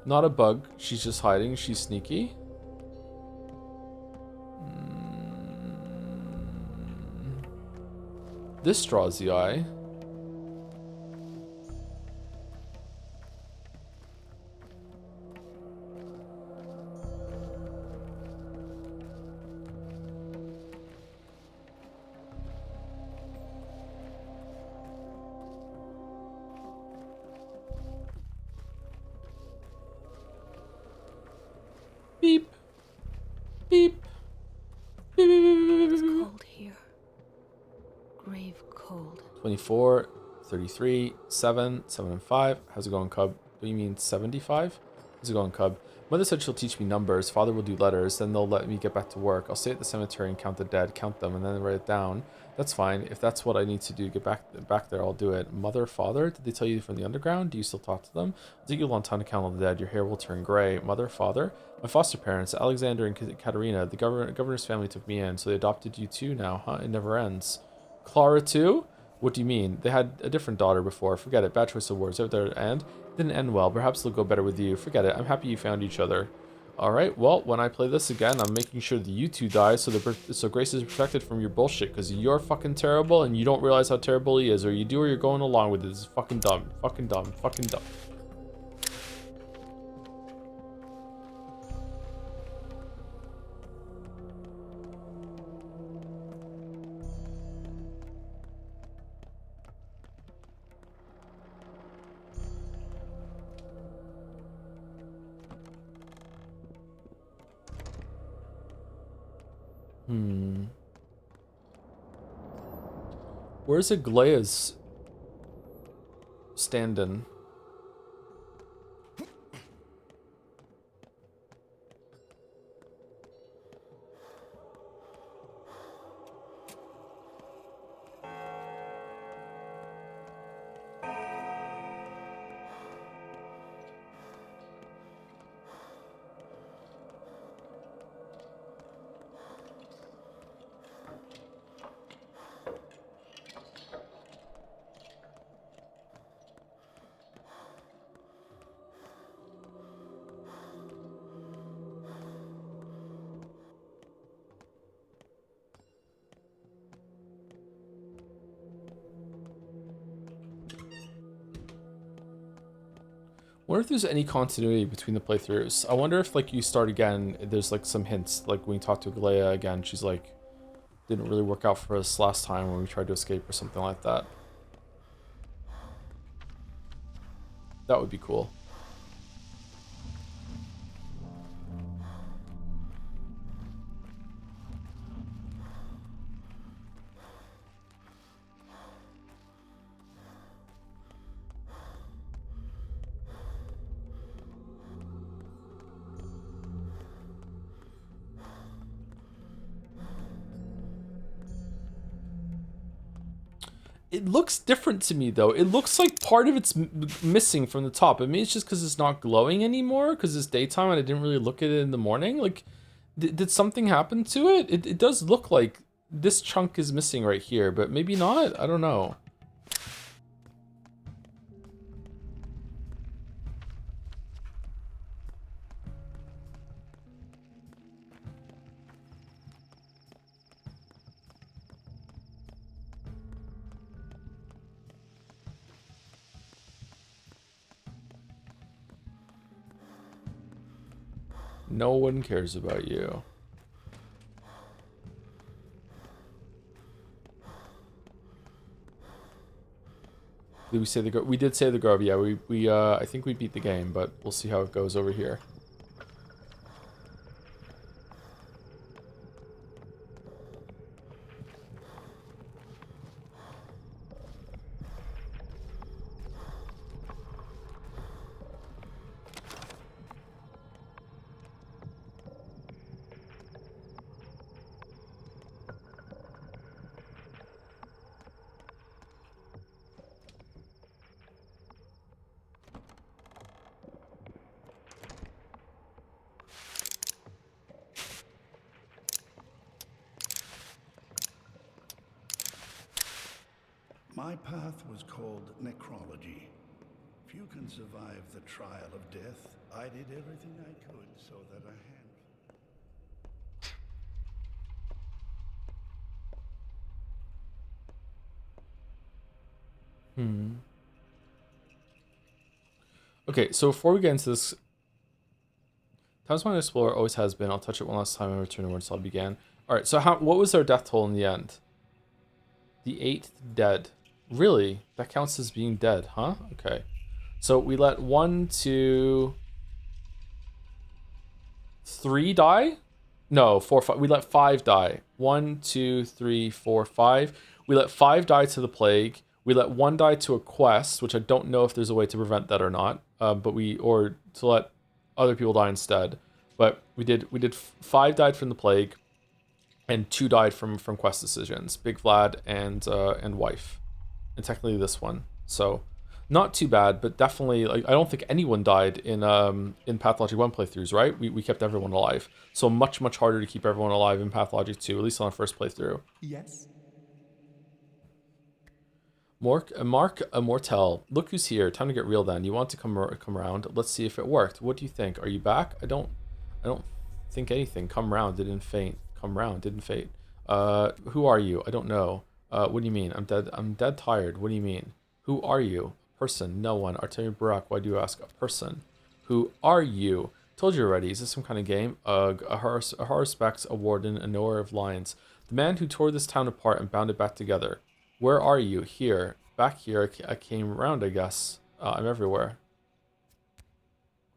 Not a bug. She's just hiding. She's sneaky. This draws the eye. Beep. Beep. It's cold here. Grave cold. 24, 33, 7, 7 and 5. How's it going, Cub? What do you mean 75? How's it going, Cub? Mother said she'll teach me numbers. Father will do letters. Then they'll let me get back to work. I'll stay at the cemetery and count the dead, count them, and then write it down. That's fine. If that's what I need to do, get back there, I'll do it. Mother, father, did they tell you from the underground? Do you still talk to them? It'll take you a long time to count all the dead. Your hair will turn gray. Mother, father, my foster parents, Alexander and Katerina, the governor's family took me in, so they adopted you too now, huh? It never ends. Clara too? What do you mean? They had a different daughter before. Forget it. Bad choice of words. Out there and didn't end well. Perhaps they'll go better with you. Forget it. I'm happy you found each other. All right. Well, when I play this again, I'm making sure that you two die so Grace is protected from your bullshit because you're fucking terrible and you don't realize how terrible he is, or you do, or you're going along with it. This is fucking dumb. Fucking dumb. Fucking dumb. Where's Aglaea's standing? Wonder if there's any continuity between the playthroughs. I wonder if like you start again, there's like some hints. Like when you talk to Galea again, she's like, didn't really work out for us last time when we tried to escape or something like that. That would be cool. It looks different to me though. It looks like part of it's missing from the top. I mean, it's just because it's not glowing anymore because it's daytime and I didn't really look at it in the morning. Like, did something happen to it? It does look like this chunk is missing right here, but maybe not. I don't know. No one cares about you. Did we say the grove? We did say the grove. Yeah, we I think we beat the game, but we'll see how it goes over here. My path was called necrology. Few can survive the trial of death. I did everything I could so that a hand... Okay, so before we get into this, Talisman Explorer always has been. I'll touch it one last time and return to where it began. Alright, so what was our death toll in the end? The 8th dead. Really? That counts as being dead, huh? Okay. So we let 1, 2, 3 die? No, 4, 5. We let 5 die. 1, 2, 3, 4, 5. We let 5 die to the plague. We let 1 die to a quest, which I don't know if there's a way to prevent that or not. Or to let other people die instead. But we did 5 died from the plague, and 2 died from quest decisions. Big Vlad and wife, and technically this one. So not too bad, but definitely like I don't think anyone died in Pathologic 1 playthroughs, right? We kept everyone alive. So much harder to keep everyone alive in Pathologic 2, at least on our first playthrough. Yes. Mark Immortel, look who's here. Time to get real then. You want to come around? Let's see if it worked. What do you think? Are you back? I don't think anything. Come round, didn't faint. Come round, didn't faint. Who are you? I don't know. What do you mean? I'm dead tired. What do you mean? Who are you? Person, no one. Artemi Barak, why do you ask? A person. Who are you? Told you already. Is this some kind of game? Ugh, a horror specs, a warden, a knower of lions. The man who tore this town apart and bound it back together. Where are you? Here. Back here. I came around, I guess. I'm everywhere.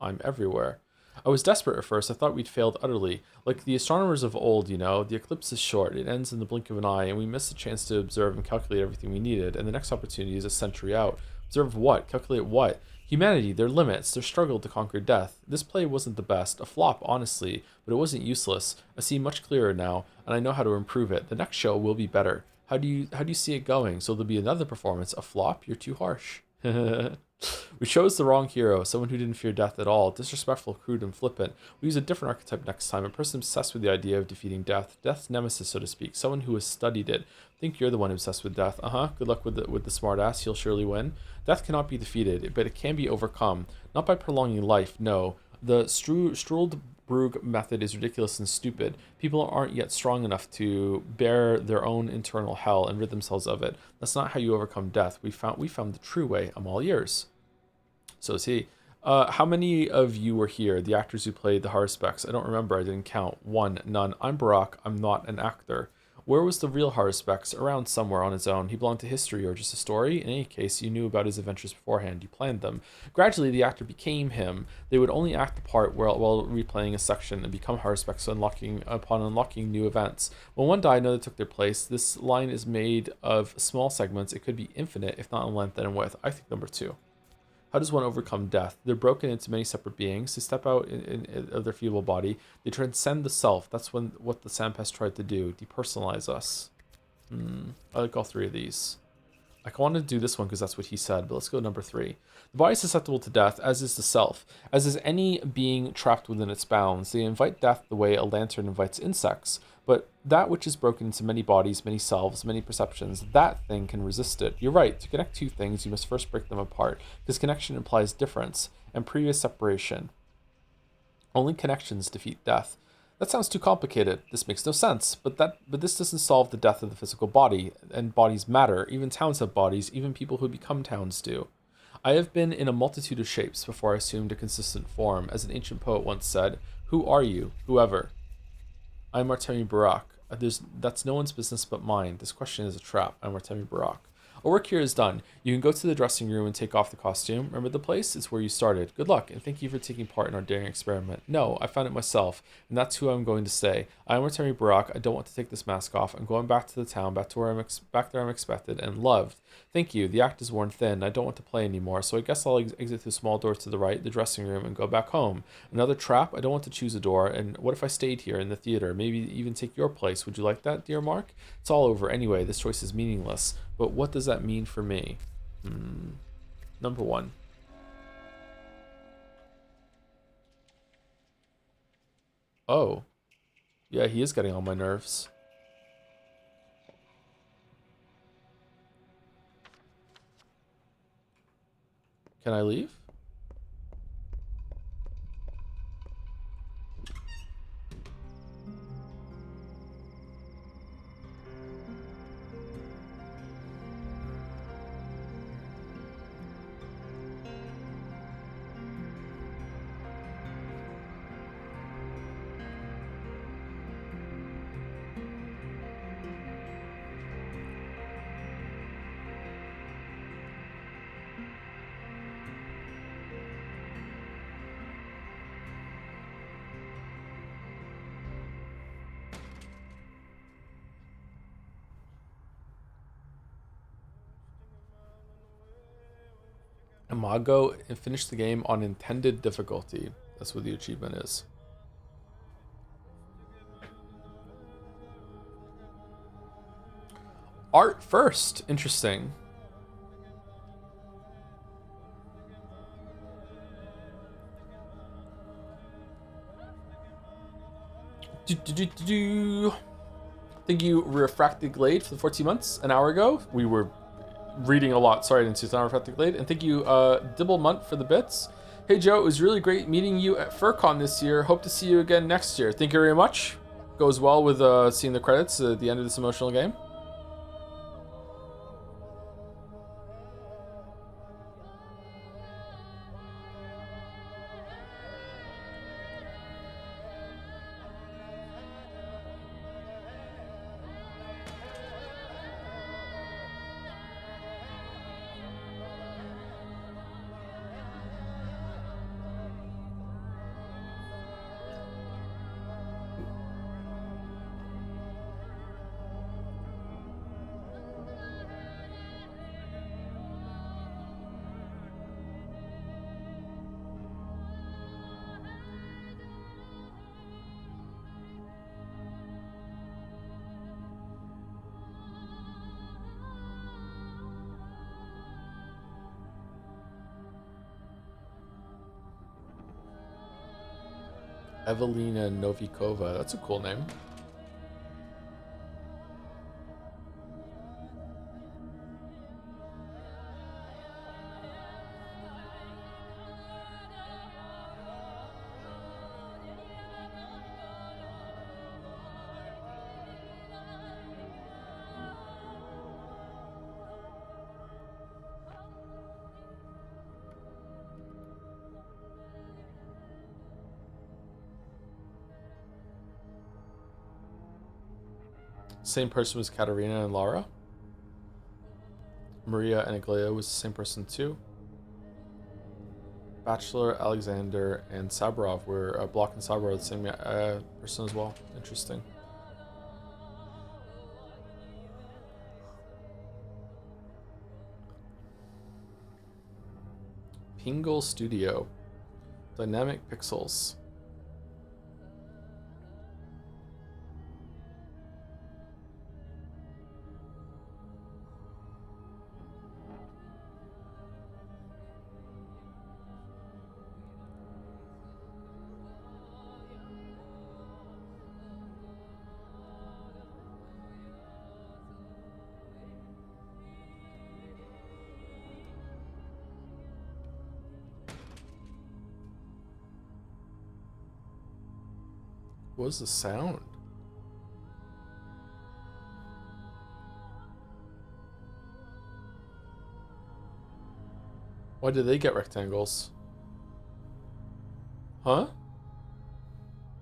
I'm everywhere. I was desperate at first. I thought we'd failed utterly. Like the astronomers of old, you know. The eclipse is short. It ends in the blink of an eye, and we miss the chance to observe and calculate everything we needed. And the next opportunity is a century out. Observe what? Calculate what? Humanity, their limits, their struggle to conquer death. This play wasn't the best. A flop, honestly. But it wasn't useless. I see much clearer now, and I know how to improve it. The next show will be better. How do you see it going? So there'll be another performance. A flop? You're too harsh. We chose the wrong hero, someone who didn't fear death at all, disrespectful, crude, and flippant. We use a different archetype next time, a person obsessed with the idea of defeating death, death's nemesis, so to speak, someone who has studied it. Think you're the one obsessed with death. Good luck with the smart ass, he'll surely win. Death cannot be defeated, but it can be overcome, not by prolonging life, no. The Struldbrug method is ridiculous and stupid. People aren't yet strong enough to bear their own internal hell and rid themselves of it. That's not how you overcome death. We found the true way. I'm all ears. So is he. How many of you were here? The actors who played the Harspecs? I don't remember. I didn't count. 1, none. I'm Barak. I'm not an actor. Where was the real Harspecs? Around somewhere on his own. He belonged to history or just a story? In any case, you knew about his adventures beforehand. You planned them. Gradually, the actor became him. They would only act the part while replaying a section and become Harspecs upon unlocking new events. When one died, another took their place. This line is made of small segments. It could be infinite, if not in length and in width. I think number 2. How does one overcome death? They're broken into many separate beings. They step out of their feeble body. They transcend the self. That's what the Sampest tried to do. Depersonalize us. I like all 3 of these. I wanted to do this one because that's what he said, but let's go to number 3. The body is susceptible to death, as is the self. As is any being trapped within its bounds. They invite death the way a lantern invites insects. But that which is broken into many bodies, many selves, many perceptions, that thing can resist it. You're right. To connect 2 things, you must first break them apart, because connection implies difference and previous separation. Only connections defeat death. That sounds too complicated. This makes no sense. But this doesn't solve the death of the physical body, and bodies matter. Even towns have bodies. Even people who become towns do. I have been in a multitude of shapes before I assumed a consistent form. As an ancient poet once said, who are you, whoever? I'm Artemi Barak. That's no one's business but mine. This question is a trap. I'm Artemi Barak. Our work here is done. You can go to the dressing room and take off the costume. Remember the place? It's where you started. Good luck, and thank you for taking part in our daring experiment. No, I found it myself, and that's who I'm going to stay. I am Artemi Barak. I don't want to take this mask off. I'm going back to the town, back there I'm expected and loved. Thank you. The act is worn thin. I don't want to play anymore, so I guess I'll exit through small doors to the right, the dressing room, and go back home. Another trap? I don't want to choose a door, and what if I stayed here in the theater? Maybe even take your place. Would you like that, dear Mark? It's all over anyway. This choice is meaningless. But what does that mean for me? Number 1. Oh. Yeah, he is getting on my nerves. Can I leave? Imago and finish the game on intended difficulty. That's what the achievement is. Art first. Interesting. Thank you, Refracted Glade, for the 14 months. An hour ago, we were reading a lot. Sorry, I didn't see it's not Refracted Glade. And thank you, Dibble Munt, for the bits. Hey, Joe, it was really great meeting you at FurCon this year. Hope to see you again next year. Thank you very much. Goes well with seeing the credits at the end of this emotional game. Evelina Novikova. That's a cool name. Same person was Katerina and Lara. Maria and Aglaia was the same person too. Bachelor, Alexander, and Saburov were Block and Saburov the same person as well. Interesting. Pingle Studio. Dynamic Pixels. What was the sound? Why did they get rectangles? Huh?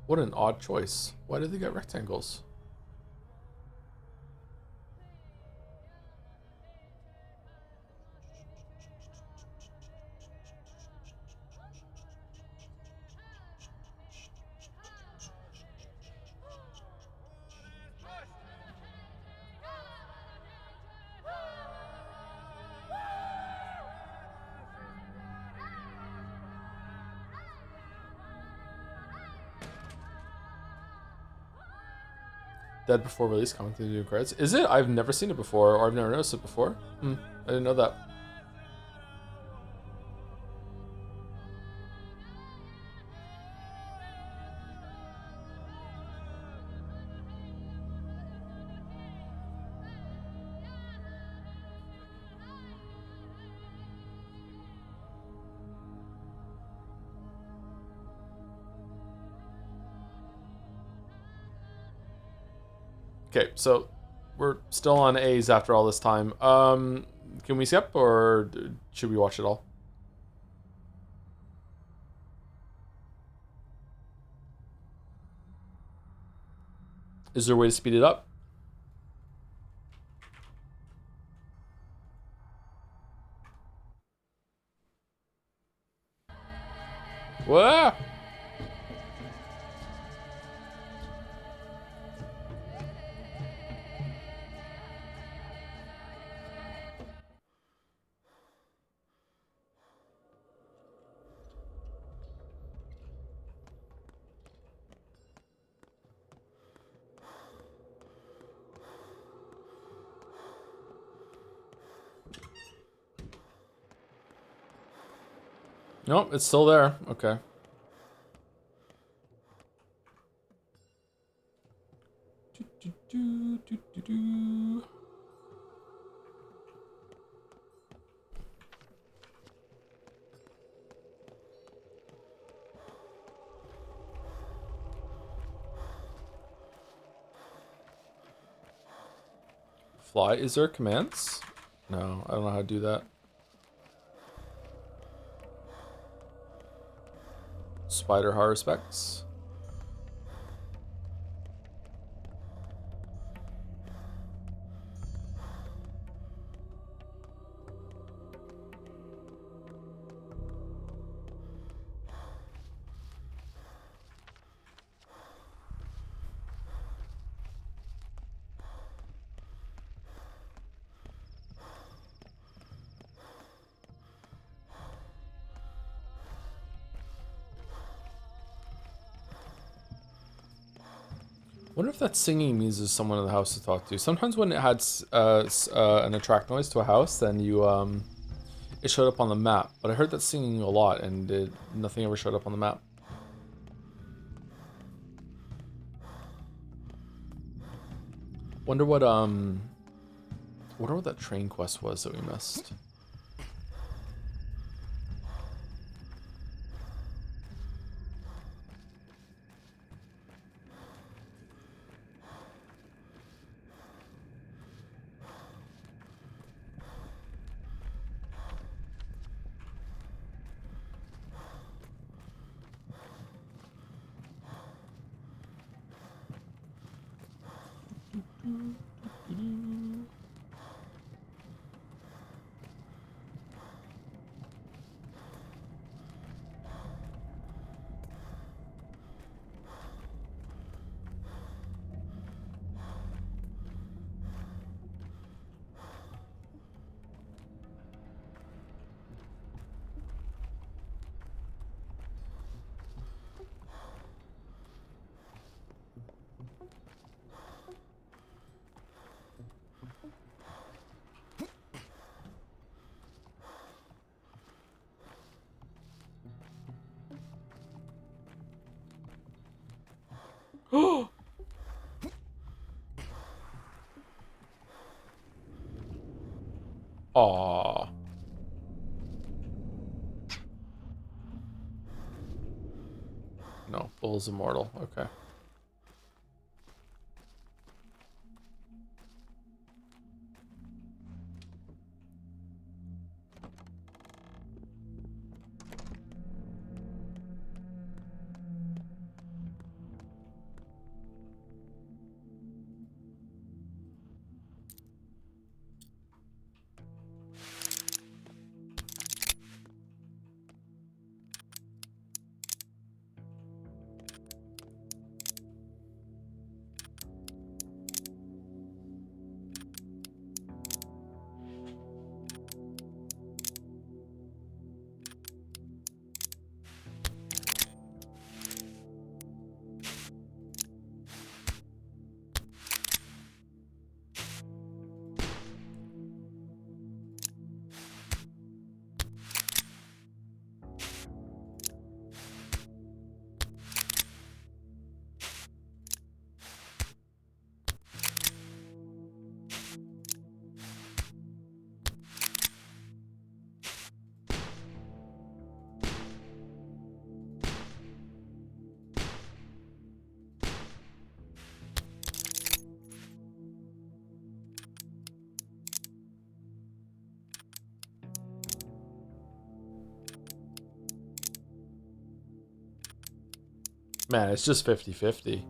What an odd choice. Why did they get rectangles? Dead before release, coming to the new credits. Is it? I've never seen it before, or I've never noticed it before. I didn't know that. Okay, so we're still on A's after all this time. Can we skip or should we watch it all? Is there a way to speed it up? Whoa! Nope, it's still there. Okay. Fly, is there commands? No, I don't know how to do that. Spider horror specs. Wonder if that singing means there's someone in the house to talk to. Sometimes when it had an attract noise to a house, then you it showed up on the map. But I heard that singing a lot, and nothing ever showed up on the map. Wonder what that train quest was that we missed. Aww. No, Bull's immortal. Okay. Man, it's just 50-50.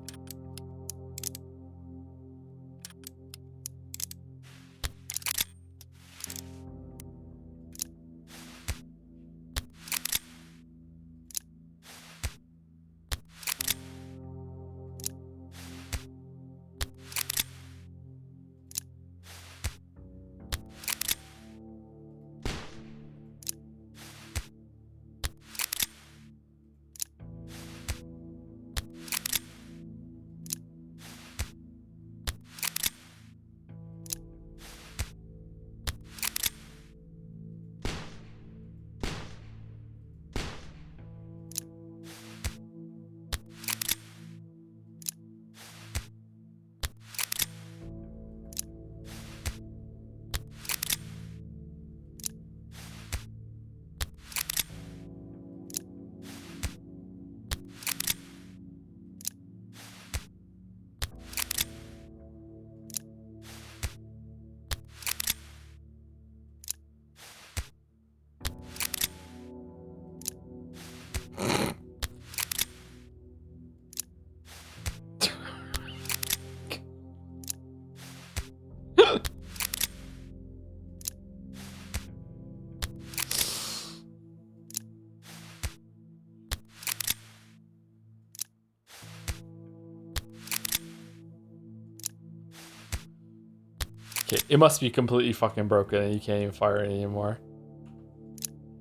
Okay, it must be completely fucking broken and you can't even fire it anymore.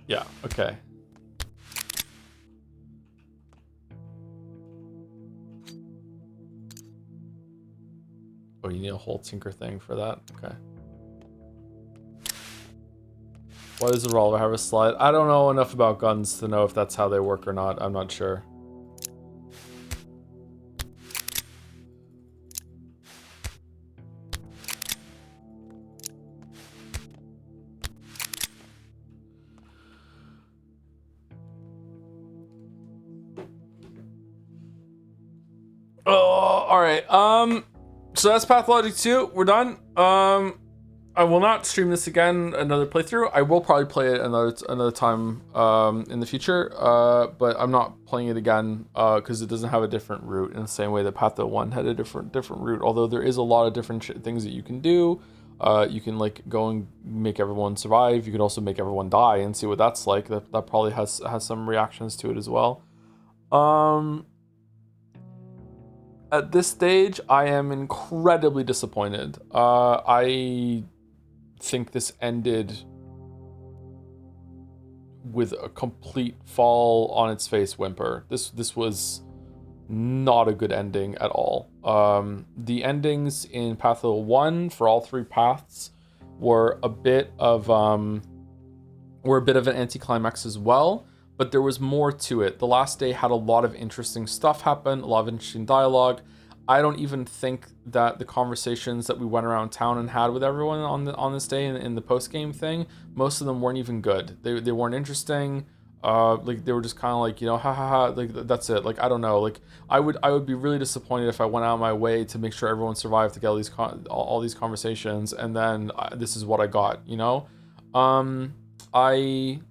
Yeah, okay. Oh, you need a whole tinker thing for that? Okay. Why does the revolver have a slide? I don't know enough about guns to know if that's how they work or not. I'm not sure. Oh, all right. So that's Pathologic 2. We're done. I will not stream this again. Another playthrough. I will probably play it another time in the future. But I'm not playing it again because it doesn't have a different route in the same way that Patho 1 had a different route. Although there is a lot of different things that you can do. You can like go and make everyone survive. You can also make everyone die and see what that's like. That probably has some reactions to it as well. At this stage, I am incredibly disappointed. I think this ended with a complete fall on its face whimper. This was not a good ending at all. The endings in Patho 1 for all three paths were a bit of an anticlimax as well. But there was more to it. The last day had a lot of interesting stuff happen, a lot of interesting dialogue. I don't even think that the conversations that we went around town and had with everyone on this day in the post game thing, most of them weren't even good. They weren't interesting. Like they were just kind of like, you know, ha ha ha. Like that's it. Like I don't know. Like I would be really disappointed if I went out of my way to make sure everyone survived to get all these conversations, and then this is what I got. You know, I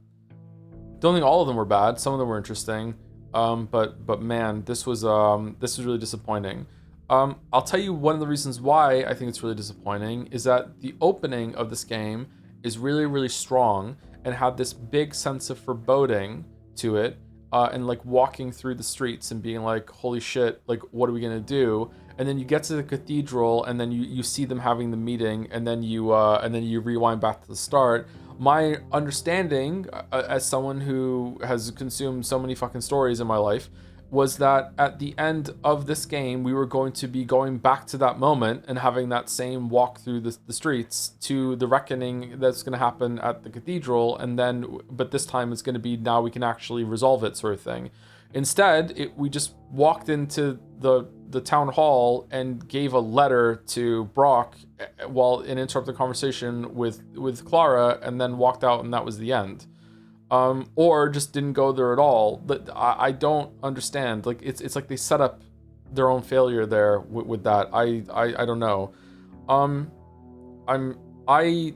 don't think all of them were bad. Some of them were interesting. But man, this was really disappointing. I'll tell you one of the reasons why I think it's really disappointing is that the opening of this game is really, really strong and had this big sense of foreboding to it, and like walking through the streets and being like, holy shit, like what are we gonna do? And then you get to the cathedral and then you see them having the meeting, and then you rewind back to the start. My understanding, as someone who has consumed so many fucking stories in my life, was that at the end of this game, we were going to be going back to that moment and having that same walk through the streets to the reckoning that's going to happen at the cathedral, and then, but this time it's going to be now we can actually resolve it, sort of thing. Instead, we just walked into the town hall and gave a letter to Brock while interrupted the conversation with Clara, and then walked out, and that was the end. Or just didn't go there at all. But I don't understand. Like it's like they set up their own failure there with that. I don't know. I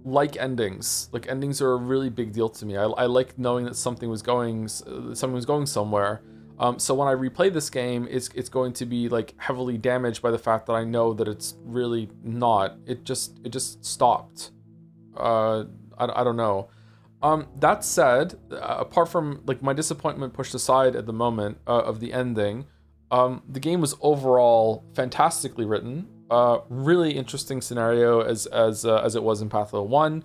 like endings. Like endings are a really big deal to me. I like knowing that something was going somewhere. So when I replay this game, it's going to be like heavily damaged by the fact that I know that it's really not. It just stopped. I don't know. That said, apart from like my disappointment pushed aside at the moment of the ending, the game was overall fantastically written. Really interesting scenario as it was in Pathologic 1.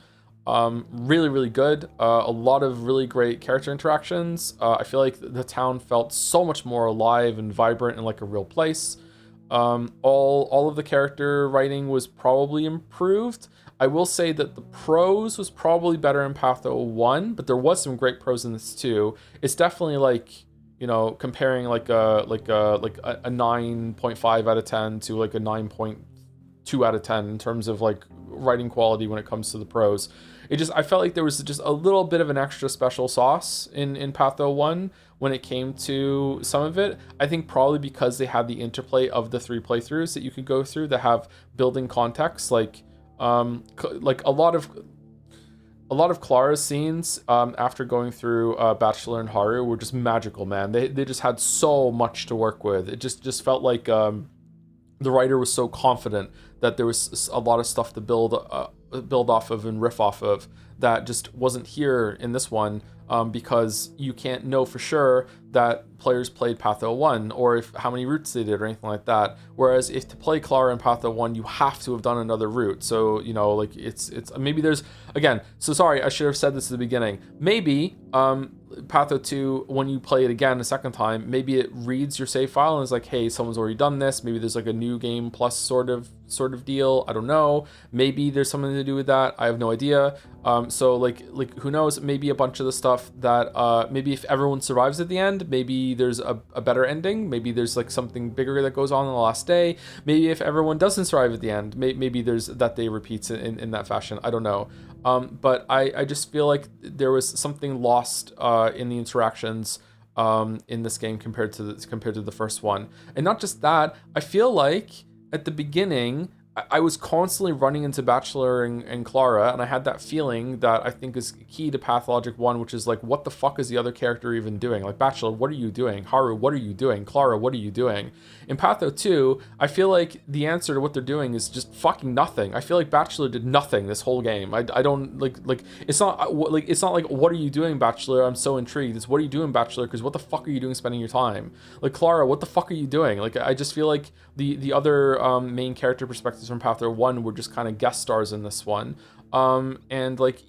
Really, really good. A lot of really great character interactions. I feel like the town felt so much more alive and vibrant and like a real place. All of the character writing was probably improved. I will say that the prose was probably better in Patho 1, but there was some great prose in this too. It's definitely like, comparing like a 9.5 out of 10 to like a 9.2 out of 10 in terms of like writing quality when it comes to the prose. I felt like there was just a little bit of an extra special sauce in Patho 1 when it came to some of it. I think probably because they had the interplay of the 3 playthroughs that you could go through that have building context, like a lot of Clara's scenes after going through Bachelor and Haru were just magical, man. They just had so much to work with. It just felt like the writer was so confident that there was a lot of stuff to build off of and riff off of that just wasn't here in this one, because you can't know for sure that players played Patho 1 or how many routes they did or anything like that. Whereas if to play Clara in Patho 1, you have to have done another route. So, like it's maybe there's, again, so sorry, I should have said this at the beginning. Maybe Patho 2, when you play it again a second time, maybe it reads your save file and is like, hey, someone's already done this. Maybe there's like a new game plus sort of deal. I don't know. Maybe there's something to do with that. I have no idea. So like who knows? Maybe a bunch of the stuff that maybe if everyone survives at the end, maybe there's a better ending. Maybe there's like something bigger that goes on the last day. Maybe if everyone doesn't survive at the end, maybe there's that day repeats in that fashion. I don't know. But I just feel like there was something lost in the interactions in this game compared to the first one. And not just that, I feel like at the beginning I was constantly running into Bachelor and Clara, and I had that feeling that I think is key to Pathologic 1, which is like, what the fuck is the other character even doing? Like, Bachelor, what are you doing? Haru, what are you doing? Clara, what are you doing? In Patho 2, I feel like the answer to what they're doing is just fucking nothing. I feel like Bachelor did nothing this whole game. I don't like it's not like what are you doing, Bachelor? I'm so intrigued. It's what are you doing, Bachelor? Because what the fuck are you doing spending your time? Like, Clara, what the fuck are you doing? Like, I just feel like the other main character perspectives from Patho 1 were just kind of guest stars in this one. And like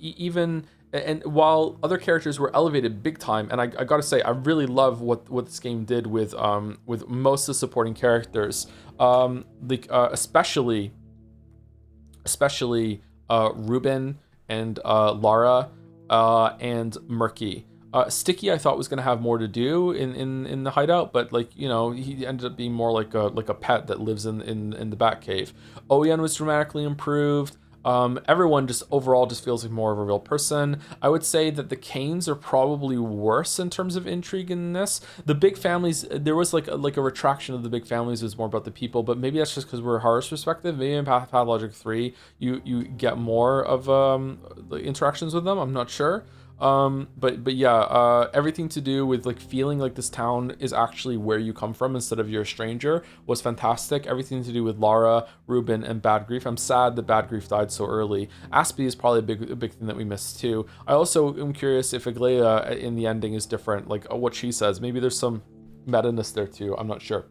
and while other characters were elevated big time, and I gotta say, I really love what this game did with most of the supporting characters, especially Ruben and Lara and Murky. Sticky, I thought was gonna have more to do in the hideout, but like, he ended up being more like a pet that lives in the Batcave. Oyen was dramatically improved. Everyone just overall just feels like more of a real person. I would say that the Canes are probably worse in terms of intrigue in this. The big families, there was like a retraction of the big families. It was more about the people, but maybe that's just because we're Haru's perspective. Maybe in Pathologic 3, you get more of the interactions with them. I'm not sure. But yeah, everything to do with like feeling like this town is actually where you come from instead of you're a stranger was fantastic. Everything to do with Lara, Ruben, and Bad Grief. I'm sad that Bad Grief died so early. Aspie is probably a big thing that we missed too. I also am curious if Aglaia in the ending is different, like what she says. Maybe there's some meta-ness there too. I'm not sure.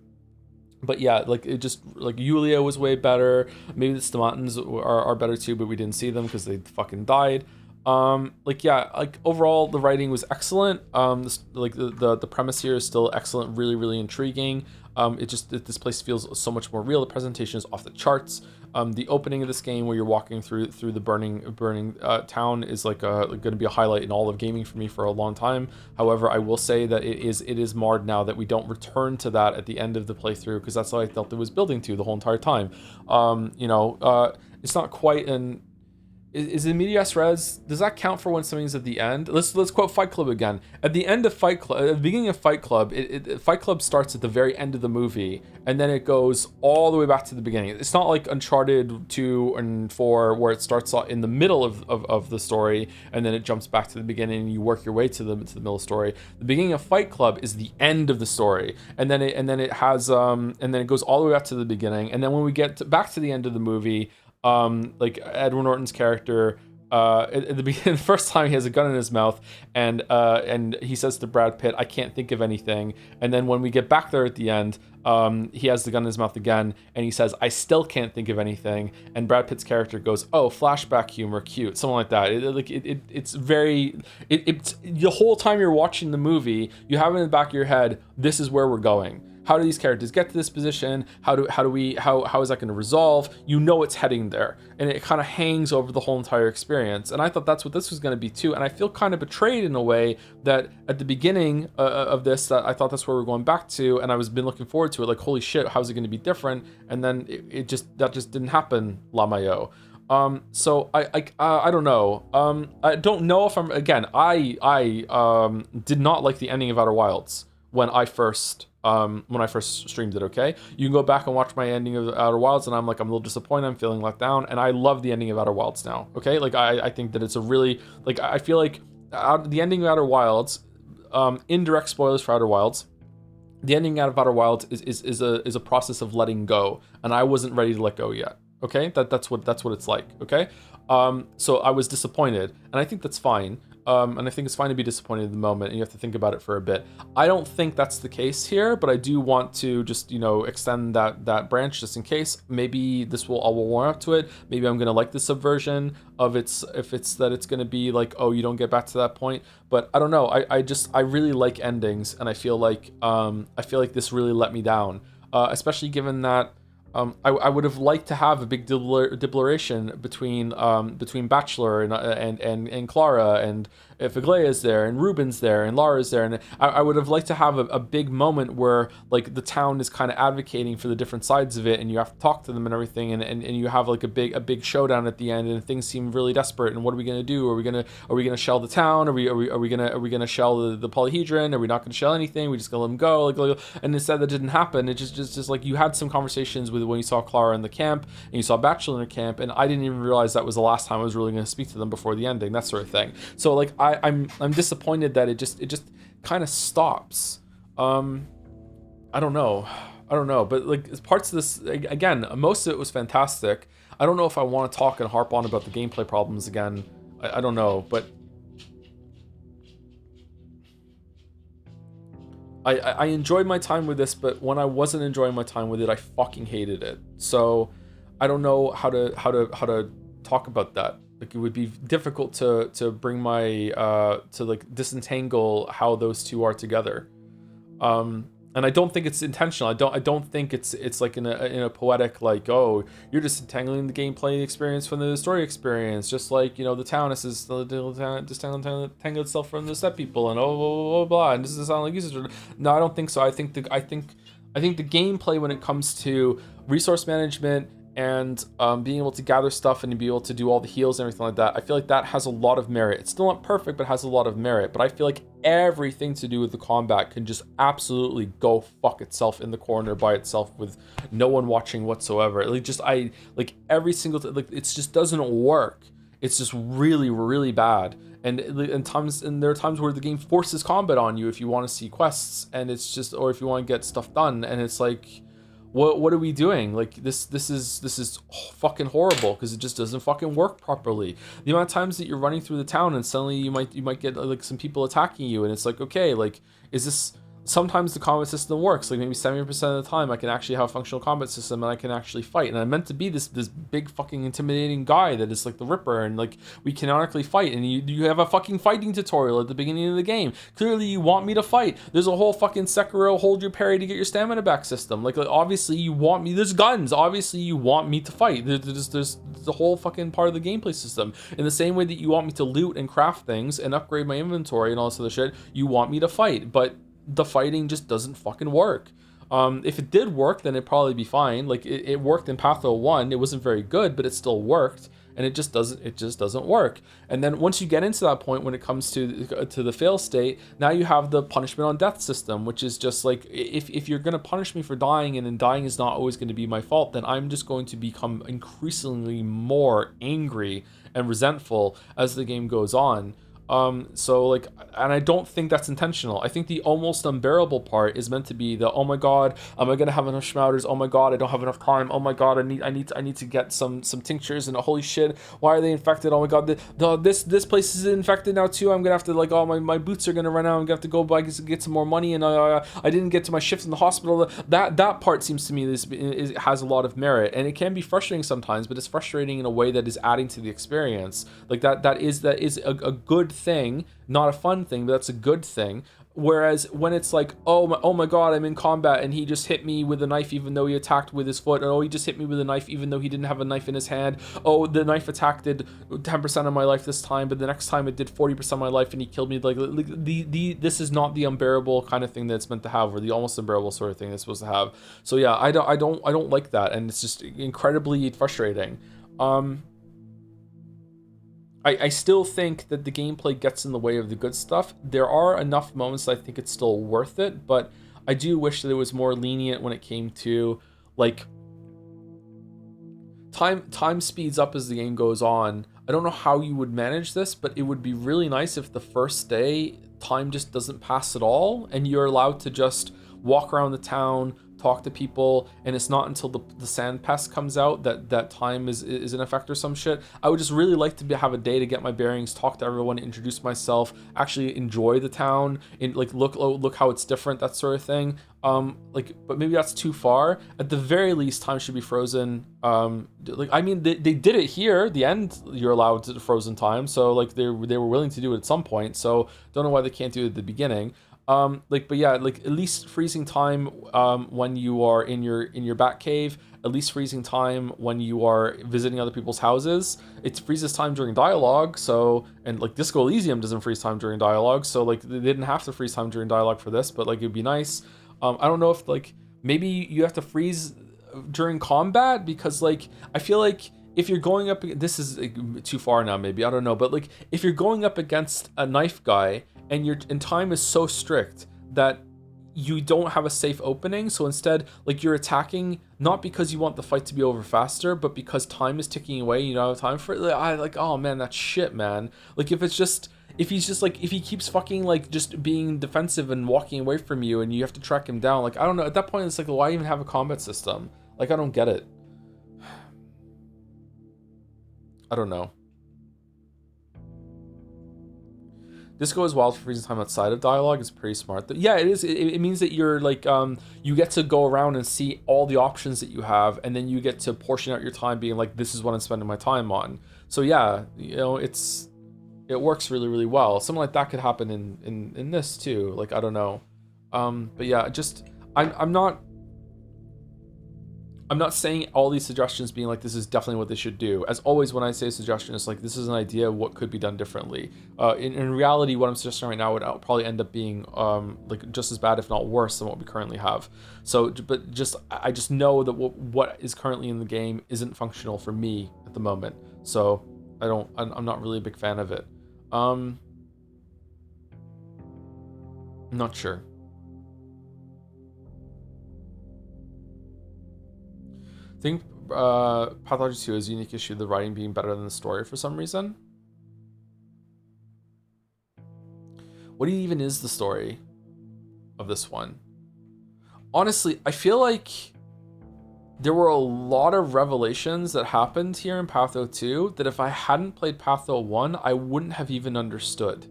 But yeah, like it just like Yulia was way better. Maybe the Stomatans are better too, but we didn't see them because they fucking died. Overall the writing was excellent. The premise here is still excellent, really, really intriguing. This place feels so much more real. The presentation is off the charts. The opening of this game where you're walking through the burning town is going to be a highlight in all of gaming for me for a long time. However, I will say that it is marred now that we don't return to that at the end of the playthrough, because that's what I felt it was building to the whole entire time. It's not quite is in medias res, does that count for when something's at the end? Let's quote Fight Club again. At the end of Fight Club, at the beginning of Fight Club, Fight Club starts at the very end of the movie, and then it goes all the way back to the beginning. It's not like Uncharted 2 and 4, where it starts in the middle of the story, and then it jumps back to the beginning, and you work your way to the middle of the story. The beginning of Fight Club is the end of the story, and then it has and then it goes all the way back to the beginning, and then when we get back to the end of the movie, like Edward Norton's character, at the beginning, the first time he has a gun in his mouth, and he says to Brad Pitt, "I can't think of anything." And then when we get back there at the end, he has the gun in his mouth again, and he says, "I still can't think of anything." And Brad Pitt's character goes, "Oh, flashback humor, cute," something like that. It's very, it's the whole time you're watching the movie, you have in the back of your head, this is where we're going. How do these characters get to this position? How is that going to resolve? You know it's heading there, and it kind of hangs over the whole entire experience. And I thought that's what this was going to be too. And I feel kind of betrayed in a way that at the beginning of this, that I thought that's where we're going back to, and I was been looking forward to it. Like, holy shit, how's it going to be different? And then it just didn't happen, Lamayo. So I don't know. I don't know if I'm, again, I did not like the ending of Outer Wilds when I first streamed it. Okay, you can go back and watch my ending of Outer Wilds, and I'm a little disappointed, I'm feeling let down, and I love the ending of Outer Wilds now. Okay, like I think that it's a really, like, I feel like the ending of Outer Wilds, indirect spoilers for Outer Wilds, the ending out of Outer Wilds is a process of letting go, and I wasn't ready to let go yet. Okay, that's what it's like. Okay, so I was disappointed, and I think that's fine. And I think it's fine to be disappointed in the moment, and you have to think about it for a bit. I don't think that's the case here, but I do want to just, extend that branch just in case. Maybe this will warm up to it. Maybe I'm gonna like the subversion of if it's that it's gonna be like, oh, you don't get back to that point. But I don't know. I really like endings, and I feel like this really let me down, especially given that. I would have liked to have a big deliberation between Bachelor and Clara, and if Aglaya's there, and Ruben's there, and Lara's there, and I would have liked to have a big moment where, like, the town is kind of advocating for the different sides of it, and you have to talk to them and everything, and you have like a big showdown at the end, and things seem really desperate. And what are we gonna do? Are we gonna shell the town? Are we gonna shell the polyhedron? Are we not gonna shell anything? We just gonna let them go? Like, and instead that didn't happen. It just like, you had some conversations with when you saw Clara in the camp and you saw Bachelor in the camp, and I didn't even realize that was the last time I was really gonna speak to them before the ending, that sort of thing. So like I'm disappointed that it just kind of stops. I don't know, but like, parts of this, again, most of it was fantastic. I don't know if I want to talk and harp on about the gameplay problems again. I don't know, but I enjoyed my time with this, but when I wasn't enjoying my time with it, I fucking hated it. So I don't know how to talk about that. Like, it would be difficult to bring my to like disentangle how those two are together. And I don't think it's intentional. I don't think it's like in a poetic, like, oh, you're disentangling the gameplay experience from the story experience, just like, the town is disentangle itself from the step people, and blah, blah, blah, and this doesn't sound like users. No, I don't think so. I think the gameplay, when it comes to resource management and being able to gather stuff and to be able to do all the heals and everything like that, I feel like that has a lot of merit. It's still not perfect, but has a lot of merit. But I feel like everything to do with the combat can just absolutely go fuck itself in the corner by itself with no one watching whatsoever. Every single like, it just doesn't work. It's just really, really bad. And there are times where the game forces combat on you if you want to see quests, and it's just, or if you want to get stuff done, and it's like, what are we doing? Like, this is fucking horrible, because it just doesn't fucking work properly. The amount of times that you're running through the town and suddenly you might get like some people attacking you, and it's like, okay, like, is this? Sometimes the combat system works, like maybe 70% of the time I can actually have a functional combat system and I can actually fight, and I'm meant to be this big fucking intimidating guy that is like the Ripper, and like, we canonically fight, and you have a fucking fighting tutorial at the beginning of the game. Clearly you want me to fight. There's a whole fucking Sekiro hold your parry to get your stamina back system. Like obviously you want me, there's guns, obviously you want me to fight. There's the whole fucking part of the gameplay system. In the same way that you want me to loot and craft things and upgrade my inventory and all this other shit, you want me to fight, but the fighting just doesn't fucking work. If it did work, then it'd probably be fine. Like, it worked in Patho 1. It wasn't very good, but it still worked. and it just doesn't work. And then once you get into that point, when it comes to the fail state, now you have the punishment on death system, which is just like, if you're going to punish me for dying, and then dying is not always going to be my fault, then I'm just going to become increasingly more angry and resentful as the game goes on. So like, and I don't think that's intentional. I think the almost unbearable part is meant to be the, oh my god, am I gonna have enough schmouters? Oh my god, I don't have enough time. Oh my god, I need to get some tinctures, and holy shit, why are they infected? Oh my god, this place is infected now too. I'm gonna have to, like, oh, my boots are gonna run out. I'm gonna have to go buy, get some more money, and I didn't get to my shift in the hospital. That part seems to me has a lot of merit, and it can be frustrating sometimes, but it's frustrating in a way that is adding to the experience. Like that is a good thing, not a fun thing, but that's a good thing. Whereas when it's like, oh my god, I'm in combat and he just hit me with a knife even though he attacked with his foot, and oh, he just hit me with a knife even though he didn't have a knife in his hand. Oh, the knife attack did 10% of my life this time, but the next time it did 40% of my life and he killed me. Like this is not the unbearable kind of thing that it's meant to have, or the almost unbearable sort of thing it's supposed to have. So yeah, I don't like that, and it's just incredibly frustrating. I still think that the gameplay gets in the way of the good stuff. There are enough moments that I think it's still worth it, but I do wish that it was more lenient when it came to, like, time speeds up as the game goes on. I don't know how you would manage this, but it would be really nice if the first day time just doesn't pass at all, and you're allowed to just walk around the town, talk to people, and it's not until the sand pest comes out that time is in effect or some shit. I would just really like to have a day to get my bearings, talk to everyone, introduce myself, actually enjoy the town, and like look how it's different, that sort of thing. But maybe that's too far. At the very least, time should be frozen. I mean, they did it here. The end, you're allowed to frozen time, so like they were willing to do it at some point. So don't know why they can't do it at the beginning. But yeah, like at least freezing time when you are in your bat cave, at least freezing time when you are visiting other people's houses. It freezes time during dialogue, so, and like Disco Elysium doesn't freeze time during dialogue, so like they didn't have to freeze time during dialogue for this, but like it'd be nice. I don't know if like maybe you have to freeze during combat, because like I feel like if you're going up, this is too far now maybe, I don't know, but like if you're going up against a knife guy and time is so strict that you don't have a safe opening, so instead like you're attacking not because you want the fight to be over faster, but because time is ticking away, you don't have time for it. Oh man, that's shit, man. Like if he keeps fucking like just being defensive and walking away from you and you have to track him down, like I don't know, at that point it's like, why even have a combat system? Like I don't get it. I don't know. Disco is wild for freezing time outside of dialogue is pretty smart. Yeah, it is. It means that you're like, you get to go around and see all the options that you have, and then you get to portion out your time being like, this is what I'm spending my time on. So yeah, you know, it works really, really well. Something like that could happen in this too. Like, I don't know. But yeah, just, I'm not saying all these suggestions being like, this is definitely what they should do. As always, when I say a suggestion, it's like, this is an idea of what could be done differently. In reality, what I'm suggesting right now would probably end up being like just as bad, if not worse, than what we currently have. So, but I just know that what is currently in the game isn't functional for me at the moment. So I'm not really a big fan of it. I'm not sure. I think Pathologic 2 has a unique issue, the writing being better than the story for some reason. What even is the story of this one? Honestly, I feel like there were a lot of revelations that happened here in Patho 2 that if I hadn't played Patho 1, I wouldn't have even understood.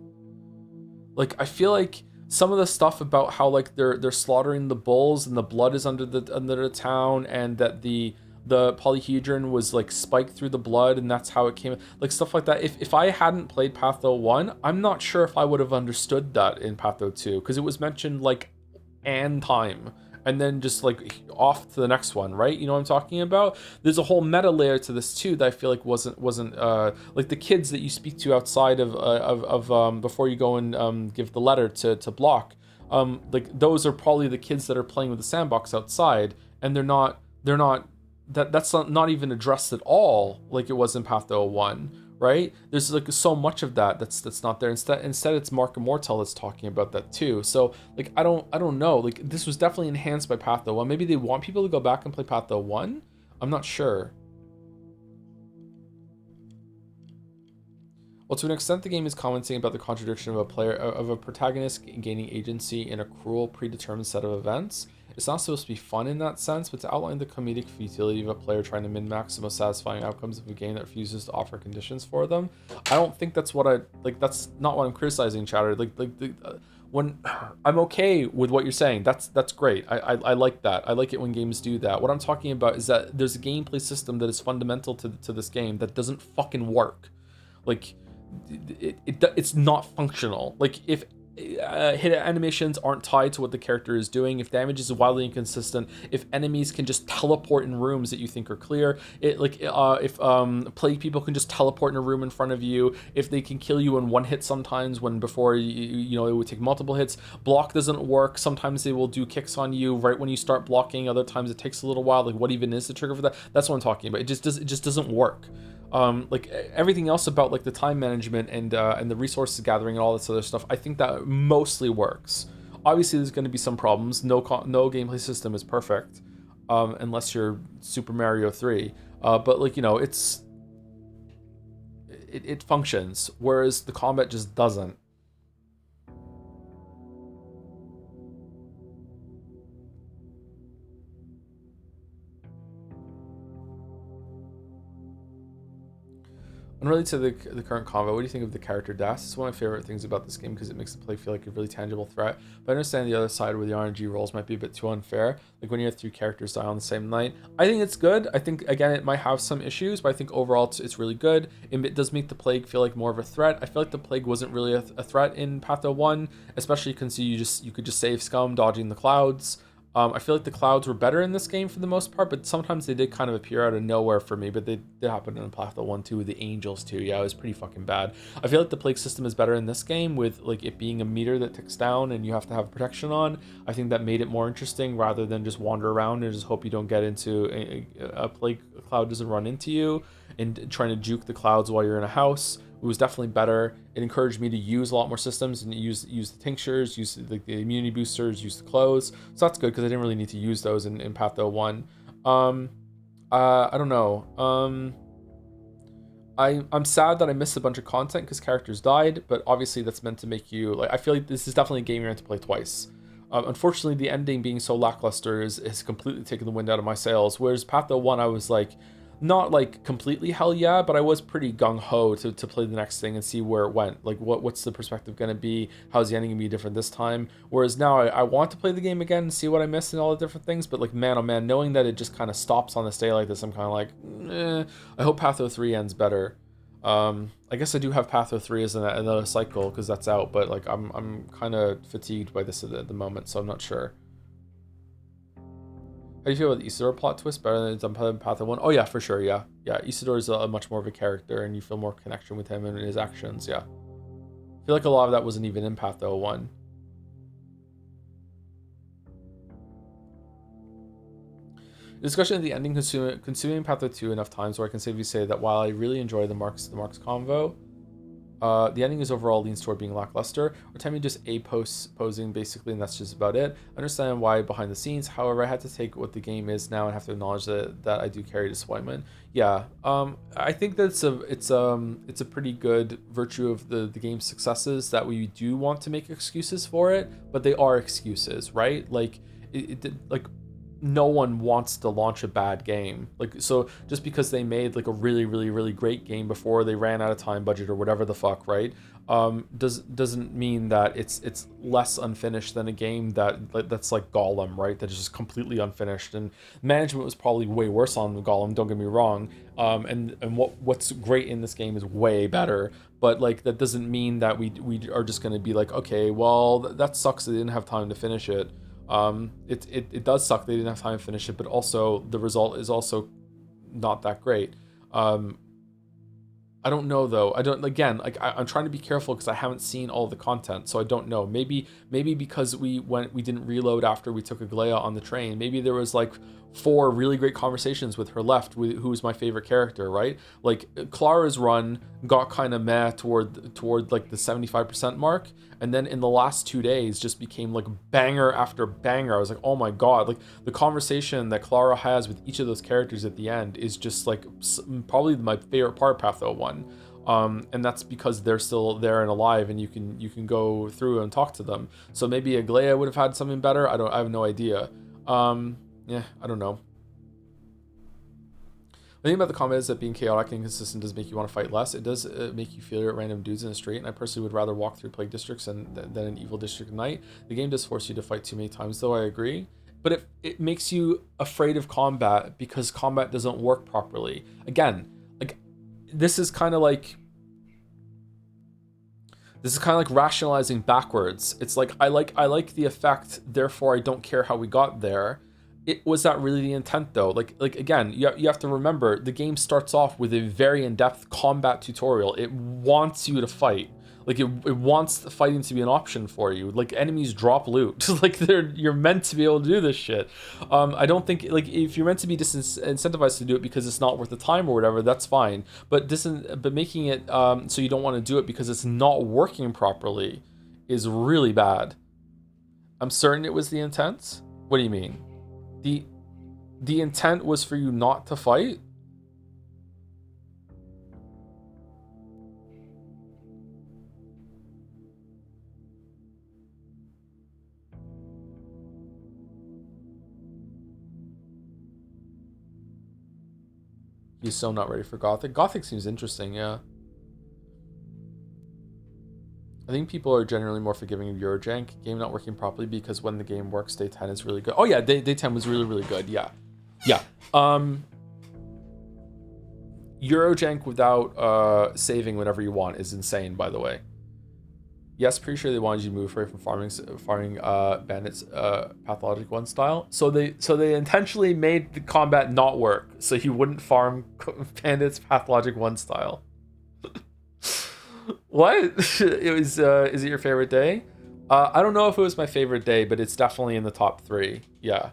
Like, I feel like some of the stuff about how like they're slaughtering the bulls and the blood is under the town, and that the polyhedron was like spiked through the blood and that's how it came, like stuff like that. If I hadn't played Patho 1, I'm not sure if I would have understood that in Patho 2, because it was mentioned like and time and then just like off to the next one, right? You know what I'm talking about? There's a whole meta layer to this too that I feel like wasn't like the kids that you speak to outside of before you go and give the letter to Block. Like those are probably the kids that are playing with the sandbox outside, and they're not that's not even addressed at all like it was in Patho 1, right? There's like so much of that's not there. Instead it's Mark Immortal that's talking about that too. So like I don't know. Like this was definitely enhanced by Patho 1. Maybe they want people to go back and play Patho 1. I'm not sure. Well, to an extent, the game is commenting about the contradiction of a protagonist gaining agency in a cruel, predetermined set of events. It's not supposed to be fun in that sense, but to outline the comedic futility of a player trying to min-max the most satisfying outcomes of a game that refuses to offer conditions for them. I don't think that's what I like. That's not what I'm criticizing, Chatter. When I'm okay with what you're saying, that's great. I like that. I like it when games do that. What I'm talking about is that there's a gameplay system that is fundamental to this game that doesn't fucking work. Like it's not functional. Like if hit animations aren't tied to what the character is doing, if damage is wildly inconsistent, if enemies can just teleport in rooms that you think are clear, if plague people can just teleport in a room in front of you, if they can kill you in one hit sometimes when before you know it would take multiple hits, block doesn't work. Sometimes they will do kicks on you right when you start blocking, other times it takes a little while. Like what even is the trigger for that? That's what I'm talking about. It just doesn't work. Like everything else about like the time management and the resources gathering and all this other stuff, I think that mostly works. Obviously, there's going to be some problems. No gameplay system is perfect, unless you're Super Mario 3. But like it functions, whereas the combat just doesn't. Unrelated to the current convo, what do you think of the character deaths? It's one of my favorite things about this game because it makes the play feel like a really tangible threat. But I understand the other side where the RNG rolls might be a bit too unfair. Like when you have 3 characters die on the same night. I think it's good. I think, again, it might have some issues, but I think overall it's really good. It does make the plague feel like more of a threat. I feel like the plague wasn't really a threat in Patho 1, especially because you could just save scum dodging the clouds. I feel like the clouds were better in this game for the most part, but sometimes they did kind of appear out of nowhere for me, but they did happen in Platha 1 too, with the angels too. Yeah, it was pretty fucking bad. I feel like the plague system is better in this game with like it being a meter that ticks down and you have to have protection on. I think that made it more interesting rather than just wander around and just hope you don't get into a plague cloud doesn't run into you and trying to juke the clouds while you're in a house. It was definitely better. It encouraged me to use a lot more systems and use the tinctures, use the immunity boosters, use the clothes. So that's good because I didn't really need to use those in Patho 1. I don't know. I'm sad that I missed a bunch of content because characters died, but obviously that's meant to make you like. I feel like this is definitely a game you're meant to play twice. Unfortunately, the ending being so lackluster has completely taken the wind out of my sails. Whereas Patho 1, I was like, not like completely hell yeah, but I was pretty gung-ho to play the next thing and see where it went. Like what's the perspective going to be? How's the ending going to be different this time? Whereas now I want to play the game again and see what I missed and all the different things, but like man, oh man, knowing that it just kind of stops on this day like this, I'm kind of like, I hope Patho 3 ends better. I guess I do have Patho 3 as another cycle because that's out, but like I'm kind of fatigued by this at the moment, so I'm not sure. How do you feel about the Isidore plot twist? Better than Patho 1? Oh yeah, for sure, yeah. Yeah, Isidore is a much more of a character and you feel more connection with him and his actions, yeah. I feel like a lot of that wasn't even in Patho 1. The discussion of the ending consuming Patho 2 enough times where I can safely say that while I really enjoy the Marks convo, the ending is overall leans toward being lackluster, or time just posing basically, and that's just about it. I understand why behind the scenes, however, I had to take what the game is now and have to acknowledge that I do carry disappointment. Yeah, I think that it's a pretty good virtue of the game's successes that we do want to make excuses for it, but they are excuses, right? Like like no one wants to launch a bad game. Like, so just because they made like a really great game before they ran out of time, budget, or whatever the fuck, right? Doesn't mean that it's less unfinished than a game that's like Gollum, right? That is just completely unfinished. And management was probably way worse on Gollum, don't get me wrong. And what's great in this game is way better. But like that doesn't mean that we are just gonna be like, okay, well that sucks they didn't have time to finish it. It does suck they didn't have time to finish it, but also the result is also not that great. I I don't know though. I don't. Again, like I'm trying to be careful because I haven't seen all the content, so I don't know. Maybe because we didn't reload after we took Aglaya on the train. Maybe there was like 4 really great conversations with her left, who was my favorite character, right? Like Clara's run got kind of meh toward like the 75% mark, and then in the last 2 days just became like banger after banger. I was like, oh my god, like the conversation that Clara has with each of those characters at the end is just like probably my favorite part of Patho 1. And that's because they're still there and alive, and you can go through and talk to them. So maybe Aglaya would have had something better. I have no idea. Yeah, I don't know. The thing about the combat is that being chaotic and inconsistent does make you want to fight less. It does make you feel at random dudes in the street, and I personally would rather walk through plague districts than an evil district at night. The game does force you to fight too many times, though, I agree. But it makes you afraid of combat because combat doesn't work properly. Again, like this is kind of like rationalizing backwards. It's like I like the effect, therefore I don't care how we got there. Was that really the intent though? Like again, you have to remember the game starts off with a very in-depth combat tutorial. It wants you to fight. Like it wants the fighting to be an option for you. Like enemies drop loot. Like you're meant to be able to do this shit. I don't think like if you're meant to be disincentivized to do it because it's not worth the time or whatever, that's fine. But making it so you don't want to do it because it's not working properly is really bad. I'm certain it was the intent. What do you mean? The intent was for you not to fight? He's so not ready for Gothic. Gothic seems interesting, yeah. I think people are generally more forgiving of Eurojank. Game not working properly because when the game works, day 10 is really good. Oh yeah, day 10 was really, really good, yeah. Yeah. Eurojank without saving whenever you want is insane, by the way. Yes, pretty sure they wanted you to move away from farming bandits Pathologic 1 style. So they intentionally made the combat not work so you wouldn't farm bandits Pathologic 1 style. What? It was is it your favorite day? I don't know if it was my favorite day, but it's definitely in the top 3. Yeah.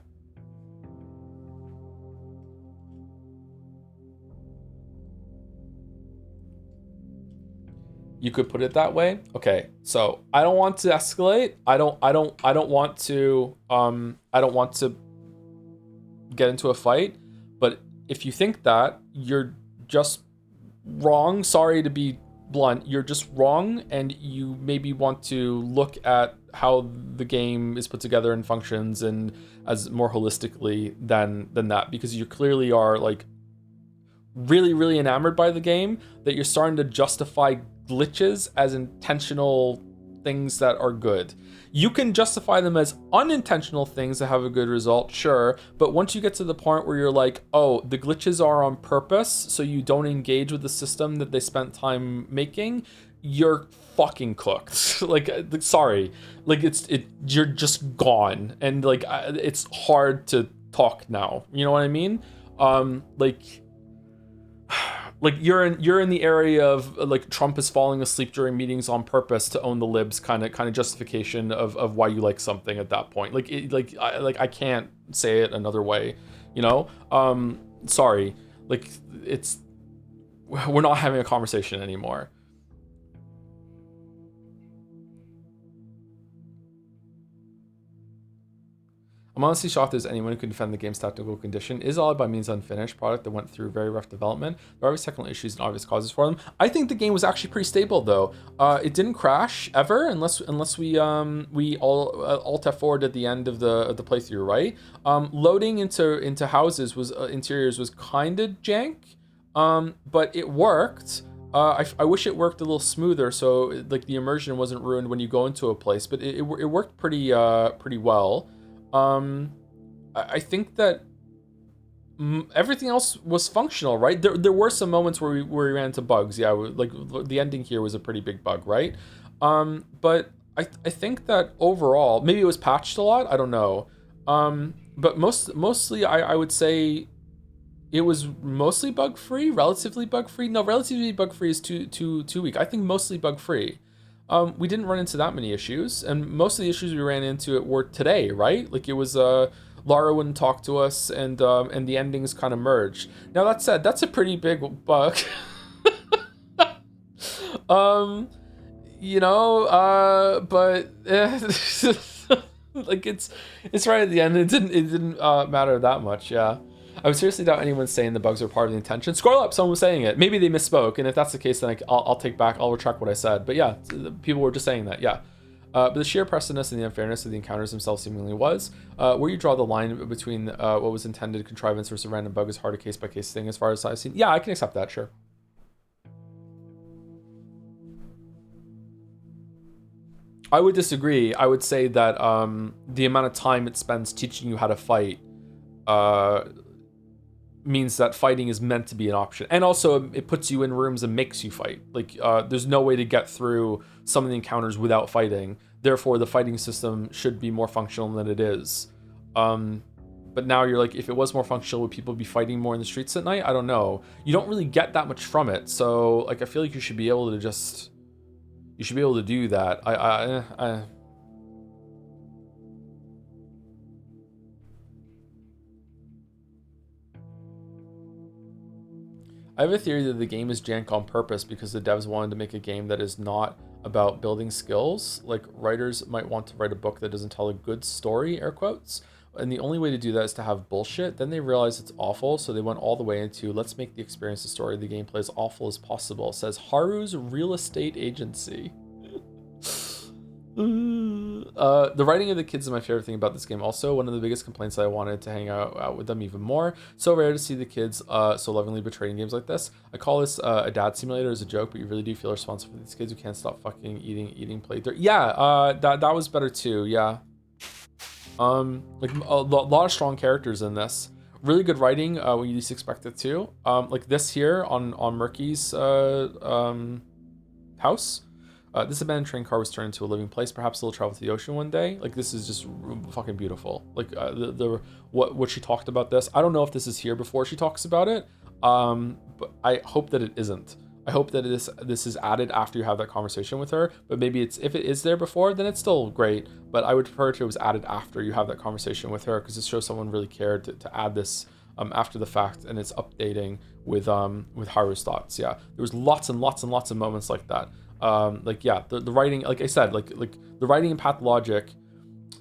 You could put it that way. Okay, so I don't want to escalate. I don't want to get into a fight. But if you think that, you're just wrong. Sorry to be blunt. You're just wrong, and you maybe want to look at how the game is put together and functions and as more holistically than that, because you clearly are like really, really enamored by the game that you're starting to justify glitches as intentional things that are good. You can justify them as unintentional things that have a good result, sure, but once you get to the point where you're like, oh, the glitches are on purpose so you don't engage with the system that they spent time making, you're fucking cooked. like sorry, like you're just gone, and like it's hard to talk now, you know what I mean? Like you're in the area of like Trump is falling asleep during meetings on purpose to own the libs kind of justification of why you like something at that point. I can't say it another way, you know? Sorry, like we're not having a conversation anymore. I'm honestly shocked there's anyone who can defend the game's technical condition. Is all by means unfinished product that went through very rough development. There are obvious technical issues and obvious causes for them. I think the game was actually pretty stable though. It didn't crash ever unless we alt F4'd at the end of the playthrough, right? Loading into houses was interiors was kind of jank, but it worked. I wish it worked a little smoother so like the immersion wasn't ruined when you go into a place, but it worked pretty well. I think that everything else was functional, right? There were some moments where we ran into bugs. Yeah, like the ending here was a pretty big bug, right? But I think that overall, maybe it was patched a lot. I don't know. But mostly I would say it was mostly bug free, relatively bug free. No, relatively bug free is too weak. I think mostly bug free. We didn't run into that many issues, and most of the issues we ran into it were today, right? Like it was Lara wouldn't talk to us, and the endings kind of merged. Now that said, that's a pretty big bug. But like it's right at the end. It didn't matter that much. Yeah. I would seriously doubt anyone's saying the bugs are part of the intention. Scroll up, someone was saying it. Maybe they misspoke, and if that's the case, then I'll retract what I said. But yeah, people were just saying that. Yeah. But the sheer oppressiveness and the unfairness of the encounters themselves seemingly was. Where you draw the line between what was intended contrivance versus a random bug is hard a case by case thing, as far as I've seen. Yeah, I can accept that. Sure. I would disagree. I would say that the amount of time it spends teaching you how to fight means that fighting is meant to be an option. And also it puts you in rooms and makes you fight. Like there's no way to get through some of the encounters without fighting. Therefore, the fighting system should be more functional than it is. But now you're like, if it was more functional, would people be fighting more in the streets at night? I don't know. You don't really get that much from it. So like, I feel like you should be able to just... You should be able to do that. I have a theory that the game is jank on purpose because the devs wanted to make a game that is not about building skills. Like, writers might want to write a book that doesn't tell a good story, air quotes, and the only way to do that is to have bullshit. Then they realized it's awful, so they went all the way into, let's make the experience, the story, the gameplay as awful as possible, says Haru's real estate agency. The writing of the kids is my favorite thing about this game. Also, one of the biggest complaints I wanted to hang out with them even more. So rare to see the kids so lovingly betrayed in games like this. I call this a dad simulator as a joke, but you really do feel responsible for these kids who can't stop fucking eating plate dirt. Yeah, that was better too. Yeah. Like a lot of strong characters in this. Really good writing when you least expect it to. Like this here on Murky's house. This abandoned train car was turned into a living place. Perhaps they'll travel to the ocean one day. Like, this is just fucking beautiful. Like what she talked about this. I don't know if this is here before she talks about it. But I hope that it isn't. I hope that this is added after you have that conversation with her. But maybe if it is there before, then it's still great. But I would prefer if it was added after you have that conversation with her, because it shows someone really cared to add this after the fact, and it's updating with Haru's thoughts. Yeah, there was lots and lots and lots of moments like that. Like, yeah, the writing, like I said, like the writing in Pathologic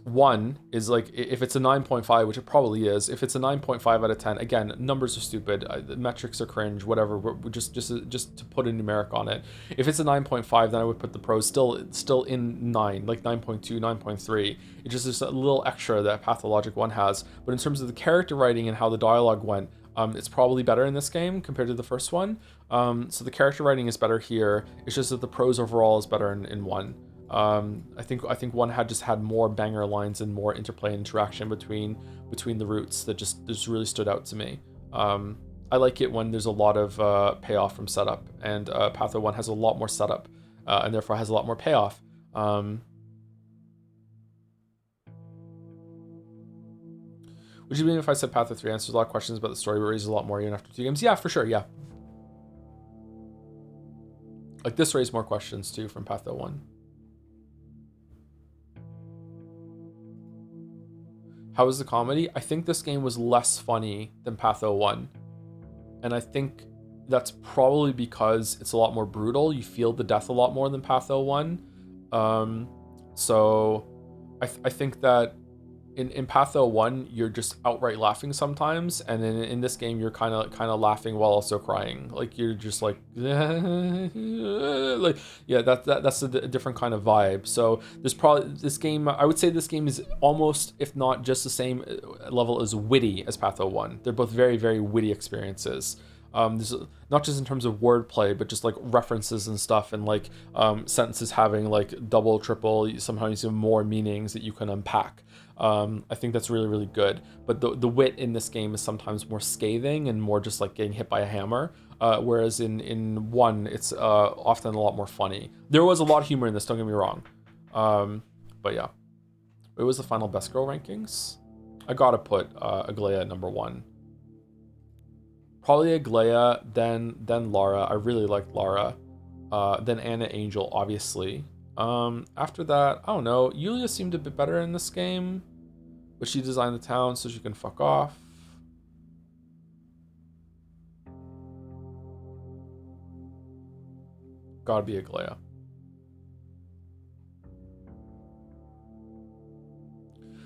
1 is like, if it's a 9.5, which it probably is, if it's a 9.5 out of 10, again, numbers are stupid, the metrics are cringe, whatever, we're just to put a numeric on it. If it's a 9.5, then I would put the pros still in 9, like 9.2, 9.3. It's just a little extra that Pathologic 1 has. But in terms of the character writing and how the dialogue went, it's probably better in this game compared to the first one. So the character writing is better here. It's just that the prose overall is better in 1. I think 1 had more banger lines and more interplay and interaction between the roots that just really stood out to me. I like it when there's a lot of payoff from setup, and Patho 1 has a lot more setup, and therefore has a lot more payoff. Would you believe if I said Patho 3 answers a lot of questions about the story, but raises a lot more even after 2 games? Yeah, for sure, yeah. Like, this raised more questions too from Patho 1. How was the comedy? I think this game was less funny than Patho 1. And I think that's probably because it's a lot more brutal. You feel the death a lot more than Patho 1. So I think that in Patho 1, you're just outright laughing sometimes, and then in this game, you're kind of laughing while also crying. Like, you're just like, like, yeah, that's a different kind of vibe. So there's probably this game. I would say this game is almost, if not just the same level as witty as Patho 1. They're both very, very witty experiences. There's not just in terms of wordplay, but just like references and stuff, and like sentences having like double, triple, sometimes even more meanings that you can unpack. I think that's really, really good. But the wit in this game is sometimes more scathing and more just like getting hit by a hammer. Whereas in 1, it's often a lot more funny. There was a lot of humor in this, don't get me wrong. But yeah. It was the final best girl rankings. I gotta put Aglaia at number 1. Probably Aglaya, then Lara. I really liked Lara. Then Anna Angel, obviously. After that, I don't know. Yulia seemed a bit better in this game, but she designed the town, so she can fuck off. Gotta be Aglaya.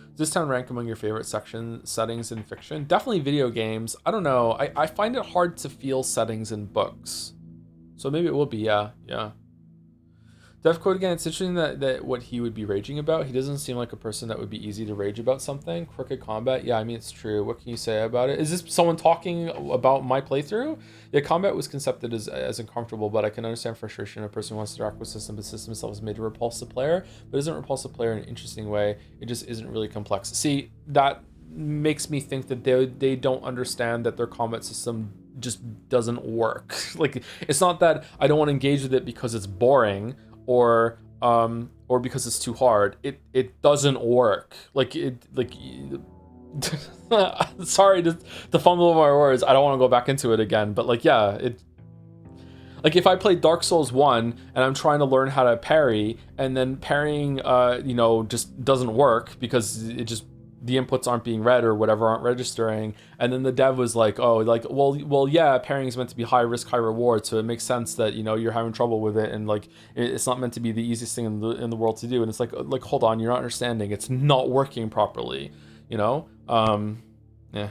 Does this town rank among your favorite settings in fiction? Definitely video games. I don't know. I find it hard to feel settings in books. So maybe it will be, yeah. Death Code again, it's interesting that what he would be raging about. He doesn't seem like a person that would be easy to rage about something. Crooked combat, yeah, I mean, it's true. What can you say about it? Is this someone talking about my playthrough? Yeah, combat was concepted as uncomfortable, but I can understand frustration. A person who wants to interact with system, but the system itself is made to repulse the player, but isn't repulse the player in an interesting way. It just isn't really complex. See, that makes me think that they don't understand that their combat system just doesn't work. Like, it's not that I don't want to engage with it because it's boring, or because it's too hard. It doesn't work. Sorry to fumble over my words. I don't want to go back into it again, but like, yeah, like if I play Dark Souls 1 and I'm trying to learn how to parry, and then parrying just doesn't work because the inputs aren't being read or whatever, aren't registering, and then the dev was like, well yeah, parrying is meant to be high risk, high reward, so it makes sense that you're having trouble with it, and like it's not meant to be the easiest thing in the world to do. And it's like hold on, you're not understanding, it's not working properly, yeah.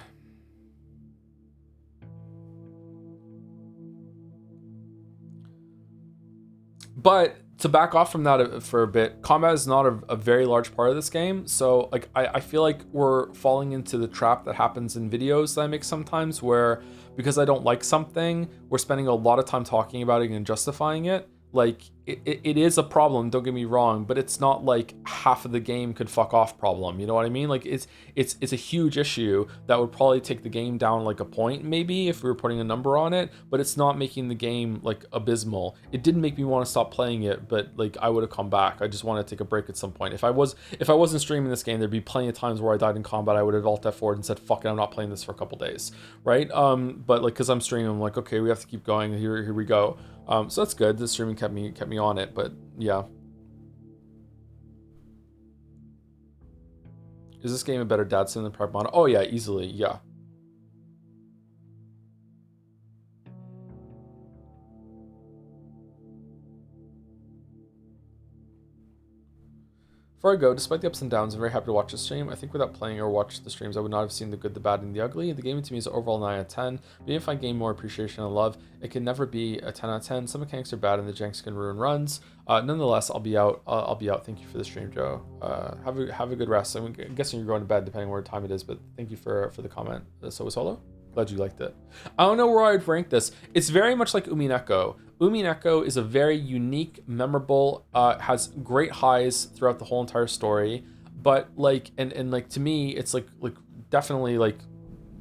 But to back off from that for a bit, combat is not a very large part of this game. So like I feel like we're falling into the trap that happens in videos that I make sometimes, where because I don't like something, we're spending a lot of time talking about it and justifying it. Like it is a problem, don't get me wrong, but it's not like half of the game could fuck off problem, you know what I mean? Like it's a huge issue that would probably take the game down like a point maybe if we were putting a number on it, but it's not making the game like abysmal. It didn't make me want to stop playing it, but like I would have come back. I just want to take a break at some point. If I wasn't streaming this game, there'd be plenty of times where I died in combat. I would have alt F4 and said, fuck it, I'm not playing this for a couple days, right? But like, because I'm streaming, I'm like, okay, we have to keep going, here we go. So that's good. The streaming kept me on it, but yeah. Is this game a better dad sim than Pragmata? Oh yeah, easily, yeah. Before I go, despite the ups and downs, I'm very happy to watch the stream. I think without playing or watching the streams, I would not have seen the good, the bad, and the ugly. The game to me is overall 9 out of 10. But even if I gain more appreciation and love, it can never be a 10 out of 10. Some mechanics are bad and the janks can ruin runs. Nonetheless, I'll be out. Thank you for the stream, Joe. Have a good rest. I'm guessing you're going to bed depending on what time it is, but thank you for the comment. Solo? Glad you liked it. I don't know where I'd rank this. It's very much like Umineko. Umineko is a very unique, memorable, has great highs throughout the whole entire story, but like, and like to me, it's like definitely like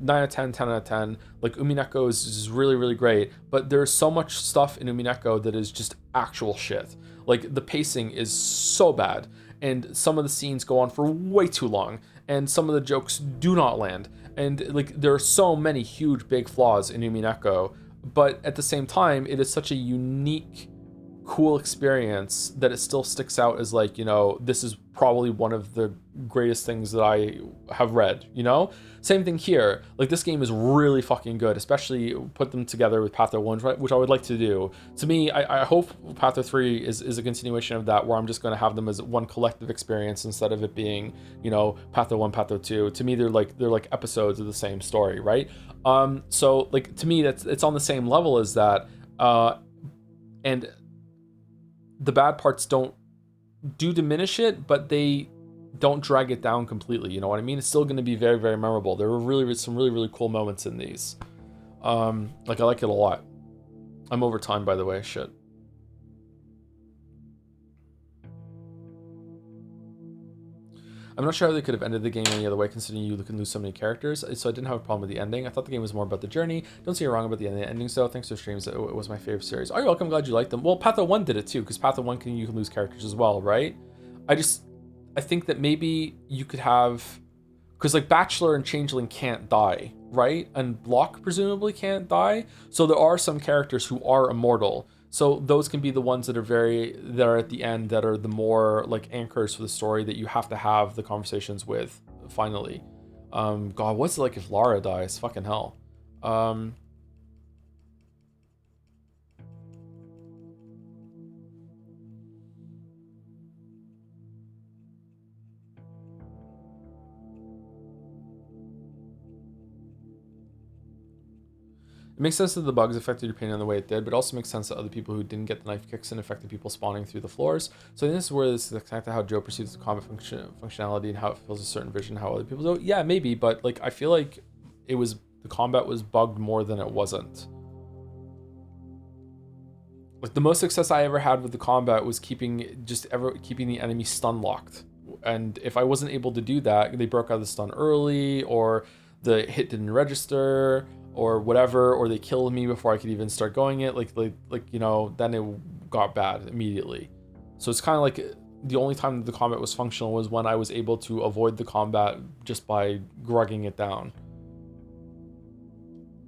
9 out of 10, 10 out of 10. Like Umineko is really, really great, but there's so much stuff in Umineko that is just actual shit. Like the pacing is so bad, and some of the scenes go on for way too long, and some of the jokes do not land. And like there are so many huge big flaws in Umineko, but at the same time it is such a unique, cool experience that it still sticks out as like, this is probably one of the greatest things that I have read, Same thing here. Like this game is really fucking good, especially put them together with Patho 1, which I would like to do. To me, I hope Patho 3 is a continuation of that, where I'm just going to have them as one collective experience instead of it being, Patho 1, Patho 2. To me, they're like episodes of the same story, right? So like to me, it's on the same level as that, and the bad parts don't diminish it, but they don't drag it down completely. You know what I mean? It's still going to be very, very memorable. There were some really, really cool moments in these. Like I like it a lot. I'm over time, by the way. Shit. I'm not sure how they could have ended the game any other way, considering you can lose so many characters, so I didn't have a problem with the ending. I thought the game was more about the journey. Don't see you're wrong about the ending, so thanks for streams. It was my favorite series. Oh, you're welcome. Glad you liked them. Well, Patho 1 did it too, because Patho 1 you can lose characters as well, right? I think that maybe you could have... Because like Bachelor and Changeling can't die, right? And Block presumably can't die. So there are some characters who are immortal. So those can be the ones that are at the end, that are the more like anchors for the story that you have to have the conversations with finally. God, what's it like if Lara dies? Fucking hell. It makes sense that the bugs affected your pain in the way it did, but it also makes sense that other people who didn't get the knife kicks and affected people spawning through the floors. So I think this is where this is connected to how Joe perceives the combat functionality and how it feels a certain vision, how other people do. Yeah, maybe, but like I feel like the combat was bugged more than it wasn't. Like the most success I ever had with the combat was keeping the enemy stun locked. And if I wasn't able to do that, they broke out of the stun early, or the hit didn't register, or whatever, or they killed me before I could even start going it, then it got bad immediately. So it's kind of like the only time that the combat was functional was when I was able to avoid the combat just by grugging it down.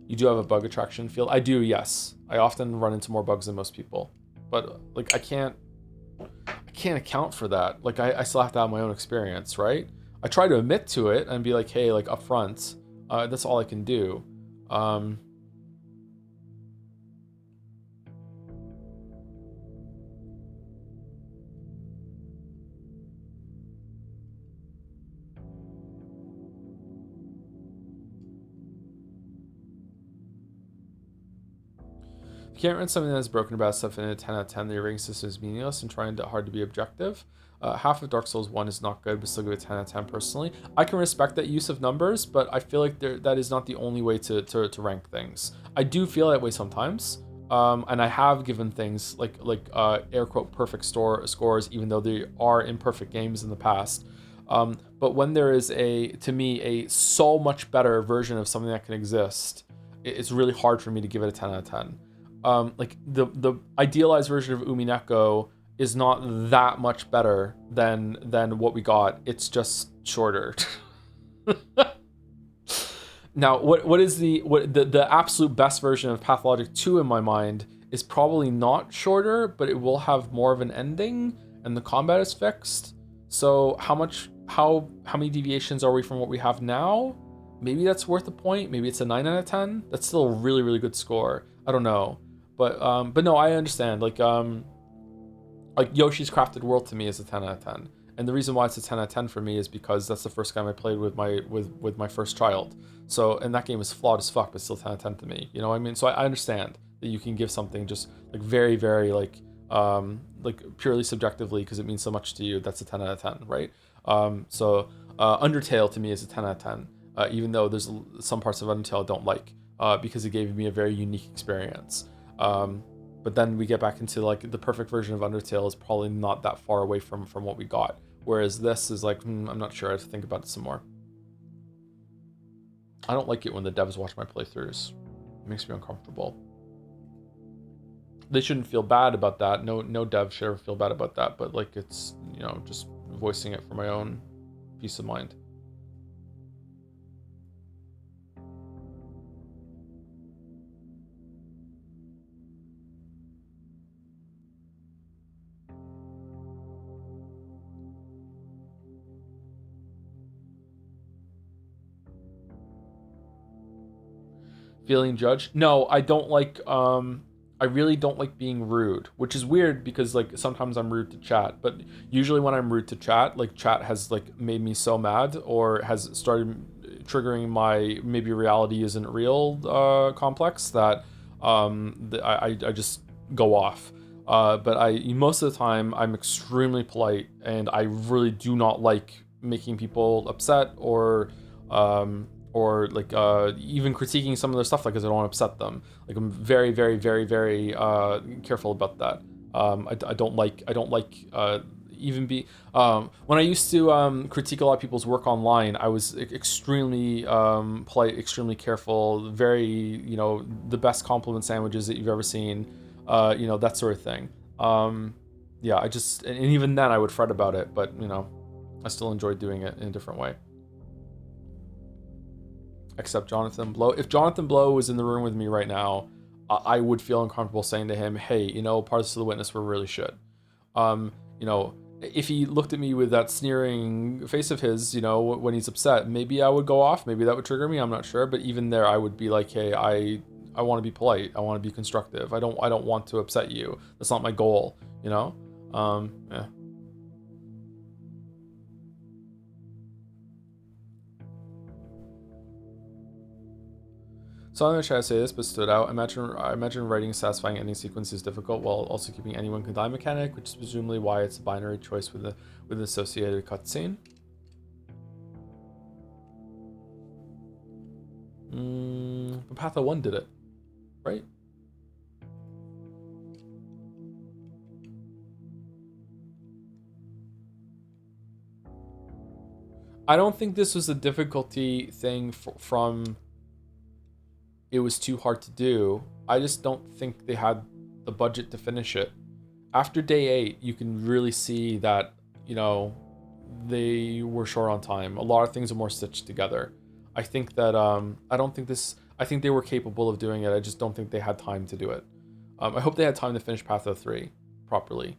You do have a bug attraction field? I do, yes. I often run into more bugs than most people. But like I can't account for that. Like I still have to have my own experience, right? I try to admit to it and be like, hey, like up front, that's all I can do. You can't run something that's broken about stuff in a 10 out of 10. The rating system is meaningless and trying hard to be objective. Half of Dark Souls 1 is not good, but still give it 10 out of 10 personally. I can respect that use of numbers, but I feel like that is not the only way to rank things. I do feel that way sometimes, and I have given things like air quote perfect scores, even though they are imperfect games in the past. But when there is to me a so much better version of something that can exist, it's really hard for me to give it a 10 out of 10. Like the idealized version of Umineko is not that much better than what we got. It's just shorter. Now, what is the absolute best version of Pathologic 2 in my mind is probably not shorter, but it will have more of an ending and the combat is fixed. So how many deviations are we from what we have now? Maybe that's worth a point. Maybe it's a 9 out of 10. That's still a really, really good score. I don't know. But no, I understand. Like Yoshi's Crafted World to me is a 10 out of 10. And the reason why it's a 10 out of 10 for me is because that's the first game I played with my first child. So, and that game is flawed as fuck, but still 10 out of 10 to me. You know what I mean? So I understand that you can give something just like very, very like purely subjectively because it means so much to you. That's a 10 out of 10, right? So Undertale to me is a 10 out of 10. Even though there's some parts of Undertale I don't like because it gave me a very unique experience. But then we get back into like the perfect version of Undertale is probably not that far away from what we got. Whereas this is like, I'm not sure. I have to think about it some more. I don't like it when the devs watch my playthroughs. It makes me uncomfortable. They shouldn't feel bad about that. No dev should ever feel bad about that. But like it's, just voicing it for my own peace of mind. Feeling judged? No, I don't like I really don't like being rude, which is weird because like sometimes I'm rude to chat, but usually when I'm rude to chat, like chat has like made me so mad or has started triggering my maybe reality isn't real complex that I just go off. But most of the time I'm extremely polite and I really do not like making people upset or like even critiquing some of their stuff, like, because I don't want to upset them. Like I'm very, very, very, very careful about that. I don't like even be when I used to critique a lot of people's work online. I was extremely polite, extremely careful, very the best compliment sandwiches that you've ever seen, that sort of thing. Yeah, and even then I would fret about it, but I still enjoyed doing it in a different way. except Jonathan Blow. If Jonathan Blow was in the room with me right now, I would feel uncomfortable saying to him, hey, you know, parts of the witness were really shit. You know, if he looked at me with that sneering face of his, you know, when he's upset, maybe I would go off. Maybe that would trigger me. I'm not sure. But even there, I would be like, hey, I want to be polite. I want to be constructive. I don't want to upset you. That's not my goal, you know? Yeah. So I'm gonna try to say this, but stood out. I imagine writing a satisfying ending sequence is difficult while also keeping anyone can die mechanic, which is presumably why it's a binary choice with an associated cutscene. But Patho 1 did it, right? I don't think this was a difficulty thing from it was too hard to do. I just don't think they had the budget to finish it. After day 8, you can really see that, you know, they were short on time. A lot of things are more stitched together. I think that, I think they were capable of doing it. I just don't think they had time to do it. I hope they had time to finish Patho 3 properly.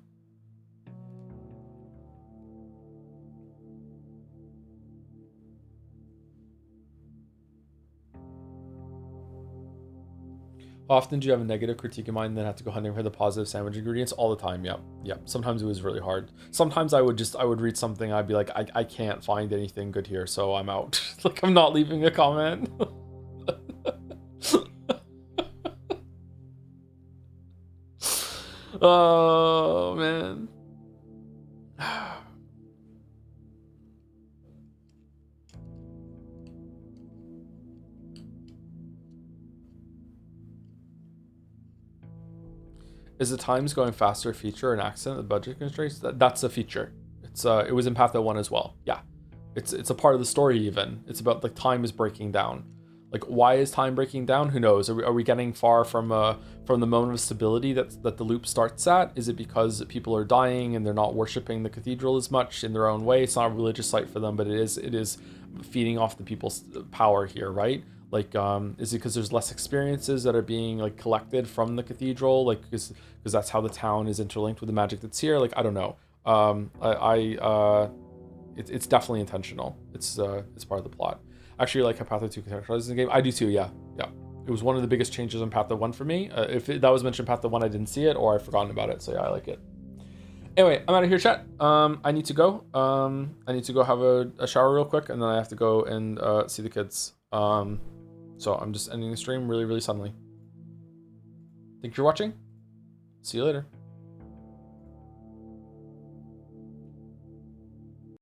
Often do you have a negative critique in mind and then have to go hunting for the positive sandwich ingredients? All the time, yep. Sometimes it was really hard. Sometimes I would read something, I'd be like, I can't find anything good here, so I'm out. Like, I'm not leaving a comment. Oh, man. Is the times going faster a feature or an accident? The budget constraints? That's a feature. It was in Patho 1 as well. Yeah. It's a part of the story even. It's about like time is breaking down. Like, why is time breaking down? Who knows? Are we getting far from the moment of stability that the loop starts at? Is it because people are dying and they're not worshiping the cathedral as much in their own way? It's not a religious site for them, but it is feeding off the people's power here, right? Like, is it because there's less experiences that are being like collected from the cathedral? Like, because that's how the town is interlinked with the magic that's here. Like, I don't know. It's definitely intentional. It's part of the plot. Actually, like how Patho 2 contextualizes the game. I do too. Yeah. It was one of the biggest changes in Patho 1 for me. That was mentioned in Patho 1, I didn't see it or I've forgotten about it. So yeah, I like it. Anyway, I'm out of here, chat. I need to go. I need to go have a shower real quick, and then I have to go and see the kids. So I'm just ending the stream really, really suddenly. Thank you for watching. See you later.